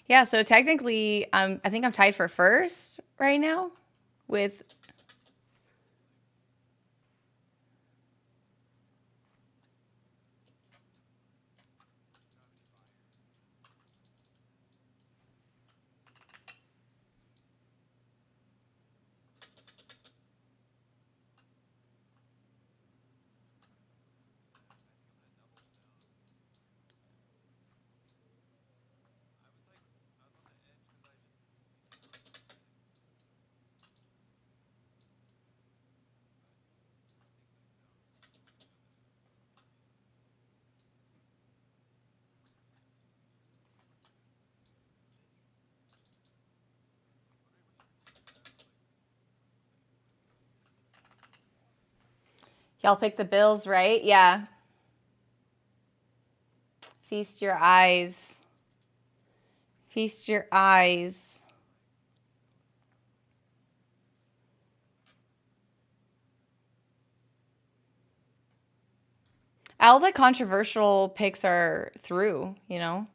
yeah, so technically, I think I'm tied for first right now with. Y'all pick the Bills, right? Yeah. Feast your eyes. Feast your eyes. All the controversial picks are through, you know?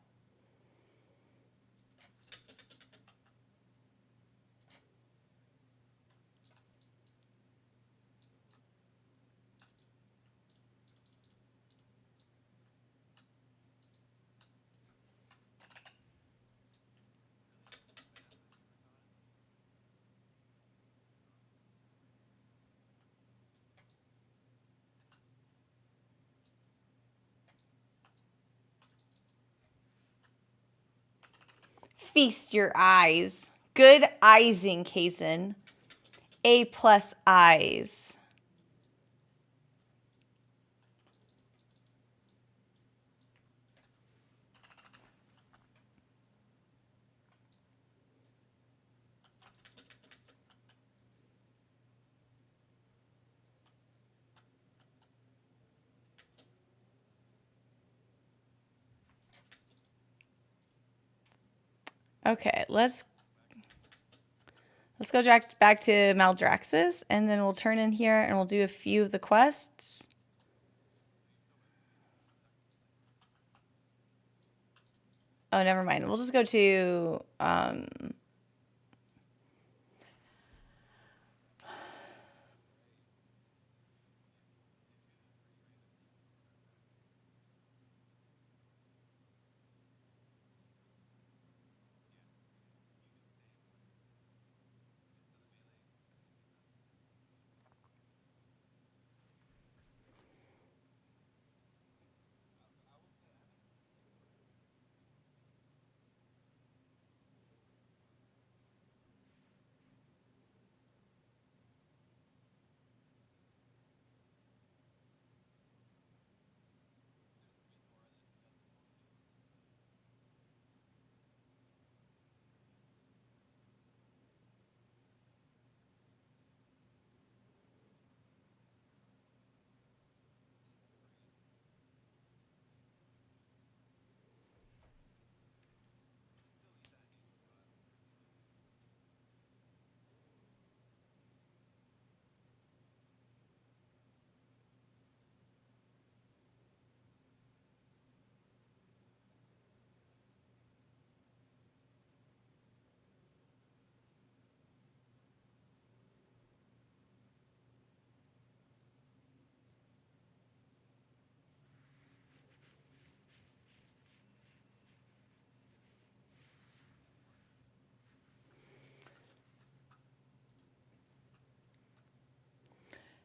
Feast your eyes. Good eyesing, Kaysen. A+ eyes. Okay, let's go back to Maldraxxus, and then we'll turn in here and we'll do a few of the quests. Oh, never mind. We'll just go to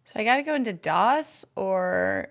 So I gotta go into DOS or...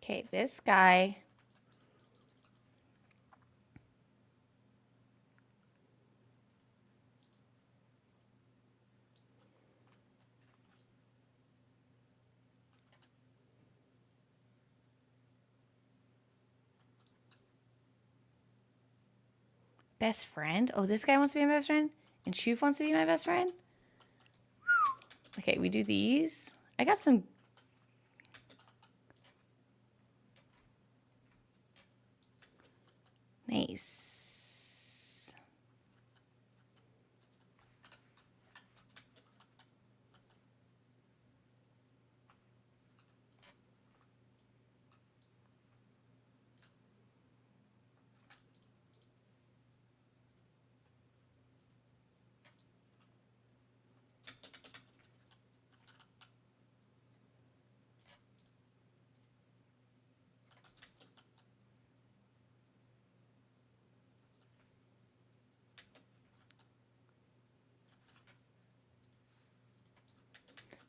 Okay, this guy. Best friend? Oh, this guy wants to be my best friend? And Shoof wants to be my best friend? Okay, we do these. I got some... Nice.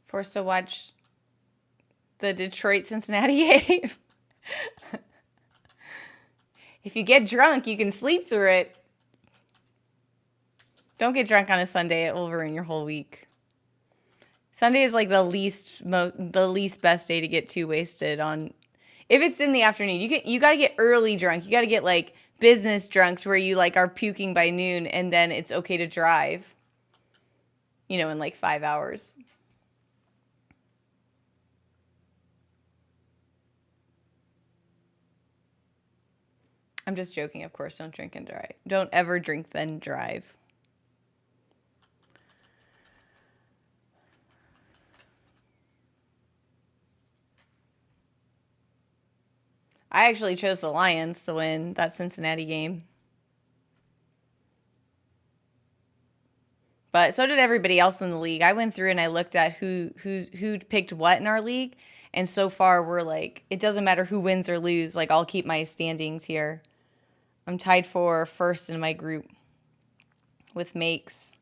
Forced to watch the Detroit-Cincinnati game. If you get drunk, you can sleep through it. Don't get drunk on a Sunday. It will ruin your whole week. Sunday is like the least best day to get too wasted on. If it's in the afternoon, you got to get early drunk. You got to get like business drunk to where you like are puking by noon and then it's okay to drive. You know, in like 5 hours. I'm just joking, of course. Don't drink and drive. Don't ever drink then drive. I actually chose the Lions to win that Cincinnati game. But so did everybody else in the league. I went through and I looked at who picked what in our league. And so far we're like, it doesn't matter who wins or lose. Like I'll keep my standings here. I'm tied for first in my group with Makes.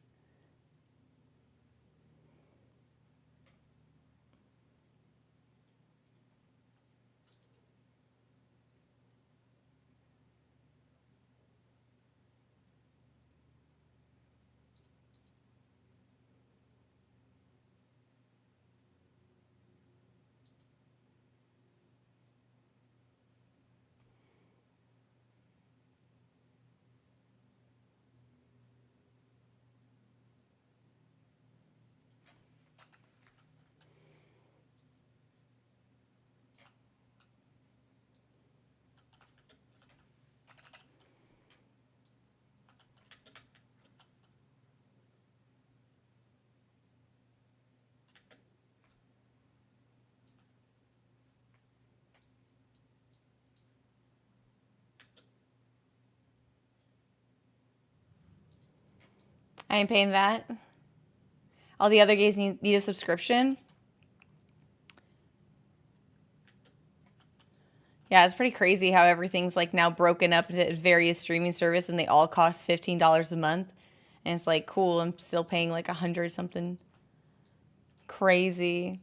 I ain't paying that. All the other gays need a subscription. Yeah, it's pretty crazy how everything's like now broken up into various streaming services and they all cost $15 a month. And it's like, cool, I'm still paying like 100 something. Crazy.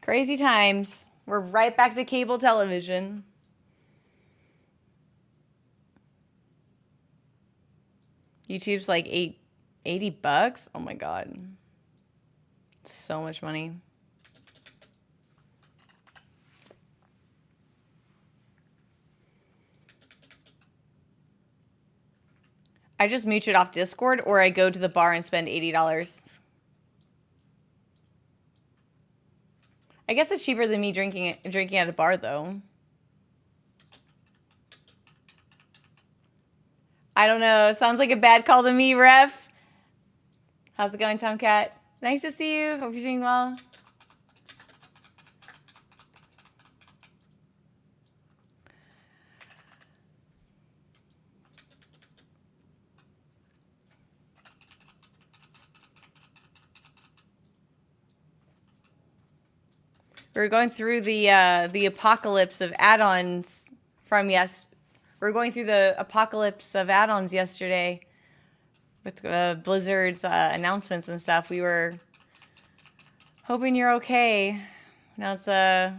Crazy times. We're right back to cable television. YouTube's like $80. Oh my god. So much money. I just mooch it off Discord or I go to the bar and spend $80. I guess it's cheaper than me drinking at a bar though. I don't know. Sounds like a bad call to me, ref. How's it going, Tomcat? Nice to see you. Hope you're doing well. We're going through the apocalypse of add-ons from We're going through the apocalypse of add-ons yesterday with Blizzard's announcements and stuff. We were hoping you're okay. Now it's a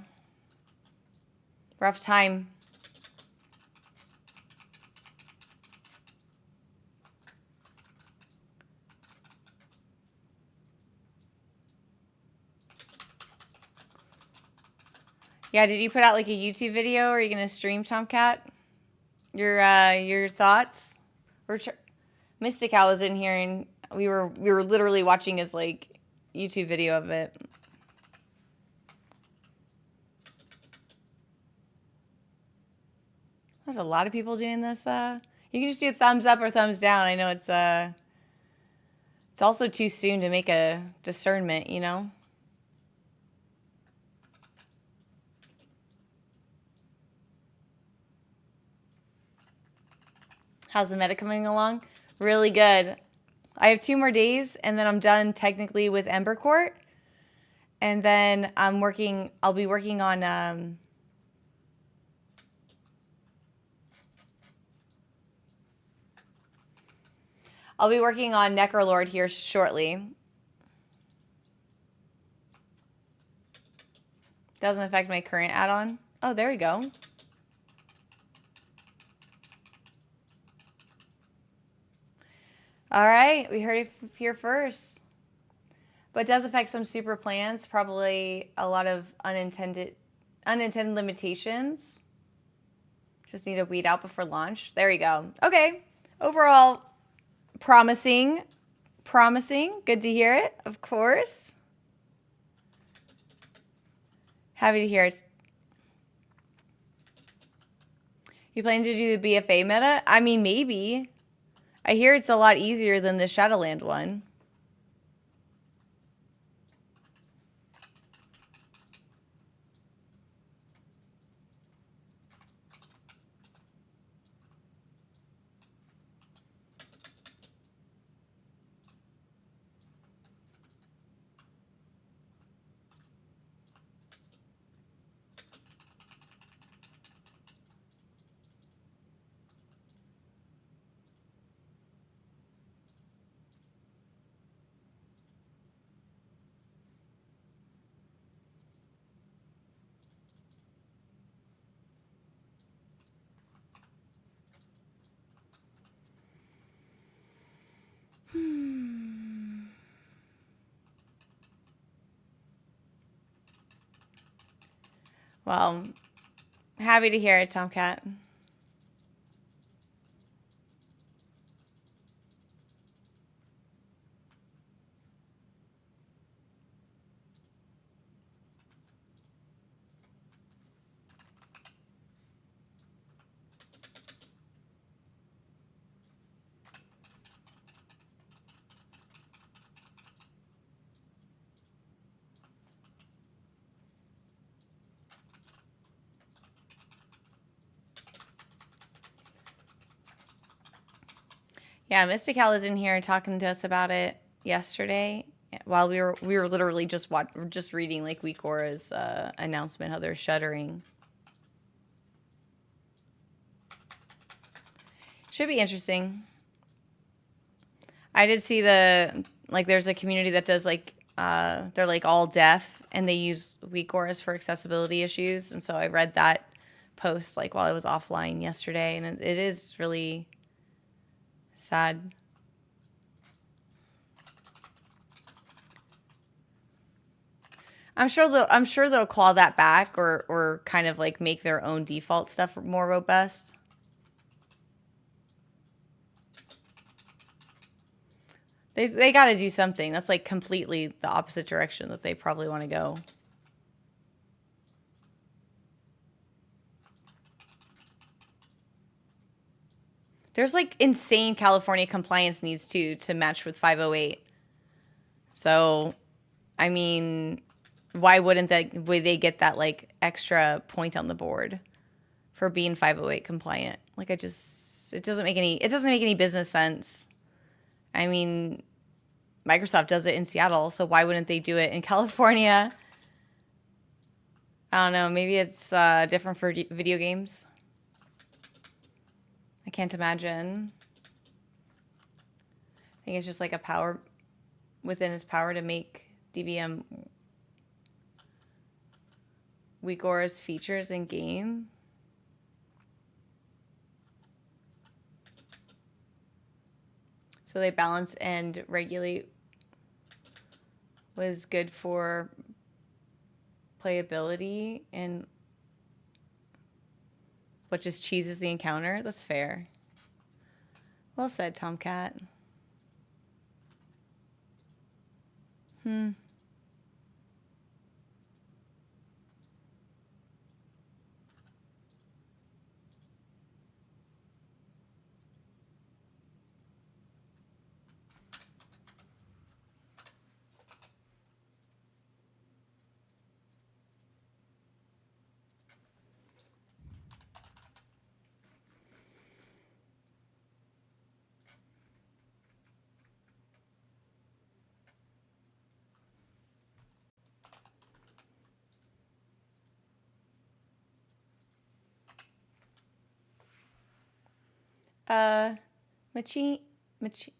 rough time. Yeah, did you put out like a YouTube video? Or are you gonna stream, Tomcat? Your thoughts? Mystic Owl was in here, and we were literally watching his like YouTube video of it. There's a lot of people doing this. You can just do a thumbs up or thumbs down. I know it's also too soon to make a discernment, you know. How's the meta coming along? Really good. I have 2 more days, and then I'm done technically with Ember Court. And then I'll be working on, Necrolord here shortly. Doesn't affect my current add-on. Oh, there we go. All right, we heard it here first. But it does affect some super plans, probably a lot of unintended limitations. Just need to weed out before launch. There we go. Okay, overall, promising. Good to hear it, of course. Happy to hear it. You plan to do the BFA meta? I mean, maybe. I hear it's a lot easier than the Shadowland one. Well, happy to hear it, Tomcat. Yeah, Mystical is in here talking to us about it yesterday while we were literally just reading like WeakAura's announcement how they're shuttering. Should be interesting. I did see there's a community that does like they're like all deaf and they use WeakAuras for accessibility issues, and so I read that post like while I was offline yesterday, and it is really sad. I'm sure they'll claw that back or kind of like make their own default stuff more robust. They got to do something. That's like completely the opposite direction that they probably want to go. There's like insane California compliance needs too to match with 508. So, I mean, why wouldn't they get that like extra point on the board for being 508 compliant? Like it doesn't make any business sense. I mean, Microsoft does it in Seattle, so why wouldn't they do it in California? I don't know. Maybe it's different for video games. I can't imagine. I think it's just like a power within its power to make DBM WeakAura's features in game. So they balance and regulate was good for playability and what just cheeses the encounter. That's fair. Well said, Tomcat.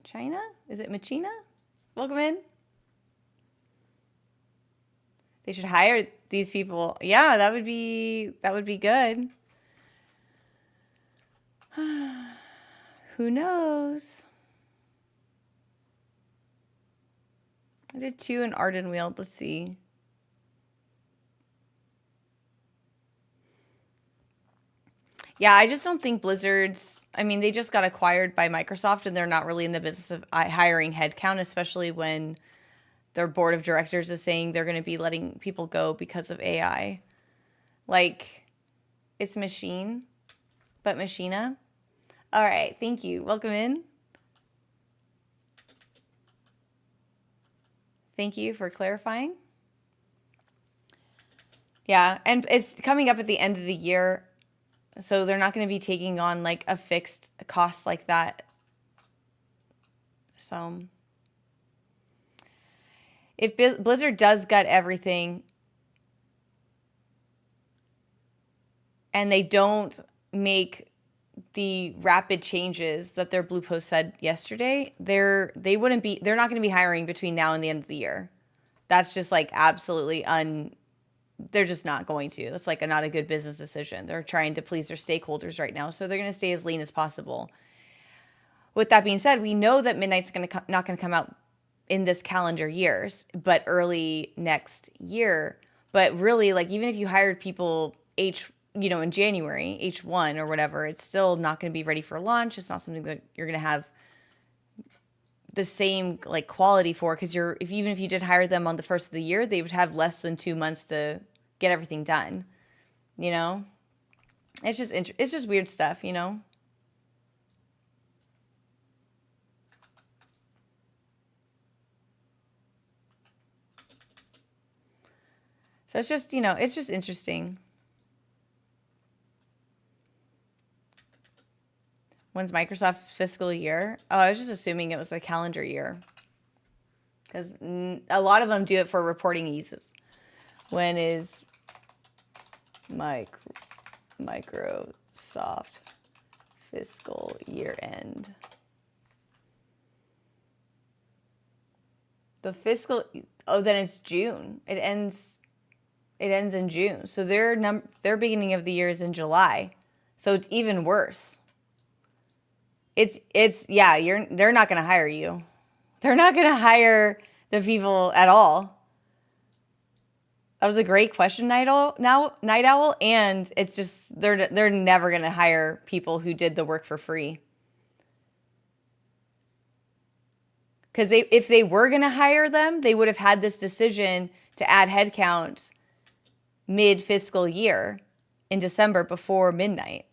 China? Is it Machina? Welcome in. They should hire these people. Yeah, that would be good. Who knows? I did 2 in Ardenweald. Let's see. Yeah, I just don't think Blizzard's... I mean, they just got acquired by Microsoft, and they're not really in the business of hiring headcount, especially when their board of directors is saying they're going to be letting people go because of AI. Like, it's Machine, but Machina. All right, thank you. Welcome in. Thank you for clarifying. Yeah, and it's coming up at the end of the year, so they're not going to be taking on like a fixed cost like that. So if Blizzard does gut everything and they don't make the rapid changes that their Blue Post said yesterday, they're not going to be hiring between now and the end of the year. That's just like absolutely they're just not going to. That's like not a good business decision. They're trying to please their stakeholders right now, so they're going to stay as lean as possible. With that being said, we know that Midnight's not going to come out in this calendar years, but early next year. But really, like even if you hired people in January, H1 or whatever, it's still not going to be ready for launch. It's not something that you're going to have the same like quality for, because even if you did hire them on the first of the year, they would have less than 2 months to get everything done. It's just weird stuff, So it's just interesting. When's Microsoft's fiscal year? Oh, I was just assuming it was a calendar year. Because a lot of them do it for reporting eases. When is Microsoft fiscal year end? The fiscal, oh, then it's June. It ends in June. So their beginning of the year is in July. So it's even worse. Yeah, they're not going to hire you. They're not going to hire the people at all. That was a great question, Night Owl, and it's just they're never going to hire people who did the work for free. Because if they were going to hire them, they would have had this decision to add headcount mid-fiscal year in December before midnight.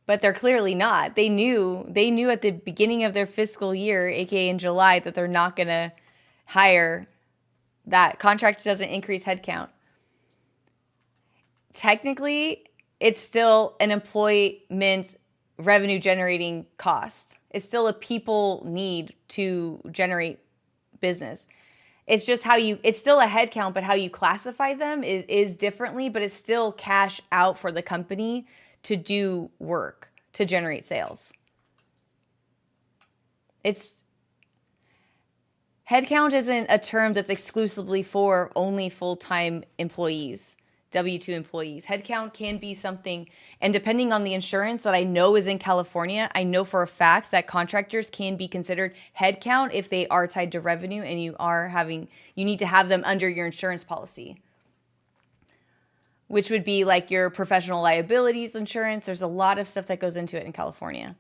But they're clearly not. They knew at the beginning of their fiscal year, aka in July, that they're not going to hire that. Contract doesn't increase headcount. Technically, it's still an employment revenue generating cost. It's still a people need to generate business. It's just it's still a headcount, but how you classify them is differently, but it's still cash out for the company to do work, to generate sales. Headcount isn't a term that's exclusively for only full-time employees, W-2 employees. Headcount can be something, and depending on the insurance that I know is in California, I know for a fact that contractors can be considered headcount if they are tied to revenue and you need to have them under your insurance policy, which would be like your professional liabilities insurance. There's a lot of stuff that goes into it in California.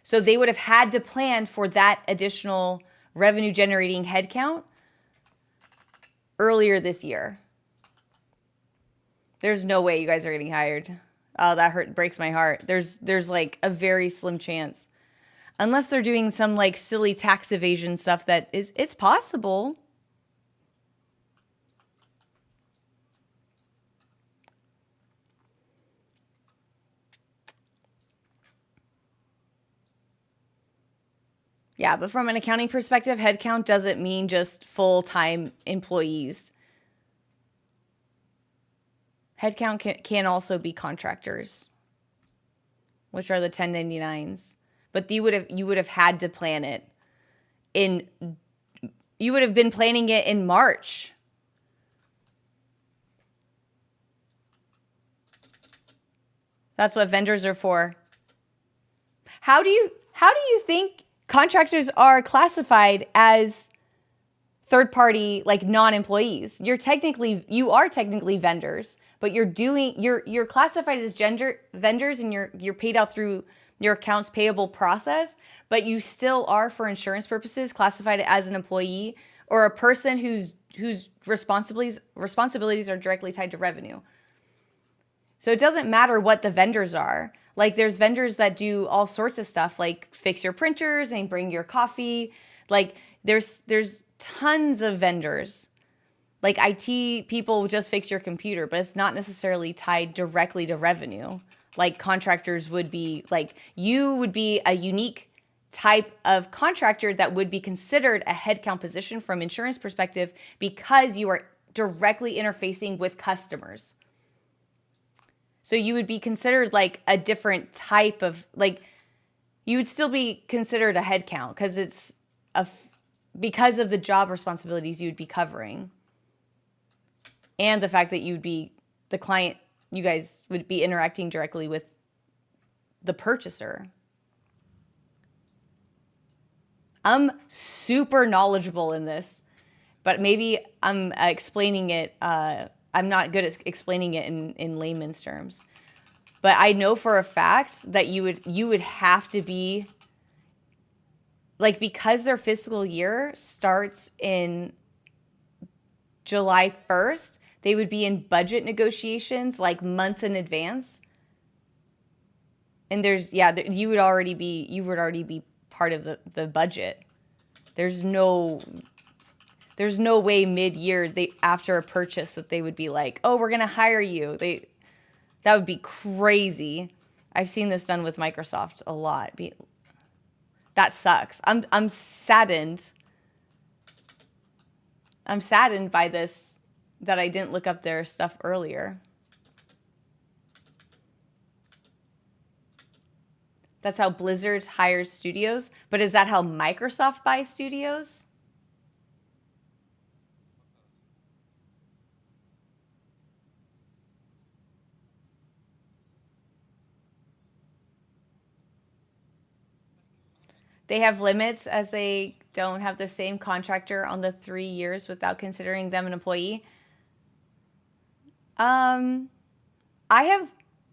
So they would have had to plan for that additional revenue generating headcount earlier this year. There's no way you guys are getting hired. Oh, that breaks my heart. There's like a very slim chance. Unless they're doing some like silly tax evasion stuff it's possible. Yeah, but from an accounting perspective, headcount doesn't mean just full-time employees. Headcount can also be contractors, which are the 1099s. But you would have had to plan it you would have been planning it in March. That's what vendors are for. How do you think contractors are classified as third-party, like non-employees? You are technically vendors, but you're classified as vendors, and you're paid out through your accounts payable process, but you still are, for insurance purposes, classified as an employee or a person whose responsibilities are directly tied to revenue. So it doesn't matter what the vendors are. Like there's vendors that do all sorts of stuff, like fix your printers and bring your coffee. Like there's tons of vendors. Like IT people just fix your computer, but it's not necessarily tied directly to revenue. Like contractors would be, like you would be a unique type of contractor that would be considered a headcount position from insurance perspective because you are directly interfacing with customers. So you would be considered like a different type of, like, you would still be considered a headcount because of the job responsibilities you would be covering. And the fact that the client, you guys would be interacting directly with the purchaser. I'm super knowledgeable in this, but maybe I'm explaining it, I'm not good at explaining it in layman's terms. But I know for a fact that you would have to be, like, because their fiscal year starts in July 1st, they would be in budget negotiations like months in advance. And you would already be part of the budget. There's no There's no way mid-year after a purchase that they would be like, oh, we're gonna hire you. That would be crazy. I've seen this done with Microsoft a lot. That sucks. I'm saddened. I'm saddened by this, that I didn't look up their stuff earlier. That's how Blizzard hires studios. But is that how Microsoft buys studios? They have limits as they don't have the same contractor on the 3 years without considering them an employee.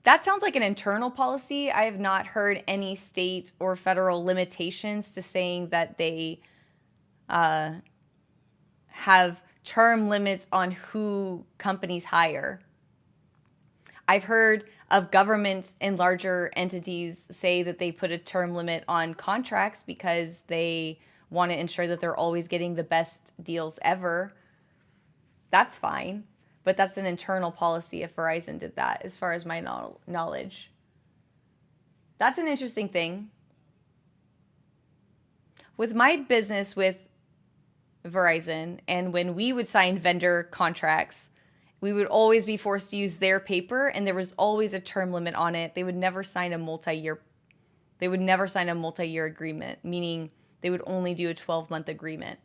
That sounds like an internal policy. I have not heard any state or federal limitations to saying that they have term limits on who companies hire. I've heard of governments and larger entities say that they put a term limit on contracts because they want to ensure that they're always getting the best deals ever. That's fine. But that's an internal policy if Verizon did that, as far as my knowledge. That's an interesting thing. With my business with Verizon, and when we would sign vendor contracts, we would always be forced to use their paper, and there was always a term limit on it. They would never sign a multi-year agreement, meaning they would only do a 12-month agreement.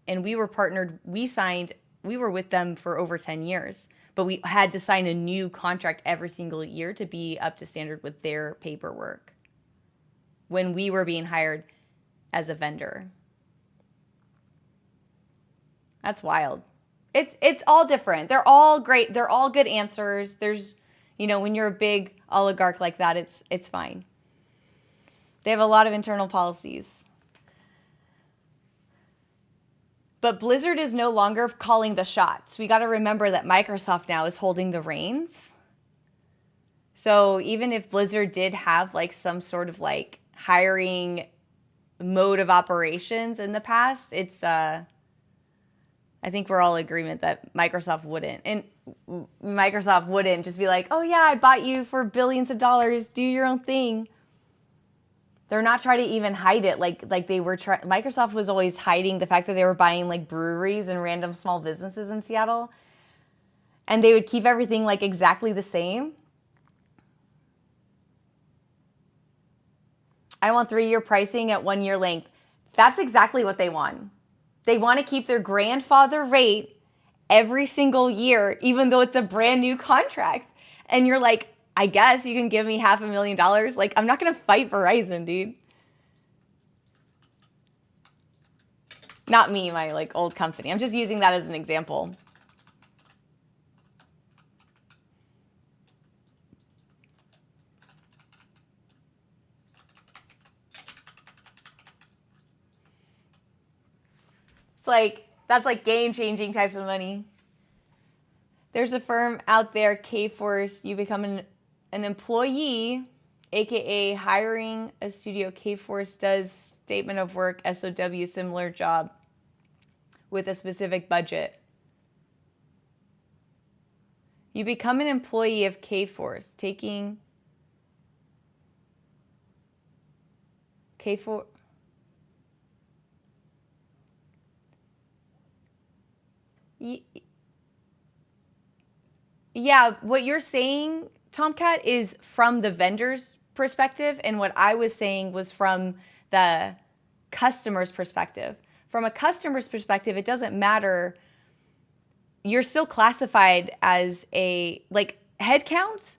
And we were partnered, we were with them for over 10 years, but we had to sign a new contract every single year to be up to standard with their paperwork when we were being hired as a vendor. That's wild. It's all different. They're all great. They're all good answers. There's, when you're a big oligarch like that, it's fine. They have a lot of internal policies. But Blizzard is no longer calling the shots. We got to remember that Microsoft now is holding the reins. So even if Blizzard did have like some sort of like hiring mode of operations in the past, it's I think we're all in agreement that Microsoft wouldn't. And Microsoft wouldn't just be like, oh yeah, I bought you for billions of dollars, do your own thing. They're not trying to even hide it like they were trying. Microsoft was always hiding the fact that they were buying like breweries and random small businesses in Seattle. And they would keep everything like exactly the same. I want 3-year pricing at 1-year length. That's exactly what they want. They want to keep their grandfather rate every single year, even though it's a brand new contract. And you're like, I guess you can give me $500,000. Like, I'm not going to fight Verizon, dude. Not me, my like old company. I'm just using that as an example. It's like, that's like game-changing types of money. There's a firm out there, K-Force. You become an employee, aka hiring a studio. K-Force does statement of work, SOW, similar job with a specific budget. You become an employee of K-Force, taking K-Force. Yeah, what you're saying, Tomcat, is from the vendor's perspective, and what I was saying was from the customer's perspective. From a customer's perspective, it doesn't matter. You're still classified as a, like, headcount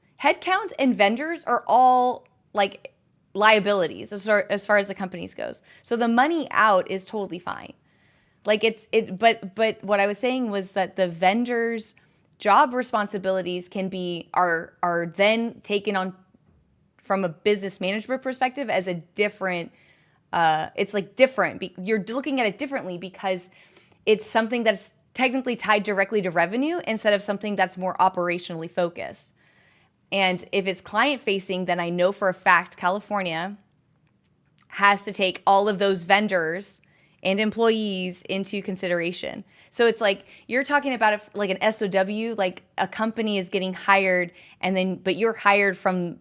and vendors are all, like, liabilities as far as the companies goes. So the money out is totally fine. Like, but what I was saying was that the vendors' job responsibilities are then taken on from a business management perspective as a different, it's like different. You're looking at it differently because it's something that's technically tied directly to revenue instead of something that's more operationally focused. And if it's client facing, then I know for a fact California has to take all of those vendors and employees into consideration. So it's like you're talking about like an SOW, like a company is getting hired but you're hired from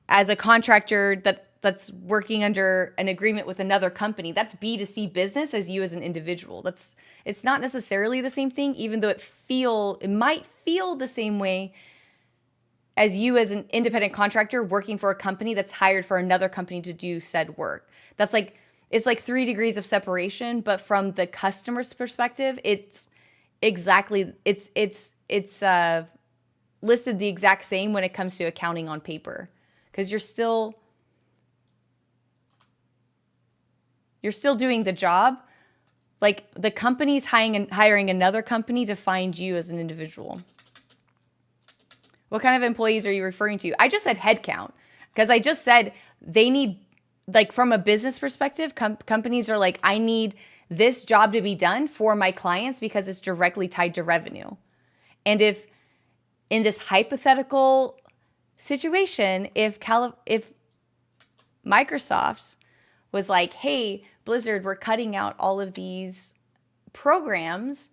as a contractor that's working under an agreement with another company. That's B2C business as you as an individual. It's not necessarily the same thing, even though it might feel the same way as you as an independent contractor working for a company that's hired for another company to do said work. It's like 3 degrees of separation, but from the customer's perspective, it's listed the exact same when it comes to accounting on paper, because you're still doing the job. Like the company's hiring another company to find you as an individual. What kind of employees are you referring to? I just said headcount, because I just said they need, like from a business perspective, companies are like, I need this job to be done for my clients because it's directly tied to revenue. And if in this hypothetical situation, if Microsoft was like, hey, Blizzard, we're cutting out all of these programs,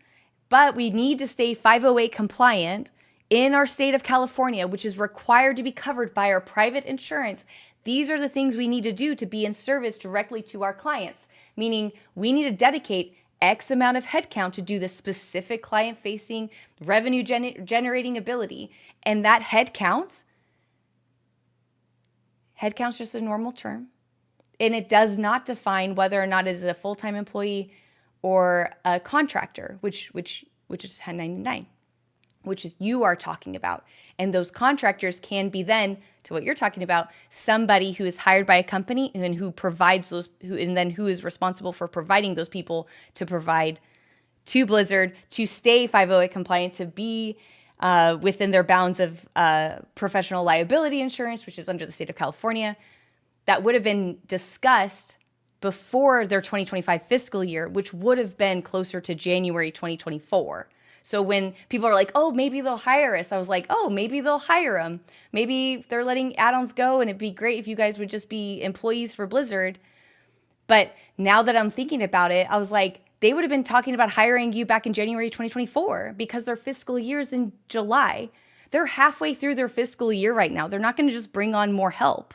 but we need to stay 508 compliant in our state of California, which is required to be covered by our private insurance. These are the things we need to do to be in service directly to our clients, meaning we need to dedicate X amount of headcount to do this specific client-facing revenue generating ability. And that headcount's just a normal term. And it does not define whether or not it is a full-time employee or a contractor, which is 1099, which is you are talking about. And those contractors can be then, to what you're talking about, somebody who is hired by a company and who provides those, who is responsible for providing those people to provide to Blizzard to stay 508 compliant, to be within their bounds of professional liability insurance, which is under the state of California. That would have been discussed before their 2025 fiscal year, which would have been closer to January 2024. So when people are like, oh, maybe they'll hire us, I was like, oh, maybe they'll hire them. Maybe they're letting add-ons go, and it'd be great if you guys would just be employees for Blizzard. But now that I'm thinking about it, I was like, they would have been talking about hiring you back in January 2024 because their fiscal year's in July. They're halfway through their fiscal year right now. They're not going to just bring on more help.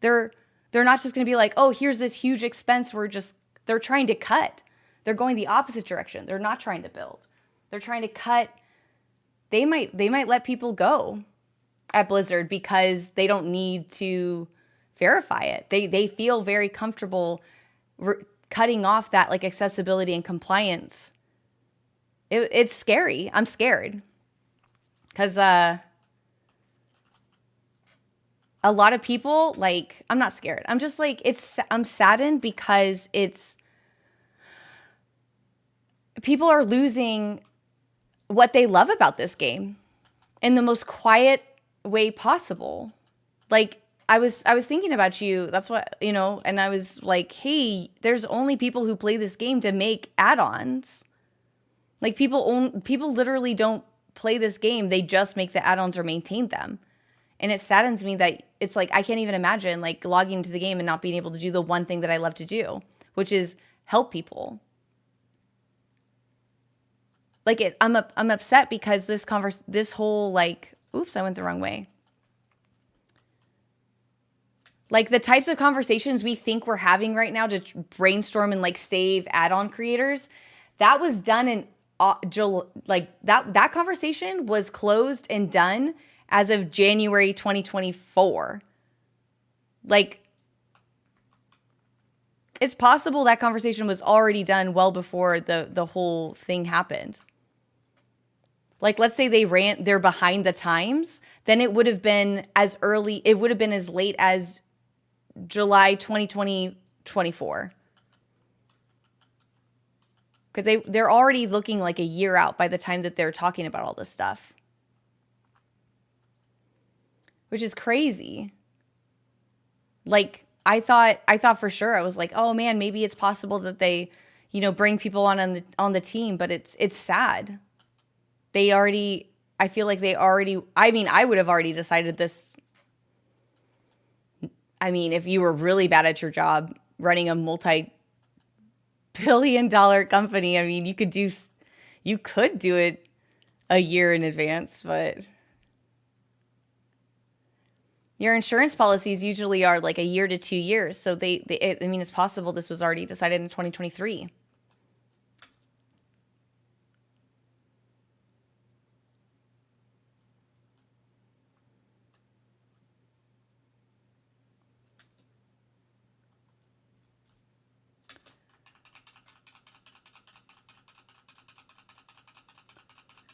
They're not just going to be like, oh, here's this huge expense. They're trying to cut. They're going the opposite direction. They're not trying to build. They're trying to cut. They might let people go at Blizzard because they don't need to verify it. They feel very comfortable cutting off that like accessibility and compliance. It's scary. I'm scared because a lot of people, like, I'm not scared. I'm just like, I'm saddened because people are losing what they love about this game in the most quiet way possible. Like, I was thinking about you. That's what, and I was like, hey, there's only people who play this game to make add-ons. Like, people literally don't play this game. They just make the add-ons or maintain them. And it saddens me that it's like, I can't even imagine like logging into the game and not being able to do the one thing that I love to do, which is help people. Like I'm upset because this whole like, oops, I went the wrong way. Like the types of conversations we think we're having right now to brainstorm and like save add-on creators, that was done in like that conversation was closed and done as of January 2024. Like, it's possible that conversation was already done well before the whole thing happened. Like, let's say they're behind the times, then it would have been as late as July 2024. Because they're already looking like a year out by the time that they're talking about all this stuff. Which is crazy. Like, I thought for sure, I was like, oh man, maybe it's possible that they, bring people on the team, but it's sad. I feel like I would have already decided this. I mean, if you were really bad at your job, running a multi-billion-dollar company. I mean, you could do it a year in advance, but your insurance policies usually are like a year to 2 years. So I mean, it's possible this was already decided in 2023.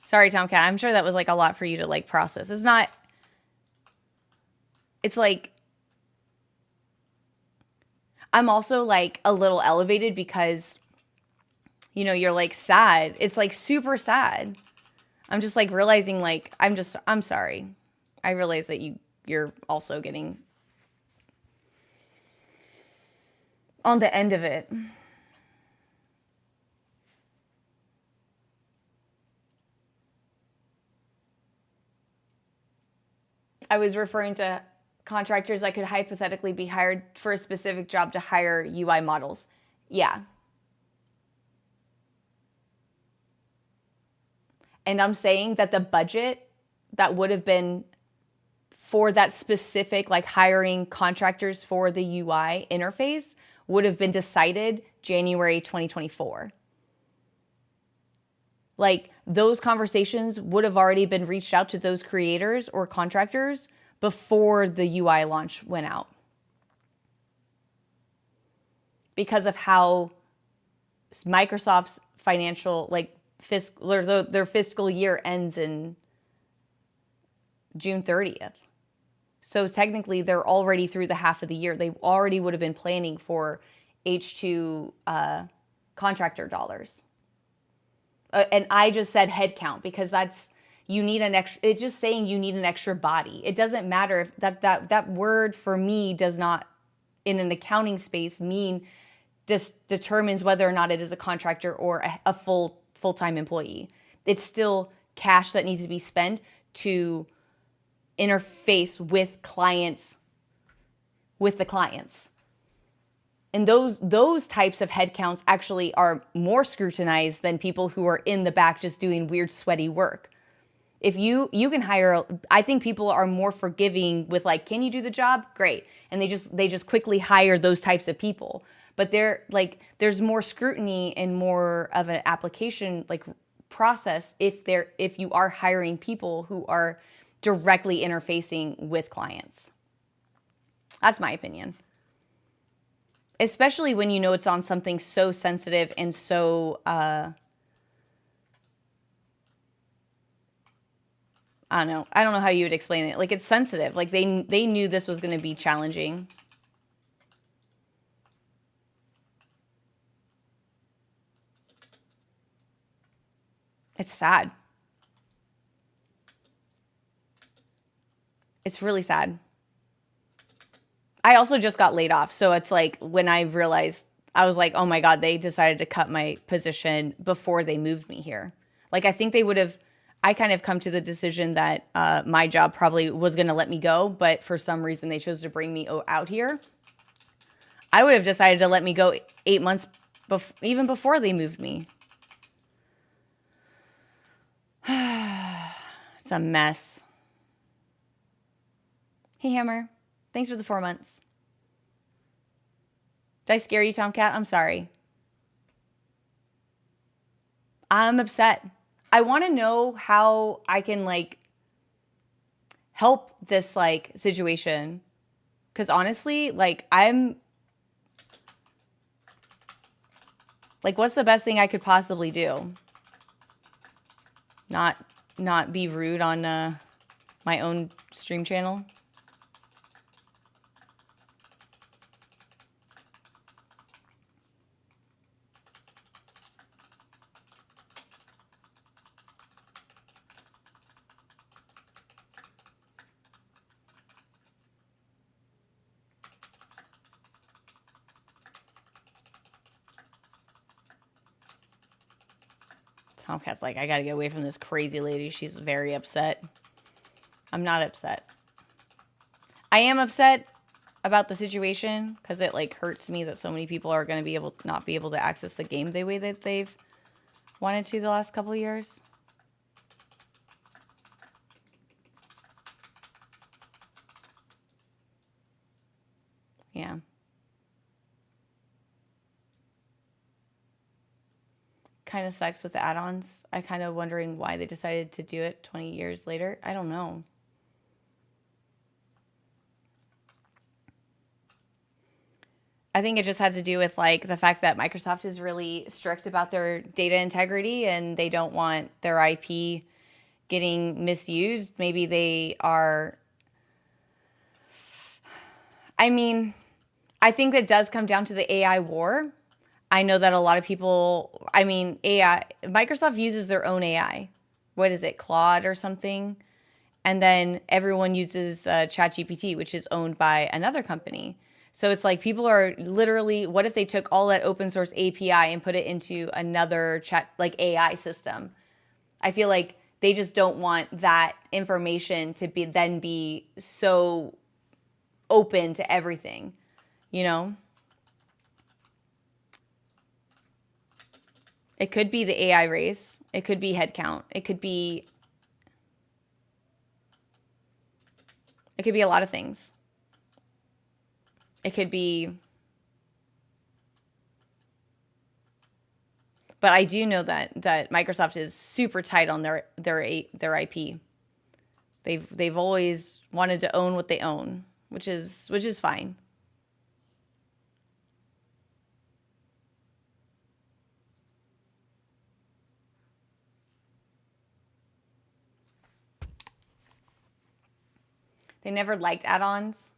Sorry, Tomcat. I'm sure that was like a lot for you to like process. It's not, it's like, I'm also like a little elevated because, you know, you're like sad. It's like super sad. I'm just like realizing like, I'm sorry. I realize that you're also getting on the end of it. I was referring to contractors that could hypothetically be hired for a specific job to hire UI models. Yeah. And I'm saying that the budget that would have been for that specific, like hiring contractors for the UI interface would have been decided January 2024. Like those conversations would have already been reached out to those creators or contractors before the UI launch went out. Because of how Microsoft's financial, like their fiscal year ends in June 30th. So technically they're already through the half of the year. They already would have been planning for H2 contractor dollars. And I just said headcount because that's, you need an extra, it's just saying you need an extra body. It doesn't matter if that word for me does not, in an accounting space, mean determines whether or not it is a contractor or a full-time employee. It's still cash that needs to be spent to interface with clients, with the clients. And those types of headcounts actually are more scrutinized than people who are in the back just doing weird, sweaty work. If you can hire, I think people are more forgiving with like, can you do the job? Great. And they just quickly hire those types of people. But there's more scrutiny and more of an application like process if you are hiring people who are directly interfacing with clients. That's my opinion. Especially when you know it's on something so sensitive and so, I don't know. I don't know how you would explain it. Like, it's sensitive. Like, they knew this was going to be challenging. It's sad. It's really sad. I also just got laid off. So it's like when I realized, I was like, oh my God, they decided to cut my position before they moved me here. Like, I think they would have, I kind of come to the decision that my job probably was going to let me go. But for some reason, they chose to bring me out here. I would have decided to let me go 8 months, even before they moved me. It's a mess. Hey, Hammer. Thanks for the 4 months. Did I scare you, Tomcat? I'm sorry. I'm upset. I want to know how I can, like, help this, like, situation. Because honestly, like, I'm... Like, what's the best thing I could possibly do? Not be rude on my own stream channel? Tomcat's like, I gotta get away from this crazy lady. She's very upset. I'm not upset. I am upset about the situation because it like hurts me that so many people are going to be able not be able to access the game the way that they've wanted to the last couple of years. Yeah. Kind of sucks with the add-ons. I kind of wondering why they decided to do it 20 years later. I don't know. I think it just had to do with like the fact that Microsoft is really strict about their data integrity and they don't want their IP getting misused. Maybe they are. I mean, I think that does come down to the AI war. I know that a lot of people, I mean, AI, Microsoft uses their own AI. What is it, Claude or something? And then everyone uses ChatGPT, which is owned by another company. So it's like people are literally, what if they took all that open source API and put it into another chat, like AI system? I feel like they just don't want that information to be then be so open to everything, you know? It could be the AI race. It could be headcount. It could be a lot of things. It could be, but I do know that Microsoft is super tight on their IP. They've always wanted to own what they own, which is fine. They never liked add-ons,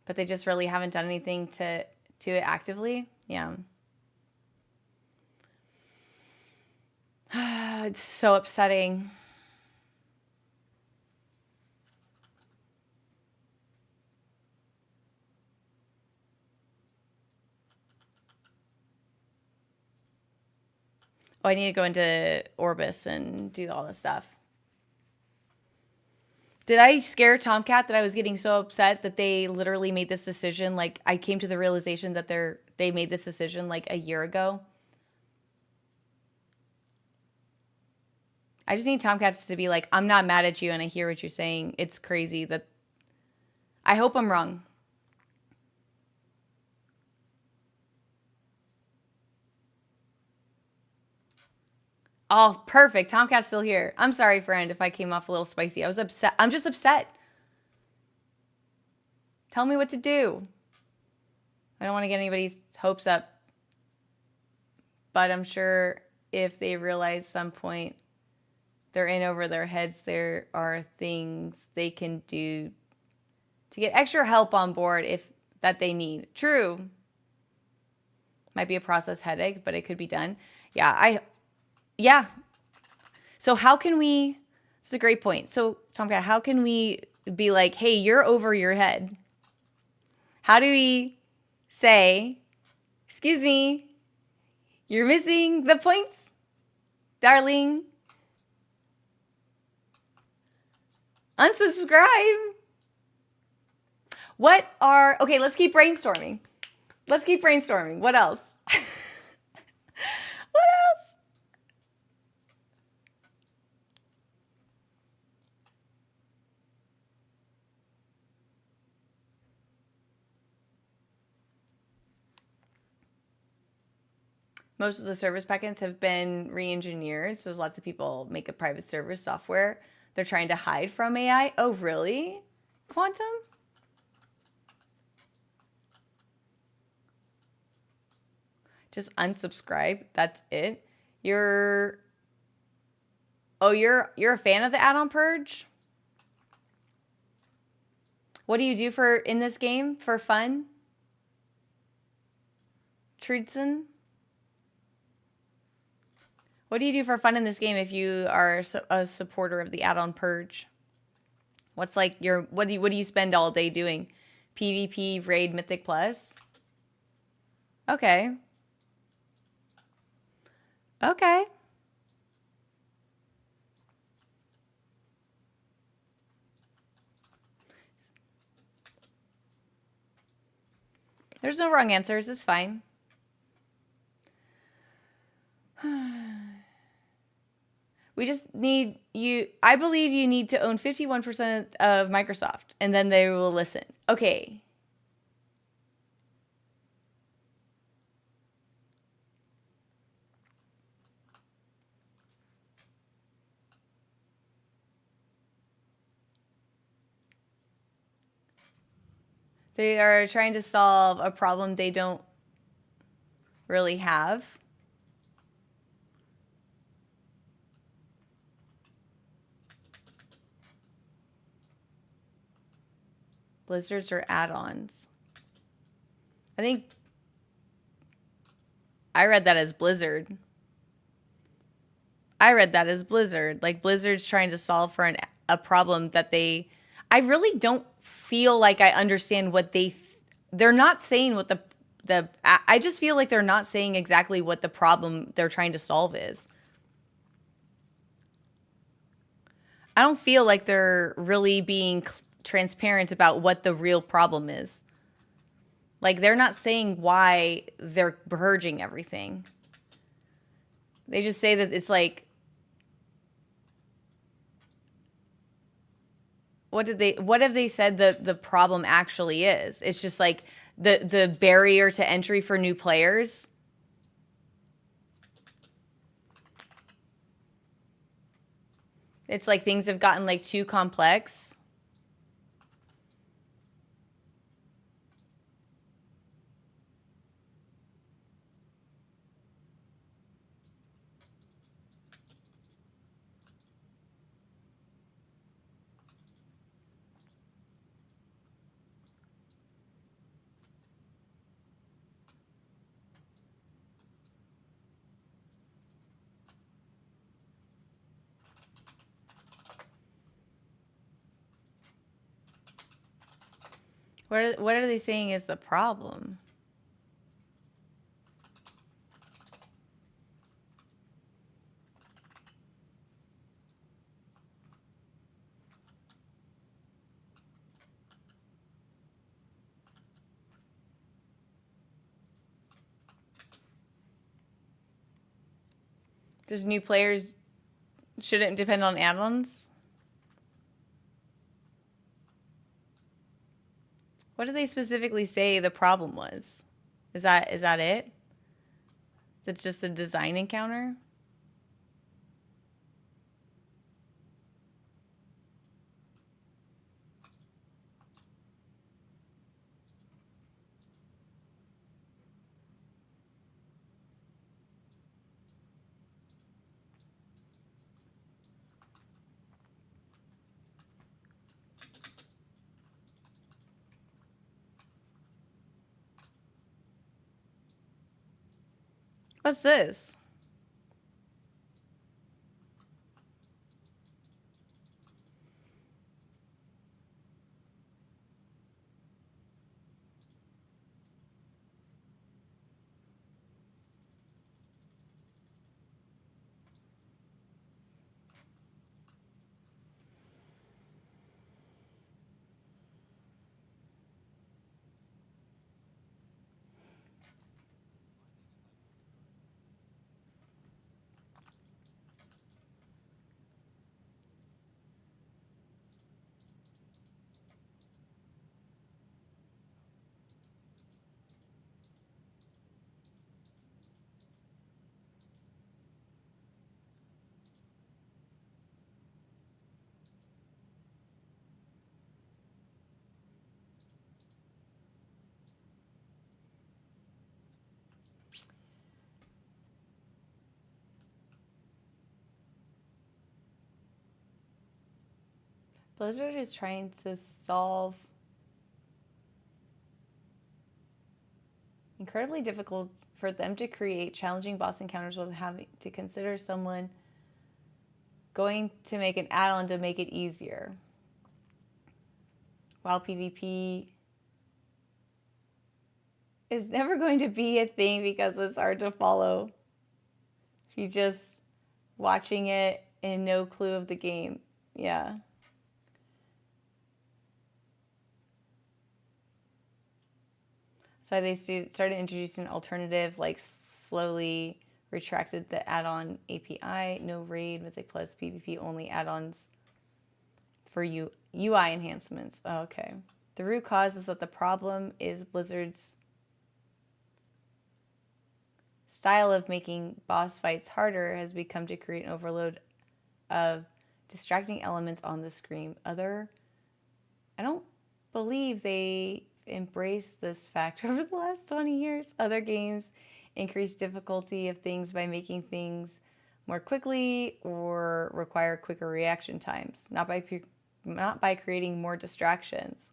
but they just really haven't done anything to it actively. Yeah. It's so upsetting. Oh, I need to go into Orbis and do all this stuff. Did I scare Tomcat that I was getting so upset that they literally made this decision? Like, I came to the realization that they made this decision like a year ago. I just need Tomcats to be like, I'm not mad at you and I hear what you're saying. It's crazy that I hope I'm wrong. Oh, perfect. Tomcat's still here. I'm sorry, friend, if I came off a little spicy. I was upset. I'm just upset. Tell me what to do. I don't want to get anybody's hopes up. But I'm sure if they realize some point they're in over their heads, there are things they can do to get extra help on board if that they need. True. Might be a process headache, but it could be done. Yeah. So how can we, this is a great point. So Tomcat, how can we be like, hey, you're over your head? How do we say, excuse me, you're missing the points, darling? Unsubscribe. Okay, let's keep brainstorming. What else? What else? Most of the service packets have been re-engineered, so there's lots of people make a private server software they're trying to hide from AI. Oh, really? Quantum? Just unsubscribe. That's it. You're a fan of the add-on purge? What do you do in this game for fun? Tridson? What do you do for fun in this game if you are a supporter of the add-on purge? What's like what do you spend all day doing? PvP, raid, Mythic Plus? Okay. Okay. There's no wrong answers. It's fine. We just need you. I believe you need to own 51% of Microsoft, and then they will listen. Okay. They are trying to solve a problem they don't really have. Blizzards or add-ons. I think I read that as Blizzard. Like Blizzard's trying to solve for a problem that they... I really don't feel like I understand what they're not saying what I just feel like they're not saying exactly what the problem they're trying to solve is. I don't feel like they're really being transparent about what the real problem is. Like, they're not saying why they're purging everything. They just say that it's like... What have they said that the problem actually is? It's just like the barrier to entry for new players. It's like things have gotten like too complex. What are they saying is the problem? Does new players shouldn't depend on add-ons? What did they specifically say the problem was? Is that it? Is it just a design encounter? What's this? Blizzard is trying to solve incredibly difficult for them to create challenging boss encounters with having to consider someone going to make an add-on to make it easier. While PvP is never going to be a thing because it's hard to follow. If you just watching it and no clue of the game. Yeah. why they started introducing alternative, like slowly retracted the add-on API. No raid, Mythic Plus, PvP only add-ons for UI enhancements. Oh, okay. The root cause is that the problem is Blizzard's style of making boss fights harder has become to create an overload of distracting elements on the screen. I don't believe they embraced this fact over the last 20 years. Other games increase difficulty of things by making things more quickly or require quicker reaction times, not by creating more distractions.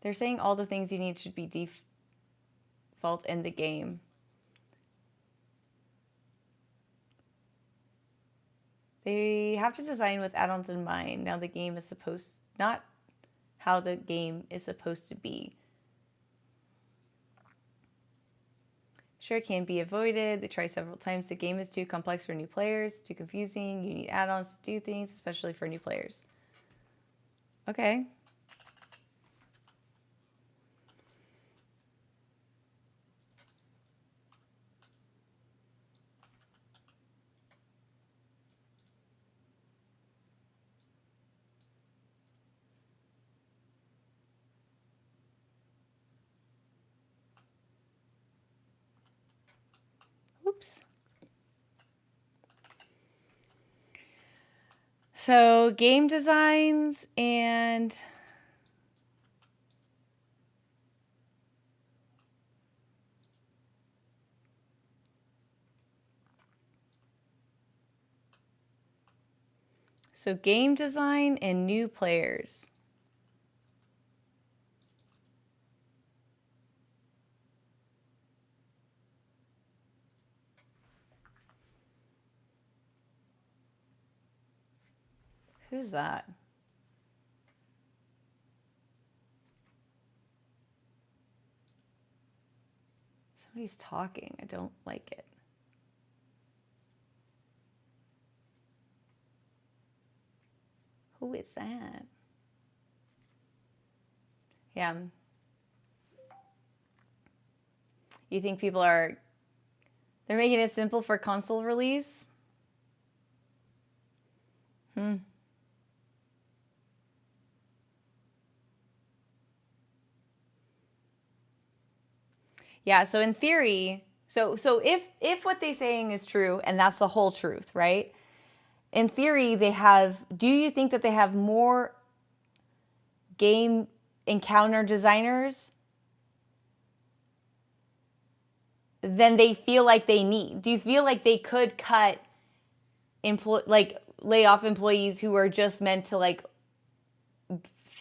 They're saying all the things you need should be default in the game. They have to design with add-ons in mind. Now the game is not how the game is supposed to be. Sure, it can be avoided. They try several times. The game is too complex for new players, too confusing. You need add-ons to do things, especially for new players. Okay. Oops. So game designs and game design and new players. Who's that? Somebody's talking. I don't like it. Who is that? Yeah. You think people they're making it simple for console release? Yeah, so in theory, so if what they're saying is true, and that's the whole truth, right? In theory, do you think that they have more game encounter designers than they feel like they need? Do you feel like they could lay off employees who are just meant to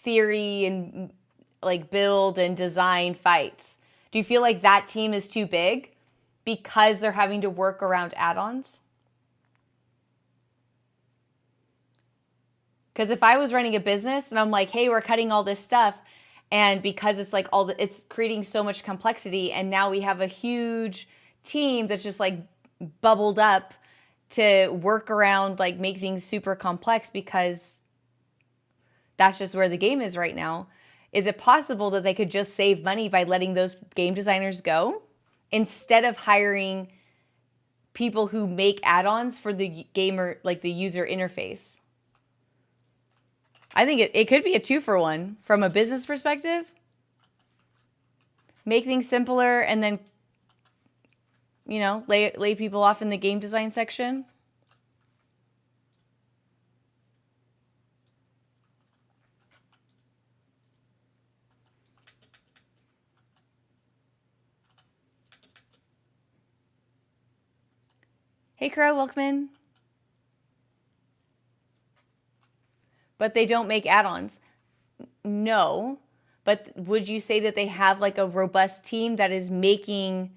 theory and build and design fights? Do you feel like that team is too big because they're having to work around add-ons? Because if I was running a business and I'm like, hey, we're cutting all this stuff, and because it's it's creating so much complexity, and now we have a huge team that's just bubbled up to work around, make things super complex because that's just where the game is right now. Is it possible that they could just save money by letting those game designers go instead of hiring people who make add-ons for the gamer, the user interface? I think it could be a 2-for-1 from a business perspective. Make things simpler and then, lay people off in the game design section. Hey, Crow, welcome in. But they don't make add-ons. No. But would you say that they have a robust team that is making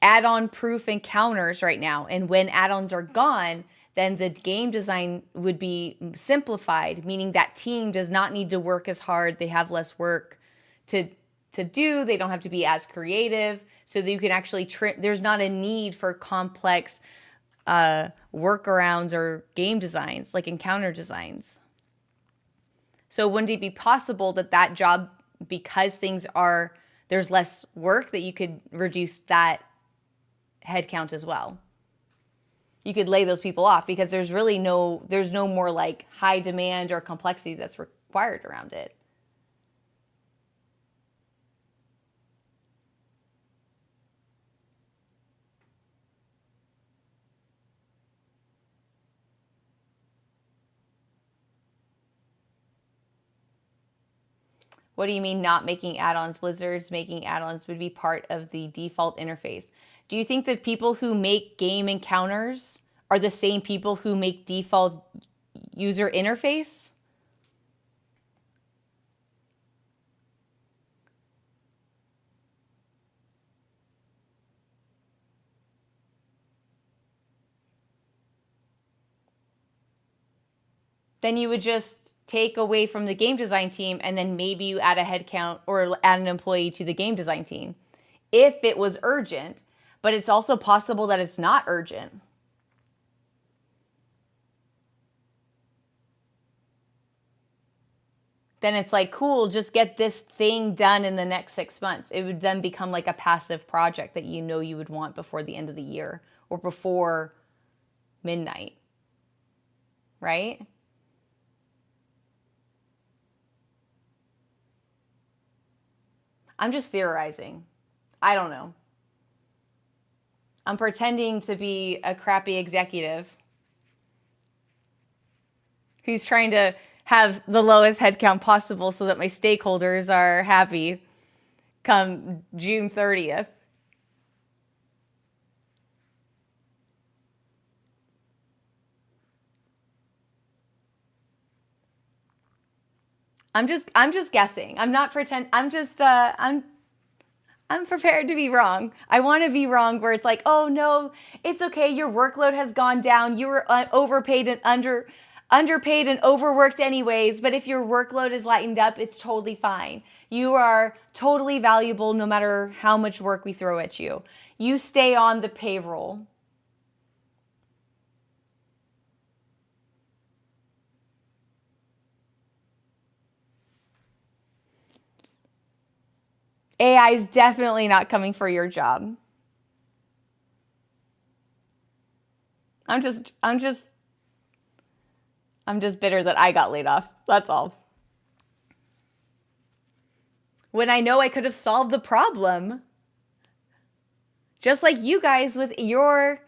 add-on proof encounters right now? And when add-ons are gone, then the game design would be simplified, meaning that team does not need to work as hard. They have less work to do. They don't have to be as creative. So that you can actually there's not a need for complex workarounds or game designs, like encounter designs. So wouldn't it be possible that that job, because there's less work, that you could reduce that headcount as well? You could lay those people off because there's no more like high demand or complexity that's required around it. What do you mean not making add-ons? Blizzard's making add-ons would be part of the default interface. Do you think that people who make game encounters are the same people who make default user interface? Then you would just take away from the game design team, and then maybe you add a headcount or add an employee to the game design team if it was urgent. But it's also possible that it's not urgent. Then it's like, cool, just get this thing done in the next 6 months. It would then become like a passive project that you know you would want before the end of the year or before midnight, right? I'm just theorizing. I don't know. I'm pretending to be a crappy executive who's trying to have the lowest headcount possible so that my stakeholders are happy come June 30th. I'm just guessing. I'm not pretend. I'm just I'm prepared to be wrong. I want to be wrong where it's like, oh no, it's okay. Your workload has gone down. You were overpaid and underpaid and overworked anyways. But if your workload is lightened up, it's totally fine. You are totally valuable no matter how much work we throw at you. You stay on the payroll. AI is definitely not coming for your job. I'm just bitter that I got laid off. That's all. When I know I could have solved the problem. Just like you guys with your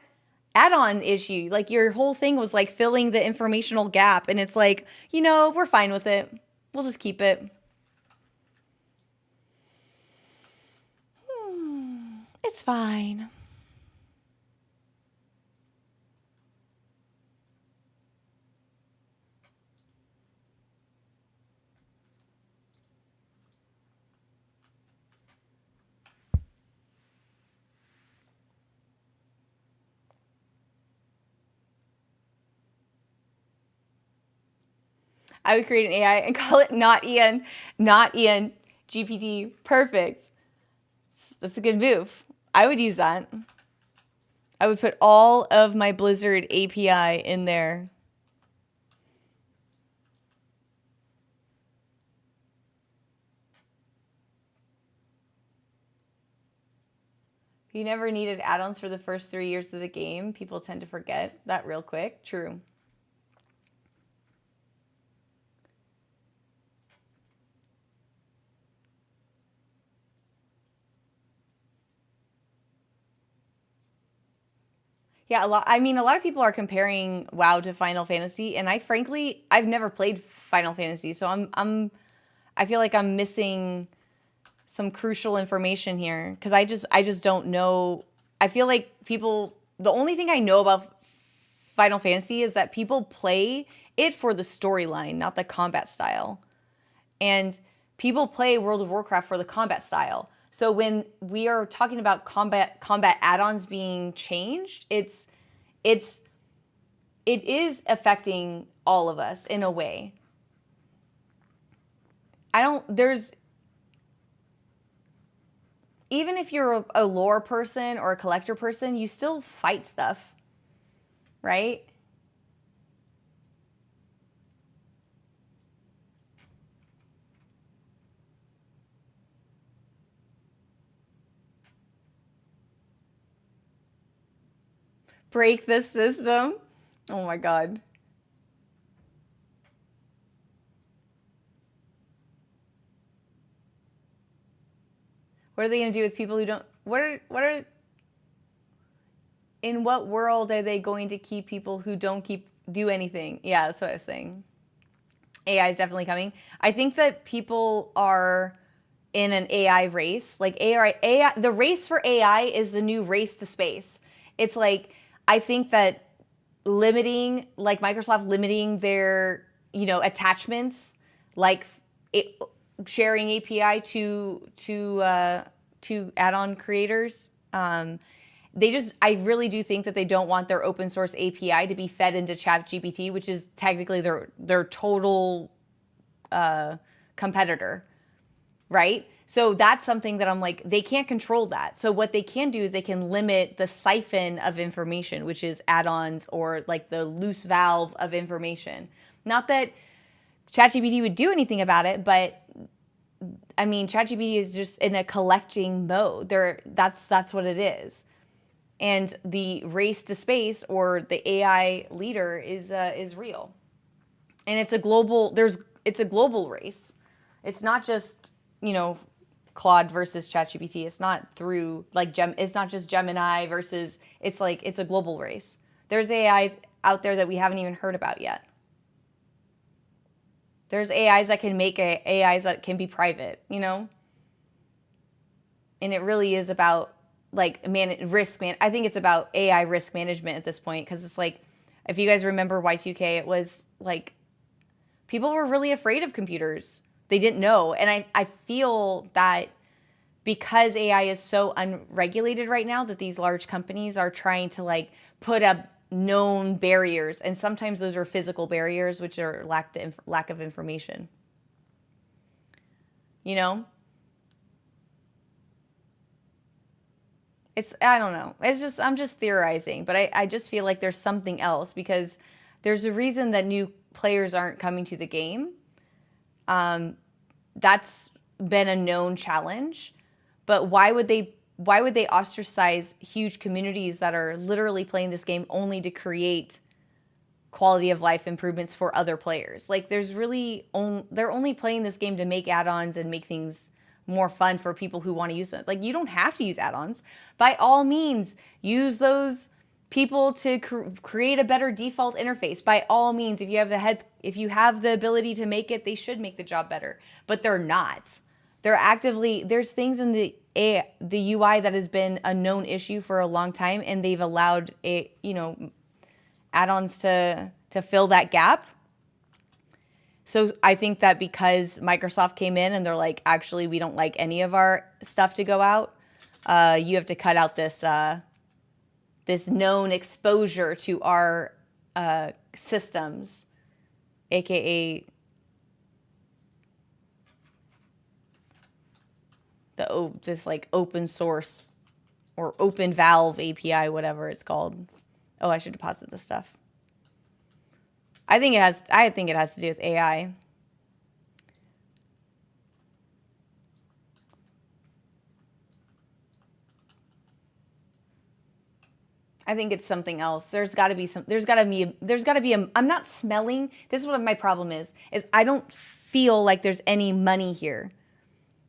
add-on issue. Like your whole thing was like filling the informational gap. And it's like, we're fine with it. We'll just keep it. It's fine. I would create an AI and call it not Ian GPT. Perfect. That's a good move. I would use that. I would put all of my Blizzard API in there. You never needed add-ons for the first 3 years of the game. People tend to forget that real quick. True. Yeah, a lot of people are comparing WoW to Final Fantasy, and I've never played Final Fantasy, so I feel like I'm missing some crucial information here because I just don't know. I feel like the only thing I know about Final Fantasy is that people play it for the storyline, not the combat style. And people play World of Warcraft for the combat style. So when we are talking about combat add-ons being changed, it is affecting all of us in a way. Even if you're a lore person or a collector person, you still fight stuff. right? Break the system. Oh my God. What are they going to do with people who don't, in what world are they going to keep people who don't do anything? Yeah, that's what I was saying. AI is definitely coming. I think that people are in an AI race. Like AI, the race for AI is the new race to space. It's like, I think that Microsoft limiting their, attachments, like sharing API to add-on creators. I really do think that they don't want their open source API to be fed into ChatGPT, which is technically their total competitor, right? So that's something that I'm like, they can't control that. So what they can do is they can limit the siphon of information, which is add-ons or like the loose valve of information. Not that ChatGPT would do anything about it, but I mean, ChatGPT is just in a collecting mode. That's what it is. And the race to space or the AI leader is real. And it's a global race. It's not just, Claude versus ChatGPT. It's not through it's not just Gemini versus, it's a global race. There's AIs out there that we haven't even heard about yet. There's AIs that can make AIs that can be private, And it really is about I think it's about AI risk management at this point, because it's like, if you guys remember Y2K, it was like people were really afraid of computers. They didn't know. And I feel that because AI is so unregulated right now, that these large companies are trying to put up known barriers, and sometimes those are physical barriers, which are lack of information. I don't know. I'm just theorizing, but I just feel like there's something else, because there's a reason that new players aren't coming to the game. That's been a known challenge, but why would they ostracize huge communities that are literally playing this game only to create quality of life improvements for other players? They're only playing this game to make add-ons and make things more fun for people who want to use it. You don't have to use add-ons. By all means, use those people to create a better default interface. By all means, if you have the ability to make it, they should make the job better. But they're not. There's things in the UI that has been a known issue for a long time, and they've allowed add-ons to fill that gap. So I think that because Microsoft came in and they're like, actually, we don't like any of our stuff to go out, you have to cut out this known exposure to our systems, aka this open source or open valve API, whatever it's called. Oh, I should deposit this stuff. I think it has to do with AI. I think it's something else. There's got to be I'm not smelling. This is what my problem is I don't feel like there's any money here.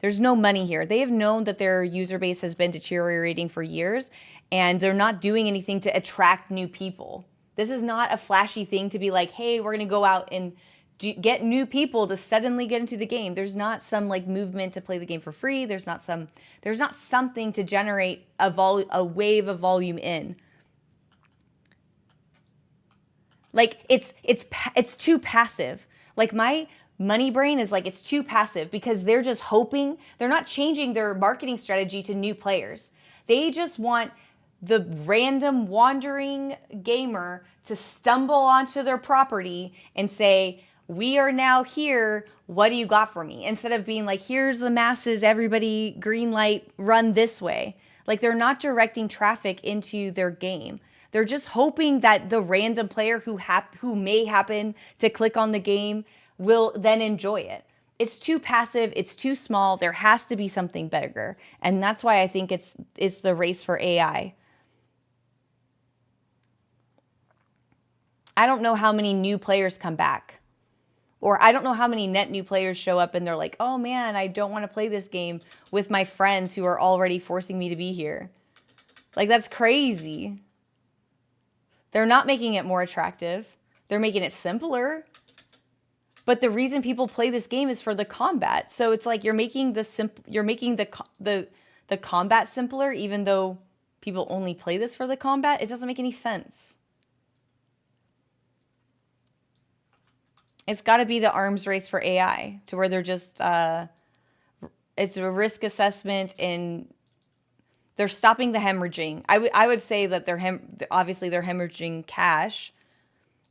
There's no money here. They have known that their user base has been deteriorating for years, and they're not doing anything to attract new people. This is not a flashy thing to be like, hey, we're going to go out and get new people to suddenly get into the game. There's not some movement to play the game for free. There's not something to generate a wave of volume in. It's too passive. My money brain is it's too passive, because they're just hoping. They're not changing their marketing strategy to new players. They just want the random wandering gamer to stumble onto their property and say, we are now here, what do you got for me? Instead of being like, here's the masses, everybody, green light, run this way. They're not directing traffic into their game. They're just hoping that the random player who may happen to click on the game will then enjoy it. It's too passive. It's too small. There has to be something bigger. And that's why I think it's the race for AI. I don't know how many new players come back. Or I don't know how many net new players show up and they're like, oh man, I don't want to play this game with my friends who are already forcing me to be here. Like, that's crazy. They're not making it more attractive. They're making it simpler. But the reason people play this game is for the combat. So it's like you're making the combat simpler, even though people only play this for the combat. It doesn't make any sense. It's got to be the arms race for AI, to where they're just it's a risk assessment and they're stopping the hemorrhaging. I would say that obviously they're hemorrhaging cash,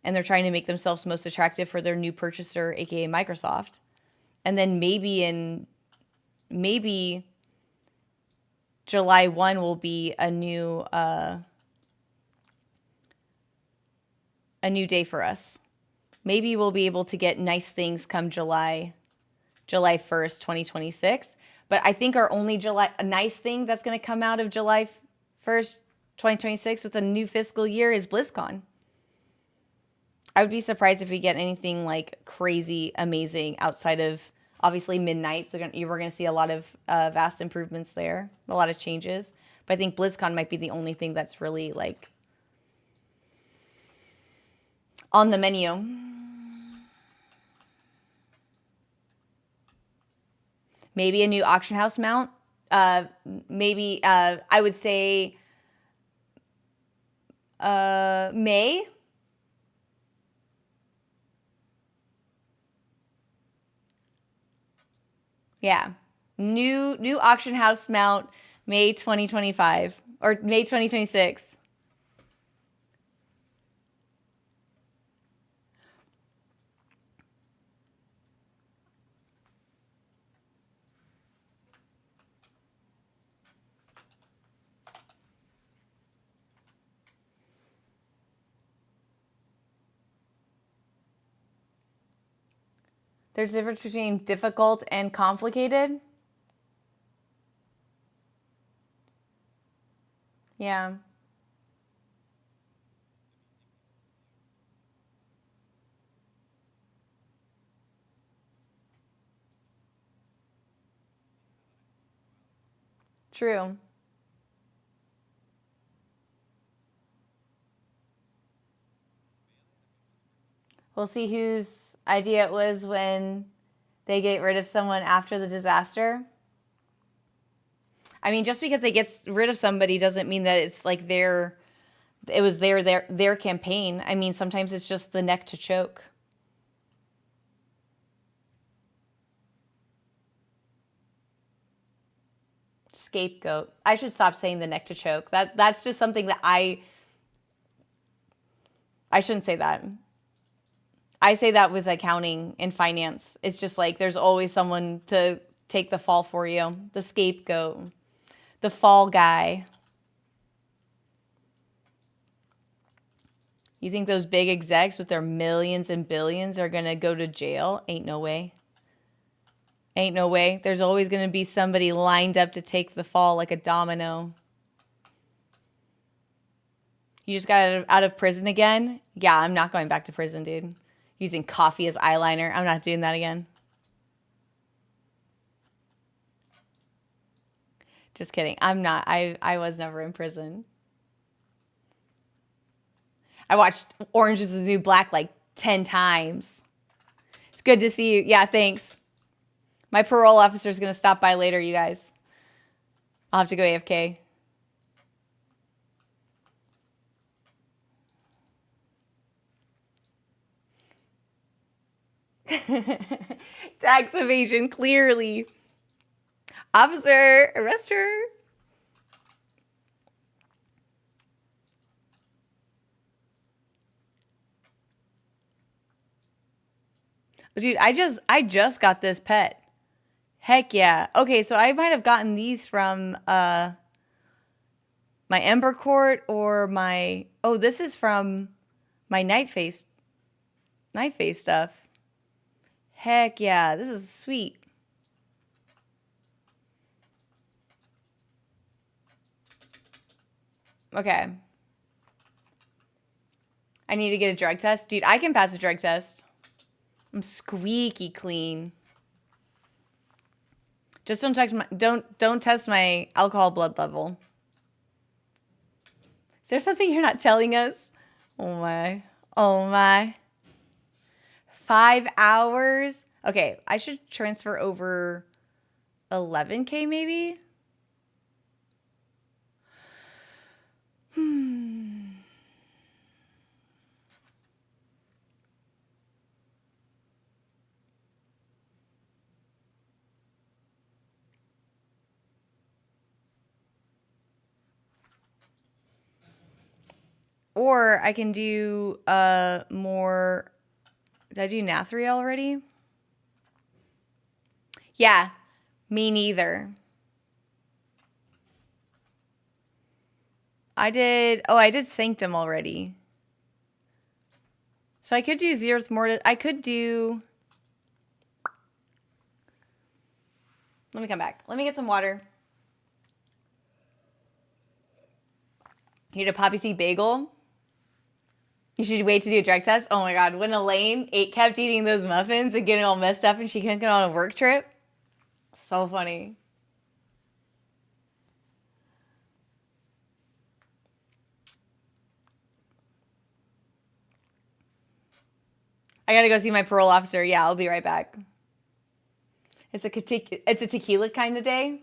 and they're trying to make themselves most attractive for their new purchaser, aka Microsoft. And then maybe July 1 will be a new day for us. Maybe we'll be able to get nice things come July 1st, 2026. But I think our only a nice thing that's going to come out of July 1st, 2026 with a new fiscal year is BlizzCon. I would be surprised if we get anything like crazy amazing outside of obviously midnight. So we're going to see a lot of vast improvements there, a lot of changes. But I think BlizzCon might be the only thing that's really like on the menu. Maybe a new auction house mount. Maybe I would say May. Yeah. New auction house mount May 2025 or May 2026. There's a difference between difficult and complicated. Yeah. True. We'll see whose idea it was when they get rid of someone after the disaster. I mean, just because they get rid of somebody doesn't mean that it's like it was their campaign. I mean, sometimes it's just the neck to choke. Scapegoat. I should stop saying the neck to choke. That's just something that I shouldn't say that. I say that with accounting and finance. It's just like there's always someone to take the fall for you. The scapegoat. The fall guy. You think those big execs with their millions and billions are going to go to jail? Ain't no way. Ain't no way. There's always going to be somebody lined up to take the fall like a domino. You just got out of prison again? Yeah, I'm not going back to prison, dude. Using coffee as eyeliner. I'm not doing that again. Just kidding. I'm not. I was never in prison. I watched Orange is the New Black like 10 times. It's good to see you. Yeah, thanks. My parole officer is going to stop by later, you guys. I'll have to go AFK. Tax evasion, clearly. Officer, arrest her. Dude, I just got this pet. Heck yeah. Okay, so I might have gotten these from My Ember Court or my... Oh, this is from my Night Phase stuff. Heck yeah, this is sweet. Okay. I need to get a drug test. Dude, I can pass a drug test. I'm squeaky clean. Just don't test my alcohol blood level. Is there something you're not telling us? Oh my. Oh my. 5 hours? Okay, I should transfer over 11K maybe? Or I can do more... Did I do Nathriel already? Yeah, me neither. I did Sanctum already. So I could do Zeroth Mortis. I could do... Let me come back. Let me get some water. You need a poppy seed bagel? You should wait to do a drug test? Oh my god, when Elaine kept eating those muffins and getting all messed up and she couldn't get on a work trip. So funny. I gotta go see my parole officer. Yeah, I'll be right back. It's a tequila kind of day.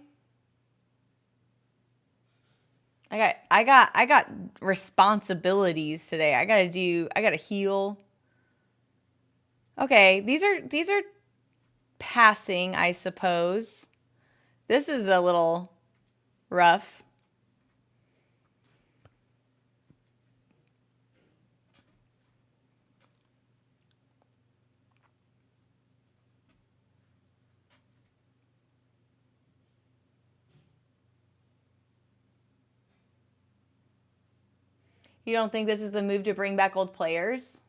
I got responsibilities today. I gotta heal. Okay, these are passing, I suppose. This is a little rough. You don't think this is the move to bring back old players?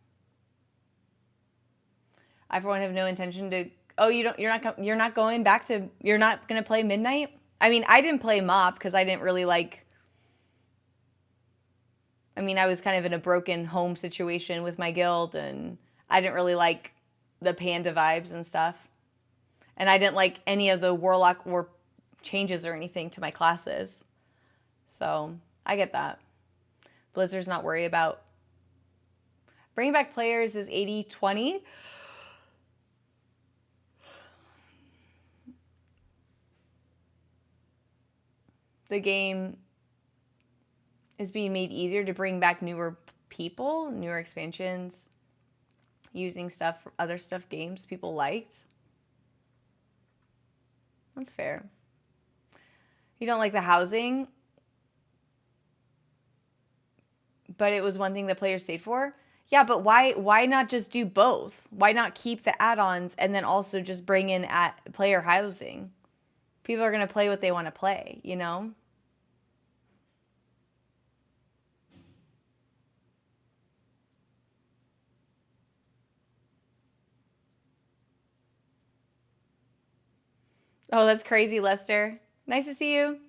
I for one have no intention to. Oh, you're not going back to. You're not gonna play Midnight. I mean, I didn't play Mop because I didn't really like. I mean, I was kind of in a broken home situation with my guild, and I didn't really like the Panda vibes and stuff, and I didn't like any of the Warlock war changes or anything to my classes. So I get that. Blizzard's not worried about. Bringing back players is 80-20. The game is being made easier to bring back newer people, newer expansions, using stuff from other stuff games people liked. That's fair. You don't like the housing, but it was one thing that players stayed for? Yeah, but why not just do both? Why not keep the add-ons and then also just bring in player housing? People are going to play what they want to play, you know? Oh, that's crazy, Lester. Nice to see you.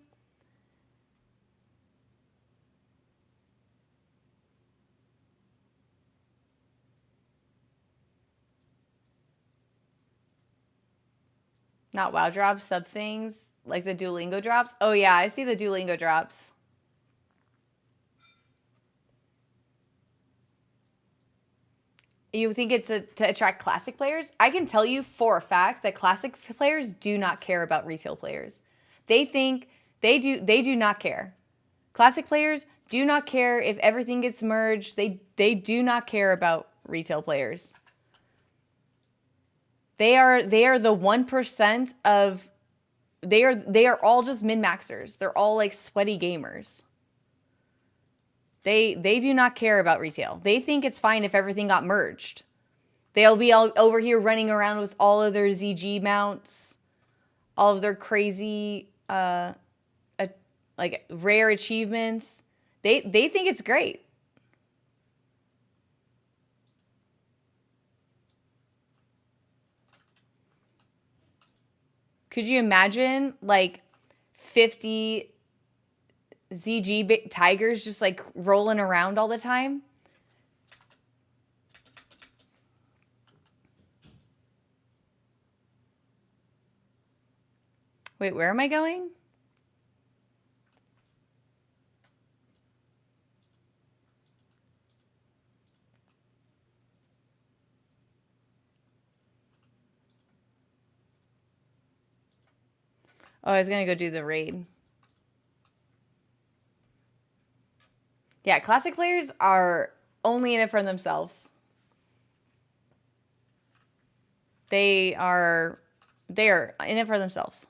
Not WoW drops, sub things, like the Duolingo drops. Oh yeah, I see the Duolingo drops. You think it's to attract classic players? I can tell you for a fact that classic players do not care about retail players. They think they do not care. Classic players do not care if everything gets merged. They do not care about retail players. They are the 1% of they are all just min-maxers. They're all like sweaty gamers. They do not care about retail. They think it's fine if everything got merged. They'll be all over here running around with all of their ZG mounts, all of their crazy like rare achievements. They think it's great. Could you imagine like 50 ZG tigers just like rolling around all the time? Wait, where am I going? Oh, I was gonna go do the raid. Yeah, classic players are only in it for themselves. They are in it for themselves.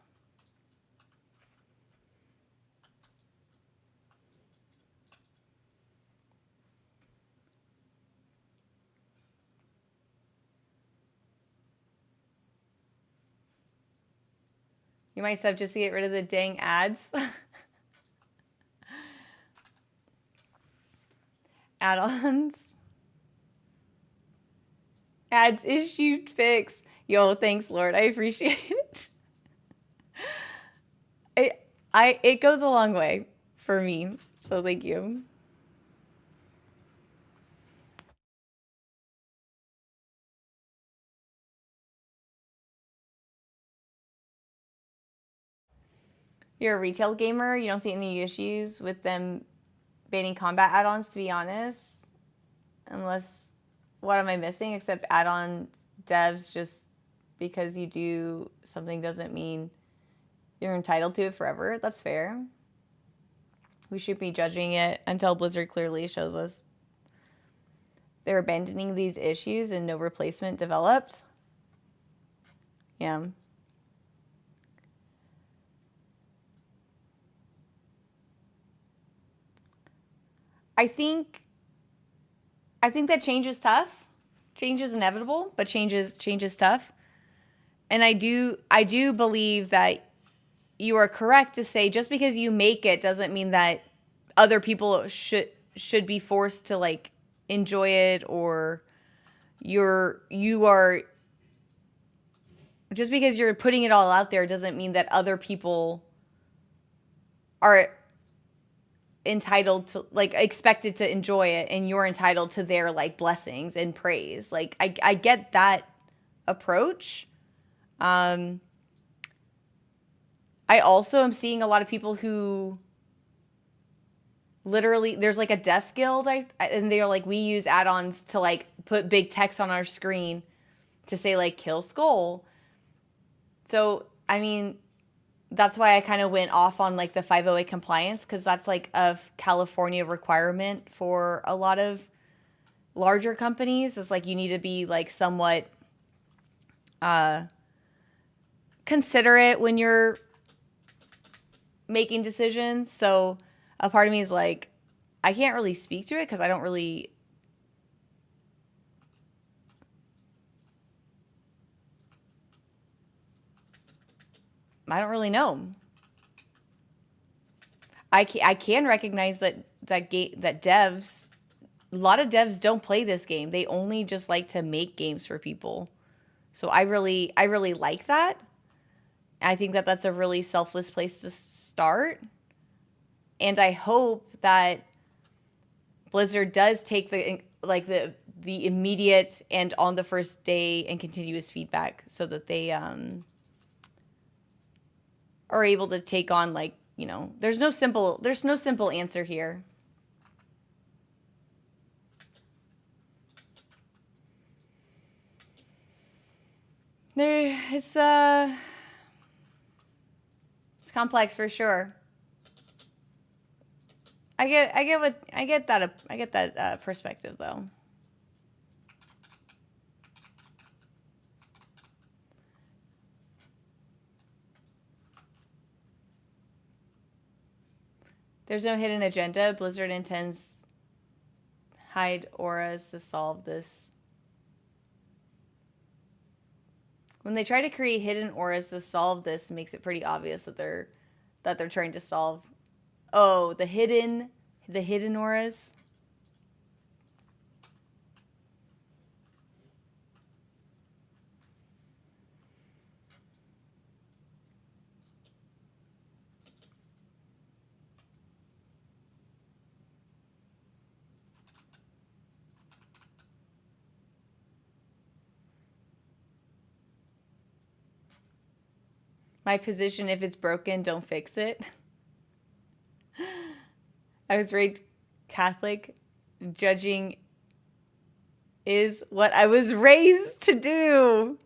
You might sub just to get rid of the dang ads. Add-ons. Ads issue fix. Yo, thanks, Lord. I appreciate it. It goes a long way for me. So thank you. You're a retail gamer. You don't see any issues with them banning combat add-ons, to be honest. Unless, what am I missing? Except add-on devs, just because you do something doesn't mean you're entitled to it forever. That's fair. We should be judging it until Blizzard clearly shows us they're abandoning these issues and no replacement developed. Yeah. I think that change is tough. Change is inevitable, but change is tough. And I do believe that you are correct to say just because you make it doesn't mean that other people should be forced to like enjoy it, or you are just because you're putting it all out there doesn't mean that other people are entitled to, like, expected to enjoy it, and you're entitled to their like blessings and praise. Like I get that approach. I also am seeing a lot of people who literally, there's like a deaf guild, and they're like, we use add-ons to like put big text on our screen to say like kill Skull. So I mean, that's why I kind of went off on like the 508 compliance, because that's like a California requirement for a lot of larger companies. It's like you need to be like somewhat considerate when you're making decisions. So a part of me is like, I can't really speak to it because I don't really know. I can recognize that devs, a lot of devs don't play this game. They only just like to make games for people. So I really like that. I think that that's a really selfless place to start. And I hope that Blizzard does take the immediate and on the first day and continuous feedback, so that they are able to take on, like, you know, there's no simple answer here. It's complex for sure. I get that perspective though. There's no hidden agenda. Blizzard intends hide auras to solve this. When they try to create hidden auras to solve this, it makes it pretty obvious that they're trying to solve Oh, the hidden auras. My position, if it's broken, don't fix it. I was raised Catholic. Judging is what I was raised to do.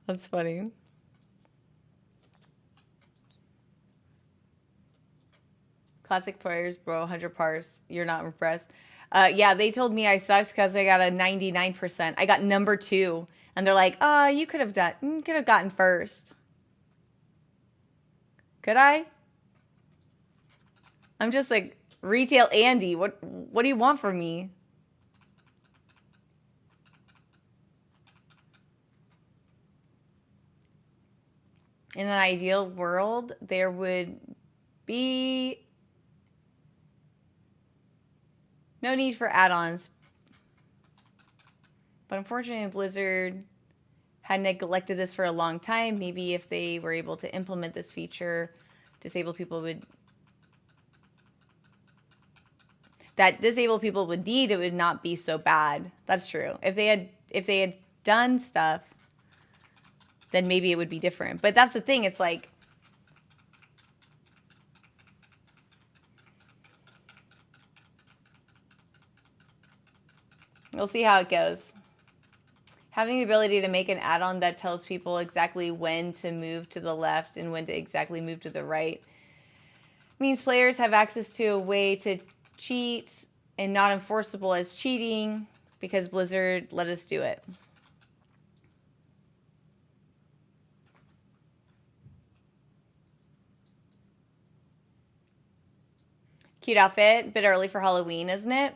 That's funny. Classic players, bro, 100 pars. You're not impressed. Yeah, they told me I sucked because I got a 99%. I got number 2. And they're like, you could have gotten first. Could I? I'm just like retail Andy. What do you want from me? In an ideal world, there would be no need for add-ons. But unfortunately, Blizzard had neglected this for a long time. Maybe if they were able to implement this feature, disabled people would need, it would not be so bad. That's true. If they had done stuff, then maybe it would be different. But that's the thing. It's like, we'll see how it goes. Having the ability to make an add-on that tells people exactly when to move to the left and when to exactly move to the right means players have access to a way to cheat and not enforceable as cheating because Blizzard let us do it. Cute outfit. Bit early for Halloween, isn't it?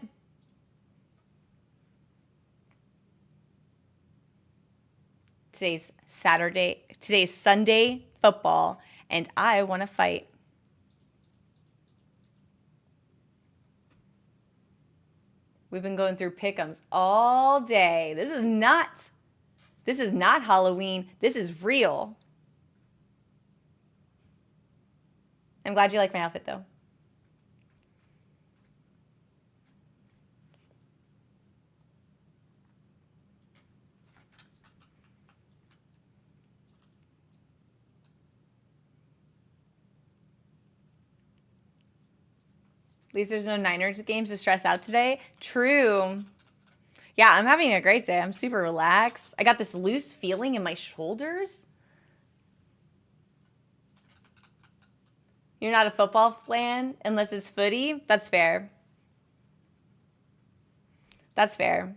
Today's Sunday football, and I want to fight. We've been going through PickEms all day. This is not Halloween. This is real. I'm glad you like my outfit, though. At least there's no Niners games to stress out today. True. Yeah, I'm having a great day. I'm super relaxed. I got this loose feeling in my shoulders. You're not a football fan unless it's footy? That's fair. That's fair.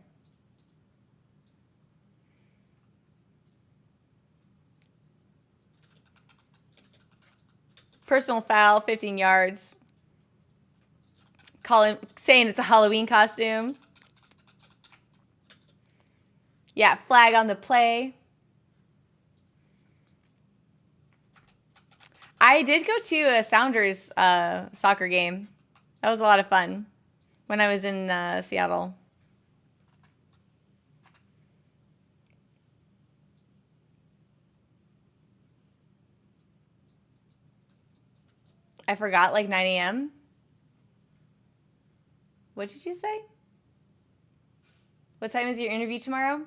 Personal foul, 15 yards. Saying it's a Halloween costume. Yeah, flag on the play. I did go to a Sounders soccer game. That was a lot of fun when I was in Seattle. I forgot, like 9 a.m. What did you say? What time is your interview tomorrow?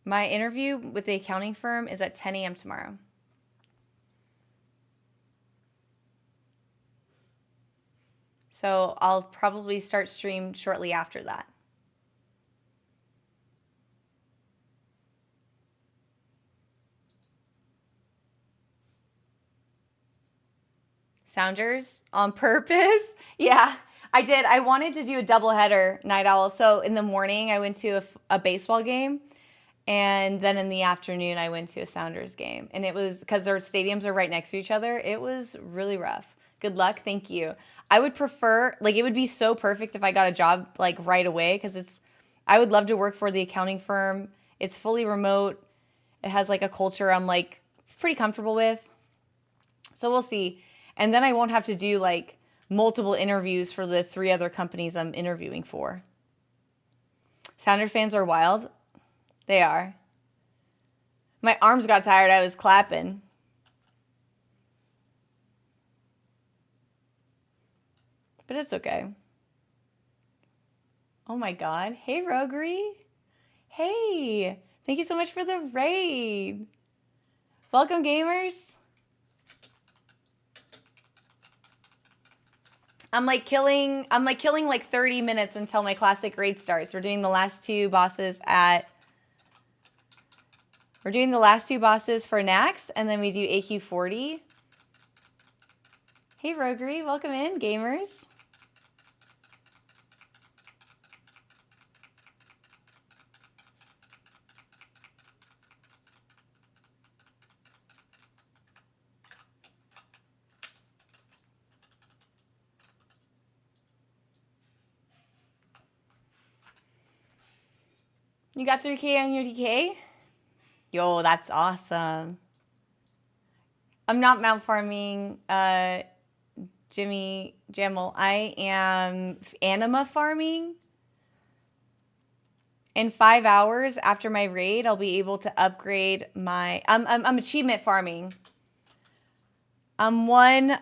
My interview with the accounting firm is at 10 a.m. tomorrow. So I'll probably start stream shortly after that. Sounders on purpose? Yeah, I did. I wanted to do a double header, Night Owl. So in the morning, I went to a baseball game. And then in the afternoon, I went to a Sounders game. And it was, because their stadiums are right next to each other, it was really rough. Good luck. Thank you. I would prefer, like, it would be so perfect if I got a job like right away, because I would love to work for the accounting firm. It's fully remote. It has like a culture I'm like pretty comfortable with. So we'll see. And then I won't have to do like multiple interviews for the 3 other companies I'm interviewing for. Sounders fans are wild. They are. My arms got tired. I was clapping. But it's okay. Oh my God. Hey, Rogri. Hey. Thank you so much for the raid. Welcome, gamers. I'm like killing like 30 minutes until my classic raid starts. We're doing the last 2 bosses for Nax, and then we do AQ40. Hey, Rogri. Welcome in, gamers. You got 3K on your DK? Yo, that's awesome. I'm not mount farming, Jimmy Jamal. I am anima farming. In 5 hours after my raid, I'll be able to upgrade my... I'm achievement farming. I'm one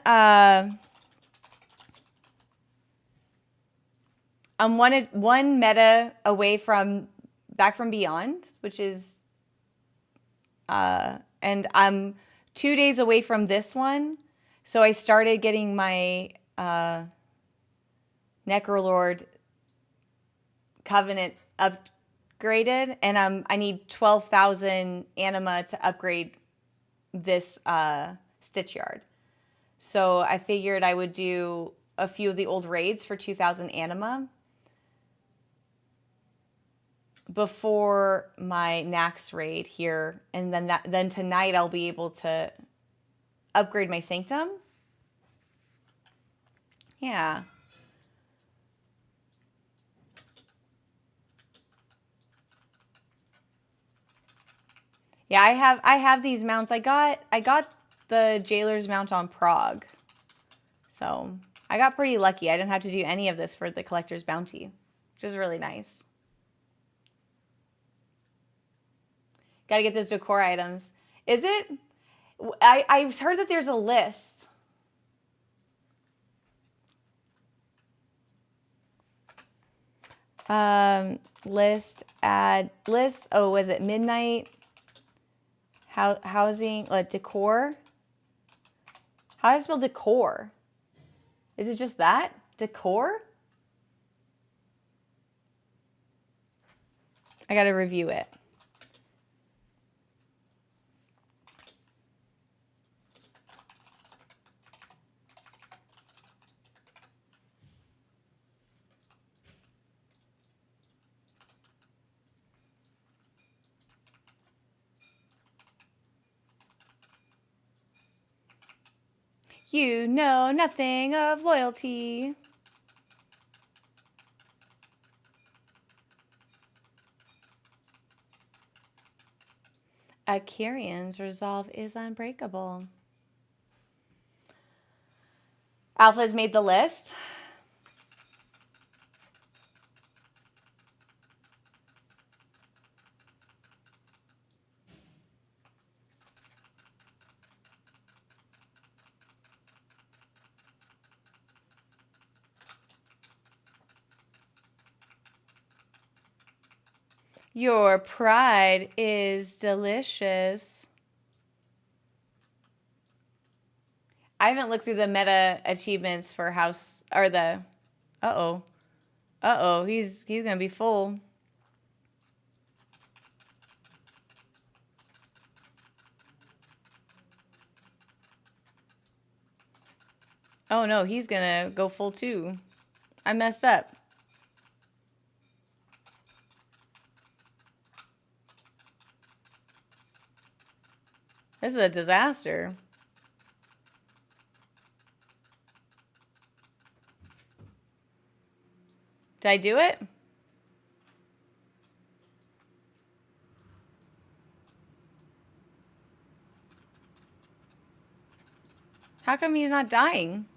meta away from Back from Beyond, which is and I'm 2 days away from this one. So I started getting my Necrolord Covenant upgraded, and I need 12,000 anima to upgrade this Stitch Yard. So I figured I would do a few of the old raids for 2,000 anima before my Nax raid here, and then tonight I'll be able to upgrade my Sanctum. Yeah. Yeah, I have these mounts. I got the Jailer's mount on Prague. So I got pretty lucky. I didn't have to do any of this for the Collector's Bounty, which is really nice. Got to get those decor items. Is it? I've heard that there's a list. List. Oh, was it midnight? Housing, decor. How do I spell decor? Is it just that? Decor? I got to review it. You know nothing of loyalty. A Kyrian's resolve is unbreakable. Alpha's made the list. Your pride is delicious. I haven't looked through the meta achievements for house or the he's gonna be full. Oh no, he's gonna go full too. I messed up. This is a disaster. Did I do it? How come he's not dying?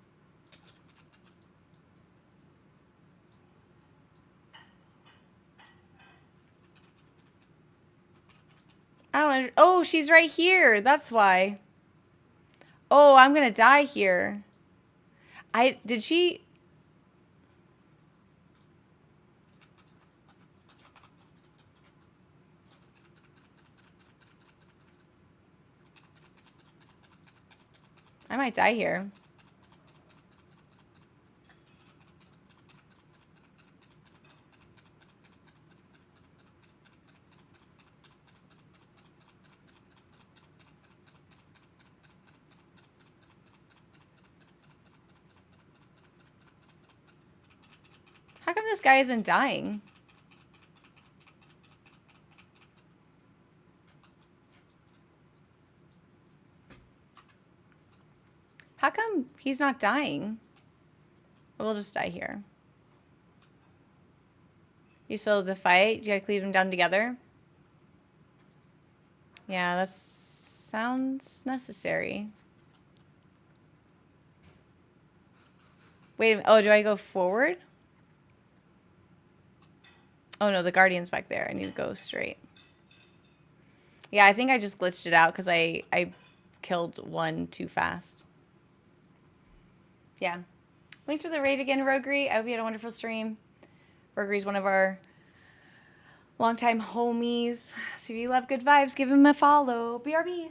I don't know. Oh, she's right here. That's why. Oh, I'm gonna die here. Did she? I might die here. How come this guy isn't dying? How come he's not dying? We'll just die here. You sold the fight? You gotta cleave them down together? Yeah, that sounds necessary. Wait a minute. Oh, do I go forward? Oh no, the guardian's back there. I need to go straight. Yeah, I think I just glitched it out because I killed one too fast. Yeah. Thanks for the raid again, Rogery. I hope you had a wonderful stream. Rogery's one of our longtime homies. So if you love good vibes, give him a follow. BRB.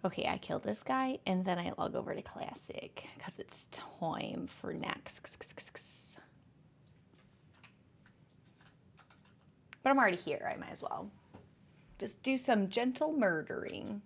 Okay, I killed this guy, and then I log over to Classic, because it's time for next. But I'm already here, I might as well. Just do some gentle murdering.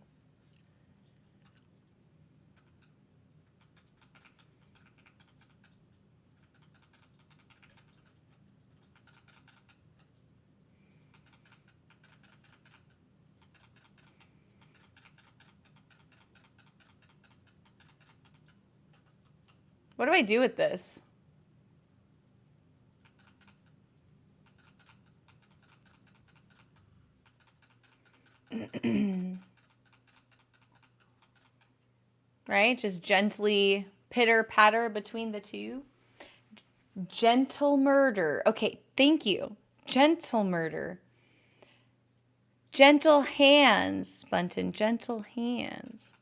What do I do with this? Right? Just gently pitter patter between the two. Gentle murder. Okay, thank you. Gentle murder. Gentle hands, Bunton. Gentle hands.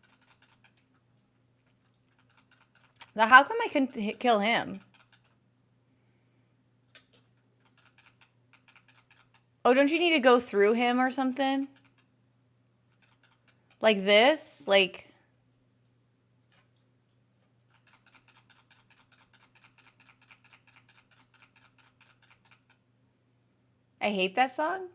Now, how come I couldn't kill him? Oh, don't you need to go through him or something? Like this? Like... I hate that song.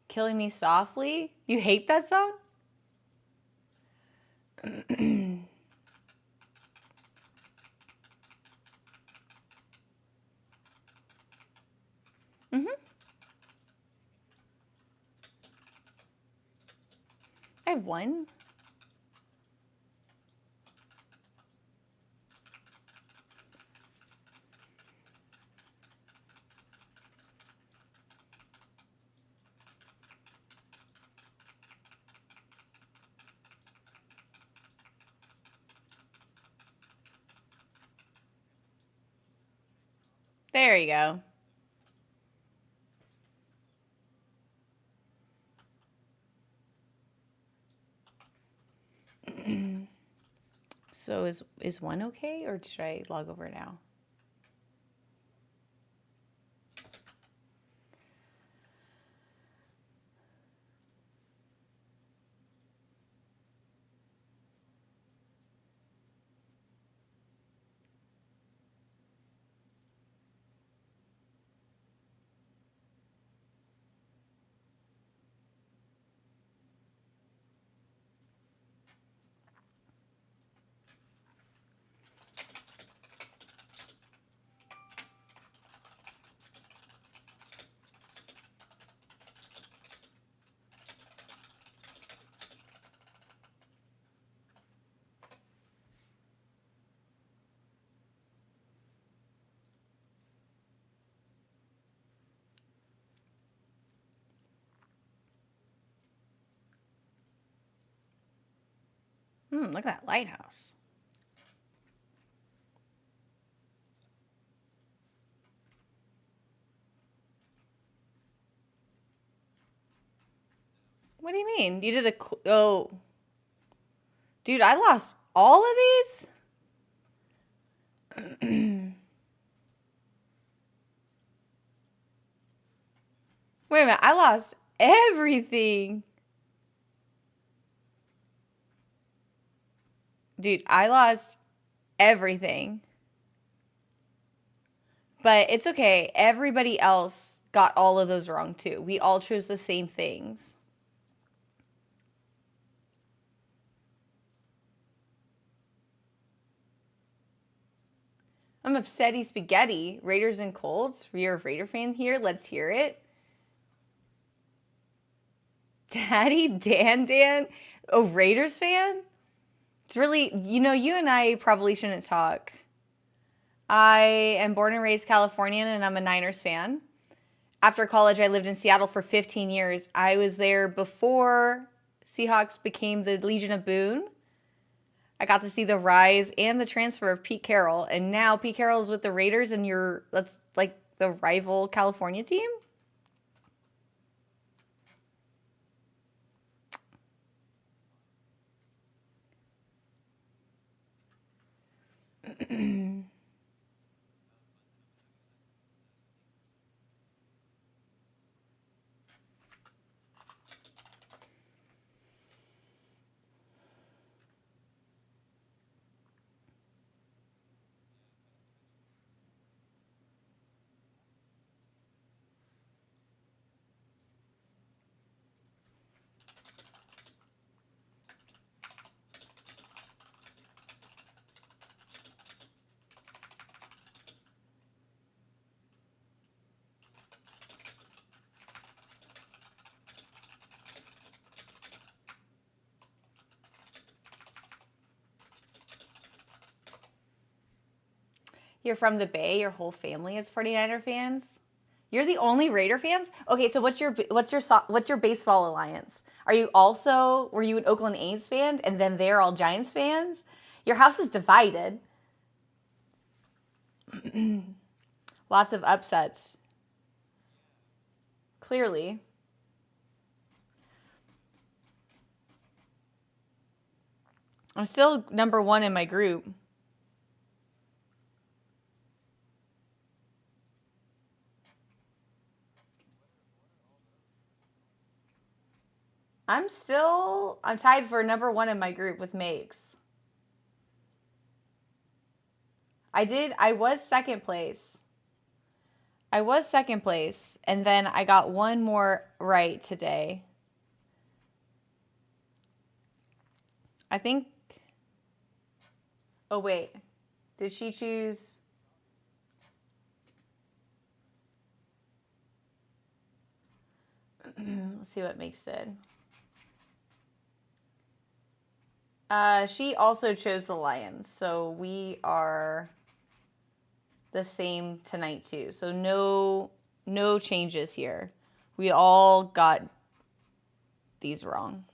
Killing Me Softly? You hate that song? I have one. There you go. So is one okay, or should I log over now? Look at that lighthouse. What do you mean? You did the... Oh. Dude, I lost all of these? Wait a minute. I lost everything. Dude, I lost everything. But it's okay. Everybody else got all of those wrong too. We all chose the same things. I'm upsetty spaghetti. Raiders and Colts. You're a Raider fan here? Let's hear it. Daddy Dan? A Raiders fan? It's really, you and I probably shouldn't talk. I am born and raised Californian, and I'm a Niners fan. After college, I lived in Seattle for 15 years. I was there before Seahawks became the Legion of Boone. I got to see the rise and the transfer of Pete Carroll, and now Pete Carroll is with the Raiders, and that's like the rival California team. You're from the Bay. Your whole family is 49er fans. You're the only Raider fans? Okay, so what's your baseball alliance? Were you an Oakland A's fan and then they're all Giants fans? Your house is divided. Lots of upsets. Clearly. I'm still number 1 in my group. I'm tied for number 1 in my group with Makes. I was second place. And then I got one more right today. I think, oh wait, did she choose? Let's see what Makes did. She also chose the Lions, so we are the same tonight too. So no changes here. We all got these wrong.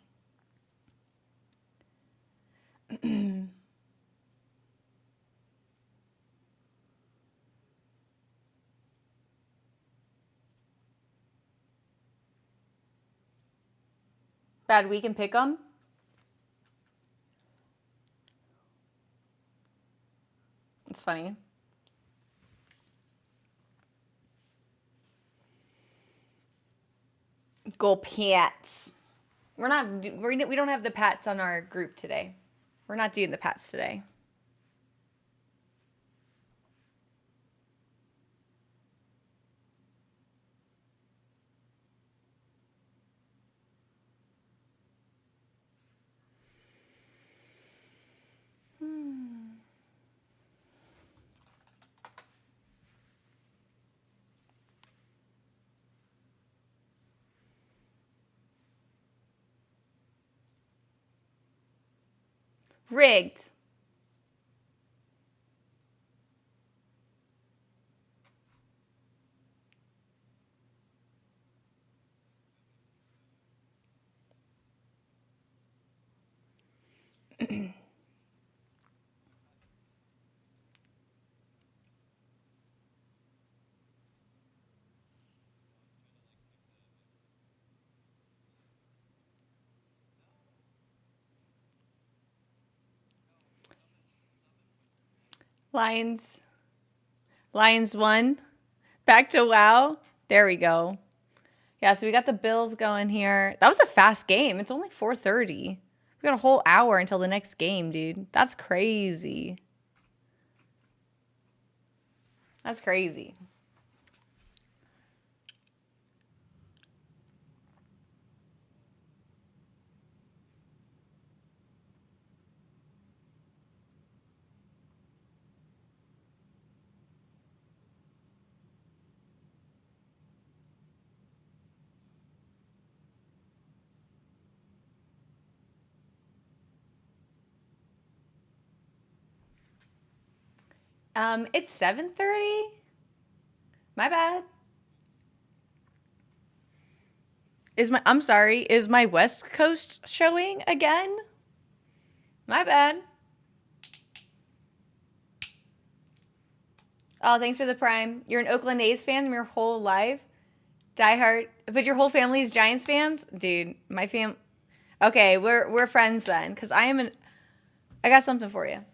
Bad week and pick 'em. It's funny. Go Pats. We don't have the Pats on our group today. We're not doing the Pats today. Rigged. Lions won. Back to WoW. There we go. Yeah, so we got the Bills going here. That was a fast game. It's only 4:30. We got a whole hour until the next game, dude. That's crazy. That's crazy. It's 7:30. My bad. I'm sorry. Is my West Coast showing again? My bad. Oh, thanks for the prime. You're an Oakland A's fan your whole life? Diehard. But your whole family is Giants fans? Dude, my fam... Okay, we're friends then. Because I got something for you.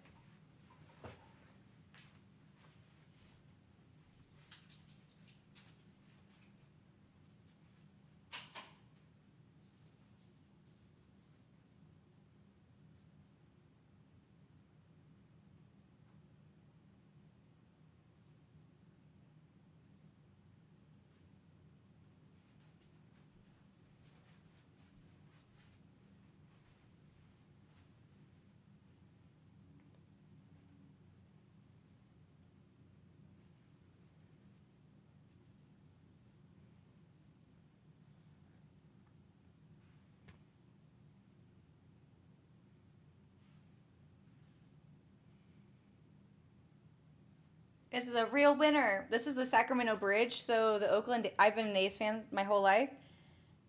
This is a real winner. This is the Sacramento Bridge. So the Oakland, I've been an A's fan my whole life.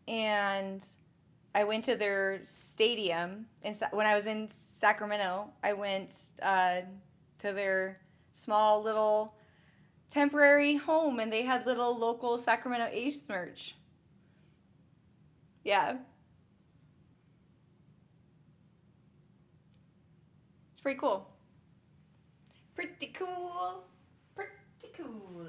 And I went to their stadium. And when I was in Sacramento, I went to their small little temporary home. And they had little local Sacramento A's merch. Yeah. It's pretty cool. Pretty cool. Pretty cool.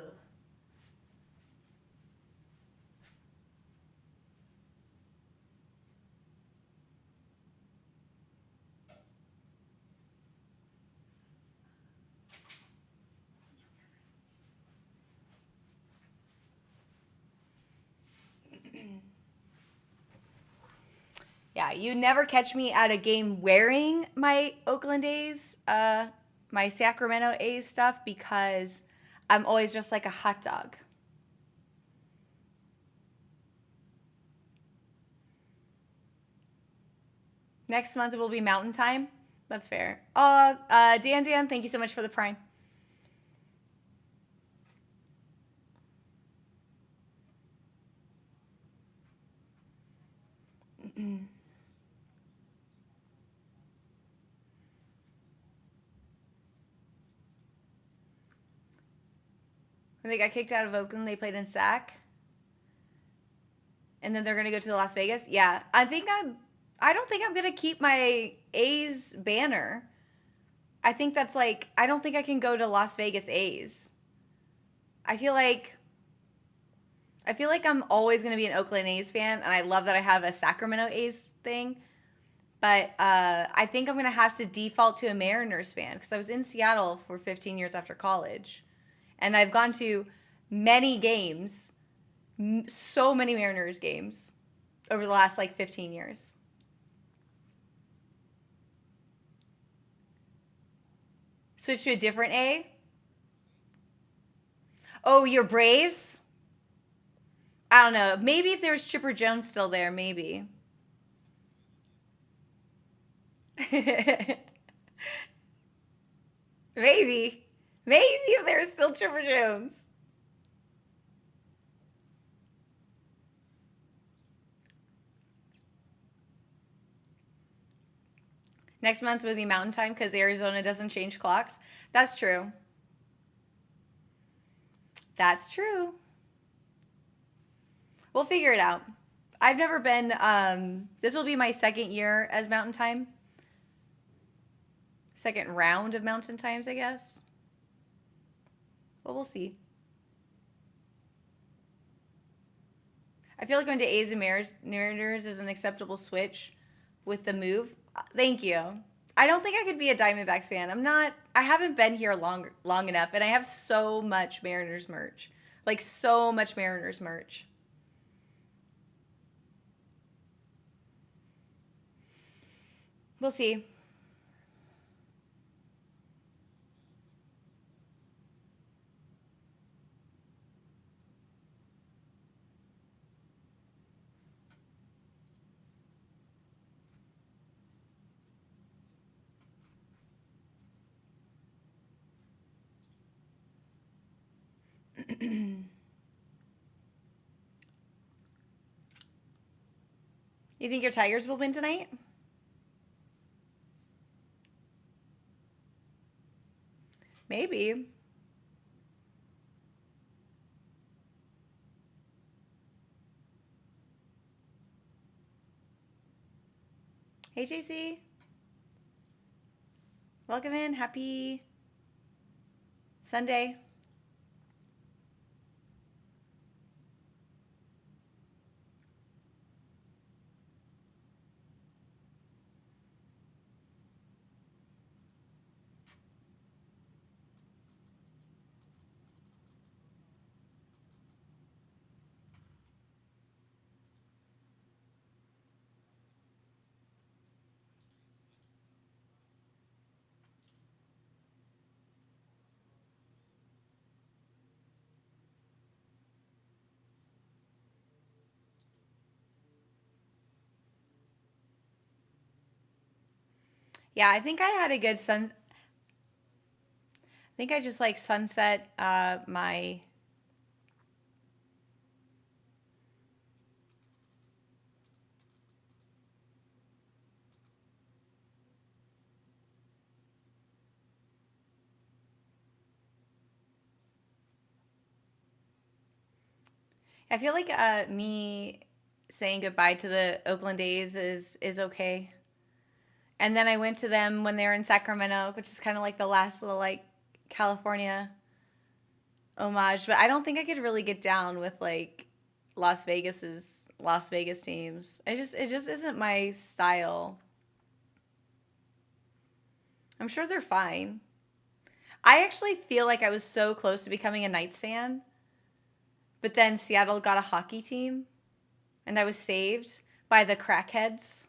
Yeah, you never catch me at a game wearing my Oakland A's, my Sacramento A's stuff because I'm always just like a hot dog. Next month it will be Mountain Time. That's fair. Dan, thank you so much for the Prime. When they got kicked out of Oakland, they played in SAC. And then they're going to go to Las Vegas. Yeah, I don't think I'm going to keep my A's banner. I think that's like, I don't think I can go to Las Vegas A's. I feel like I'm always going to be an Oakland A's fan, and I love that I have a Sacramento A's thing. But I think I'm going to have to default to a Mariners fan because I was in Seattle for 15 years after college. And I've gone to many games, so many Mariners games over the last like 15 years. Switch to a different A? Oh, your Braves? I don't know. Maybe if there was Chipper Jones still there, maybe. Maybe. Maybe if there's still Chipper Jones. Next month would be Mountain Time because Arizona doesn't change clocks. That's true. That's true. We'll figure it out. I've never been, this will be my second year as Mountain Time. Second round of Mountain Times, I guess. But we'll see. I feel like going to A's and Mariners is an acceptable switch with the move. Thank you. I don't think I could be a Diamondbacks fan. I haven't been here long enough, and I have so much Mariners merch. Like, so much Mariners merch. We'll see. You think your Tigers will win tonight? Maybe. Hey, JC. Welcome in. Happy Sunday. Yeah, I think I had a good think I just like sunset my... I feel like me saying goodbye to the Oakland A's is okay. And then I went to them when they were in Sacramento, which is kind of like the last little like California homage. But I don't think I could really get down with like Las Vegas teams. It just isn't my style. I'm sure they're fine. I actually feel like I was so close to becoming a Knights fan, but then Seattle got a hockey team, and I was saved by the crackheads.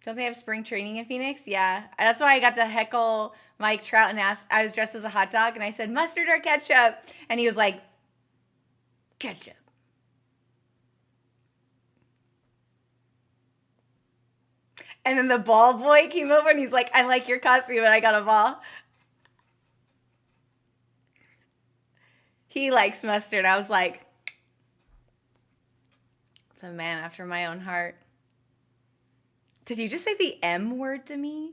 Don't they have spring training in Phoenix? Yeah. That's why I got to heckle Mike Trout and ask. I was dressed as a hot dog and I said, mustard or ketchup? And he was like, ketchup. And then the ball boy came over and he's like, I like your costume and I got a ball. He likes mustard. I was like, it's a man after my own heart. Did you just say the M word to me?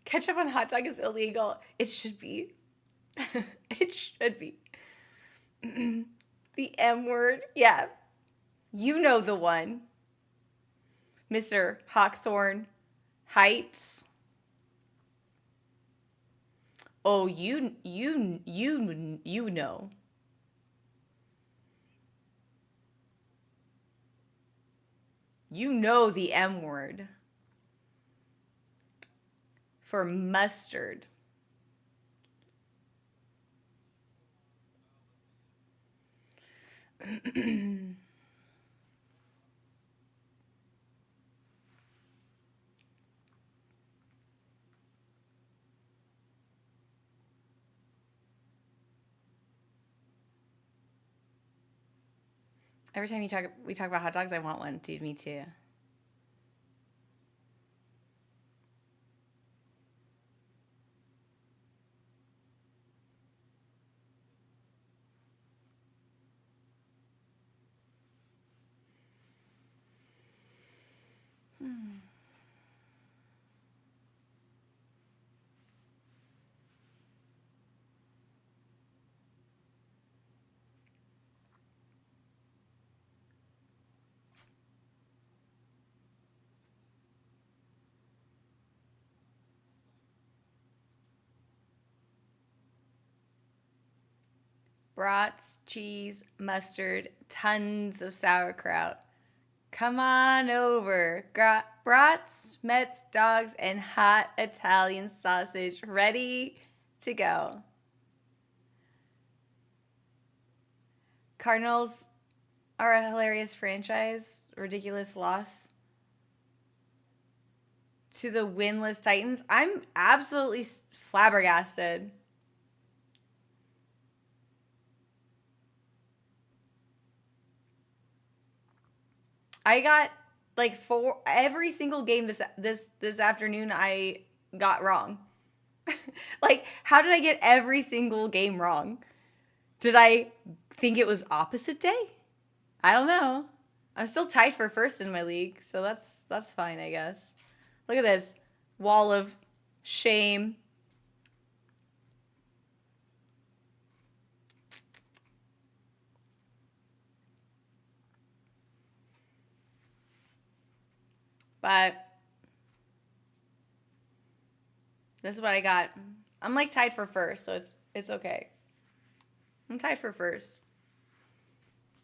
Ketchup on hot dog is illegal. It should be. It should be. The M word. Yeah. You know the one. Mr. Hawthorne Heights. Oh, you know. You know the M word. For mustard. Every time we talk about hot dogs, I want one. Dude, me too. Brats, cheese, mustard, tons of sauerkraut. Come on over. Brats, Mets, dogs, and hot Italian sausage ready to go. Cardinals are a hilarious franchise. Ridiculous loss to the winless Titans. I'm absolutely flabbergasted. I got like every single game this afternoon I got wrong. Like, how did I get every single game wrong? Did I think it was opposite day? I don't know. I'm still tied for first in my league, so that's fine, I guess. Look at this wall of shame. But this is what I got. I'm like tied for first, so it's okay. I'm tied for first.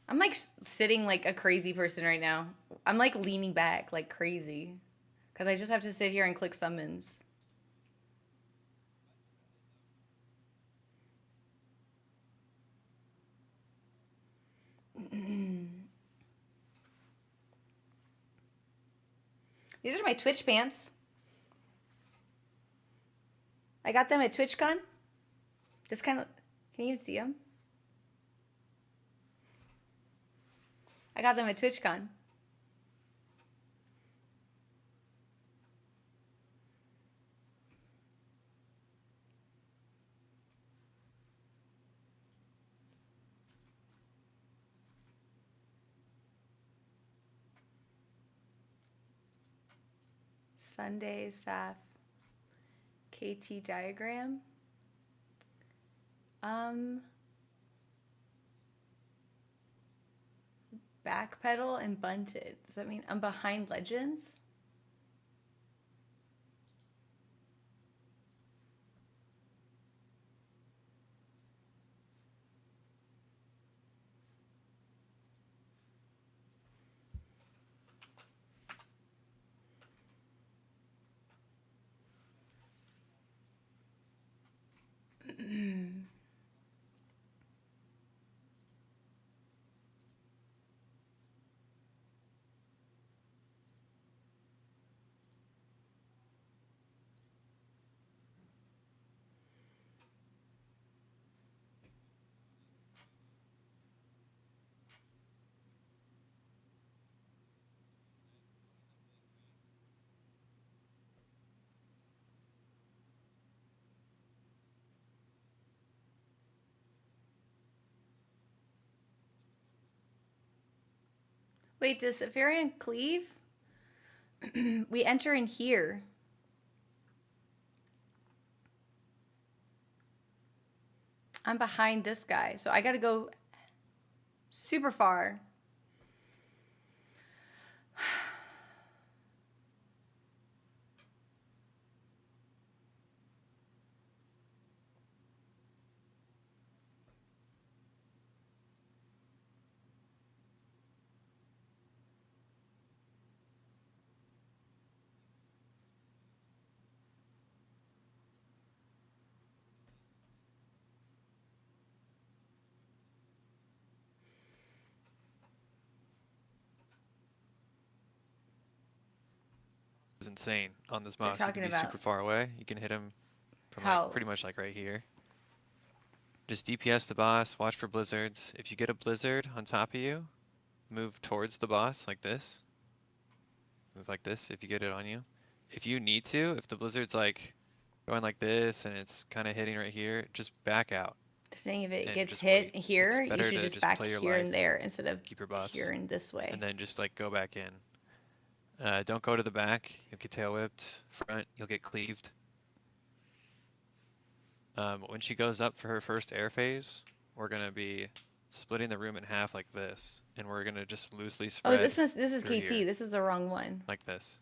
I'm like sitting like a crazy person right now. I'm like leaning back like crazy because I just have to sit here and click summons. These are my Twitch pants. I got them at TwitchCon. This kind of, can you even see them? I got them at TwitchCon. Sunday, Saf, KT diagram. Backpedal and bunted. Does that mean I'm behind Legends? Wait, does Safarian cleave? We enter in here. I'm behind this guy, so I gotta go super far. Is insane on this They're boss. You can talking be about super far away. You can hit him from how like pretty much like right here. Just DPS the boss, watch for blizzards. If you get a blizzard on top of you, move towards the boss like this. Move like this if you get it on you. If you need to, if the blizzard's like going like this and it's kind of hitting right here, just back out they're saying if it and gets just hit wait. here, It's you better should to just just back play your here and life, there instead of keep your buffs, here and this way. and then just like go back in. Don't go to the back. You'll get tail whipped. Front, you'll get cleaved. When she goes up for her first air phase, we're gonna be splitting the room in half like this, and we're gonna just loosely spread. Oh, this is through KT. here, This is the wrong one. like this.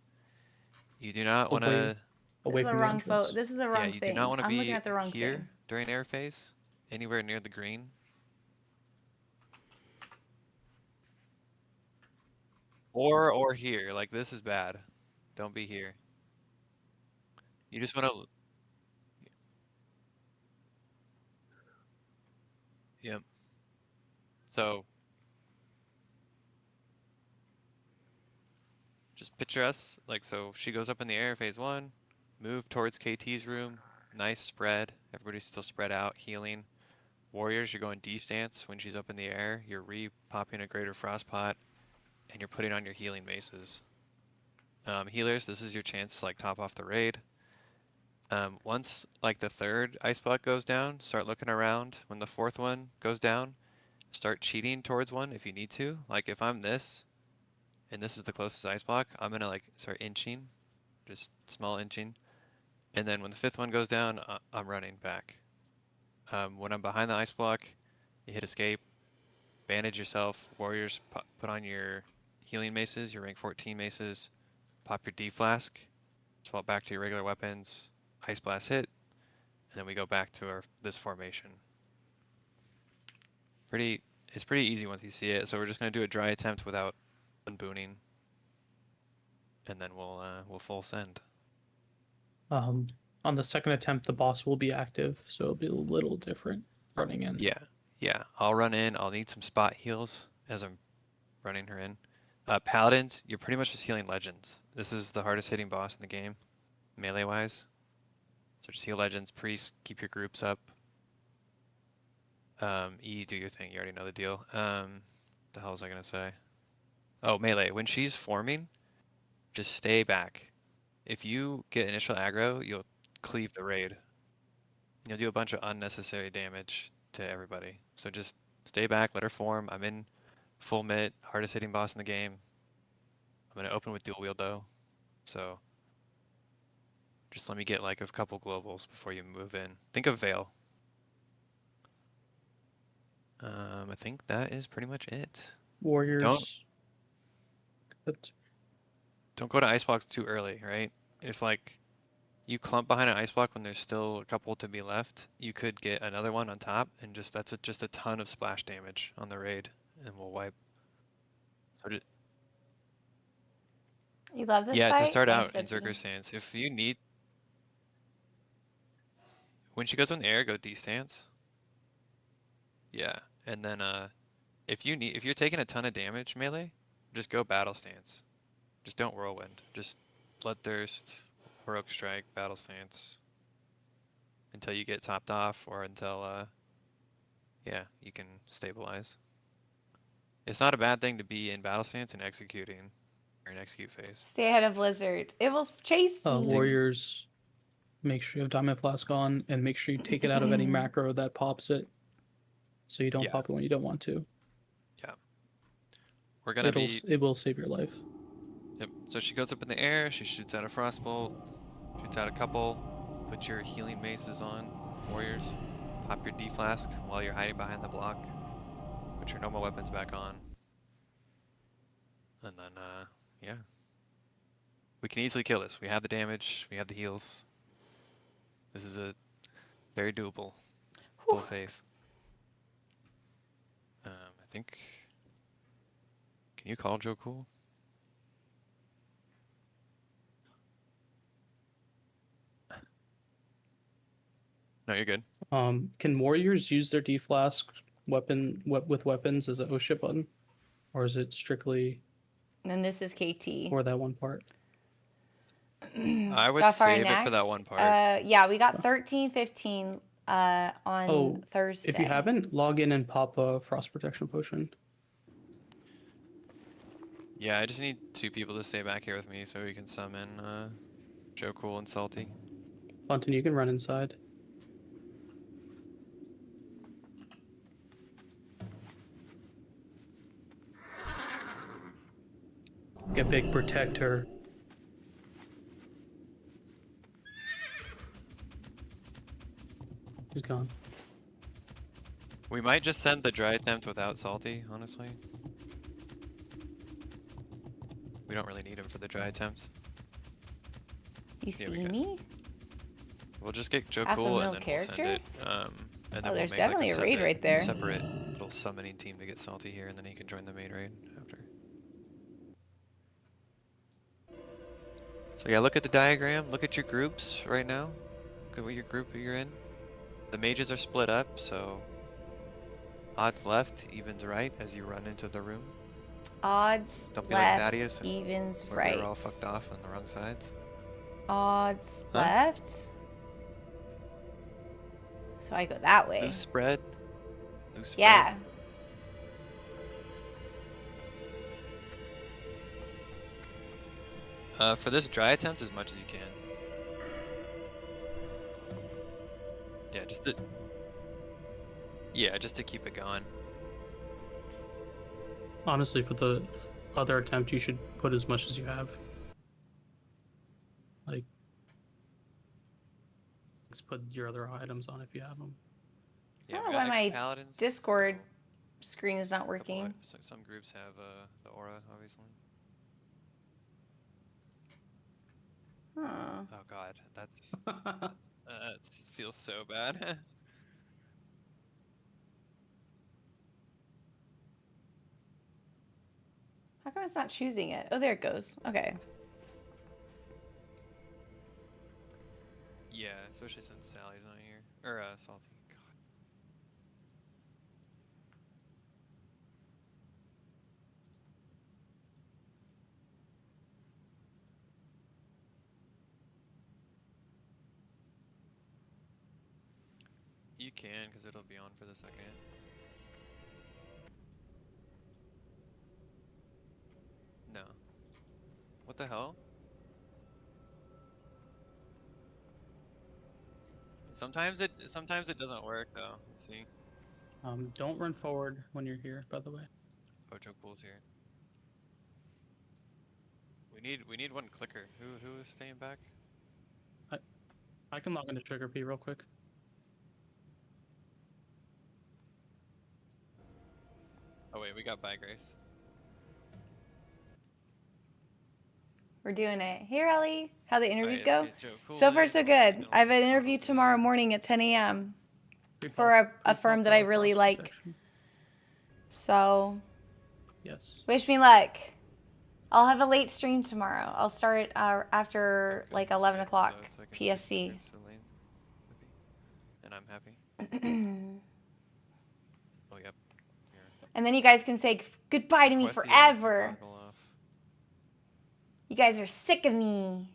You do not want Away, to. This away is the from the wrong entrance. This is the Yeah, wrong you thing. do not want to I'm looking be at the wrong here thing. during air phase, anywhere near the green. Or here, like this is bad. Don't be here. You just want to. Yep. So just picture us like so. She goes up in the air, phase one. Move towards KT's room. Nice spread. Everybody's still spread out, healing. Warriors, you're going D stance when she's up in the air. You're re-popping a Greater Frost Pot, and you're putting on your healing maces. Healers, this is your chance to like top off the raid. Once like the third ice block goes down, start looking around. When the fourth one goes down, start cheating towards one if you need to. Like if I'm this, and this is the closest ice block, I'm gonna like start inching, just small inching. And then when the fifth one goes down, I'm running back. When I'm behind the ice block, you hit escape, bandage yourself. Warriors, put on your healing maces, your rank 14 maces, pop your D flask, swap back to your regular weapons, ice blast hit, and then we go back to this formation. It's pretty easy once you see it. So we're just gonna do a dry attempt without unbooning, and then we'll full send. On the second attempt, the boss will be active, so it'll be a little different running in. Yeah. I'll run in. I'll need some spot heals as I'm running her in. Paladins, you're pretty much just healing legends. This is the hardest hitting boss in the game, melee wise. So just heal legends. Priests, keep your groups up. E, do your thing. You already know the deal. The hell was I gonna say? Oh, melee. When she's forming, just stay back. If you get initial aggro, you'll cleave the raid. You'll do a bunch of unnecessary damage to everybody. So just stay back, let her form. I'm in full mid, hardest hitting boss in the game. I'm gonna open with dual wield though. So just let me get like a couple globals before you move in. Think of Veil. I think that is pretty much it. Warriors. Don't go to icebox too early, right? If like you clump behind an ice block when there's still a couple to be left, you could get another one on top, and just that's just a ton of splash damage on the raid, and we'll wipe. So just, You love this yeah, fight? to start Nice, out in Sophie. Zerker stance, if you need, when she goes in the air, go D stance. Yeah, and then if you're taking a ton of damage melee, just go battle stance. Just don't whirlwind. Just bloodthirst, heroic strike, battle stance until you get topped off, or until yeah, you can stabilize. It's not a bad thing to be in battle stance and executing, or in execute phase. Stay ahead of Blizzard. It will chase me. Warriors, make sure you have Diamond Flask on, and make sure you take it out of any macro that pops it, so you don't pop it when you don't want to. Yeah. We're gonna It will save your life. Yep. So she goes up in the air, she shoots out a frostbolt, shoots out a couple, put your healing maces on, warriors, pop your D flask while you're hiding behind the block, put your normal weapons back on, and then yeah. We can easily kill this. We have the damage, we have the heals. This is a very doable. Full faith. I think. Can you call Joe Cool? No, you're good. Can warriors use their D flask with weapons as an O ship button, or is it strictly? And this is KT. For that one part. I would save it for that one part. Yeah, we got 13, 15 on Thursday. If you haven't, log in and pop a frost protection potion. Yeah, I just need 2 people to stay back here with me so we can summon Joe Cool and Salty. Bunton, you can run inside. Get big, protect her. He's gone. We might just send the dry attempt without Salty, honestly. We don't really need him for the dry attempts. You see me? We'll just get Joe Half a Cool mil and then character? we'll send it. And then there's we'll make definitely like a raid right there. Separate little summoning team to get Salty here, and then he can join the main raid after. So yeah, look at the diagram. Look at your groups right now. Look at what your group you're in. The mages are split up, so odds left, evens right as you run into the room. Odds Don't be left, like Thaddeus and evens where right. we're all fucked off on the wrong sides. Odds left. So I go that way. Loose spread. Loose spread. Yeah. For this dry attempt, as much as you can. Yeah, just to keep it going. Honestly, for the other attempt, you should put as much as you have. Like, just put your other items on if you have them. Yeah, I don't know why my Discord screen is not working. Some groups have the aura, obviously. Huh. Oh god, that feels so bad. How come it's not choosing it? Oh, there it goes. Okay. Yeah, especially since Sally's not here. Or, Salty. God. You can, because it'll be on for the second. No. What the hell? Sometimes it doesn't work though. Let's see. Don't run forward when you're here, by the way. Ocho Pool's here. We need one clicker. Who is staying back? I can log into Trigger P real quick. Oh wait, we got Bye Grace. We're doing it. Hey, Ellie. How the interviews Alright, go? let's get Joe Cool So far, in. so good. I have an interview tomorrow morning at 10 a.m. for a firm that I really like. So, Yes. wish me luck. I'll have a late stream tomorrow. I'll start after like 11 o'clock So I can PSC. fix the lane. And I'm happy. Oh yep. Here. And then you guys can say goodbye to me Request the forever. toggle off. You guys are sick of me.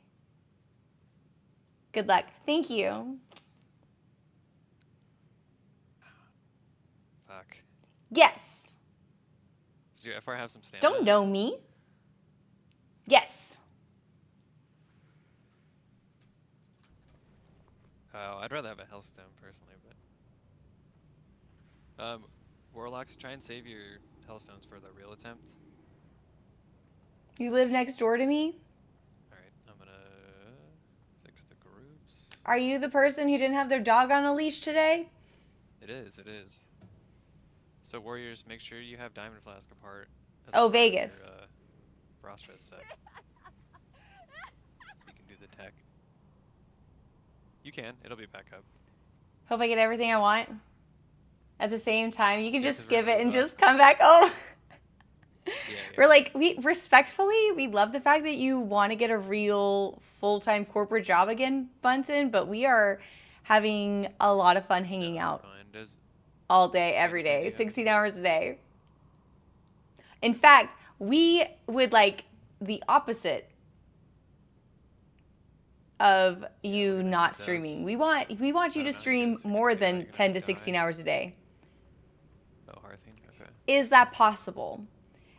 Good luck. Thank you. Fuck. Yes. Does your FR have some stamina? Don't know me. Yes. Oh, I'd rather have a Hellstone personally, but Warlocks, try and save your Hellstones for the real attempt. You live next door to me? Alright, I'm gonna fix the groups. Are you the person who didn't have their dog on a leash today? It is. So Warriors, make sure you have Diamond Flask apart. As Oh, a part of Vegas. Your, Frost Rest set. So you can do the tech. You can, it'll be back up. Hope I get everything I want at the same time. You can Yeah, just 'cause we're skip it and really just come back. Oh. Yeah. We're like, we love the fact that you want to get a real full-time corporate job again, Bunton, but we are having a lot of fun hanging out Fine. Does, all day, every day, 16 hours a day. In fact, we would like the opposite of you not does. streaming. We want you I to don't know, stream guys. more Yeah, you're than gonna 10 to die. 16 hours a day. oh, Hearthing? Okay. Is that possible?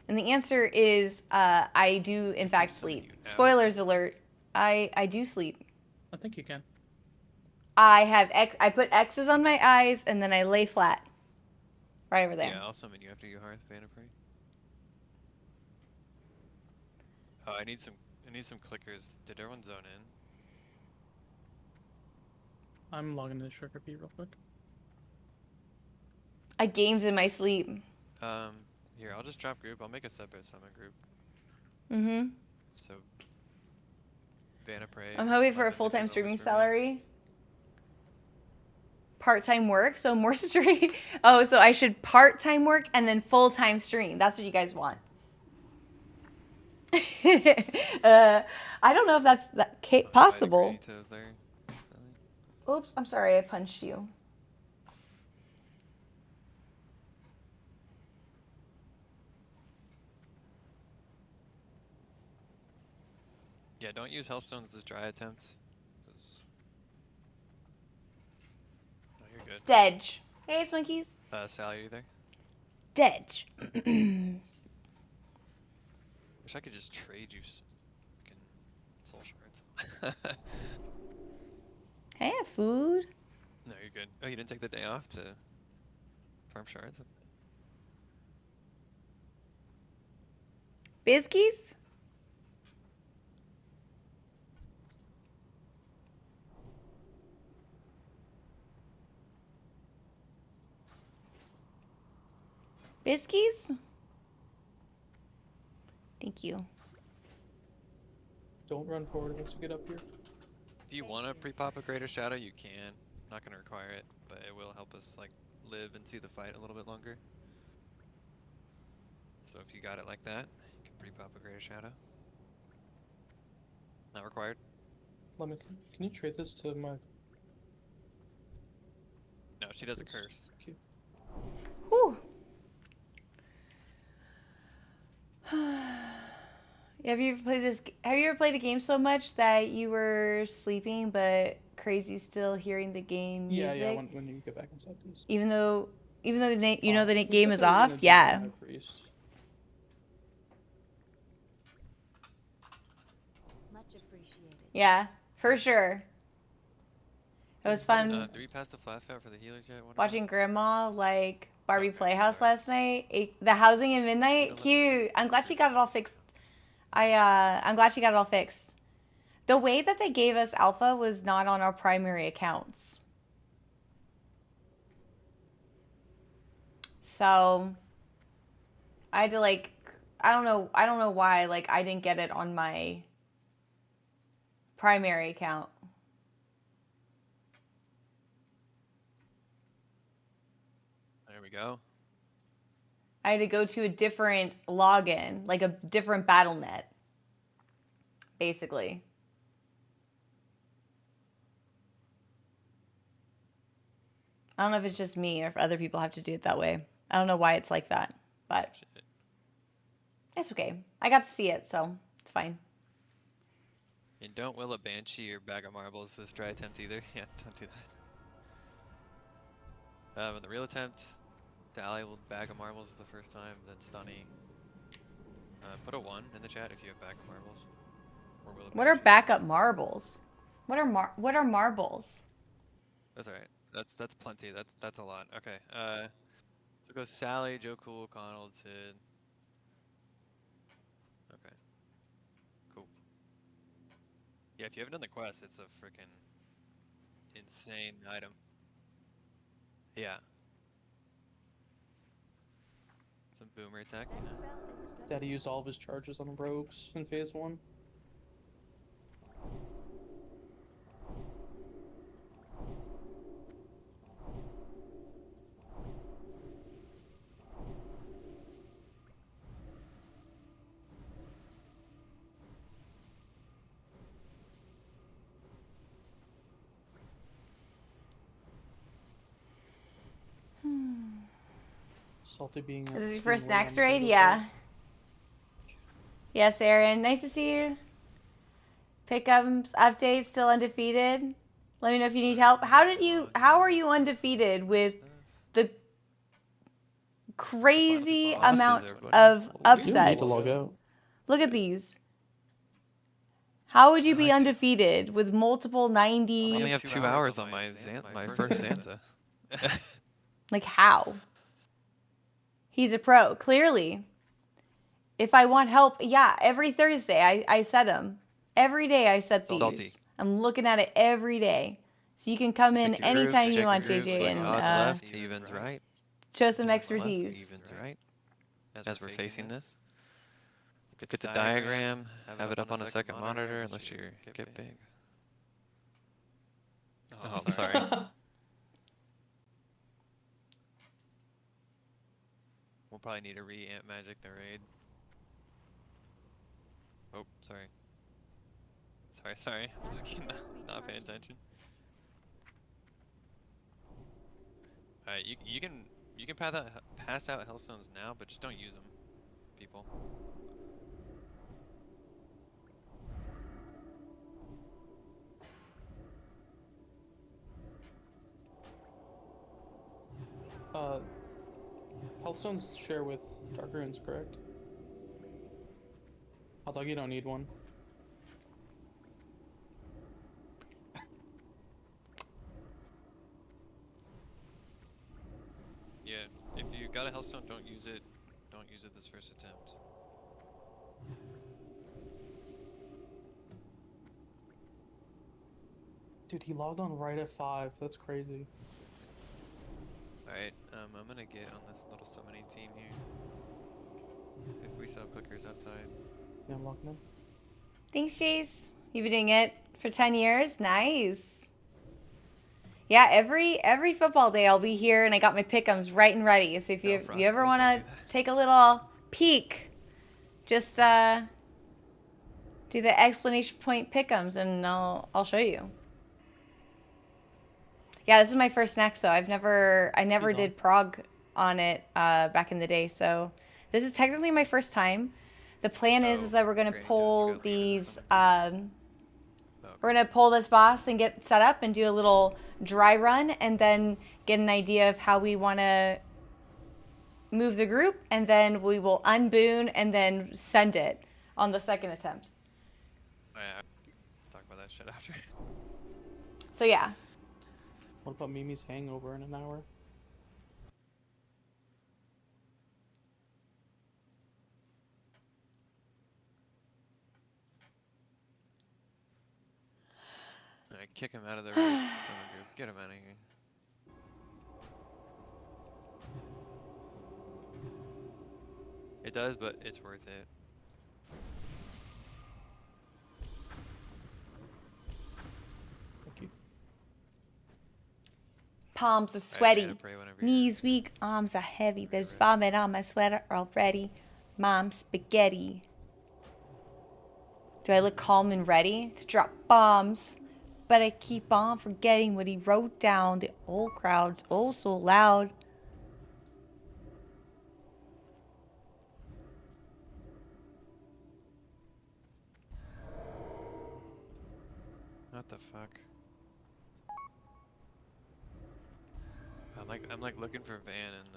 And the answer is I do, in fact, something sleep. you have. Spoilers alert, I do sleep. I think you can. I put X's on my eyes, and then I lay flat. Right over there. Yeah, I'll summon you after you Hearth, Vaniprey. Oh, I need some clickers. Did everyone zone in? I'm logging into Trigger P real quick. I games in my sleep. Here, I'll just drop group. I'll make a separate summon group. Mm-hmm. So, Vaniprey. I'm hoping for a Lemon, full-time Nicolas streaming for me. salary. Part-time work, so more stream. Oh, so I should part-time work and then full-time stream. That's what you guys want. I don't know if that's possible. Magnetos there. Oops, I'm sorry, I punched you. Yeah, don't use Hellstones as dry attempts. No, you're good. Dedge. Hey, Smunkies. Sally, are you there? Dedge. Wish I could just trade you fucking soul shards. I have food. No, you're good. Oh, you didn't take the day off to farm shards? Bizkies? Bizkies? Thank you. Don't run forward once you get up here. If you want to pre-pop a Greater Shadow, you can. Not going to require it, but it will help us like live and see the fight a little bit longer. So if you got it like that, you can pre-pop a Greater Shadow. Not required. Lemon, can you trade this to my... No, she does a curse. Thank you. Whew. Have you ever played a game so much that you were sleeping but crazy still hearing the game music. Yeah, when you get back inside these. Even though the We game said is they were off. gonna do Yeah. High Priest. Much appreciated. Yeah, for sure. It was fun Did we pass the flask out for the healers yet? What watching Grandma like Barbie Okay, Playhouse sorry. last night. The housing in Midnight, cute. I'm glad she got it all fixed. I'm glad she got it all fixed. The way that they gave us alpha was not on our primary accounts. So I had to like, I don't know why, like I didn't get it on my primary account. There we go. I had to go to a different login, like a different BattleNet, basically. I don't know if it's just me or if other people have to do it that way. I don't know why it's like that, but Shit. it's okay. I got to see it, so it's fine. And don't will a banshee or bag of marbles this try attempt either. Yeah, don't do that. In the real attempt, Dally will bag of marbles the first time, then Stunny. Put a 1 in the chat if you have bag of marbles. Or will a What are banshee. backup marbles? What are marbles? That's alright. That's plenty. That's a lot. Okay. So it goes Sally, Joe Cool, Connell, Sid. Okay. Cool. Yeah, if you haven't done the quest, it's a freaking insane item. Yeah. Some boomer attack. That spell isn't Daddy used all of his charges on rogues in phase 1. Salty being. Is this your being first way on snacks the raid? good Yeah. side. Yes, Aaron. Nice to see you. PickEms update still undefeated. Let me know if you need help. How are you undefeated with the crazy Bosses, amount everybody. of You don't need upsets? to log out. Look at these. How would you be I like to- undefeated with multiple I only 90? have 2 hours on my my first Xanta. Like how? He's a pro, clearly. If I want help, yeah, every Thursday I set them. Every day I set these. Salty. I'm looking at it every day. So you can come in Check your grooves, anytime check you your want, grooves, JJ, like and odds left, evens right. show some Left, expertise. evens right. As we're facing this. Look at the diagram, have it up on a second monitor unless you get big. Oh, I'm sorry. We'll probably need to re-amp magic the raid. Oh, sorry. Sorry. Not paying attention. Alright, you can pass out hellstones now, but just don't use them, people. Hellstones share with Dark Runes, correct? Hot dog, you don't need one. Yeah, if you got a hellstone, don't use it. Don't use it this first attempt. Dude, he logged on right at 5. That's crazy. Alright, I'm gonna get on this little summoning team here. If we sell clickers outside. Yeah, I'm locking in. Thanks, Jace. You've been doing it for 10 years. Nice. Yeah, every football day I'll be here, and I got my pick'ems right and ready. So if you Frost, ever please want don't to do that. take a little peek, just do the exclamation point pick'ems, and I'll show you. Yeah, this is my first snack, so I never did prog on it back in the day. So this is technically my first time. The plan is that we're gonna great, pull Jess, you gotta leave it or these something. Oh, We're gonna pull this boss and get set up and do a little dry run and then get an idea of how we wanna move the group, and then we will unboon and then send it on the second attempt. Oh, yeah. Talk about that shit after. So yeah. What about Mimi's hangover in an hour? Alright, kick him out of the right summer group. Get him out of here. It does, but it's worth it. Thank you. Palms are Alright, sweaty, Shanna, pray whenever you're knees weak, arms are heavy. There's vomit on my sweater already. Mom, spaghetti. Do I look calm and ready to drop bombs? But I keep on forgetting what he wrote down. The old crowd's oh so loud. What the fuck? I'm like looking for Van in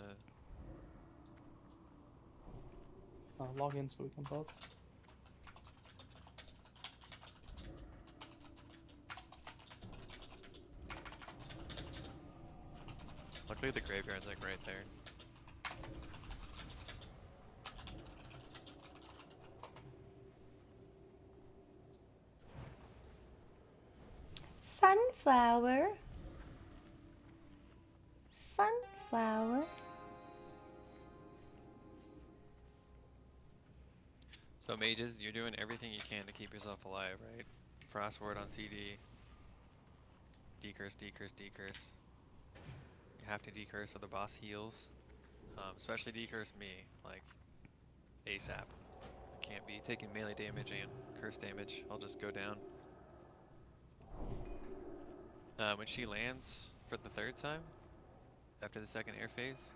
the. Log in so we can buff. Luckily the graveyard's like right there. Sunflower. Sunflower. So mages, you're doing everything you can to keep yourself alive, right? Frost ward on CD. Decurse, decurse, decurse. You have to decurse or the boss heals. Especially decurse me, like ASAP. I can't be taking melee damage and curse damage. I'll just go down. When she lands for the third time, after the second air phase,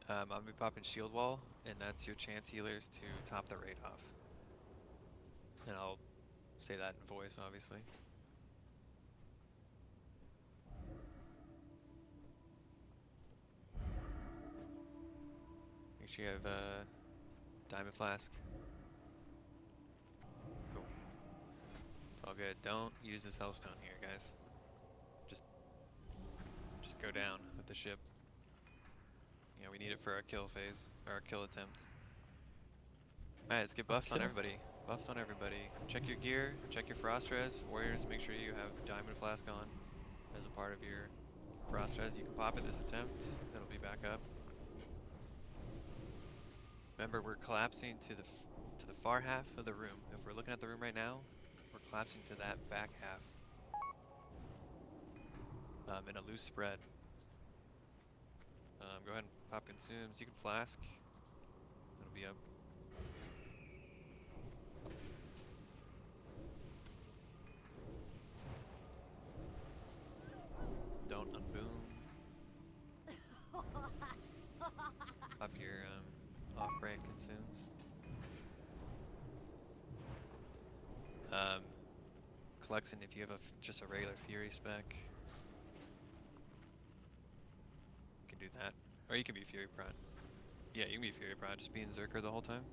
I'm gonna be popping shield wall, and that's your chance healers to top the raid off. And I'll say that in voice, obviously. Make sure you have a diamond flask. Cool. It's all good. Don't use this hellstone here, guys. Just go down with the ship. Yeah, we need it for our kill phase, or our kill attempt. Alright, let's get buffs on everybody. Buffs on everybody. Check your gear, check your frost res. Warriors, make sure you have diamond flask on as a part of your frost res. You can pop it this attempt. It'll be back up. Remember, we're collapsing to the far half of the room. If we're looking at the room right now, we're collapsing to that back half. In a loose spread. Go ahead and pop consumes. You can flask. It'll be up. Don't unboom. Up your off-brand consumes. Collection if you have just a regular Fury spec. Do that, or you can be Fury Prod. Yeah, you can be Fury Prod, just be in Zerker the whole time,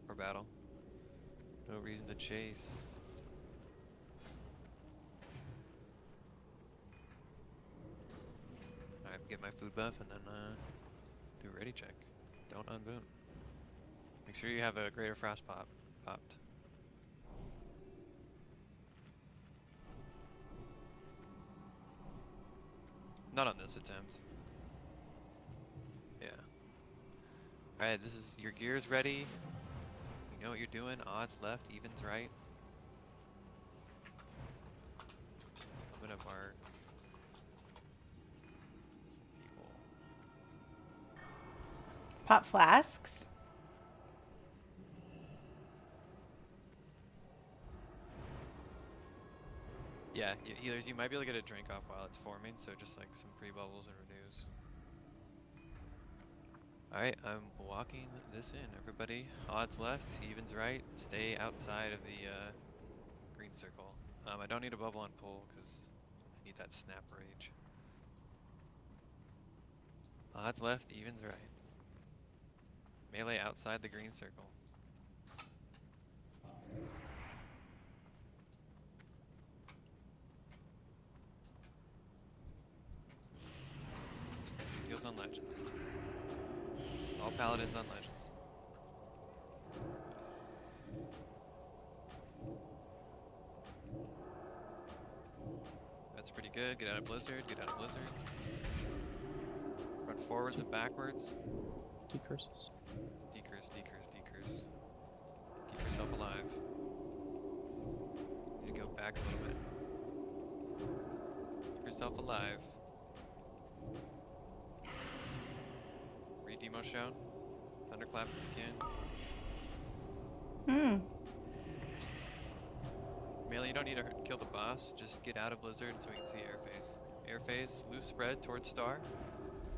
or battle. No reason to chase. Alright, get my food buff and then do ready check. Don't unboon. Make sure you have a greater frost popped. Not on this attempt. Yeah. Alright, this is your gear's ready. You know what you're doing. Odds left, evens right. I'm gonna mark some people. Pop flasks. Yeah, healers, you might be able to get a drink off while it's forming, so just like some pre-bubbles and renews. Alright, I'm walking this in, everybody. Odds left, evens right. Stay outside of the green circle. I don't need a bubble on pull because I need that snap rage. Odds left, evens right. Melee outside the green circle. Heals on legends. All paladins on legends. That's pretty good. Get out of blizzard, get out of blizzard. Run forwards and backwards. Decurses. Decurse, decurse, decurse. Keep yourself alive. You need to go back a little bit. Keep yourself alive. Re-demo shout. Thunderclap if you can. Melee, you don't need to kill the boss. Just get out of blizzard so we can see air phase. Air phase, loose spread towards star.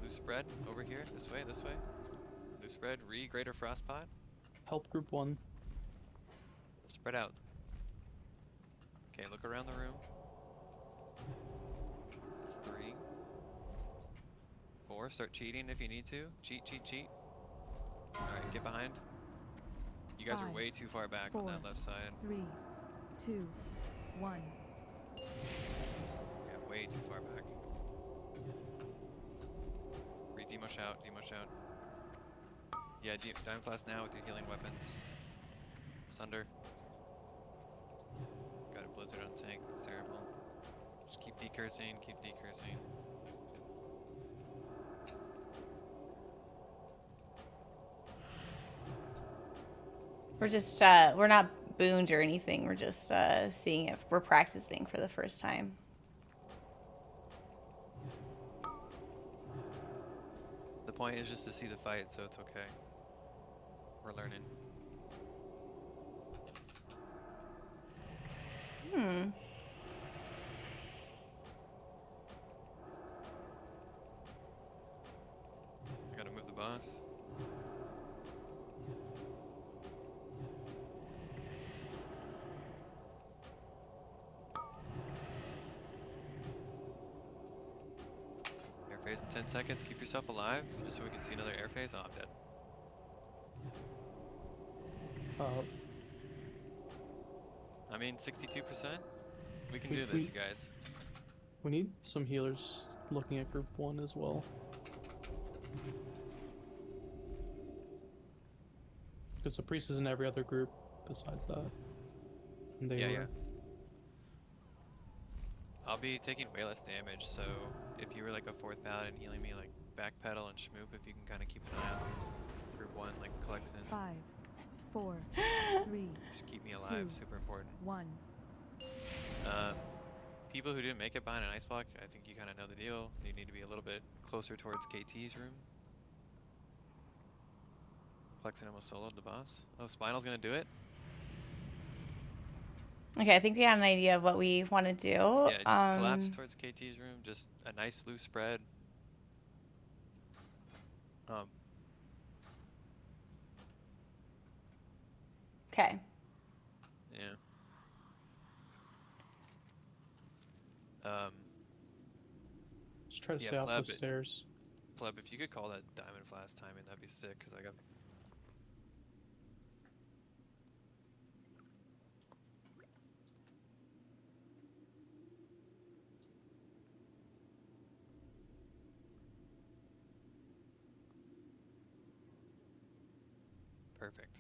Loose spread over here. This way, this way. Loose spread, greater frostpot. Help group 1. Spread out. Okay, look around the room. It's 3. 4, start cheating if you need to. Cheat, cheat, cheat. Alright, get behind. You guys are 5, way too far back on that left side. 3, 2, 1. Yeah, way too far back. Demo shout, demo shout. Yeah, Diamond Blast now with your healing weapons. Sunder. Got a blizzard on tank, that's terrible. Just keep decursing, keep decursing. We're just, we're not booned or anything. We're just seeing if we're practicing for the first time. The point is just to see the fight, so it's okay. We're learning. Gotta move the boss. Air phase in 10 seconds. Keep yourself alive, just so we can see another air phase. Oh, I'm dead. I mean, 62%? We can do this, you guys. We need some healers looking at group 1 as well. Because the priest is in every other group besides that. And they Yeah. I'll be taking way less damage, so if you were like a 4th paladin healing me, like backpedal and schmoop, if you can kind of keep an eye on group 1, like collects in. 5, 4, 3, Just keep me alive, 2, super important. 1. People who didn't make it behind an ice block, I think you kind of know the deal. You need to be a little bit closer towards KT's room. Plexin almost soloed the boss. Oh, Spinal's gonna do it? Okay, I think we got an idea of what we want to do. Yeah, just collapse towards KT's room. Just a nice loose spread. Okay. Yeah. Just try to Yeah, stay off pleb the it. stairs. Pleb, if you could call that Diamond Flask timing, that'd be sick, because I got... Perfect.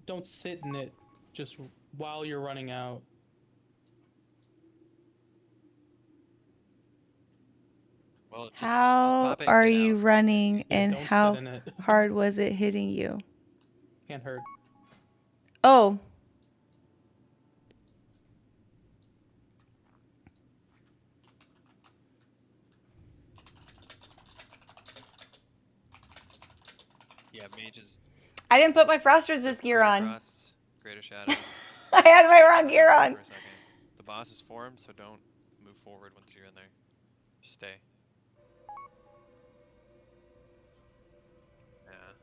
Don't sit in it just while you're running out. Well, just How pop it, are get you out. running, Yeah, and don't sit how in it. hard was it hitting you? Can't hurt. Oh. Yeah, mages. I didn't put my frost resist gear Greater on. Frosts, Greater Shadow. I had my wrong gear on. For a second. The boss is formed, so don't move forward once you're in there. Just stay. Yeah.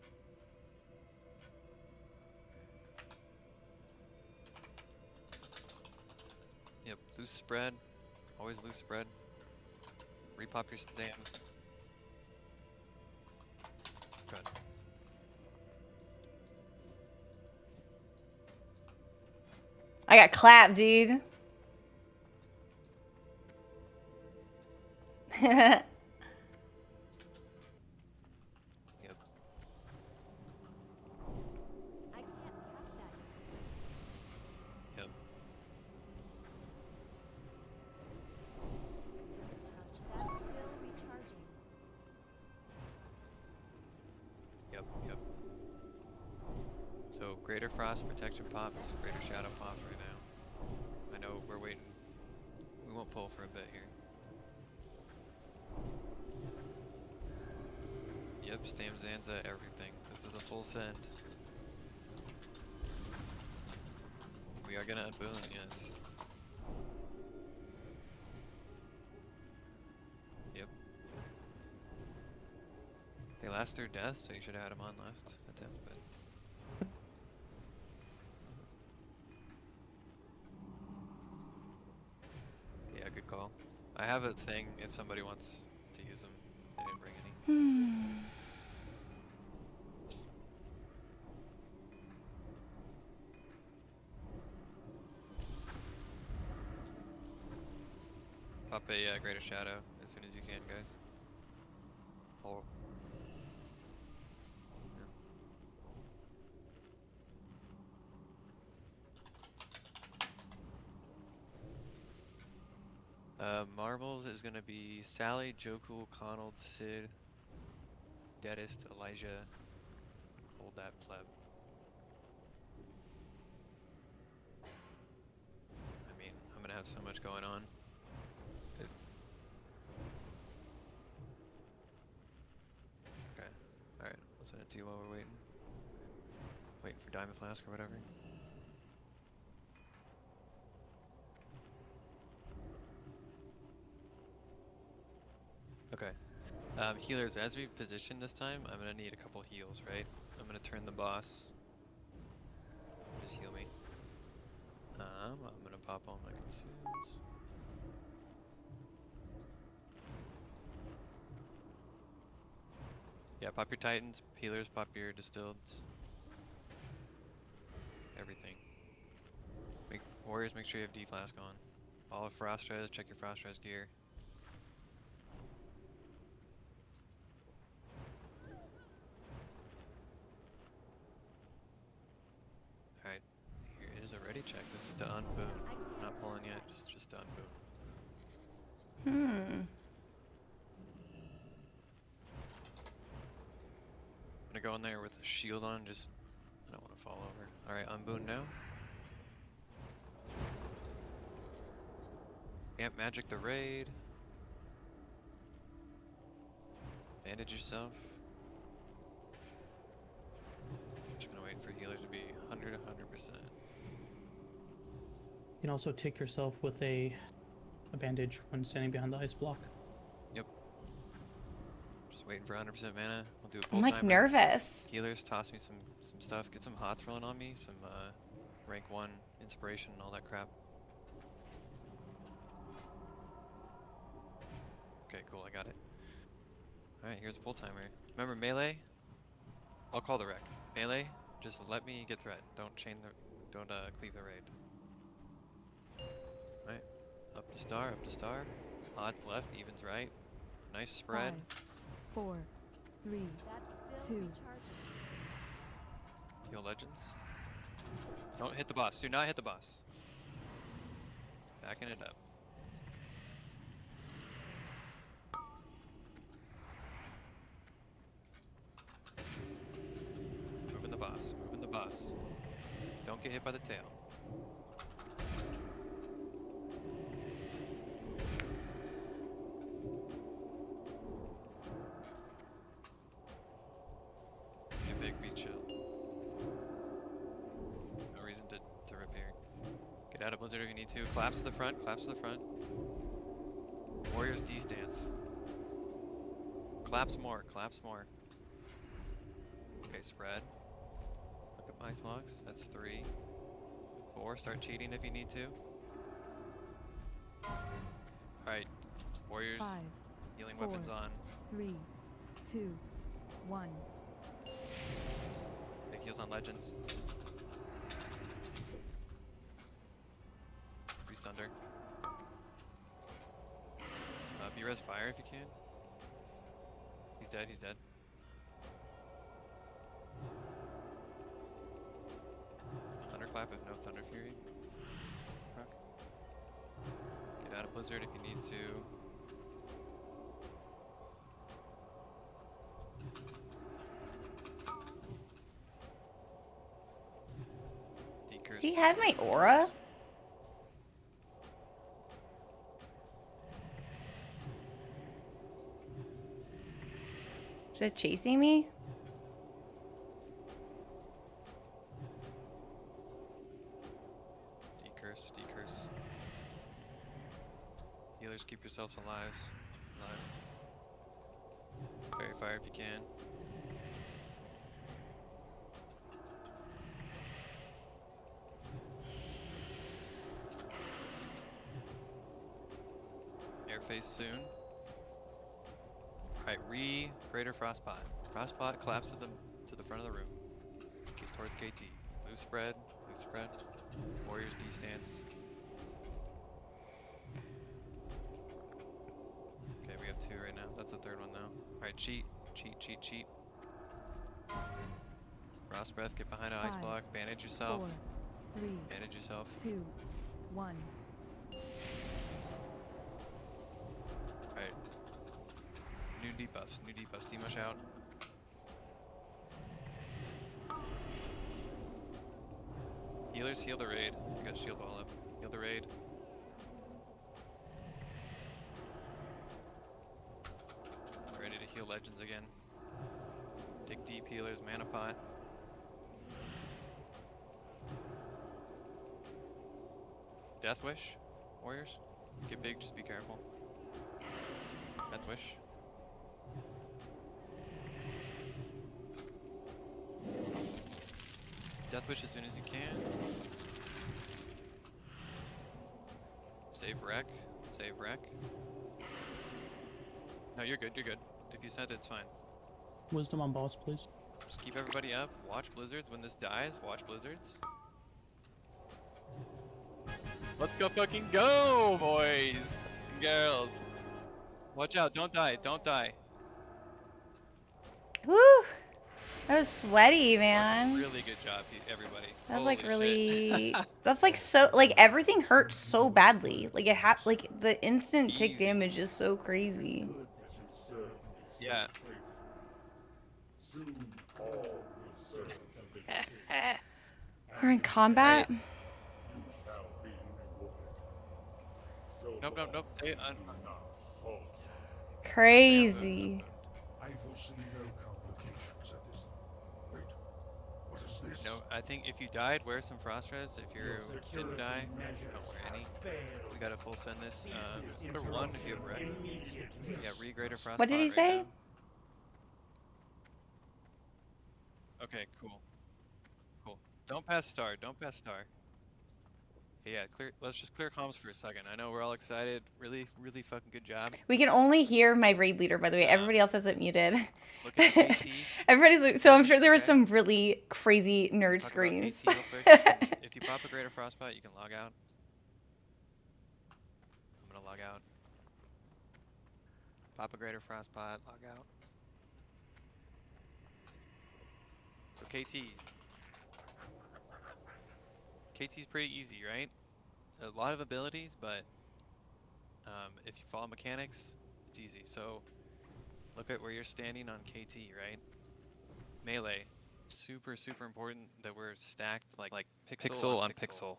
Yep, loose spread. Always loose spread. Repop your stand. Good. I got clapped, dude. Yep. I can't cast that. Yep. Don't touch. That's still recharging. Yep. Yep. So greater frost protection pops, greater shadow pops right now. I know we're waiting. We won't pull for a bit here. Yep, Stam Zanza, everything. This is a full send. We are gonna unboon, yes. Yep. They last through death, so you should have had them on last attempt, but... Yeah, good call. I have a thing if somebody wants to use them. They didn't bring any. Pop a greater shadow as soon as you can, guys. Pull. Marbles is gonna be Sally, Jokul, Conald, Sid, Deadest, Elijah. Hold that pleb. I mean, I'm gonna have so much going on. Okay. Alright, I'll send it to you while we're waiting. Waiting for Diamond Flask or whatever. Okay. Healers, as we position this time, I'm gonna need a couple heals, right? I'm gonna turn the boss. Just heal me. I'm gonna pop all my consumes. Yeah, pop your titans, healers, pop your distilleds. Everything. Warriors, make sure you have D-Flask on. All of Frost Res, check your Frost Res gear. Alright, here is a ready check. This is to unboon. I'm not pulling yet, just to unboon. I'm gonna go in there with a shield on, just I don't want to fall over. Alright, unboon now. Amp Magic the raid. Bandage yourself. Just gonna wait for healers to be 100%. You can also take yourself with a bandage when standing behind the ice block. Yep. Just waiting for 100% mana. We'll do a pull I'm like timer. nervous. Healers, toss me some stuff. Get some hots rolling on me. Some rank 1 inspiration and all that crap. Okay, cool, I got it. Alright, here's a pull timer. Remember melee? I'll call the wreck. Melee, just let me get threat. Don't cleave the raid. Alright. Up to star, up to star. Odds left, evens right. Nice spread. 5, 4, 3, That's still 2. recharging. Heal legends. Don't hit the boss. Do not hit the boss. Backing it up. Moving the boss. Moving the boss. Don't get hit by the tail. Get big, be chill. No reason to rip here. Get out of Blizzard if you need to. Collapse to the front, collapse to the front. Warriors D-stance. Collapse more, collapse more. Okay, spread. Look at my blocks. That's 3. 4, start cheating if you need to. Warriors, 5, healing 4, weapons on. 3, 2, 1. Big heals on Legends. Priest under. B-res fire if you can. He's dead, he's dead. Thunderclap if no Thunder Fury. Proc. Get out of Blizzard if you need to. Decurse. Does he have my aura? Is it chasing me? Decurse, decurse. Healers, keep yourselves alive. Fairy fire if you can. Air phase soon. Alright, Greater Frostbot. Frostbot collapse to the front of the room. Get towards KT. Loose spread, loose spread. Warriors D-stance. Okay, we have 2 right now. That's the 3rd one now. Alright, cheat. Frost breath, get behind an ice 5, block, bandage yourself. 4, 3, Bandage yourself. 2, 1. Alright. New debuffs, demush out. Healers, heal the raid. You got shield wall up. Heal the raid. Ready to heal legends again. Dig deep healers, mana pot. Death Wish, warriors. Get big, just be careful. Death Wish. Death Wish as soon as you can. Save wreck. Save wreck. No, you're good, you're good. If you said it's fine. Wisdom on boss, please. Just keep everybody up. Watch blizzards. When this dies, watch blizzards. Let's go fucking go, boys and girls. Watch out, don't die, don't die. Woo! That was sweaty, man. Really good job, everybody. That was Holy like shit. really. That's like so. Like everything hurt so badly. Like it like the instant tick Easy. damage is so crazy. Yeah. We're in combat. Nope, nope, nope. Stay on. Crazy. I foresee no complications at this. Wait, what is this? No, I think if you died, wear some frost res. If you didn't die, don't wear any. We gotta full send this. Put a 1 if you have wreck. Yeah, re-greater frost. What did he say? Okay, cool. Cool. Don't pass star. Don't pass star. Yeah, clear. Let's just clear comms for a second. I know we're all excited. Really, really fucking good job. We can only hear my raid leader, by the way. Everybody else has it muted. Look at KT. Everybody's so I'm sure there were some really crazy nerd Talk about KT screams. real quick. If you pop a greater frostbite, you can log out. I'm gonna log out. Pop a greater frostbite, log out. So KT. KT's pretty easy, right? A lot of abilities, but if you follow mechanics, it's easy. So look at where you're standing on KT, right? Melee, super, super important that we're stacked like pixel on pixel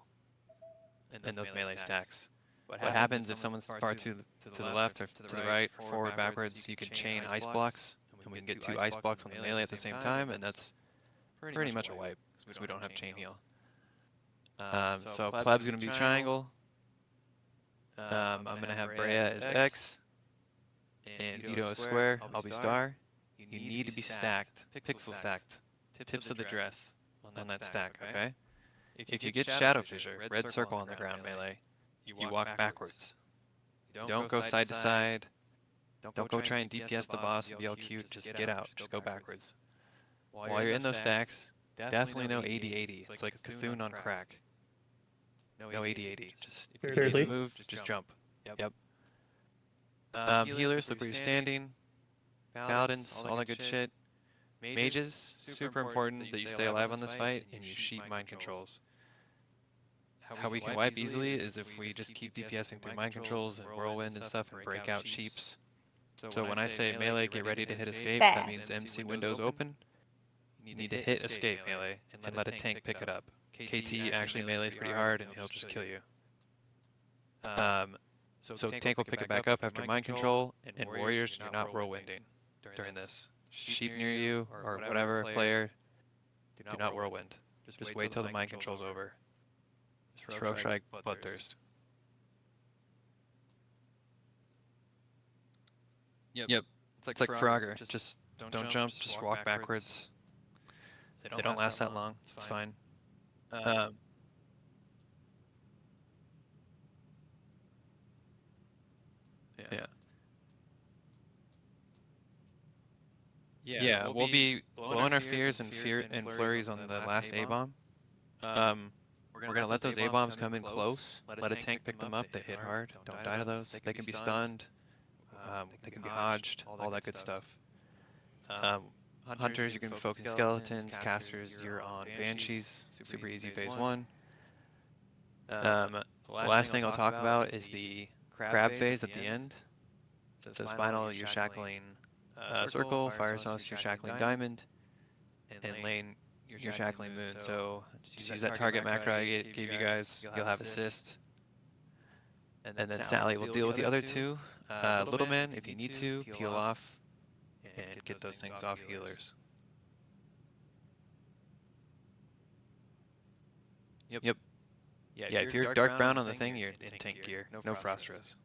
in those melee stacks. What happens if someone's far to the left or to the right, or forward, backwards, you can chain ice blocks, and we can get 2 ice blocks on the melee at the same time, and that's pretty much a wipe, because we don't have chain heal. So Pleb's gonna be triangle. I'm gonna have Brea as X, and Vito as square. I'll be star. You need to be stacked, pixel stacked, tips of the dress on that stack. Okay. If you get Shadow Fissure, red circle on the ground melee, you walk backwards. Don't go side to side. Don't go try and DPS the boss and be all cute. Just get out. Just go backwards. While you're in those stacks, definitely no 80-80. It's like a Cthulhu on crack. No 80-80. Just if you Thirdly. move, just jump. Yep. Healers, look where you're standing. Paladins, all that good shit. Mages, super important that you stay alive on this fight and you sheep mind controls. How we can wipe easily is if we just keep DPSing through mind controls and whirlwind and stuff and break out sheeps. So when I say melee, get ready to hit escape, that means MC windows open. You need to hit escape melee and let a tank pick it up. KT actually melees pretty hard and he'll just kill you. So tank will pick it back up after mind control, and warriors, you're not whirlwinding during this. Sheep near you or whatever player, do not whirlwind. Just wait till the mind control's over. Throw strike, bloodthirst. Yep. It's like Frogger. Just don't jump. Just walk backwards. They don't last that long. It's fine. Yeah, we'll be blowing our fears and flurries on the last A-bomb. We're gonna let those A-bombs come in close. Let a tank pick them up. They hit hard. Don't die to those. They can be stunned. They can be hodged. All that good stuff. Hunters, you can focus skeletons. Casters, you're on banshees. Super easy phase 1. The last thing I'll talk about is the crab phase at the end. So spinal, you're shackling circle. Fire sauce, you're shackling diamond. And lane, you're shackling moon. So just use that target macro I gave you guys. You'll have assist. And then Sally will deal with the other two. Little man, if you need to, peel off and get those things off healers. Yep. Yeah, if you're dark brown on the thing, you're in tank gear. No frost res.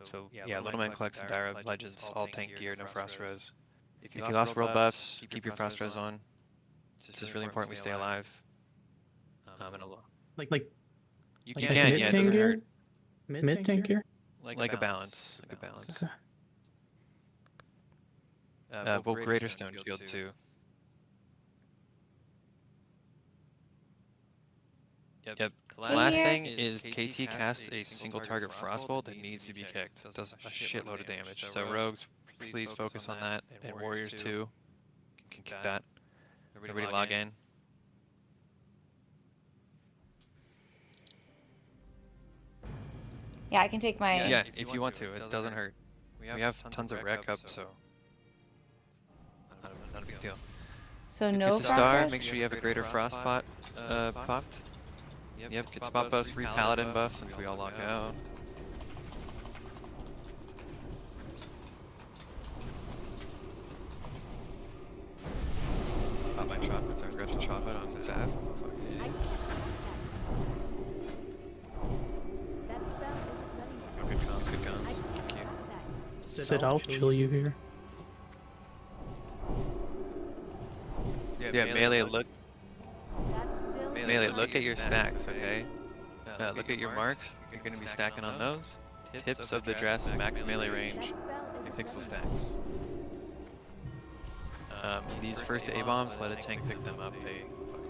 So yeah, Little Man collects and Dire Legends, all tank gear, no frost res. If you lost world buffs, keep your frost res on. It's just really important we stay alive. Like you can, yeah, it doesn't hurt. Mid tank gear? Like a balance. We'll Greater Stone Shield too. Yep. The last thing is KT casts a single target frostbolt that needs to be kicked. It does a shitload of damage. So rogues, please focus on that, and warriors too can kick that. Everybody log in. Yeah, I can take my... Yeah, if you want to. It doesn't hurt. We have tons of rec up, so... Not a big deal. So Get no the frost star, res? make sure you have a greater frost pot popped. Yep, get spot buffs, free paladin buff since we all log out. Pop my chocolates, I forgot to chocolate on Sav. I can't cast that. That spell isn't ready yet. Good guns. I Thank can't you. cast that. Sit out, chill you here. Yeah, melee look. That's still Melee, look at your stacks, okay? Look at your marks. You're going to be stacking on those. Tips of the dress, max melee range, That spell isn't pixel ready yet. stacks. These first A-bombs, let a tank pick them up. They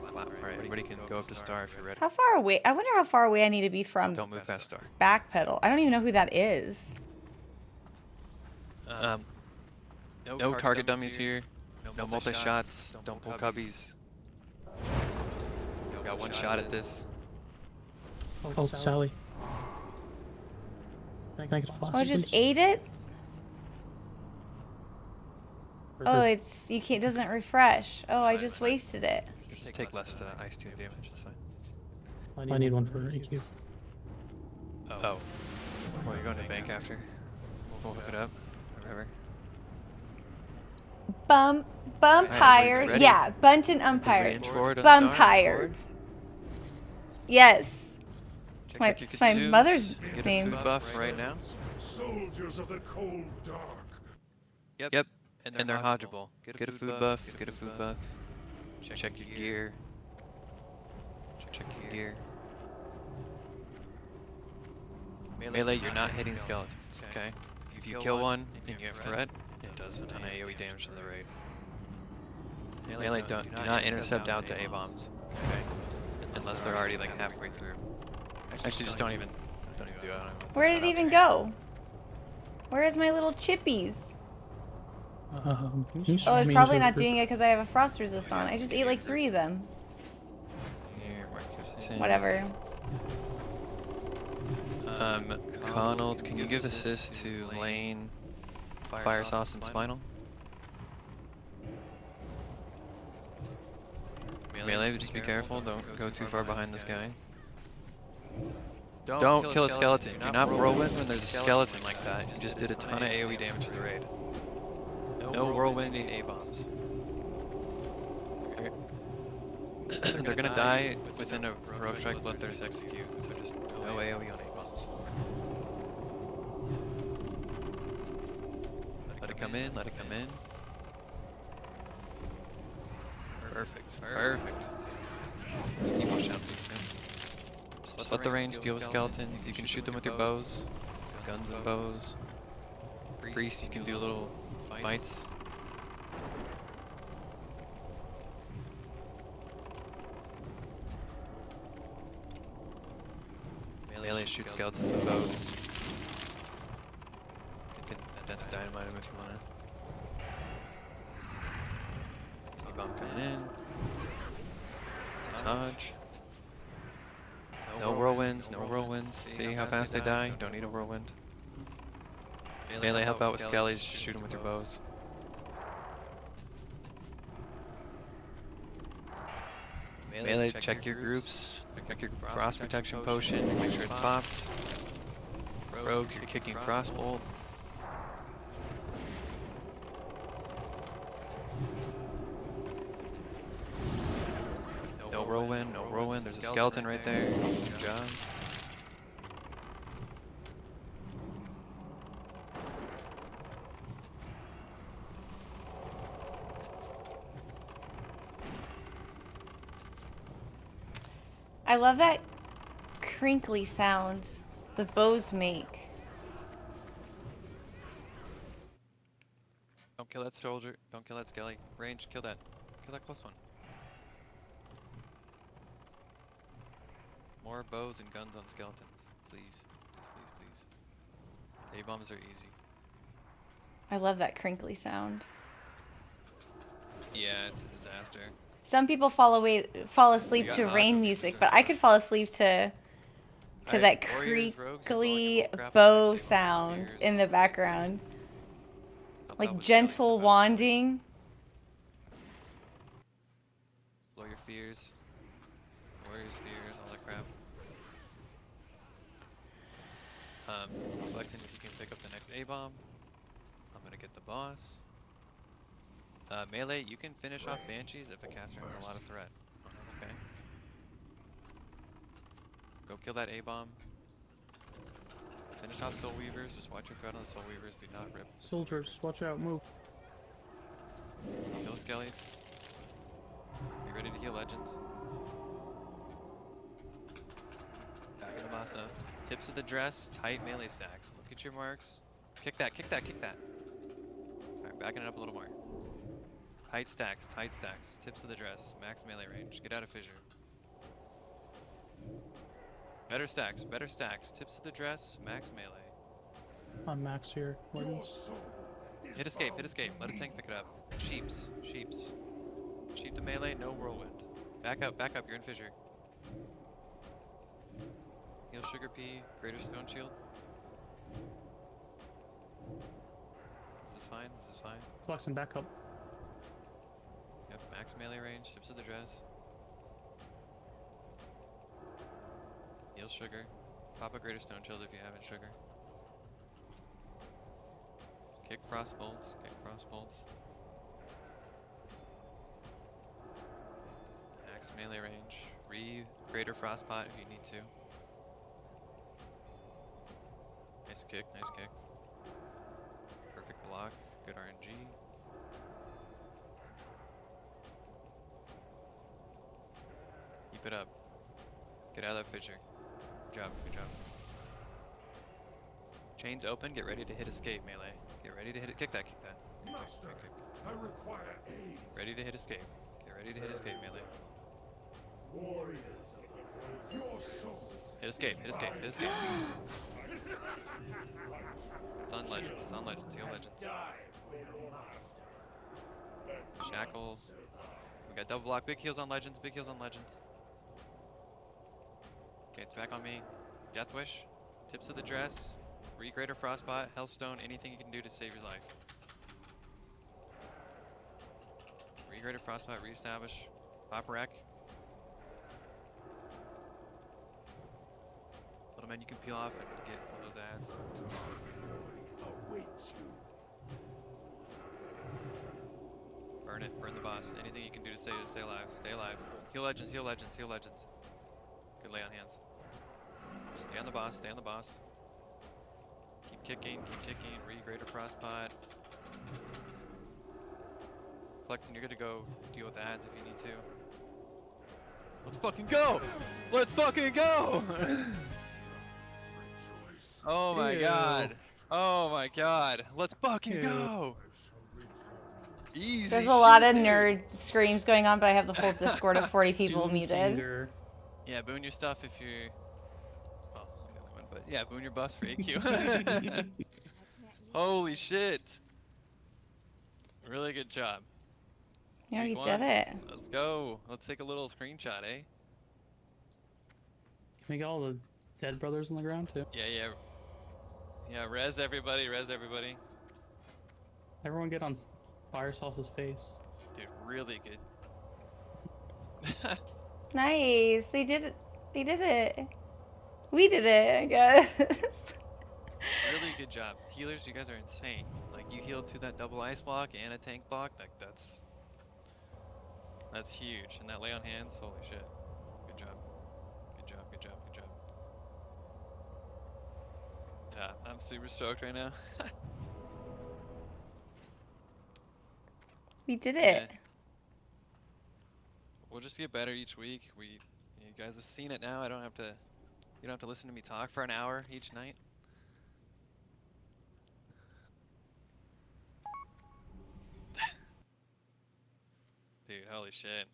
flap. Alright, everybody can go up to star if you're ready. How far away? I wonder how far away I need to be from Don't move past star. backpedal. I don't even know who that is. No target dummies here. No multi-shots. Don't pull cubbies. Got one shot at this. Oh, Sally. Can I get a flash? Oh, I just please? ate it? Oh, it's... You can't... doesn't refresh. Oh, I just wasted it. Just take less ice tune damage, it's fine. I need one for EQ. Oh. Well, you're going to bank after. We'll hook it up. Whatever. Bump everybody's higher. ready. Yeah, bunt and umpire. Inch forward on Bump star, inch higher. forward. Yes. Check your It's my Kikazoo's. mother's Get name. a food buff right now. Soldiers of the cold dark. Yep. And they're hodgeable. Get a food buff. Get a food buff. Check your gear. Check your gear. Melee, you're not hitting skeletons, okay? If you kill one and you have threat, it does a ton of AoE damage to the raid. Melee, do not intercept out to A-bombs, okay? Unless they're already like halfway through. Actually, just don't even do it. I don't even Where put did that it out even there. go? Where's my little chippies? Can you Oh, swap it's me probably into a not group? doing it because I have a frost resist on. I just ate like 3 of them. Here, mark this in. Whatever. Conald, can you give assist to Lane, Fire Sauce, and Spinal? Melee, just be careful. Don't go too far behind this guy. Don't kill a skeleton. Do not whirlwind when there's a skeleton like that. You just did a ton of AoE damage to the raid. No whirlwinding A-bombs. They're gonna die within a heroic strike bloodthirst execute, so just no AoE on A-bombs. Let it come in, let it come in. Perfect, perfect. You won't shout too soon. Just let the range deal with skeletons. You can shoot them with your bows, guns and bows. Priests, you can do little bites. Melee shoot skeletons with bows. You can dense dynamite them if you want to. A-bomb coming in. Hodge. No whirlwinds, no whirlwinds. See how fast they die? You don't need a whirlwind. Melee, help out with skellies, shoot them with your bows. Melee, check your groups. Check your frost protection potion, make sure it's popped. Rogues, you're kicking frostbolt. No whirlwind, no whirlwind. There's a skeleton right there. Good job. I love that crinkly sound the bows make. Don't kill that soldier. Don't kill that skelly. Range, kill that. Kill that close one. More bows and guns on skeletons. Please. Please, please, please. A-bombs are easy. I love that crinkly sound. Yeah, it's a disaster. Some people fall asleep to rain music, but I could fall asleep to that crinkly bow sound in the background. Like gentle wanding. Blow your fears. Warriors' fears, all that crap. Collecting if you can pick up the next A-bomb. I'm gonna get the boss. Melee, you can finish off Banshees if a caster has a lot of threat. Okay. Go kill that A-bomb. Finish off Soul Weavers, just watch your threat on the Soul Weavers, do not rip. Soldiers, watch out, move. Kill Skellies. Be ready to heal Legends. Back in the boss up. Tips of the dress, tight melee stacks. Look at your marks. Kick that, kick that, kick that. Alright, backing it up a little more. Tight stacks, tight stacks. Tips of the dress, max melee range. Get out of fissure. Better stacks, better stacks. Tips of the dress, max melee. I'm max here. Hit escape, hit escape. Let a tank pick it up. Sheeps, sheeps. Sheep to melee, no whirlwind. Back up, you're in fissure. Heal Sugar Pea, Greater Stone Shield. This is fine, this is fine. Flexing back up. Yep, max melee range, tips of the dress. Heal Sugar. Pop a Greater Stone Shield if you haven't Sugar. Kick Frost Bolts, kick Frost Bolts. Max melee range. Greater Frostpot if you need to. Nice kick, nice kick. Perfect block, good RNG. Keep it up. Get out of that fissure. Good job, good job. Chains open. Get ready to hit escape melee. Get ready to hit it. Kick that. Kick that. Master, I require aid. Ready to hit escape. Get ready to hit escape melee. Warriors of the your souls. Hit escape. Hit escape. Hit escape. It's on legends. It's on legends. Heal legends. Die for your master. Shackle. We got double block. Big heals on legends. Big heals on legends. Okay, it's back on me. Death Wish. Tips of the dress. Regreater Frostbite. Hellstone. Anything you can do to save your life. Regreater Frostbite. Reestablish. Pop wreck. Little man, you can peel off and get one of those ads. Awaits you. Burn it. Burn the boss. Anything you can do to stay alive. Stay alive. Heal legends. Heal legends. Heal legends. Good lay on hands. Stay on the boss. Stay on the boss. Keep kicking. Keep kicking. Regreater Frostbite. Flexing, you're good to go deal with ads if you need to. Let's fucking go! Let's fucking go! Oh my god. Oh my god. Let's fucking go! Easy. There's a lot of shit, dude. nerd screams going on, but I have the whole Discord of 40 people muted. Yeah, boon your stuff if you're... Well, I'm the only one, but yeah, boon your buffs for AQ. Holy shit. Really good job. Yeah, we Week did one. it. Let's go. Let's take a little screenshot, eh? Can we get all the dead brothers on the ground too? Yeah, yeah. Yeah, res everybody, res everybody. Everyone get on Fire Sauce's face. Dude, really good. Nice. They did it. They did it. We did it, I guess. Really good job. Healers, you guys are insane. Like, you healed through that double ice block and a tank block. Like, that's huge. And that lay on hands, holy shit. Good job. Good job, good job, good job. Yeah, I'm super stoked right now. We did it. Yeah. We'll just get better each week. You guys have seen it now. You don't have to listen to me talk for an hour each night. Dude, holy shit.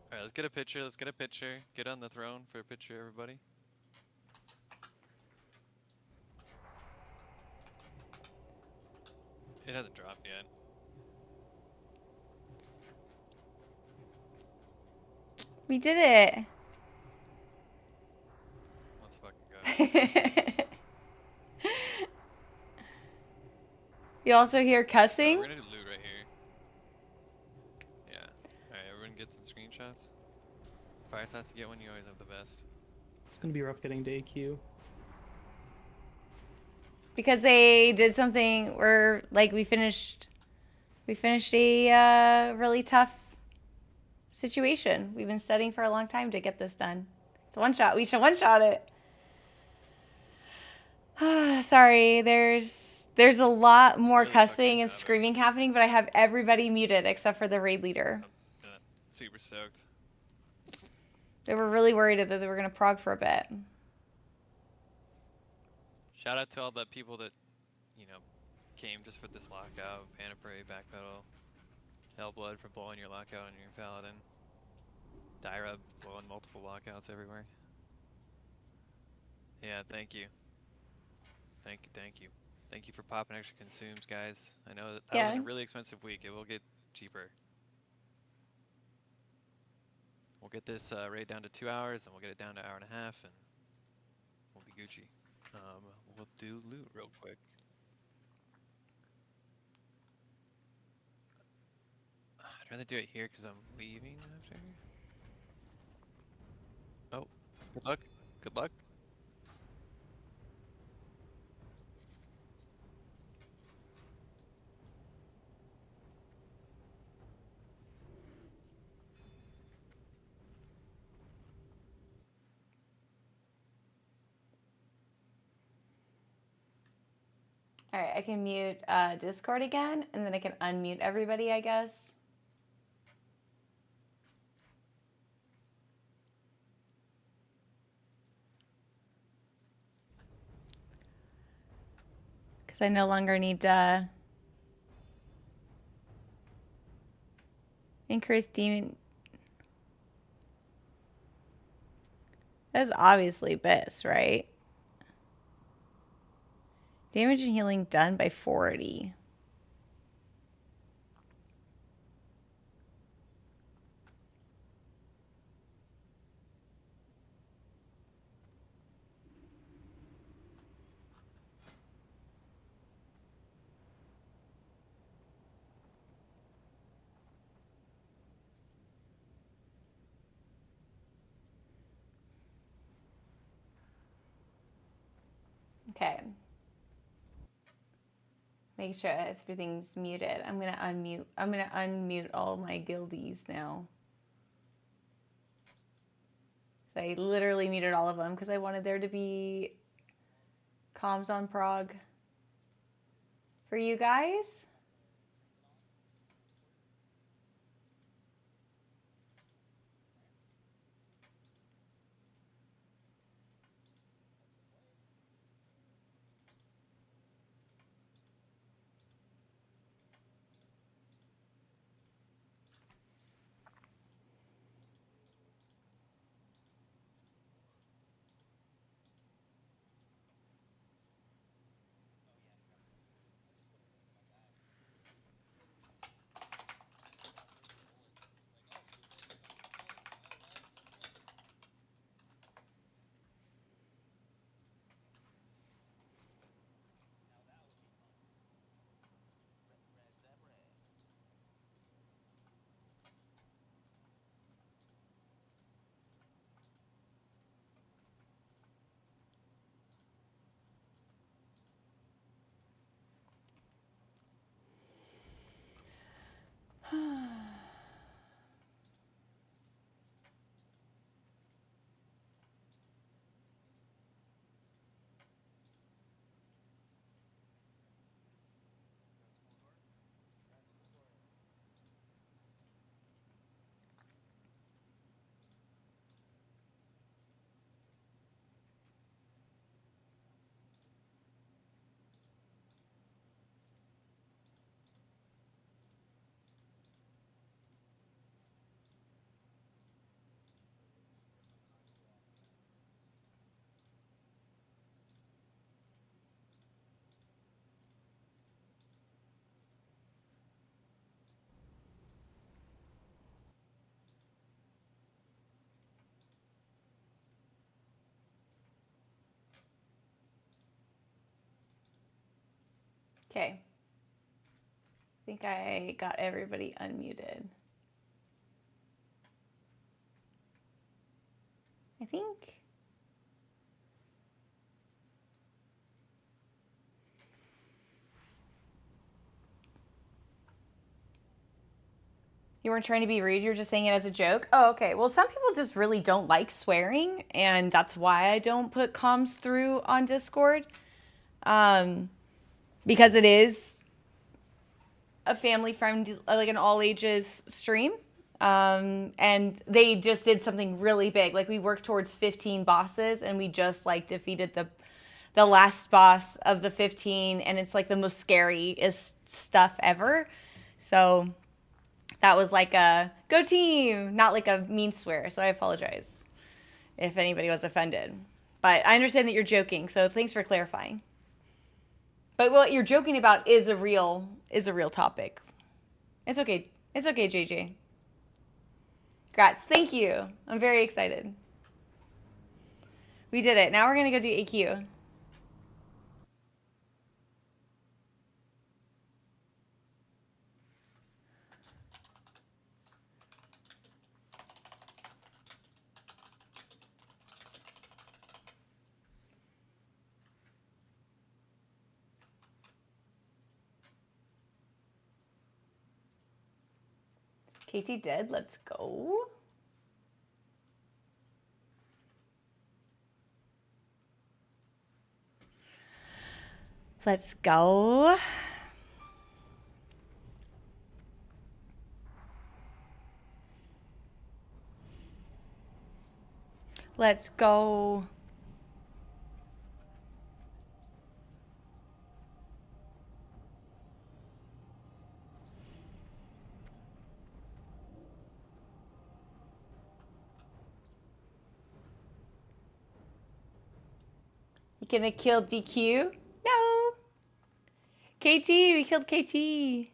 Alright, let's get a picture. Let's get a picture. Get on the throne for a picture, everybody. It hasn't dropped yet. We did it. Let's fucking go. You also hear cussing? We're gonna do loot right here. Yeah. Alright, everyone get some screenshots. Fire has to get one, you always have the best. It's gonna be rough getting to AQ. Because they did something where, like, we finished a really tough situation. We've been studying for a long time to get this done. It's a one shot. We should one shot it. Sorry, there's a lot more Really cussing and fucking screaming happening, but I have everybody muted except for the raid leader. Super stoked. They were really worried that they were gonna prog for a bit. Shout out to all the people that, came just for this lockout. Panipray, Backpedal, Hellblood for blowing your lockout on your Paladin. Dyrub blowing multiple lockouts everywhere. Yeah, thank you. Thank you, thank you. Thank you for popping extra consumes, guys. I know that was Yeah. a really expensive week. It will get cheaper. We'll get this raid down to 2 hours, then we'll get it down to an hour and a half, and we'll be Gucci. We'll do loot real quick. I'd rather do it here because I'm leaving after. Oh, good luck. Good luck. All right, I can mute Discord again, and then I can unmute everybody, I guess. Because I no longer need increase demon. That's obviously Biss, right? Damage and healing done by 40. Okay. Make sure everything's muted. I'm gonna unmute all my guildies now. So I literally muted all of them because I wanted there to be comms on prog for you guys. Okay. I think I got everybody unmuted. I think. You weren't trying to be rude, you're just saying it as a joke? Oh, okay. Well, some people just really don't like swearing, and that's why I don't put comms through on Discord. Because it is a family friend, like an all ages stream. And they just did something really big. Like we worked towards 15 bosses, and we just like defeated the last boss of the 15, and it's like the most scariest stuff ever. So that was like a go team, not like a mean swear. So I apologize if anybody was offended. But I understand that you're joking, so thanks for clarifying. But what you're joking about is a real topic. It's okay. It's okay, JJ. Congrats. Thank you. I'm very excited. We did it. Now we're going to go do AQ. KT dead. Let's go. Let's go. Let's go. You gonna kill DQ? No. KT, we killed KT.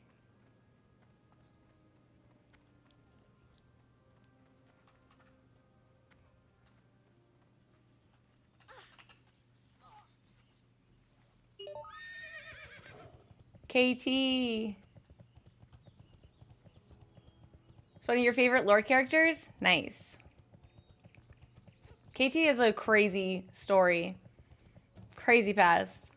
KT. It's one of your favorite lore characters? Nice. KT has a crazy story. Crazy past.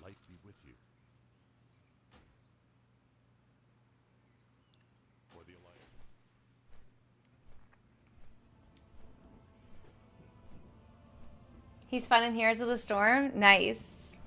Light be with you. For the Alliance. He's fun in Heroes of the Storm? Nice.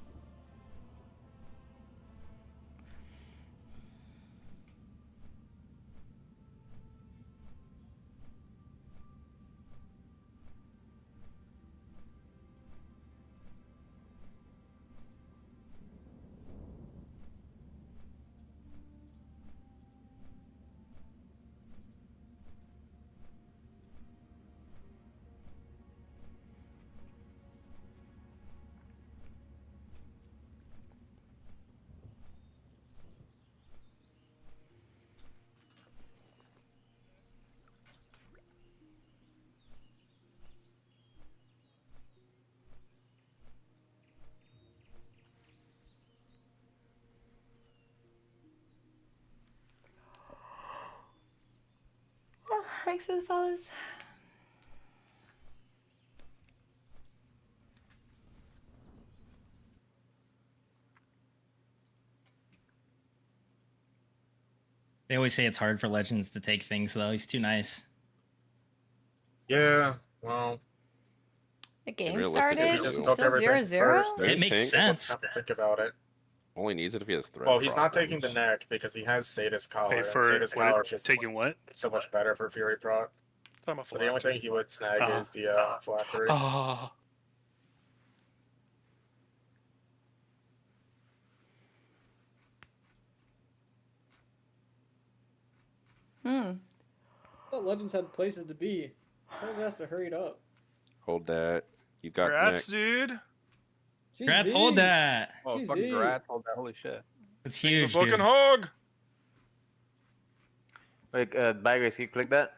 Oh, thanks for the follows. They always say it's hard for Legends to take things, though. He's too nice. Yeah, well, The game realistically, started. he It's doesn't still took everything 0-0. first, It makes Tank? sense. have to think about it. Only needs it if he has threat. Well, he's not problems. taking the neck because he has Sadist Collar. Pay and for Sadist Collar is just taking what? so much better for Fury proc. I'm a So the only thing he would snag Uh-huh. is the flat 3. Oh, Hmm. I thought Legends had places to be. Someone has to hurry it up. Hold that. You got congrats, neck. dude. Grats, hold that. Oh, fucking Grats, hold that. Holy shit. It's The huge, fucking dude. hog. Wait, Baggrace, can you click that?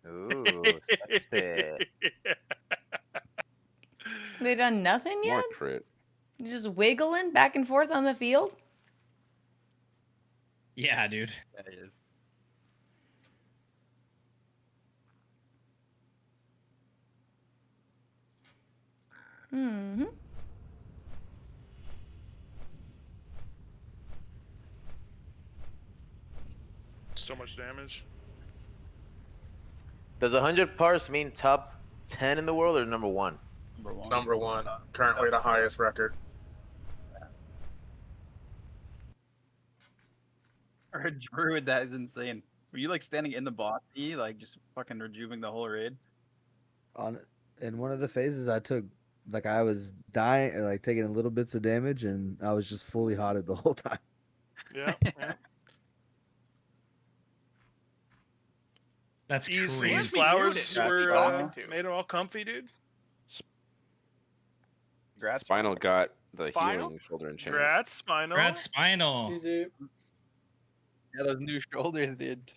Ooh, sexy. They done nothing More yet? crit. You just wiggling back and forth on the field? Yeah, dude. Yeah, he is. Mm-hmm. So much damage. Does 100 parse mean top 10 in the world or number 1? Number 1, currently the highest record. Or a druid, that is insane. Were you like standing in the boss E, like just fucking rejuvening the whole raid? In one of the phases, I took like I was dying, or like taking little bits of damage, and I was just fully hotted the whole time. Yeah. Yeah. That's Easy. crazy. Flowers Who's he were talking to? made it all comfy, dude. Congrats. Spinal got the Spinal? healing shoulder enchantment. Congrats, Spinal. Grats, Spinal. GG. Yeah, those new shoulders, dude.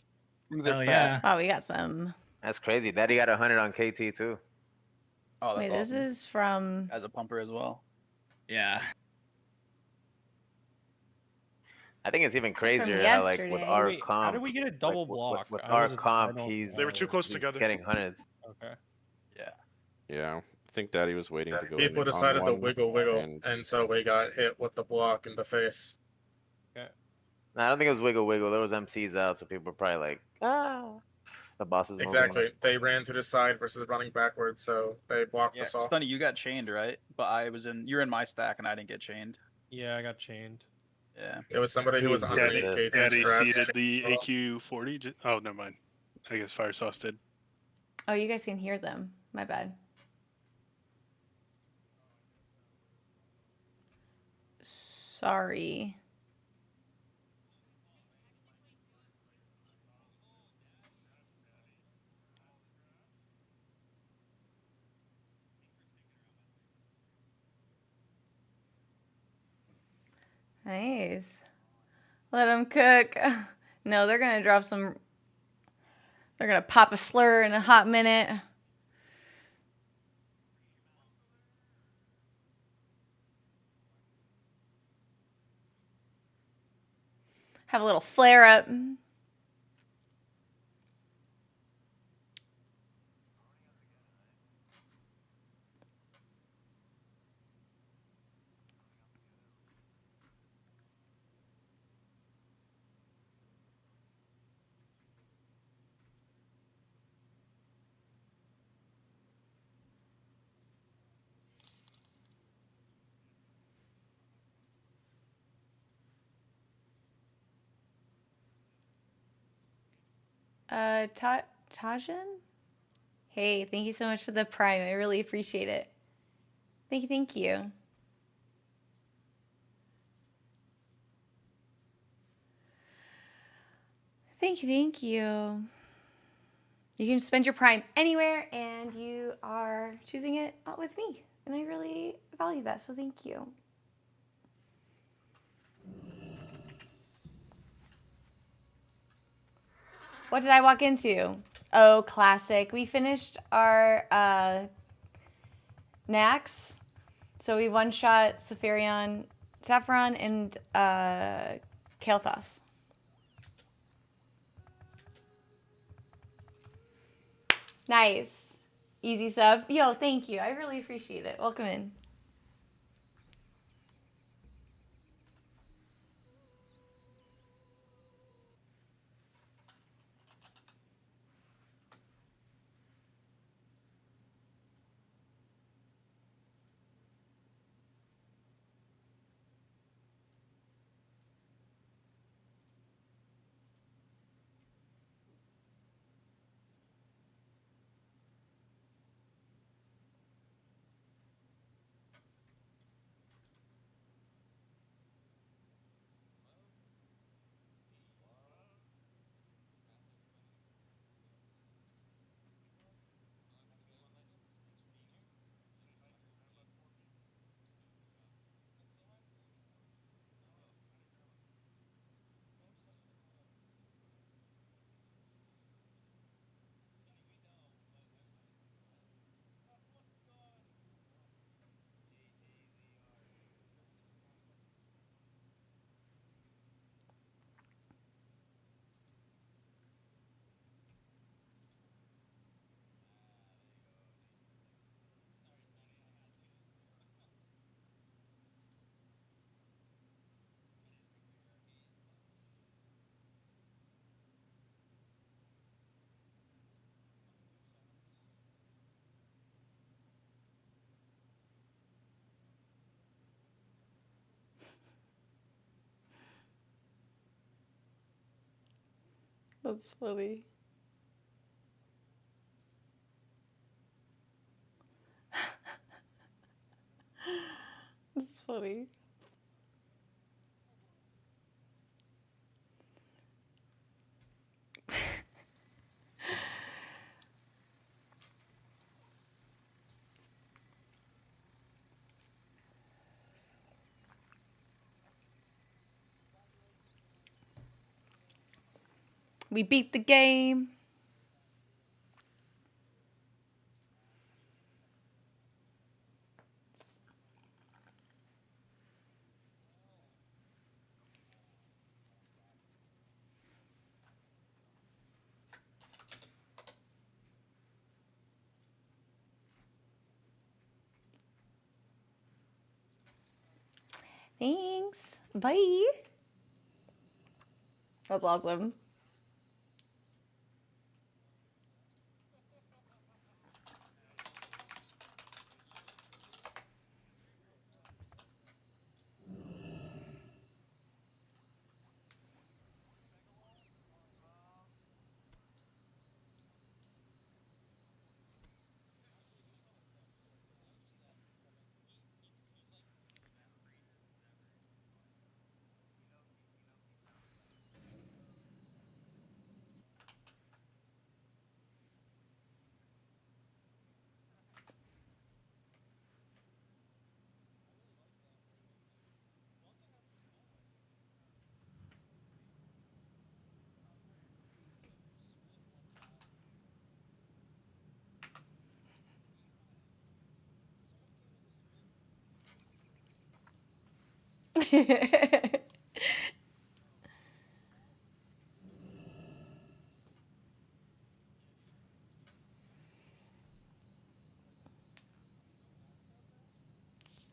Hell yeah. Oh, we got some. That's crazy. Daddy got 100 on KT too. Oh, Wait, this is from. As a pumper as well. Yeah. I think it's even from crazer how like with yesterday. our Wait, comp. how did we get a double block? With I our wasn't- I comp, don't- he's They were too close he's together. getting hundreds. Okay. Yeah. Yeah. think Daddy was waiting to go People in on decided to one, wiggle, and so we got hit with the block in the face. No, I don't think it was wiggle. There was MCs out, so people were probably like, ah. The boss is moving. Exactly. They ran to the side versus running backwards, so they blocked Yeah, us all. Stunny, you got chained, right? But you're in my stack, and I didn't get chained. Yeah, I got chained. Yeah. It was somebody who was underneath KT's Daddy dress. seated the AQ-40. Oh, never mind. I guess Fire Sauce did. Oh, you guys can hear them. My bad. Sorry. Nice. Let them cook. No, they're going to drop some... They're going to pop a slur in a hot minute. Have a little flare up. Tajan? Hey, thank you so much for the Prime. I really appreciate it. Thank you, thank you. Thank you, thank you. You can spend your Prime anywhere, and you are choosing it with me. And I really value that, so thank you. What did I walk into? Oh, classic. We finished our Nax. So we one-shot Saffron, and Kael'thas. Nice. Easy sub. Yo, thank you. I really appreciate it. Welcome in. That's funny. That's funny. We beat the game. Thanks. Bye. That's awesome.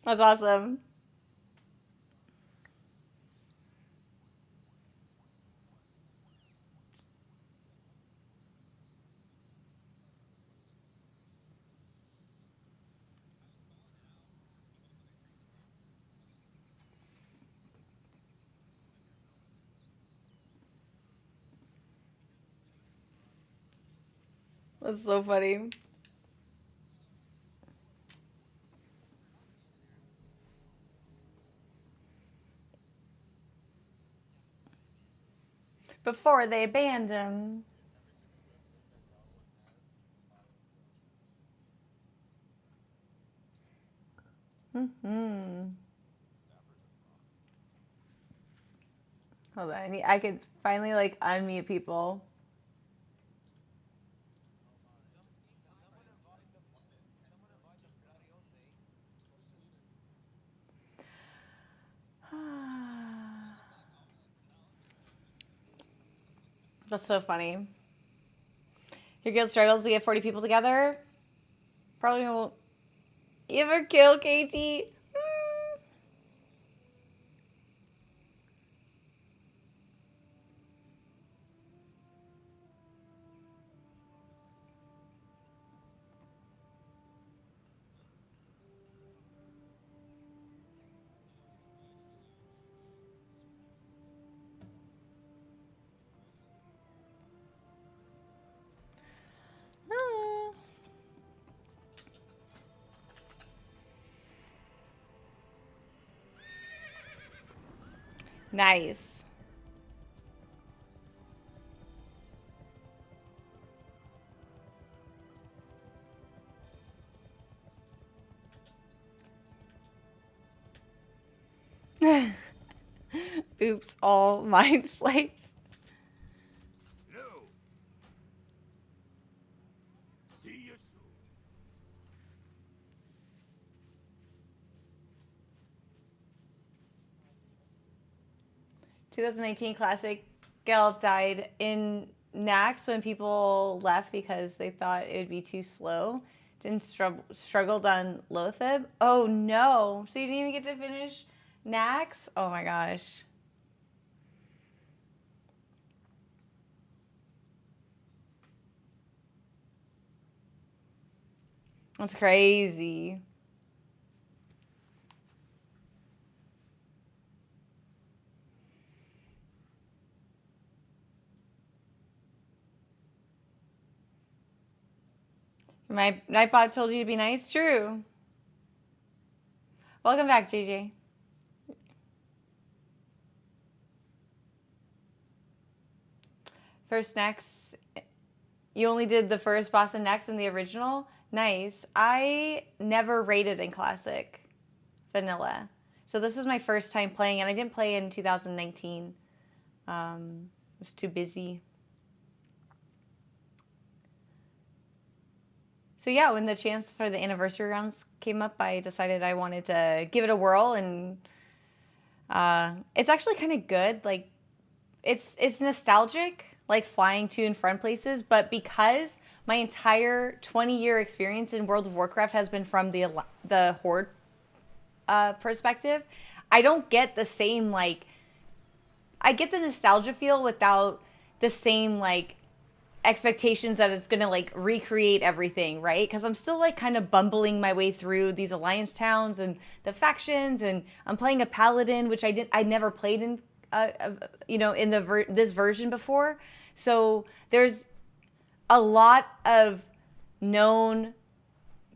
That's awesome. That's so funny. Before they banned him. Hold on, I could finally like unmute people. That's so funny. Your guild struggles to get 40 people together. Probably won't ever kill Katie. Nice. Oops, all mind slaves. No. See you soon. 2019 Classic Gel died in Nax when people left because they thought it would be too slow. Didn't struggled on Lothib. Oh no! So you didn't even get to finish Nax? Oh my gosh. That's crazy. My Nightbot told you to be nice? True. Welcome back, JJ. First Next. You only did the first boss and Next in the original? Nice. I never rated in Classic Vanilla. So this is my first time playing, and I didn't play in 2019. I was too busy. So yeah, when the chance for the anniversary rounds came up, I decided I wanted to give it a whirl, and it's actually kind of good. Like, it's nostalgic, like flying to and from places, but because my entire 20-year experience in World of Warcraft has been from the Horde perspective, I don't get the same like I get the nostalgia feel without the same like expectations that it's gonna like recreate everything, right? Because I'm still like kind of bumbling my way through these alliance towns and the factions, and I'm playing a paladin, which I never played in in this version before. So there's a lot of known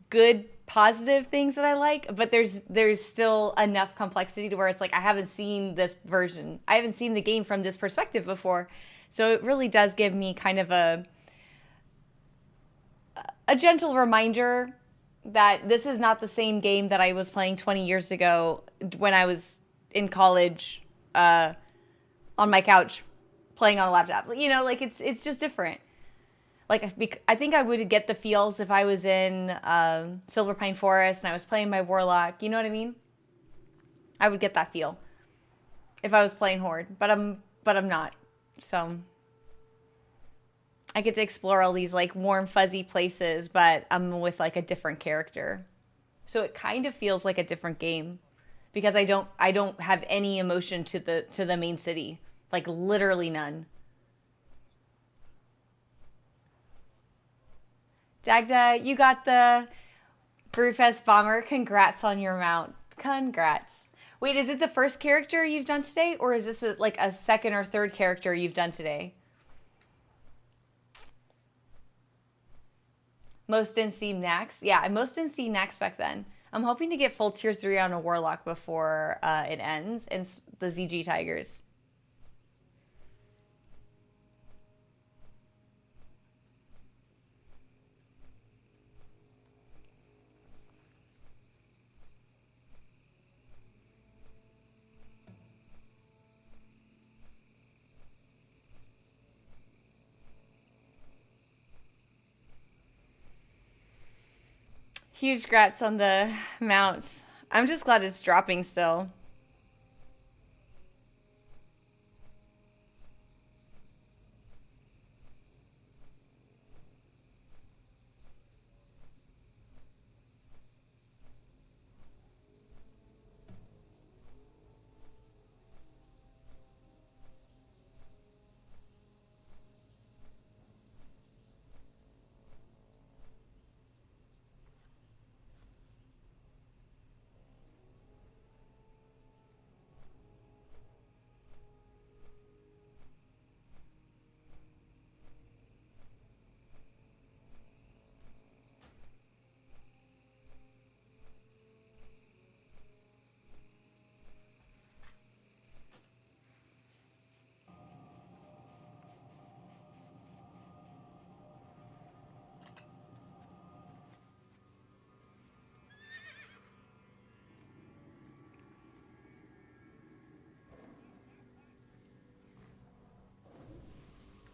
good positive things that I like, but there's still enough complexity to where it's like I haven't seen this version. I haven't seen the game from this perspective before. So it really does give me kind of a gentle reminder that this is not the same game that I was playing 20 years ago when I was in college on my couch playing on a laptop. You know, like it's just different. Like, I think I would get the feels if I was in Silver Pine Forest and I was playing my Warlock. You know what I mean? I would get that feel if I was playing Horde, but I'm not. So I get to explore all these like warm, fuzzy places, but I'm with like a different character. So it kind of feels like a different game because I don't have any emotion to the main city, like literally none. Dagda, you got the Brewfest Bomber. Congrats on your mount. Congrats. Wait, is it the first character you've done today? Or is this like a second or third character you've done today? Most in Steam Nax? Yeah, most in Steam Nax back then. I'm hoping to get full tier 3 on a Warlock before it ends and the ZG Tigers. Huge grats on the mount. I'm just glad it's dropping still.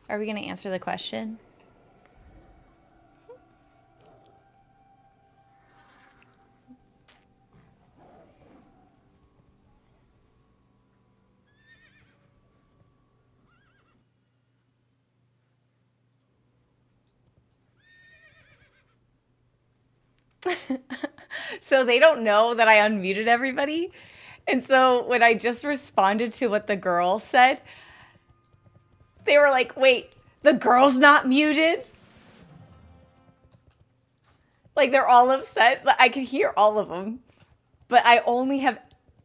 Are we going to answer the question? So they don't know that I unmuted everybody. And so when I just responded to what the girl said, they were like, wait, the girl's not muted? Like, they're all upset. I could hear all of them. But I only have,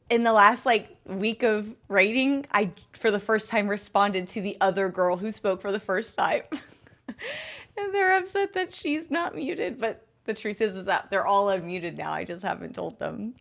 in the last, like, week of raiding, I, for the first time, responded to the other girl who spoke for the first time. And they're upset that she's not muted. But the truth is that they're all unmuted now. I just haven't told them.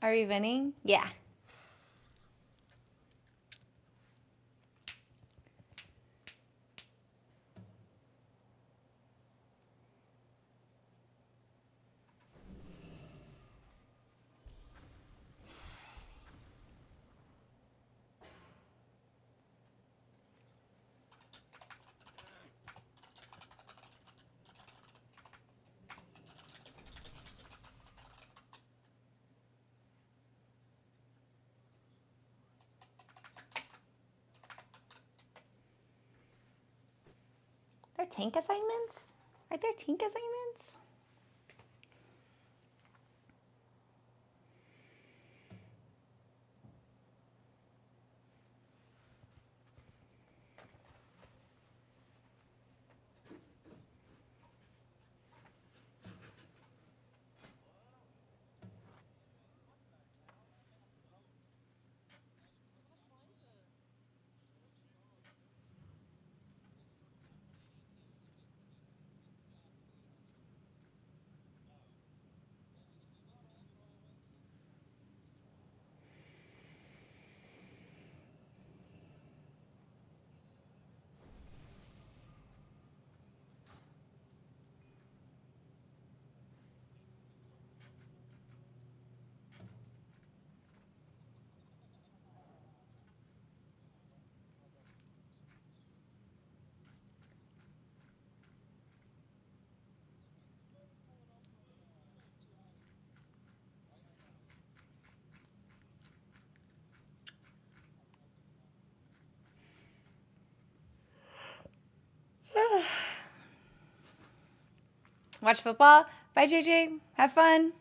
Are we winning? Yeah. They're tank assignments? Are there tank assignments? Watch football. Bye, JJ. Have fun.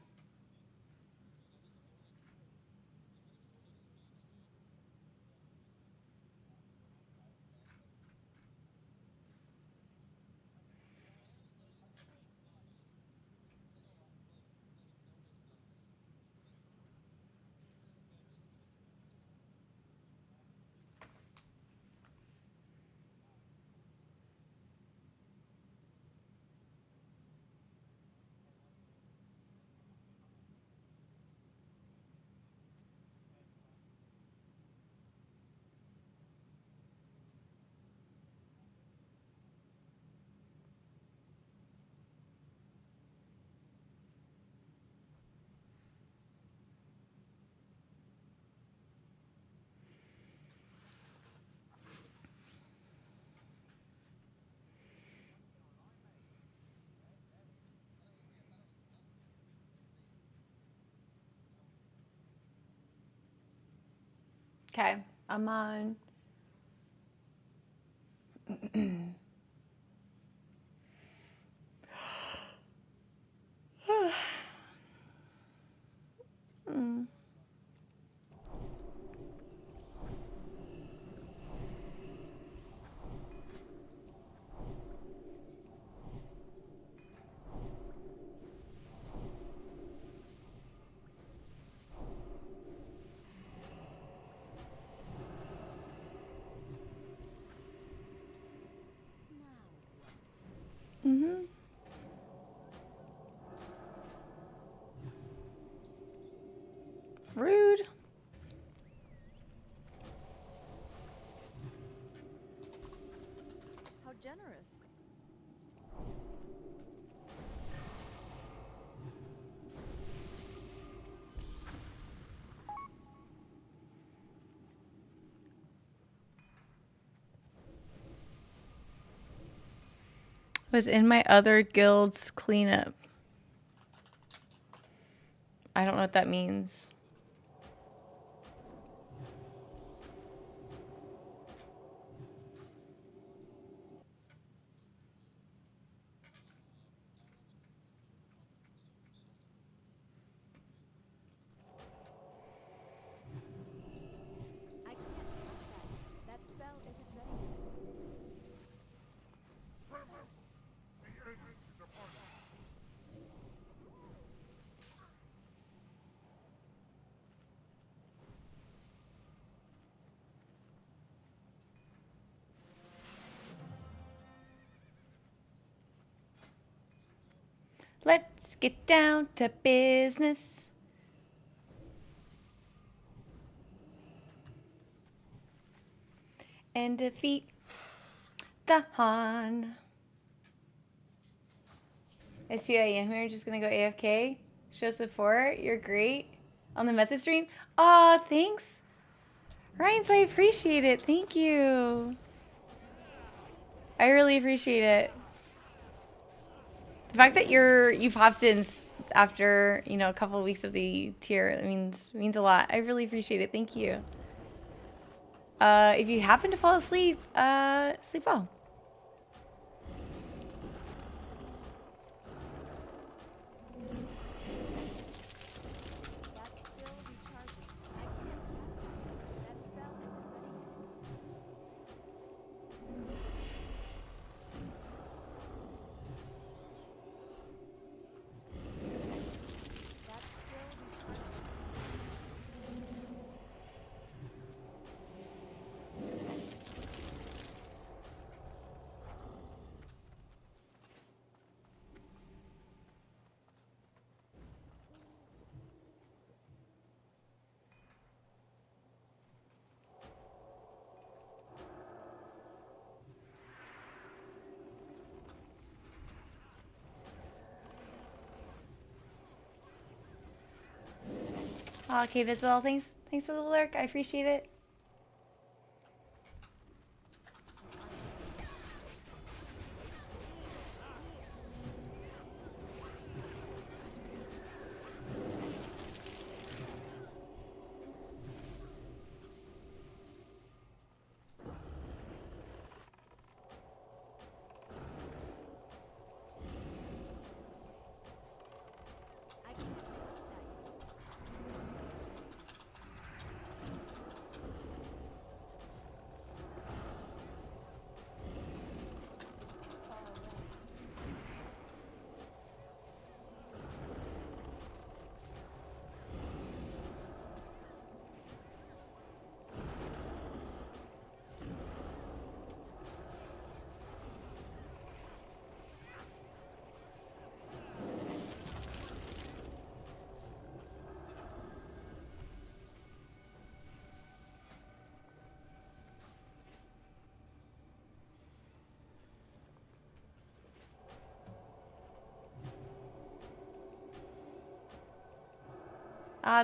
Okay, I'm on. Mm. Mm-hmm. Rude. How generous. Was in my other guild's cleanup. I don't know what that means. I can't cast that. That spell isn't ready yet. Let's get down to business. and defeat the Han. I see I am here. Just gonna go AFK. Show support. You're great. On the method stream. Aw, thanks. Ryan, so I appreciate it. Thank you. I really appreciate it. The fact that you've hopped in after, you know, a couple of weeks of the tier means a lot. I really appreciate it. Thank you. If you happen to fall asleep, sleep well. Okay, Visible, thanks for the lurk. I appreciate it.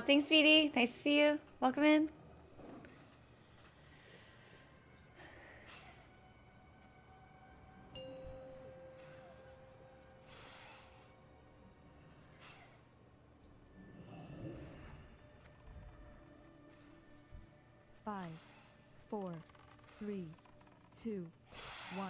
Thanks, Speedy. Nice to see you. Welcome in. Five, 4, 3, 2, 1.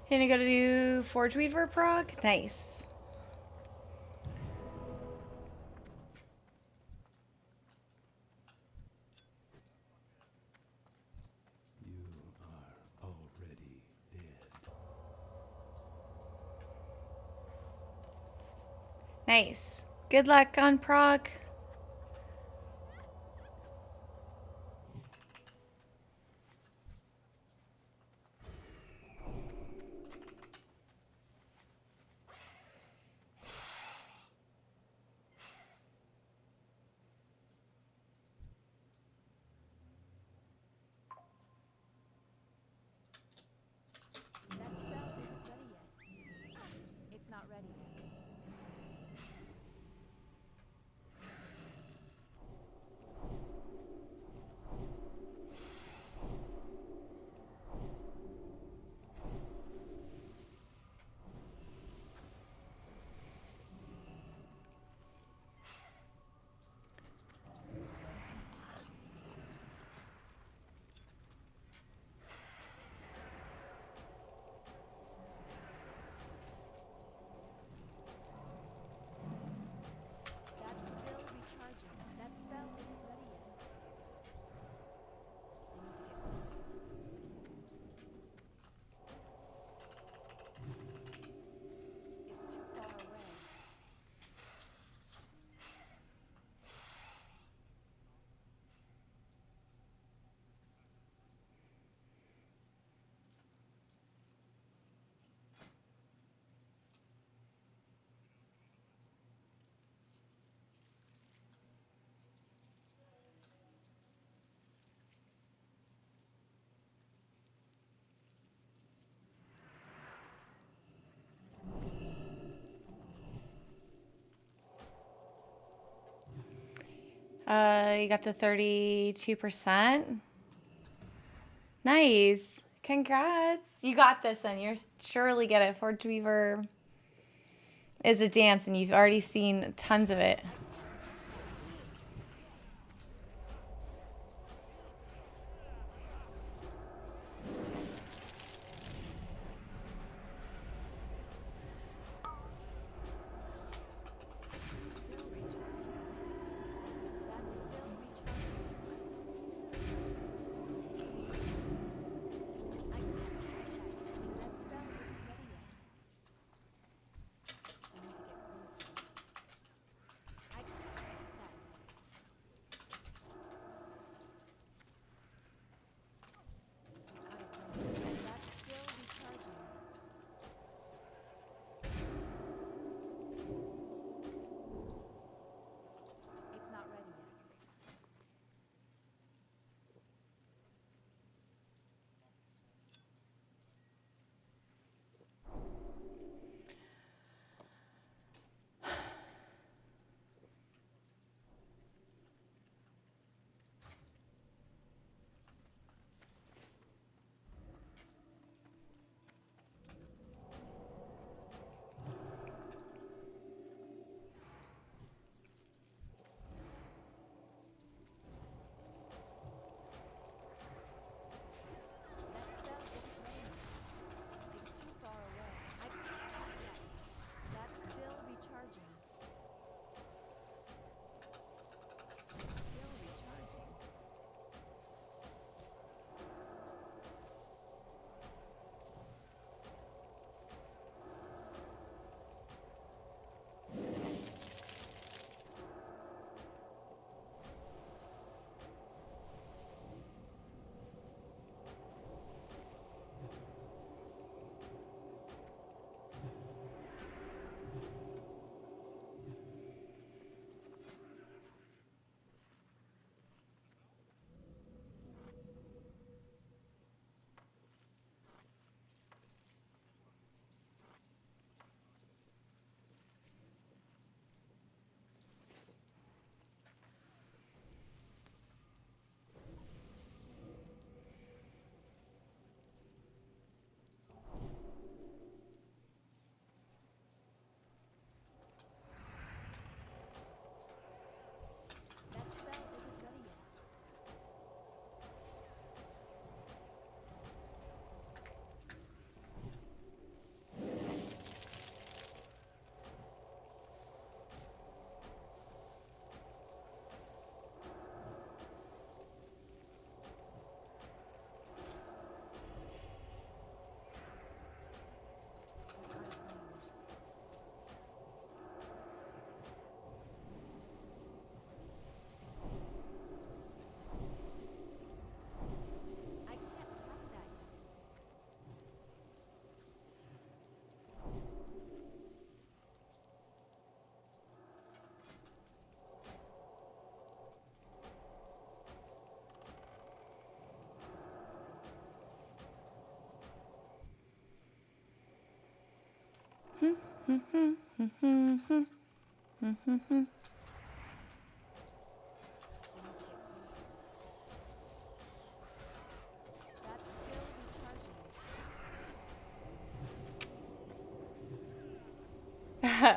Gonna go to do Forge Weaver prog? Nice. Nice. Good luck on prog. You got to 32%. Nice. Congrats. You got this then. You're surely get it. Forge Weaver is a dance and you've already seen tons of it.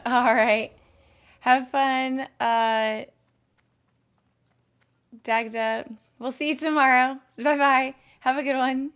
All right. Have fun, Dagda. We'll see you tomorrow. Bye-bye. Have a good one.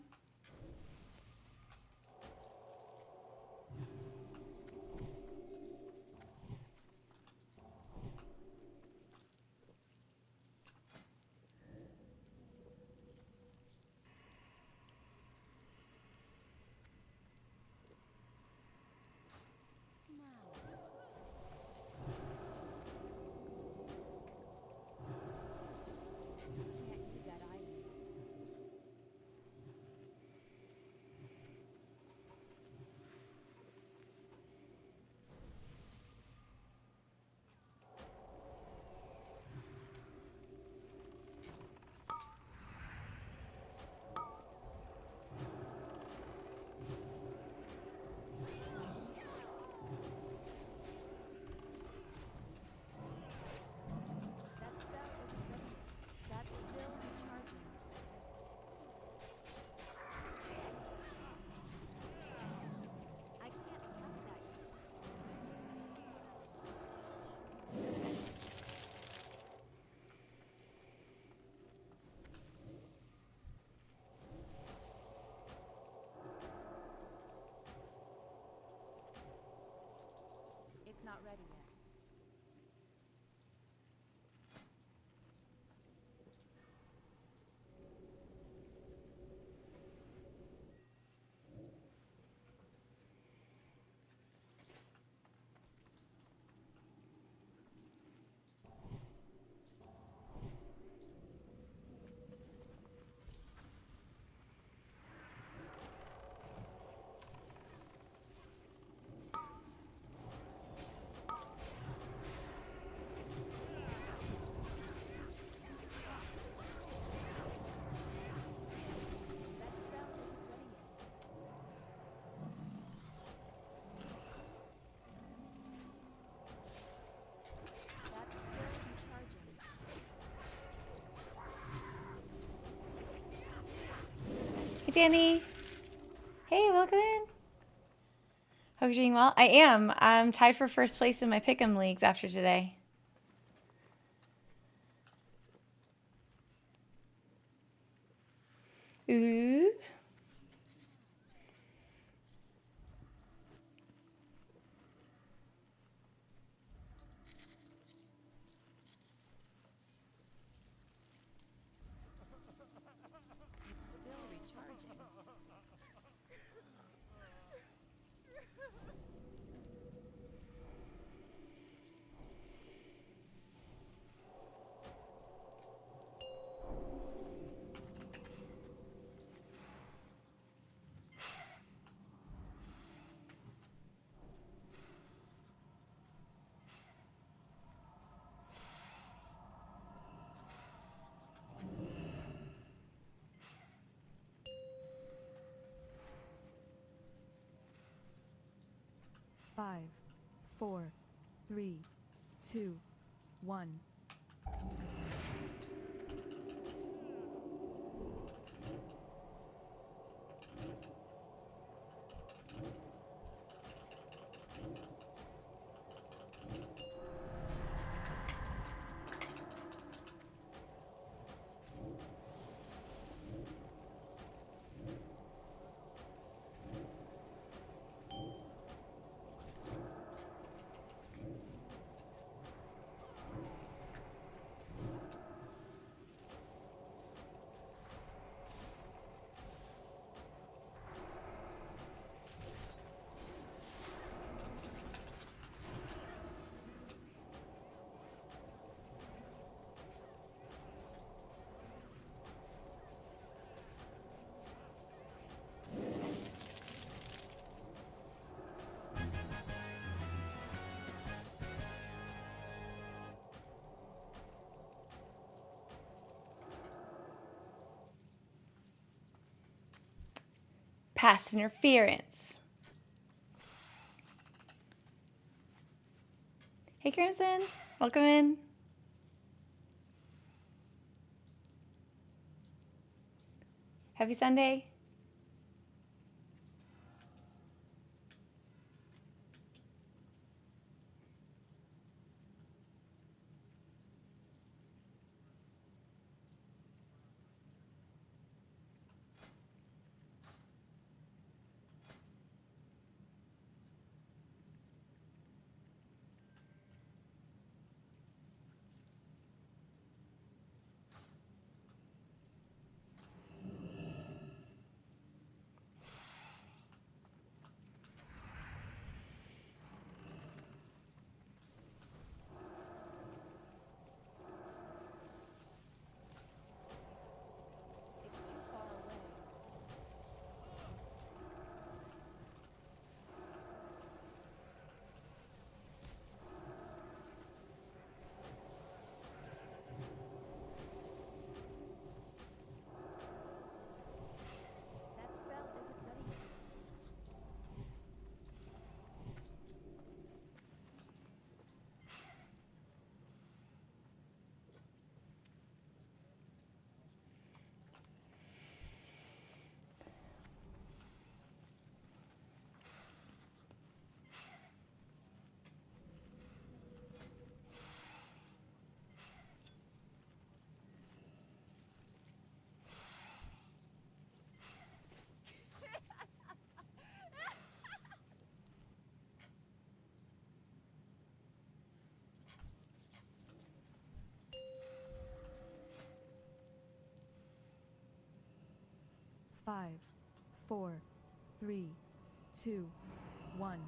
Hey, Danny. Hey, welcome in. Hope you're doing well. I am. I'm tied for first place in my Pick'em leagues after today. Ooh. It's still recharging. Five, four, three, two, one. Pass interference. Hey, Crimson. Welcome in. Happy Sunday. It's too far away. That spell isn't ready yet. Five, four, three, two, one.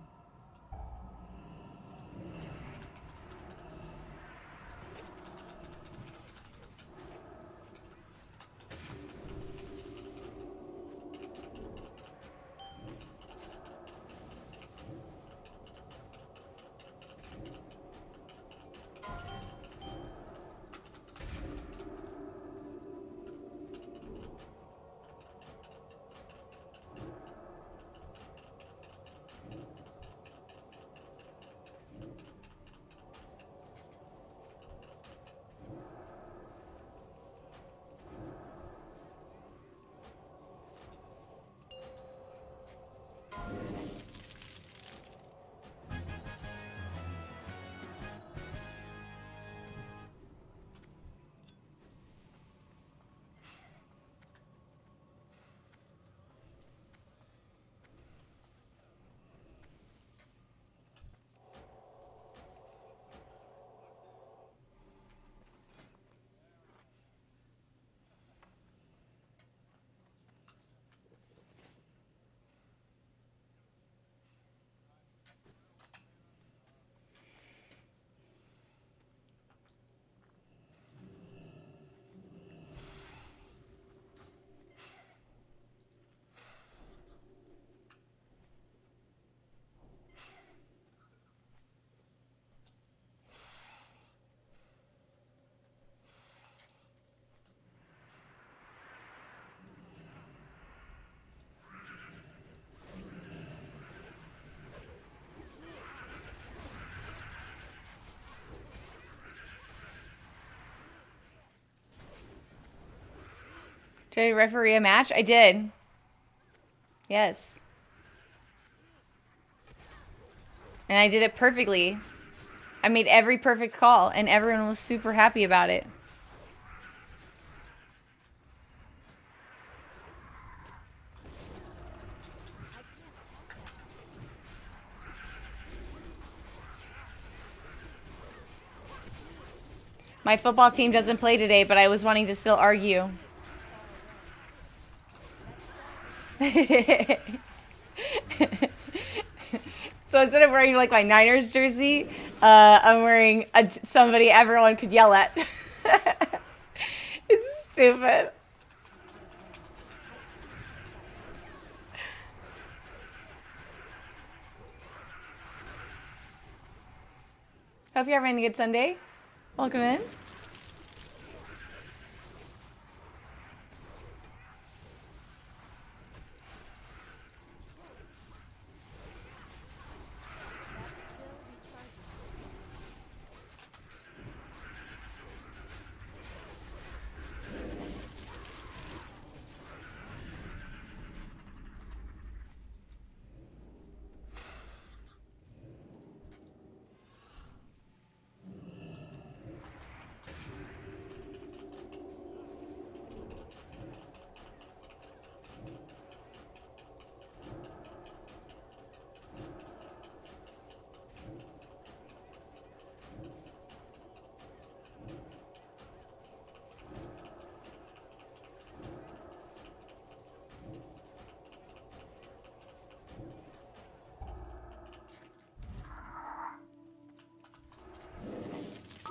Did I referee a match? I did. Yes. And I did it perfectly. I made every perfect call, and everyone was super happy about it. My football team doesn't play today, but I was wanting to still argue. So instead of wearing like my Niners jersey, I'm wearing somebody everyone could yell at. It's stupid. Hope you're having a good Sunday. Welcome in.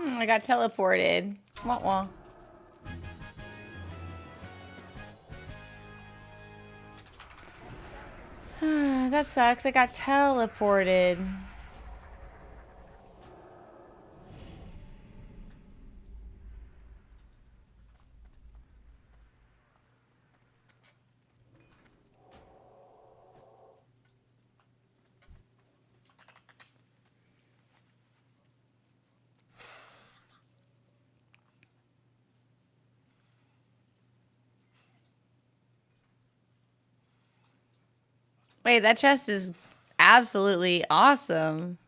I got teleported. Wah wah. That sucks. I got teleported. Wait, that chest is absolutely awesome.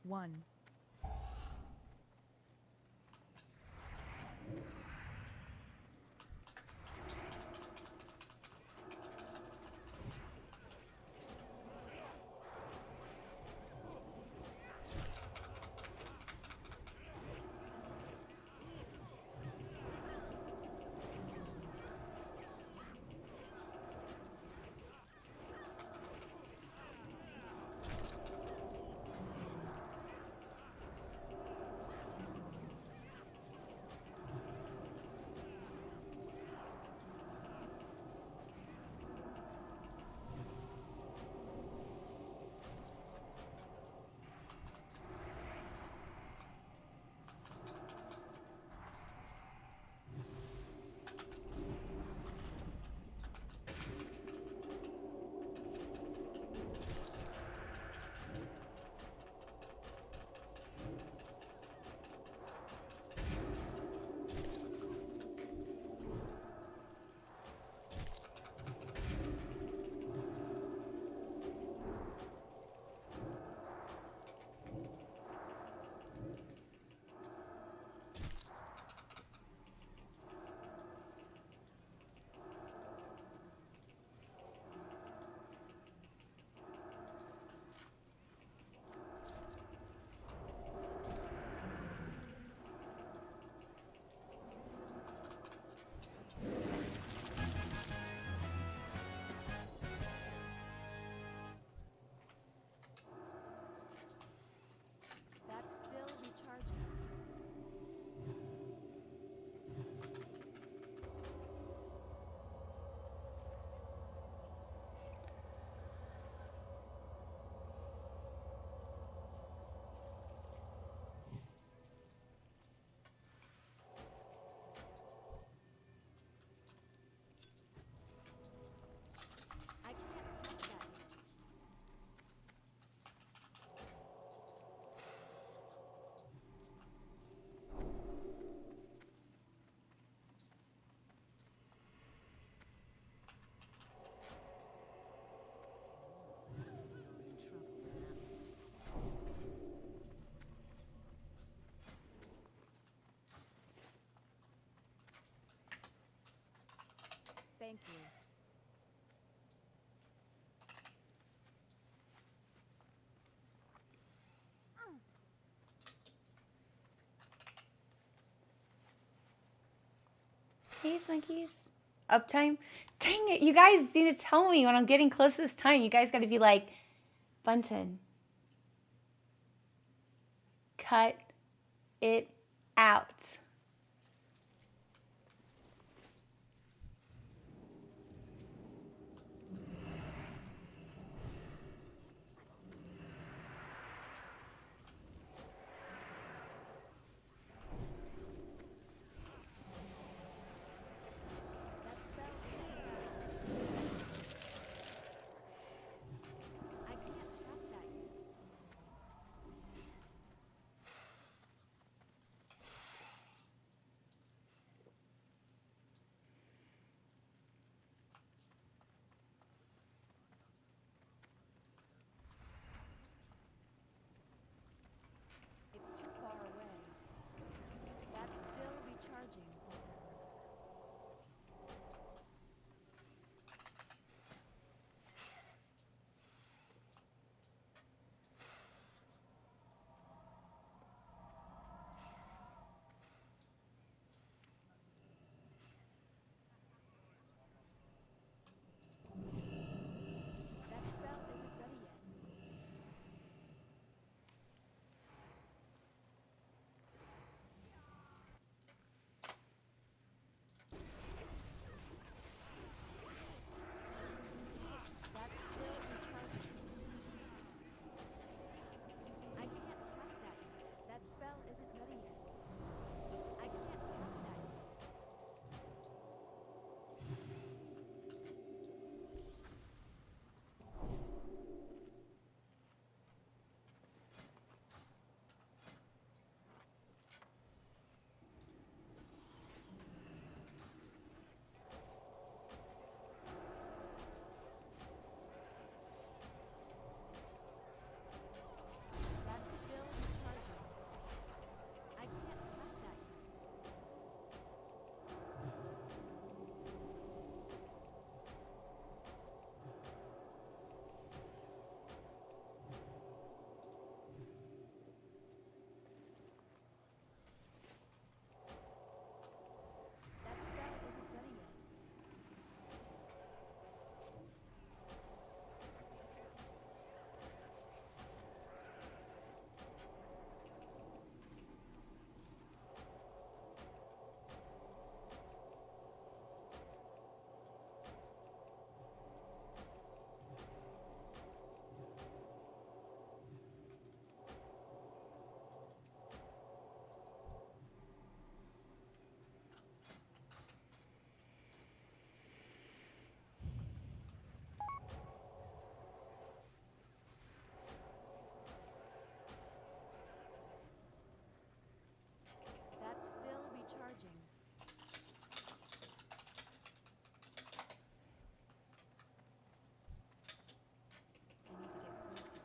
One. Thank you. Hey, Slinkies. Uptime. Dang it, you guys need to tell me when I'm getting close to this time. You guys got to be like, Bunton, cut it out. I can't cast that yet. It's too far away. That's still recharging. That spell isn't ready yet. That's still recharging. I can't cast that yet. That spell isn't ready yet. I can't cast that yet. That's still recharging. I can't cast that yet. That spell isn't ready yet. That's still recharging. I need to get closer.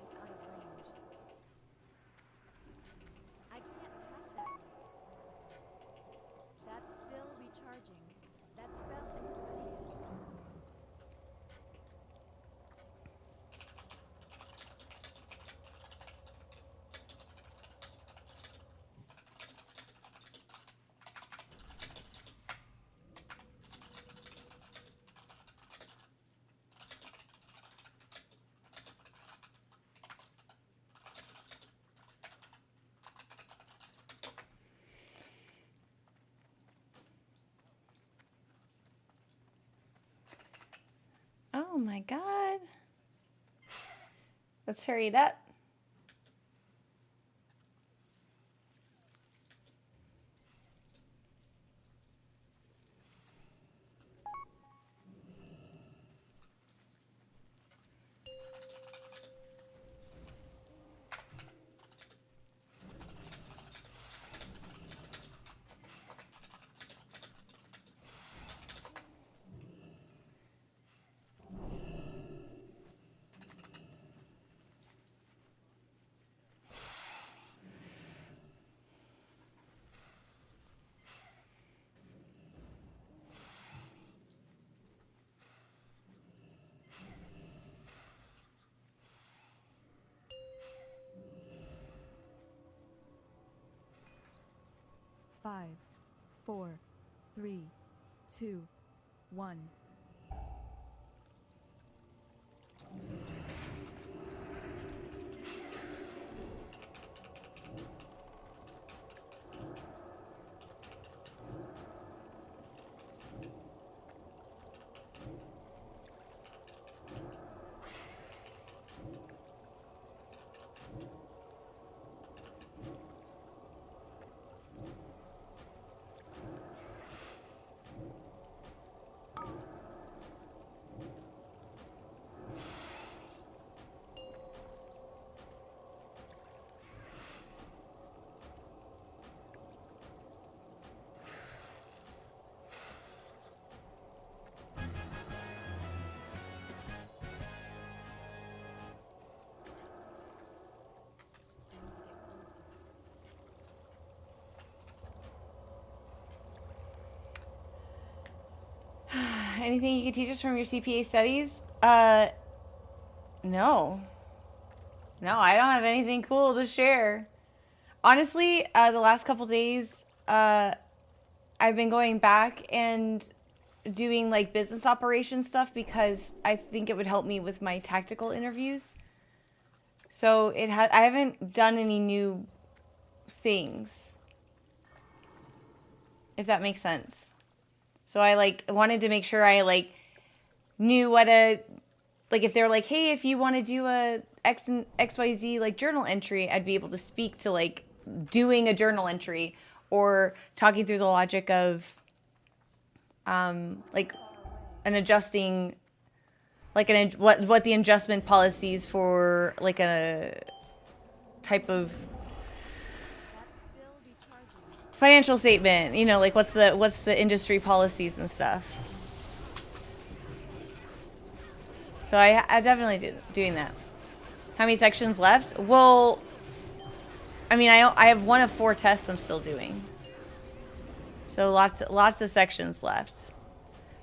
I'm out of range. I can't cast that yet. That's still recharging. That spell isn't ready yet. Oh my god. Let's hurry it up. 5, 4, 3, 2, 1. Anything you can teach us from your CPA studies? No. No, I don't have anything cool to share. Honestly, the last couple days, I've been going back and doing like business operation stuff because I think it would help me with my tactical interviews. So I haven't done any new things, if that makes sense. So I like wanted to make sure I like knew what like if they're like, hey, if you want to do a XYZ like journal entry, I'd be able to speak to like doing a journal entry or talking through the logic of like an adjusting like what the adjustment policies for like a type of financial statement, you know, like what's the industry policies and stuff. So I definitely doing that. How many sections left? Well, I mean, I have 1 of 4 tests I'm still doing. So lots of sections left.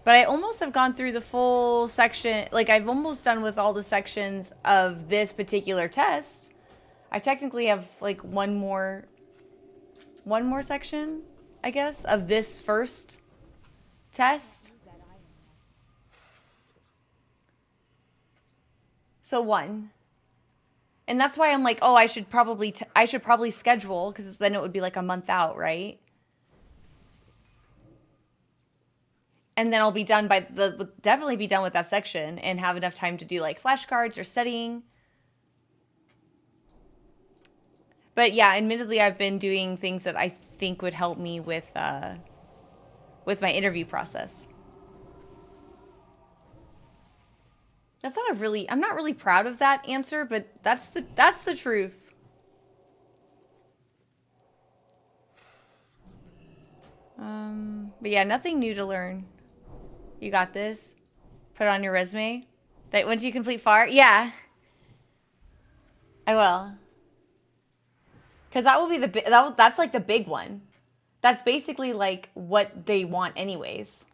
But I almost have gone through the full section. Like I've almost done with all the sections of this particular test. I technically have like one more section, I guess, of this first test. So 1. And that's why I'm like, oh, I should probably schedule, because then it would be like a month out, right? And then I'll be done definitely be done with that section and have enough time to do like flashcards or studying. But yeah, admittedly, I've been doing things that I think would help me with my interview process. I'm not really proud of that answer, but that's the truth. But yeah, nothing new to learn. You got this. Put it on your resume. That once you complete FAR, yeah, I will. Because that will be that's like the big one. That's basically like what they want anyways.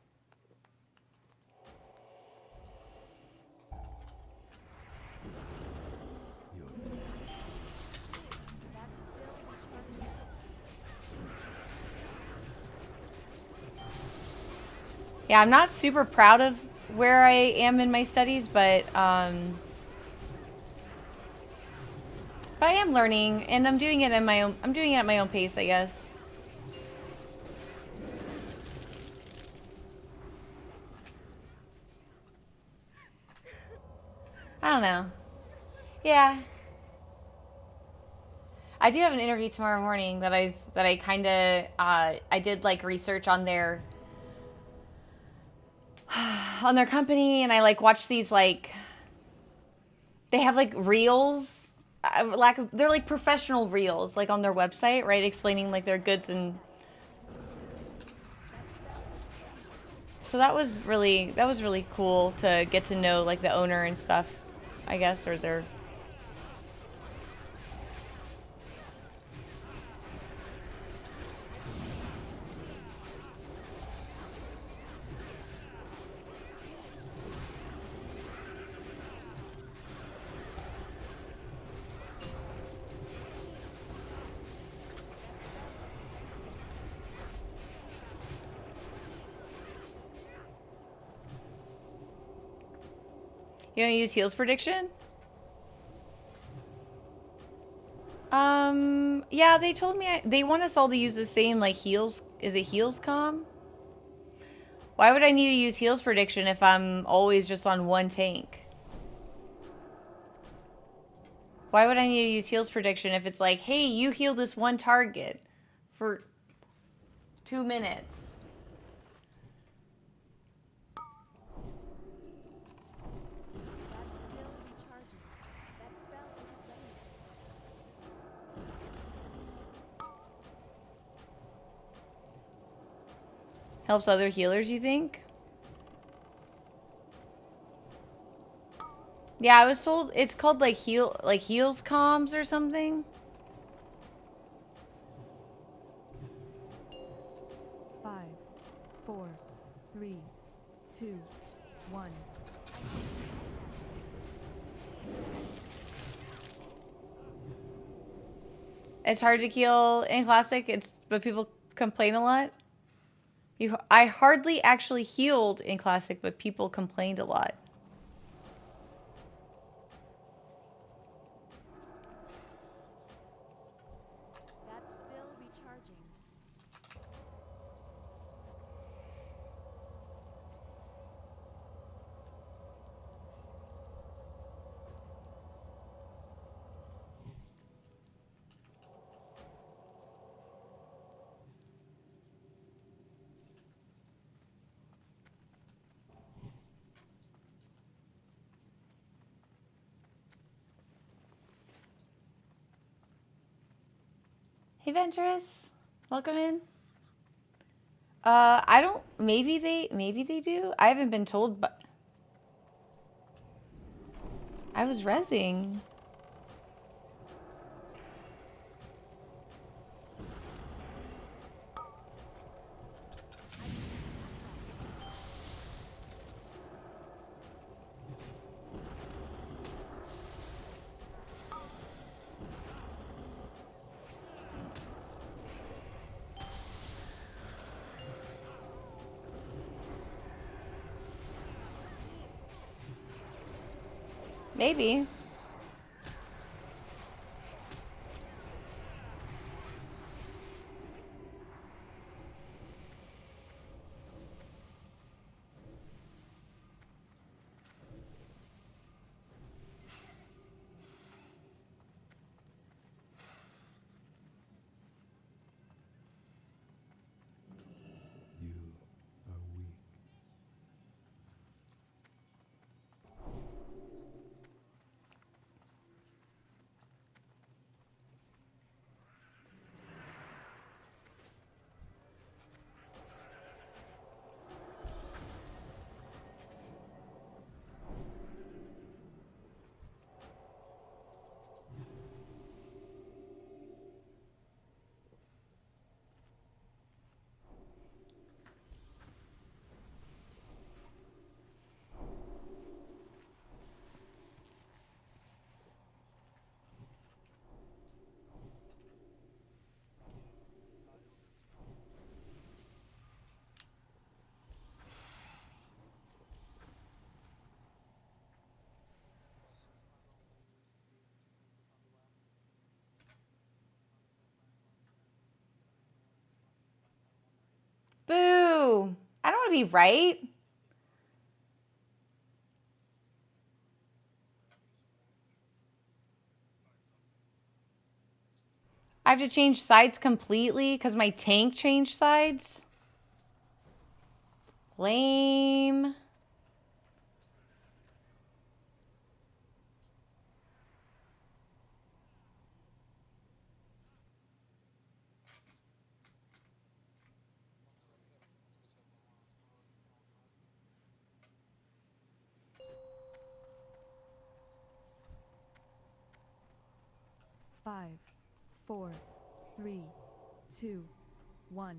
Yeah, I'm not super proud of where I am in my studies, but I am learning, and I'm doing it at my own pace, I guess. I don't know. Yeah. I do have an interview tomorrow morning that I kind of I did like research on their company, and I like watched these like they have like reels, they're like professional reels like on their website, right, explaining like their goods, and so that was really cool to get to know like the owner and stuff, I guess, or their You want to use heals prediction? Yeah, they told me they want us all to use the same, like, heals. Is it heals comm? Why would I need to use heals prediction if I'm always just on one tank? Why would I need to use heals prediction if it's like, hey, you heal this one target for 2 minutes? That's still recharging. That spell isn't done yet. Helps other healers, you think? Yeah, I was told it's called like heals comms or something. Five, 4, 3, 2, 1. It's hard to heal in classic. But people complain a lot. I hardly actually healed in classic, but people complained a lot. That's still recharging. Hey, Venturous, welcome in. I don't. Maybe they do. I haven't been told, but I was rezzing. Maybe. Boo! I don't want to be right. I have to change sides completely because my tank changed sides. Lame. Five, 4, 3, 2, 1.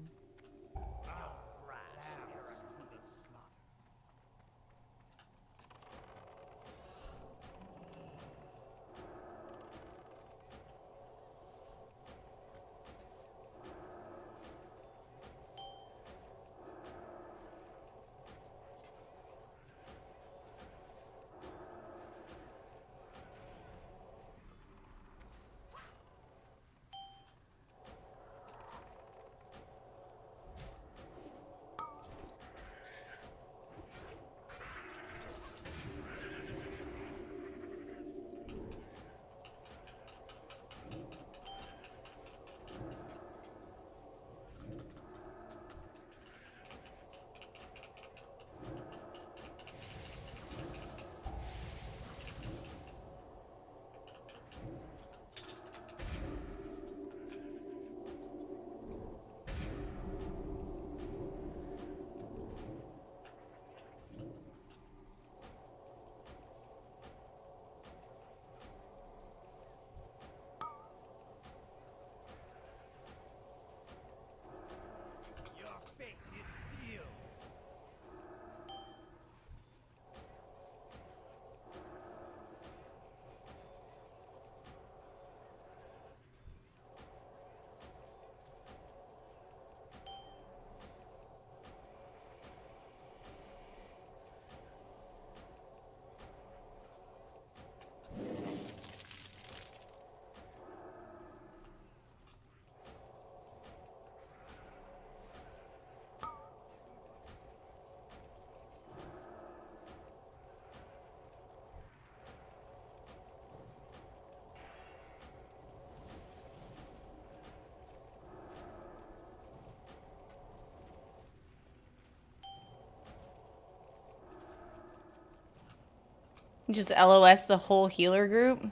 Just LOS the whole healer group.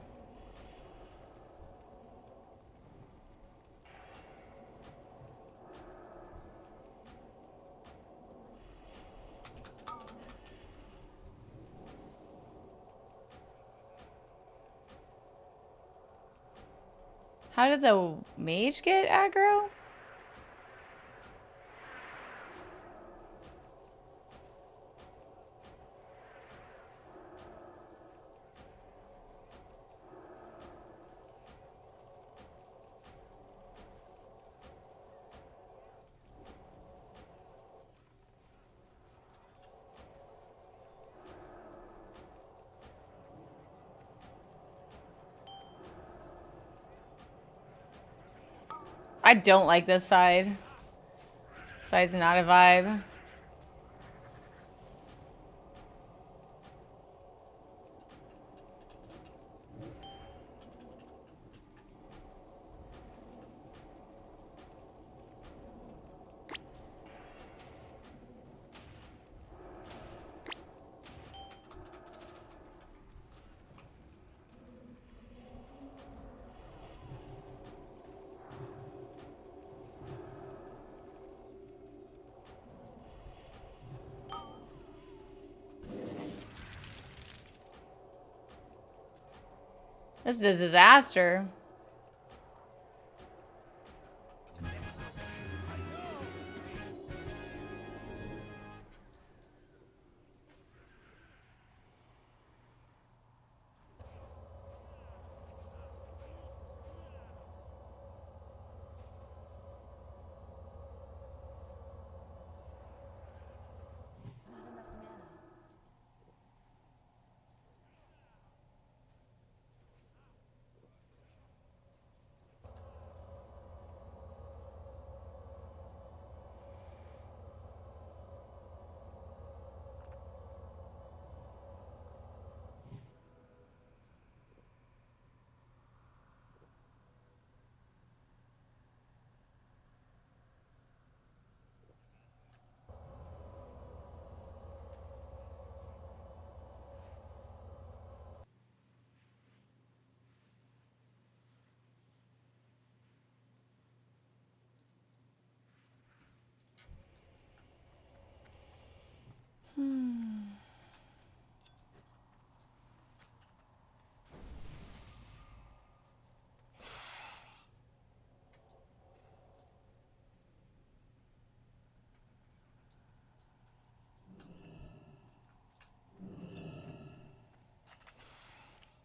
How did the mage get aggro? I don't like this side. Side's not a vibe. This is a disaster.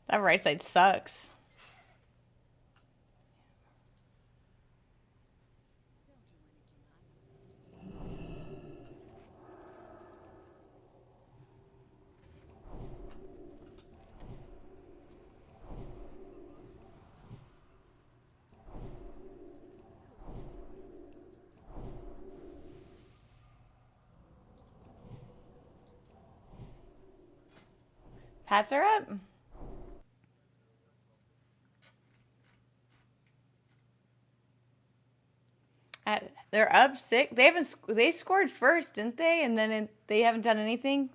That right side sucks. Pats are up. They're up 6. They scored first, didn't they? And then they haven't done anything.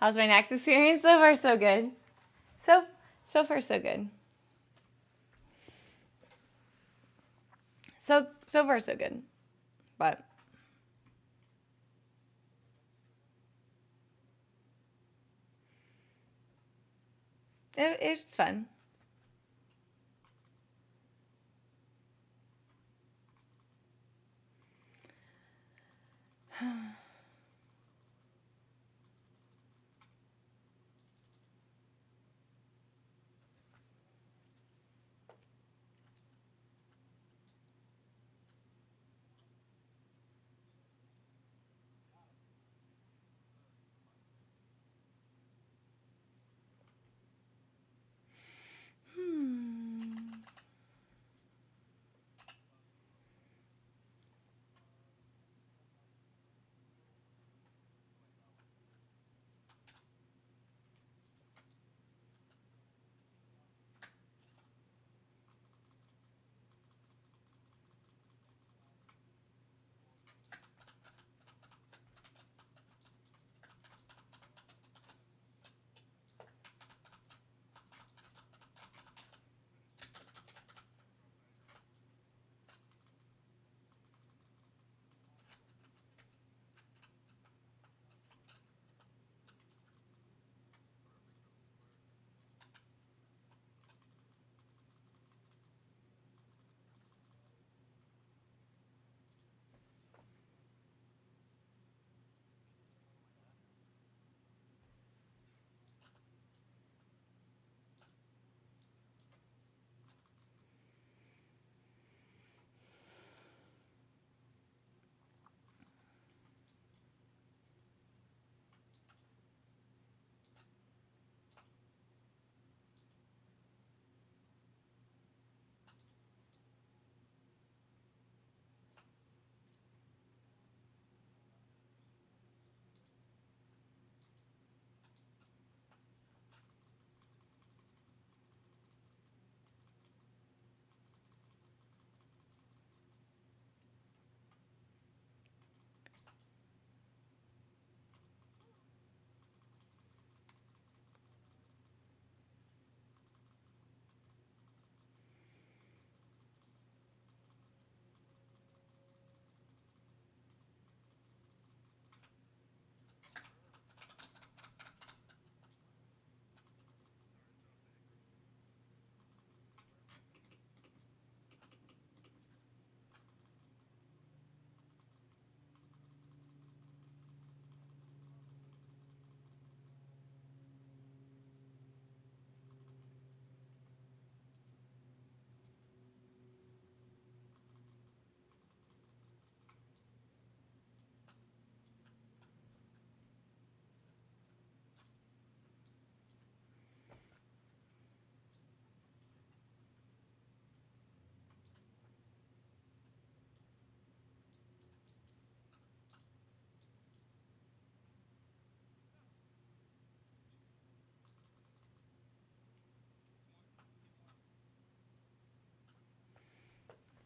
How's my next experience? So far, so good. So far, so good. So far, so good. But It's fun.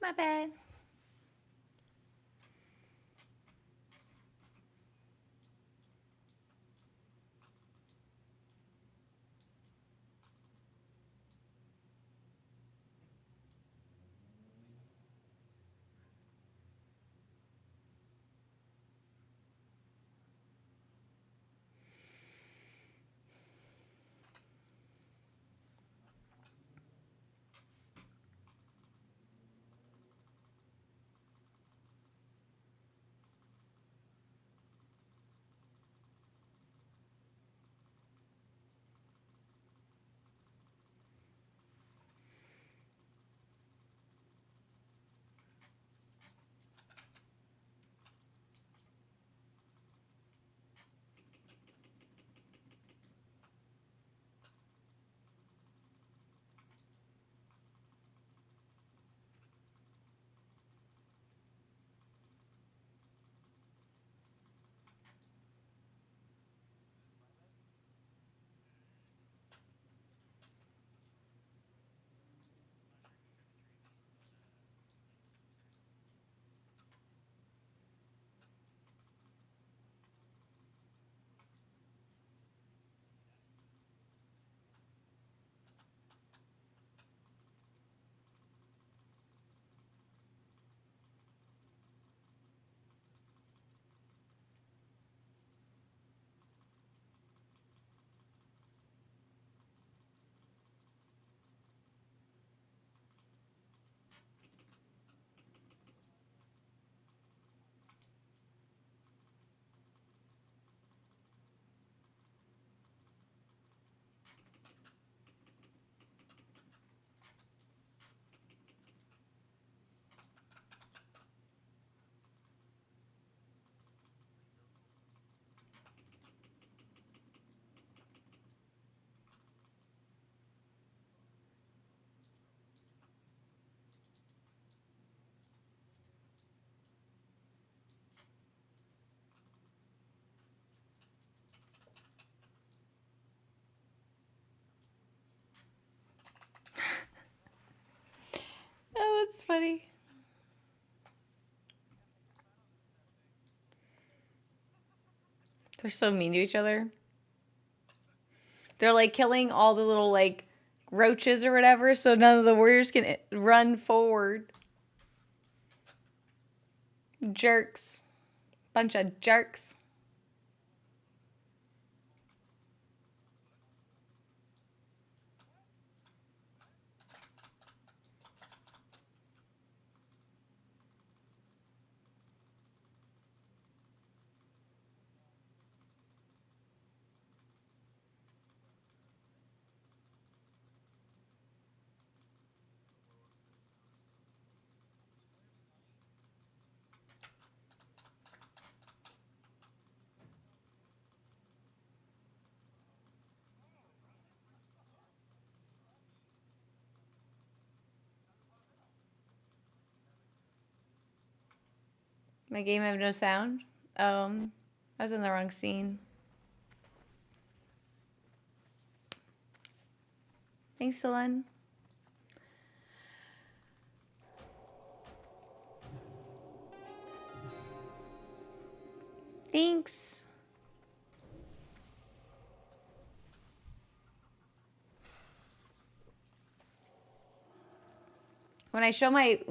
My bad. They're so mean to each other. They're like killing all the little like roaches or whatever, so none of the warriors can run forward. Jerks. Bunch of jerks. My game have no sound? I was in the wrong scene. Thanks, Dylan. Thanks. When I show like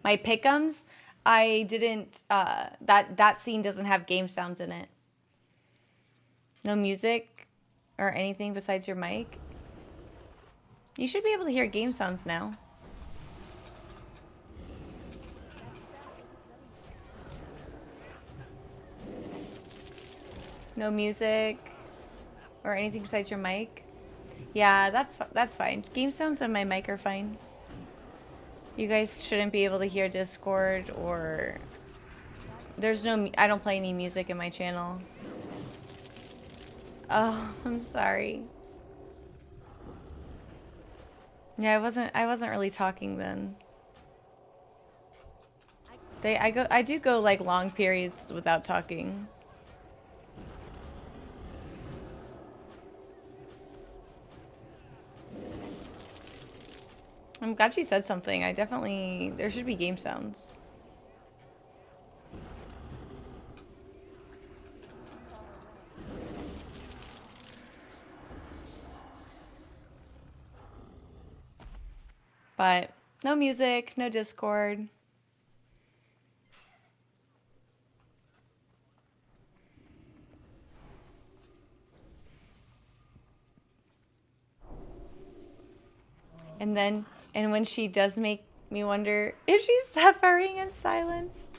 my pick'ems, I didn't that scene doesn't have game sounds in it. No music or anything besides your mic. You should be able to hear game sounds now. No music or anything besides your mic. Yeah, that's fine. Game sounds on my mic are fine. You guys shouldn't be able to hear Discord or there's no I don't play any music in my channel. Oh, I'm sorry. Yeah, I wasn't really talking then. I do go like long periods without talking. I'm glad she said something. There should be game sounds. But no music, no Discord. And when she does make me wonder if she's suffering in silence.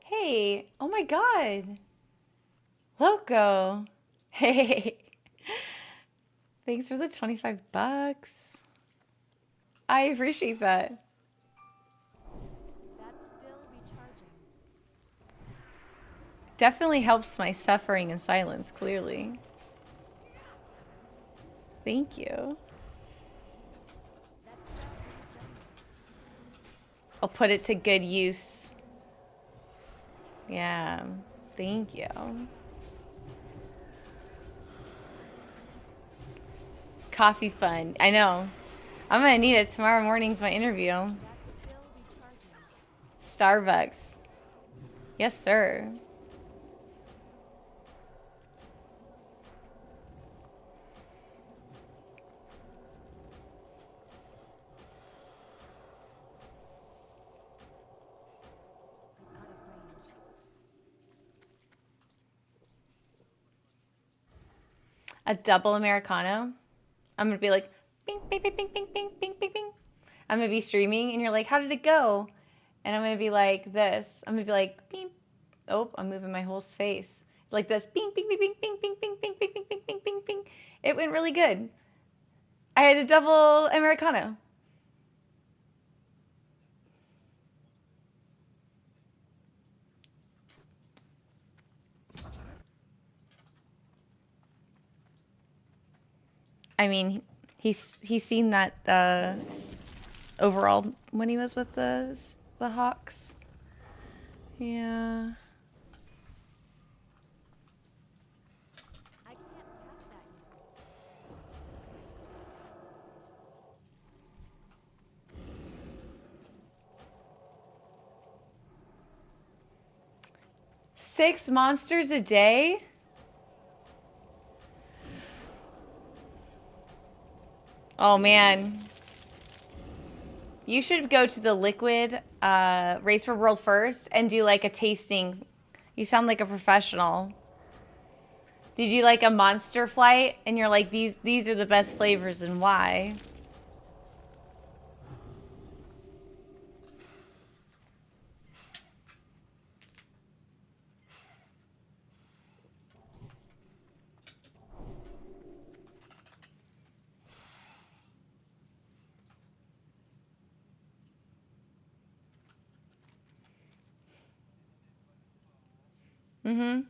Hey, oh my God. Loco. Hey. Thanks for the 25 bucks. I appreciate that. Definitely helps my suffering in silence, clearly. Thank you. I'll put it to good use. Yeah, thank you. Coffee fund. I know. I'm gonna need it. Tomorrow morning's my interview. Starbucks. Yes, sir. A double Americano. I'm gonna be like, bing, bing, bing, bing, bing, bing, bing, bing, bing. I'm gonna be streaming and you're like, how did it go? And I'm gonna be like this. I'm gonna be like, bing. Oh, I'm moving my whole face. Like this, bing, bing, bing, bing, bing, bing, bing, bing, bing, bing, bing, bing, bing, bing. It went really good. I had a double Americano. I mean, he's seen that overall when he was with the Hawks. Yeah. I can't pass that yet. 6 monsters a day? Oh man. You should go to the Liquid Race for World first and do like a tasting. You sound like a professional. Did you like a monster flight and you're like, these are the best flavors and why? Mm-hmm.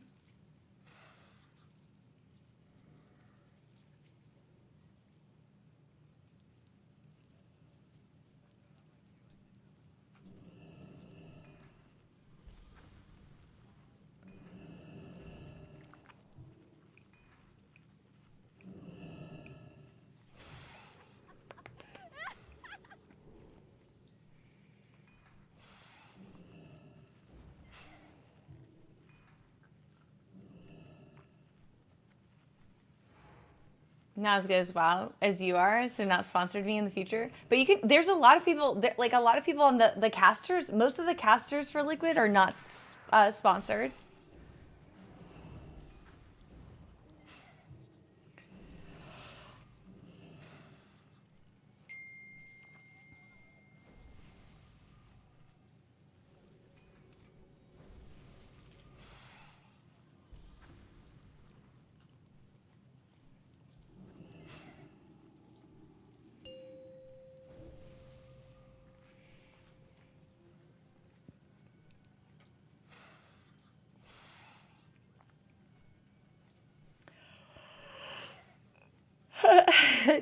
Not as good as WoW as you are, so not sponsored me in the future. But you can. There's a lot of people, like a lot of people on the casters. Most of the casters for Liquid are not sponsored.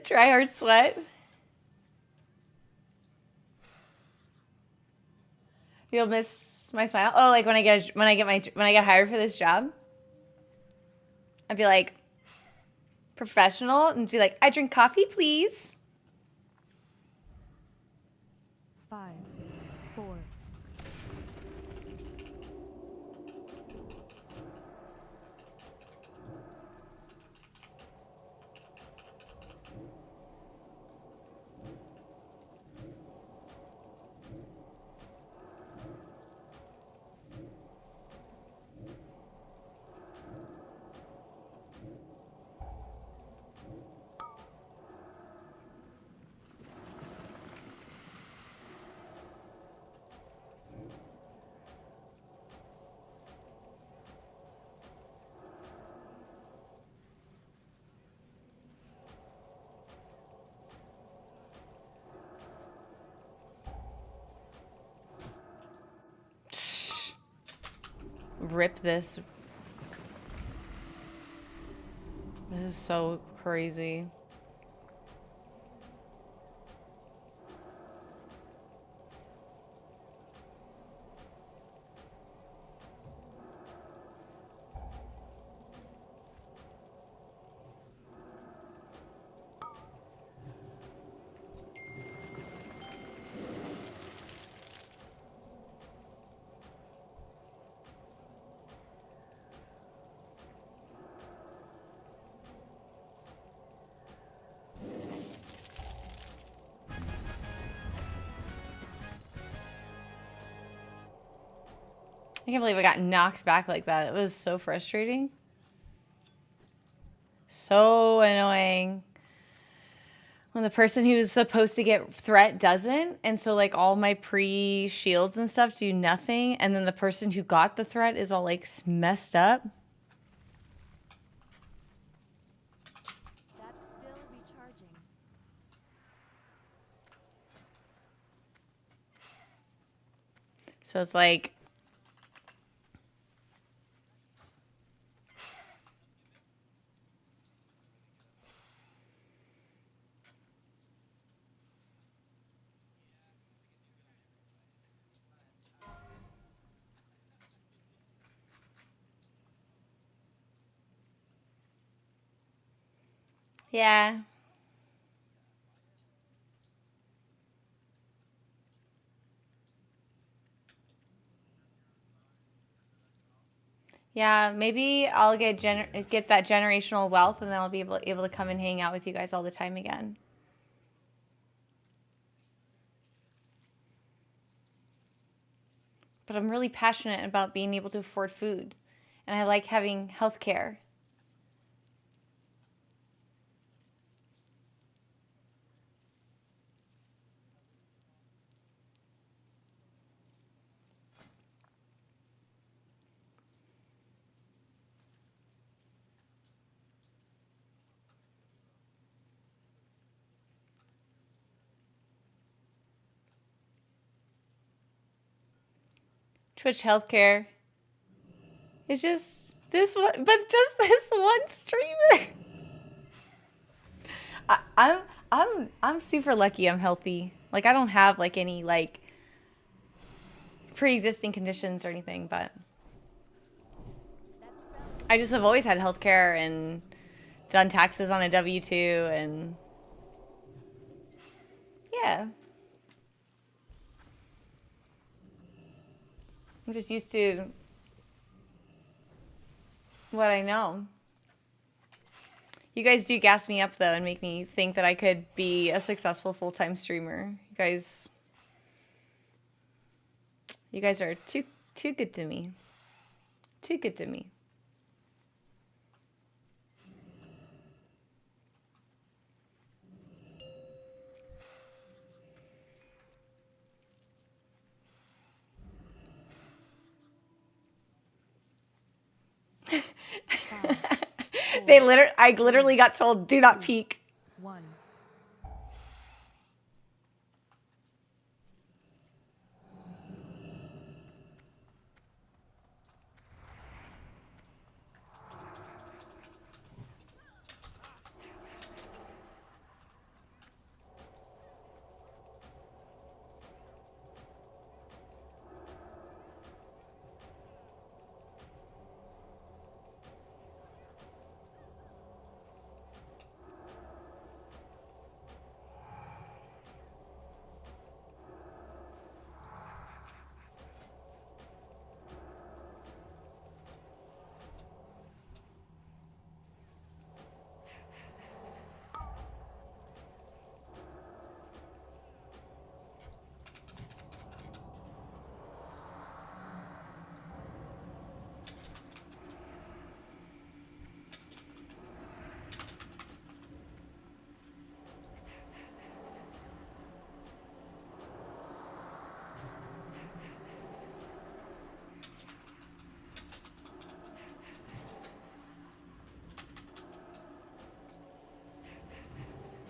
Try hard sweat. You'll miss my smile. Oh, like when I get hired for this job, I'd be like professional and be like, I drink coffee, please. 5, 4. Rip this. This is so crazy. I can't believe I got knocked back like that. It was so frustrating. So annoying. when the person who's supposed to get threat doesn't, and so like all my pre-shields and stuff do nothing, and then the person who got the threat is all like messed up. That's still recharging. So it's like yeah. Yeah, maybe I'll get that generational wealth, and then I'll be able to come and hang out with you guys all the time again. But I'm really passionate about being able to afford food, and I like having health care. Twitch healthcare. It's just this one, but just this one streamer. I'm super lucky. I'm healthy. Like I don't have like any like pre-existing conditions or anything, but I just have always had healthcare and done taxes on a W-2 and yeah. I'm just used to what I know. You guys do gas me up though and make me think that I could be a successful full-time streamer. You guys are too good to me. Too good to me. I literally got told, do not peek. 1.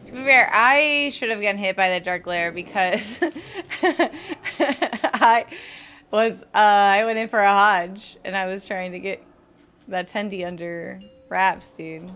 To be fair, I should have gotten hit by the dark glare because I went in for a Hodge and I was trying to get that Tendy under wraps, dude.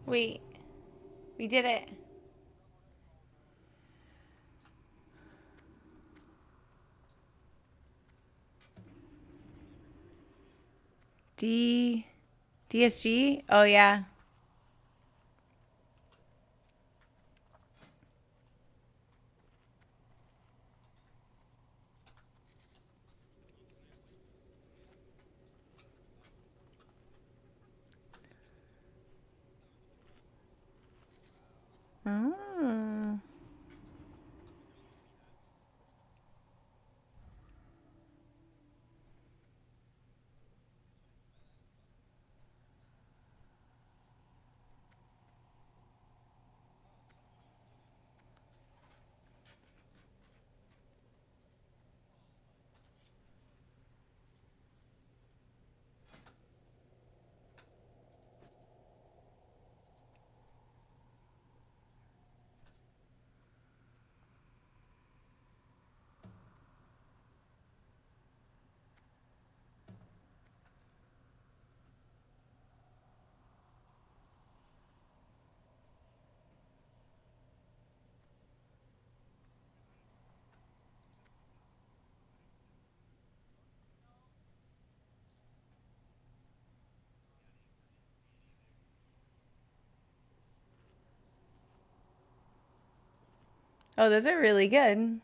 Wait. We did it. DSG? Oh, yeah. Oh. Oh, those are really good.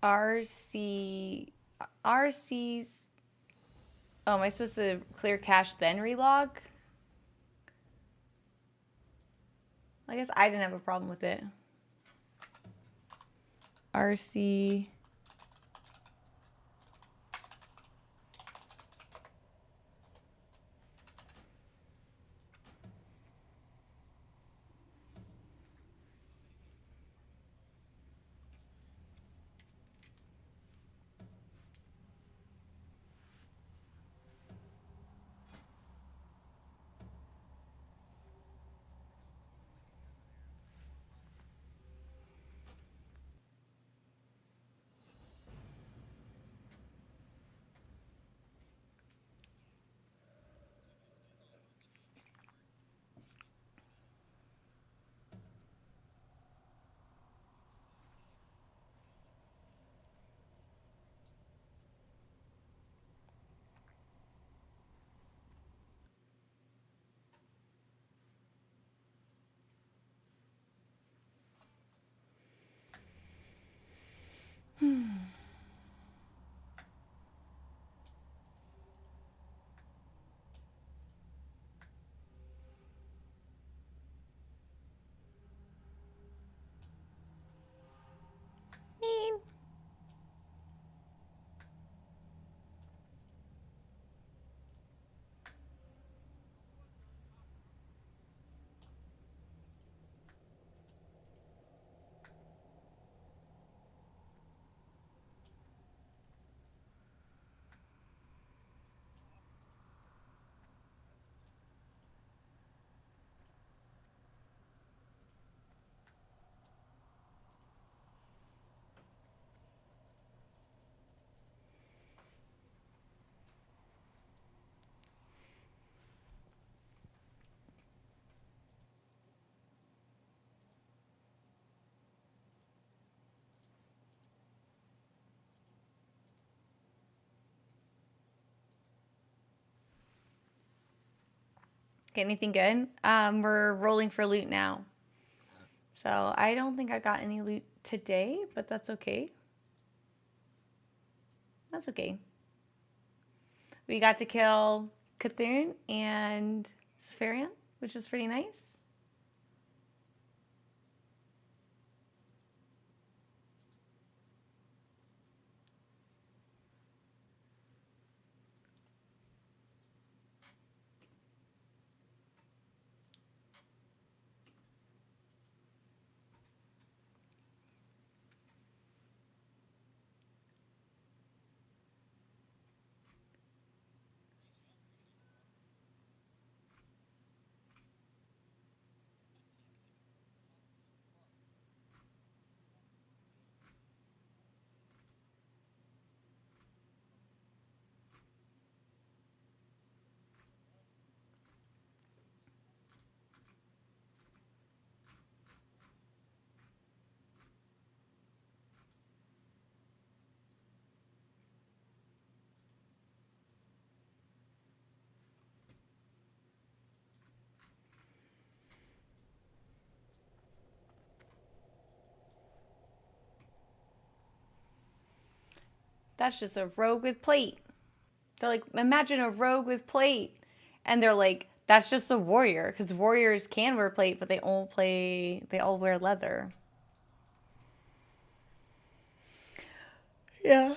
RC's. Oh, am I supposed to clear cache then relog? I guess I didn't have a problem with it. RC. Get anything good? We're rolling for loot now. So I don't think I got any loot today, but that's okay. That's okay. We got to kill Cthulhu and Spherion, which was pretty nice. that's just a rogue with plate. They're like, imagine a rogue with plate. And they're like, that's just a warrior. Because warriors can wear plate, but they all wear leather. Yeah.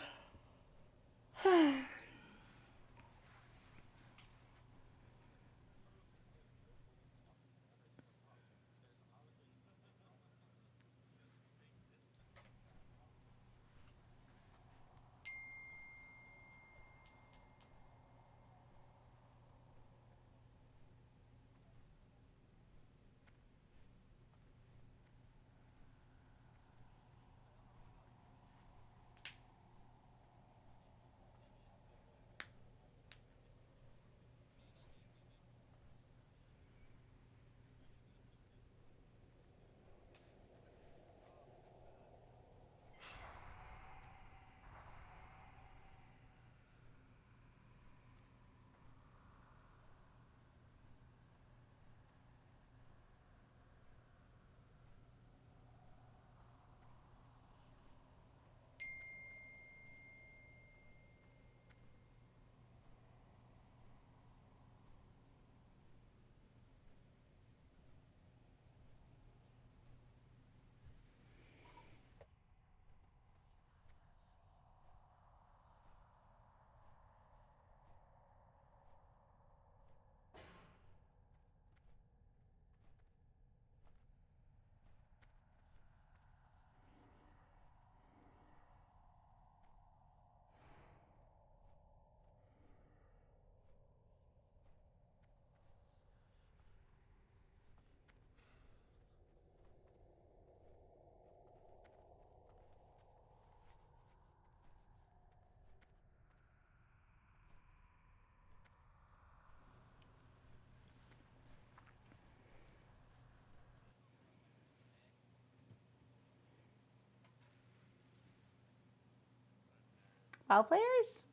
WoW players?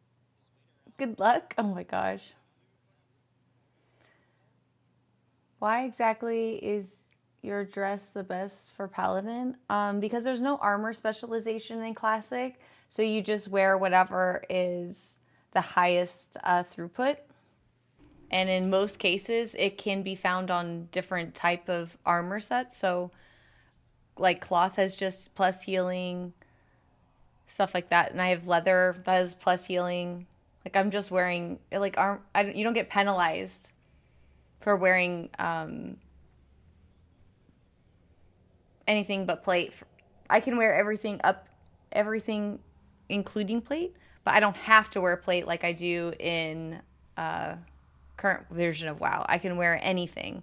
Good luck. Oh my gosh. Why exactly is your dress the best for Paladin? Because there's no armor specialization in Classic, so you just wear whatever is the highest throughput. And in most cases, it can be found on different type of armor sets. So, like cloth has just plus healing, stuff like that. And I have leather that has plus healing. Like I'm just wearing like you don't get penalized for wearing anything but plate. I can wear everything including plate, but I don't have to wear plate like I do in current version of WoW. I can wear anything.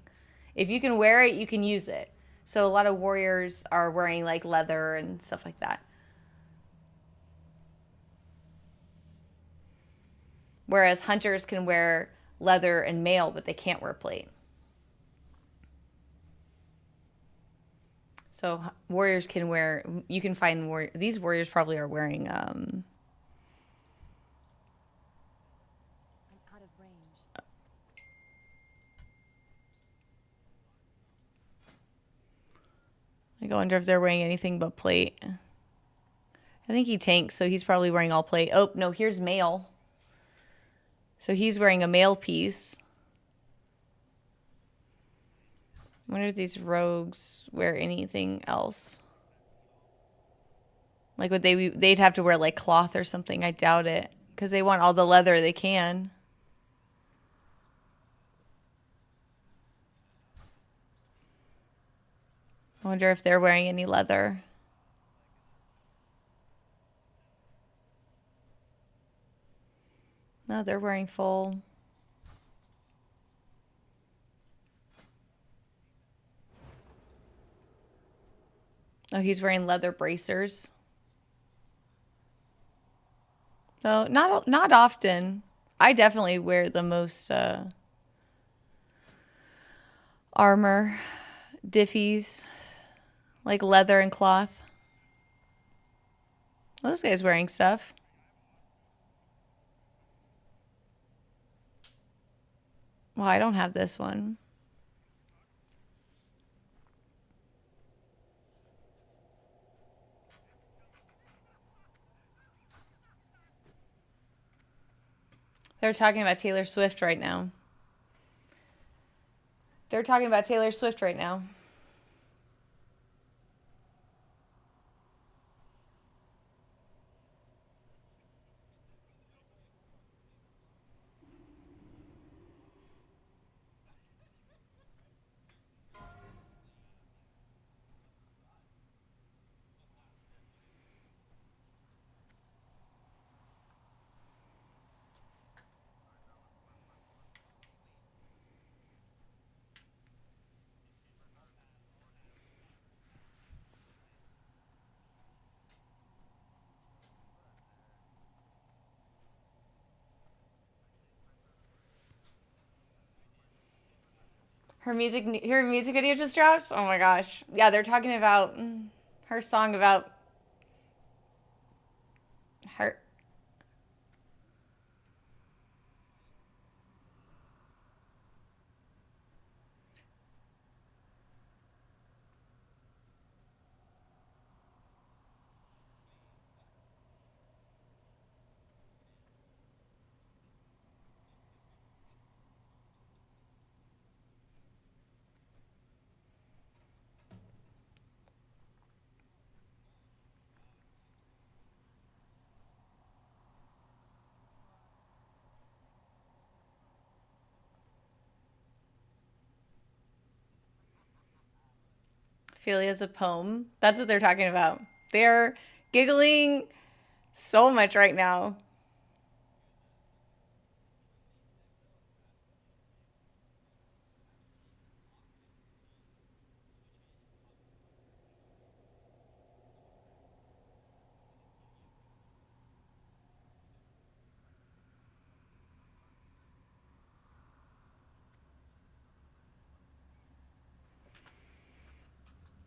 If you can wear it, you can use it. So a lot of warriors are wearing like leather and stuff like that. Whereas hunters can wear leather and mail, but they can't wear plate. So warriors can wear, you can find these warriors probably are wearing I'm out of range. I wonder if they're wearing anything but plate. I think he tanks, so he's probably wearing all plate. Oh, no, here's mail. So he's wearing a mail piece. I wonder if these rogues wear anything else. Like would they'd have to wear like cloth or something. I doubt it. Because they want all the leather they can. I wonder if they're wearing any leather. No, they're wearing full. Oh, he's wearing leather bracers. No, not often. I definitely wear the most armor, diffies, like leather and cloth. Oh, this guy's wearing stuff. Well, I don't have this one. They're talking about Taylor Swift right now. They're talking about Taylor Swift right now. Her music video just dropped. Oh my gosh. Yeah, they're talking about her song about her. Ophelia's a poem. That's what they're talking about. They're giggling so much right now.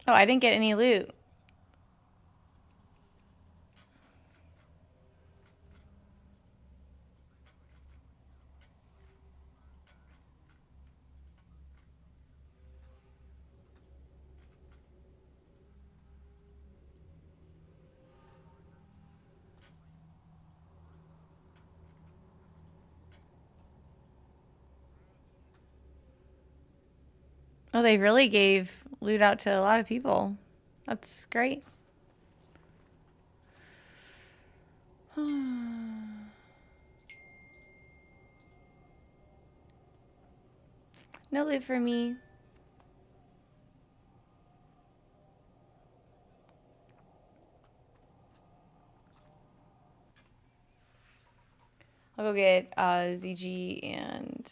Oh, I didn't get any loot. Oh, they really gave loot out to a lot of people. That's great. No loot for me. I'll go get ZG and...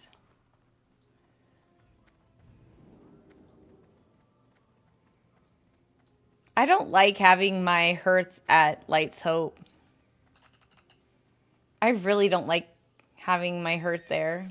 I don't like having my hearth at Light's Hope. I really don't like having my hearth there.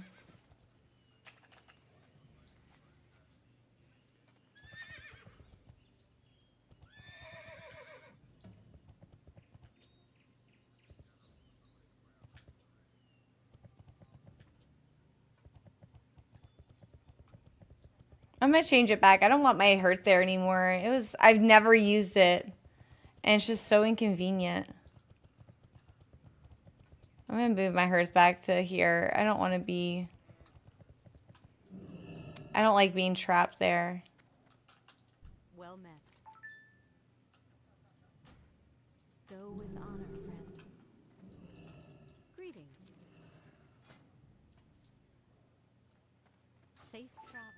I'm gonna change it back. I don't want my hearth there anymore. I've never used it. And it's just so inconvenient. I'm gonna move my hearth back to here. I don't want to be... I don't like being trapped there. Well met. Go with honor, friend. Greetings. Safe travels.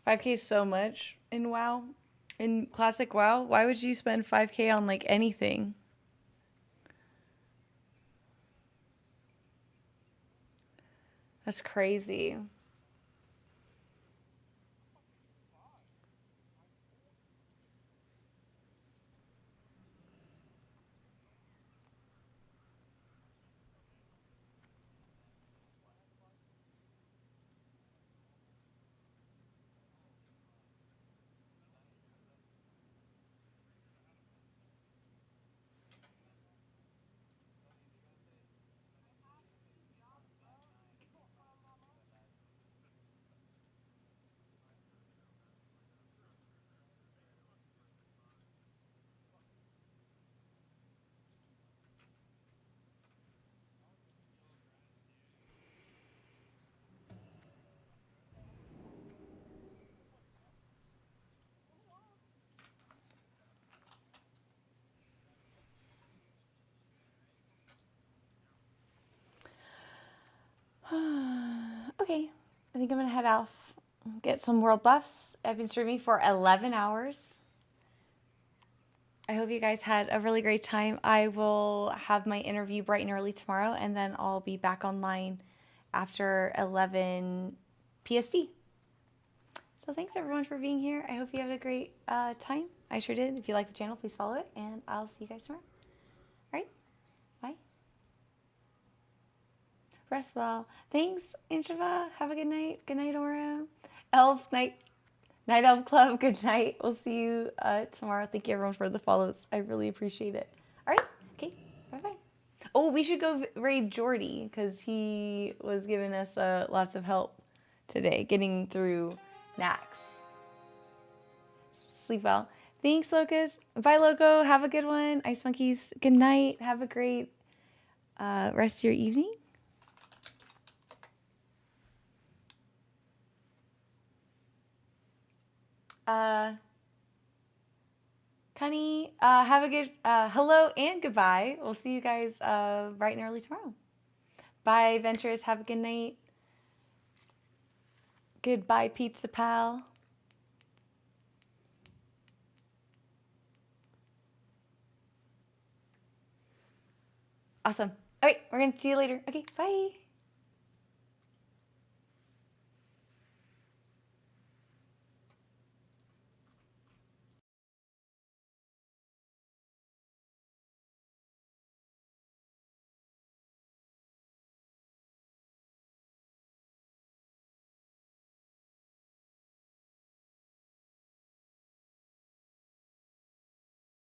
$5K is so much in WoW. In classic WoW, why would you spend 5K on like anything? That's crazy. Okay, I think I'm gonna head off, get some world buffs. I've been streaming for 11 hours. I hope you guys had a really great time. I will have my interview bright and early tomorrow, and then I'll be back online after 11 PST. So thanks everyone for being here. I hope you had a great time. I sure did. If you like the channel, please follow it, and I'll see you guys tomorrow. All right, bye. Rest well. Thanks, Anshava. Have a good night. Good night, Aura. Elf, Night Elf Club, good night. We'll see you tomorrow. Thank you everyone for the follows. I really appreciate it. All right, okay, bye-bye. Oh, we should go raid Jordy because he was giving us lots of help today getting through Nax. Sleep well. Thanks, Locust. Bye, Loco. Have a good one. Ice Monkeys, good night. Have a great rest of your evening. Connie, have a good hello and goodbye. We'll see you guys bright and early tomorrow. Bye, Venturous. Have a good night. Goodbye, Pizza Pal. Awesome. All right, we're going to see you later. Okay, bye.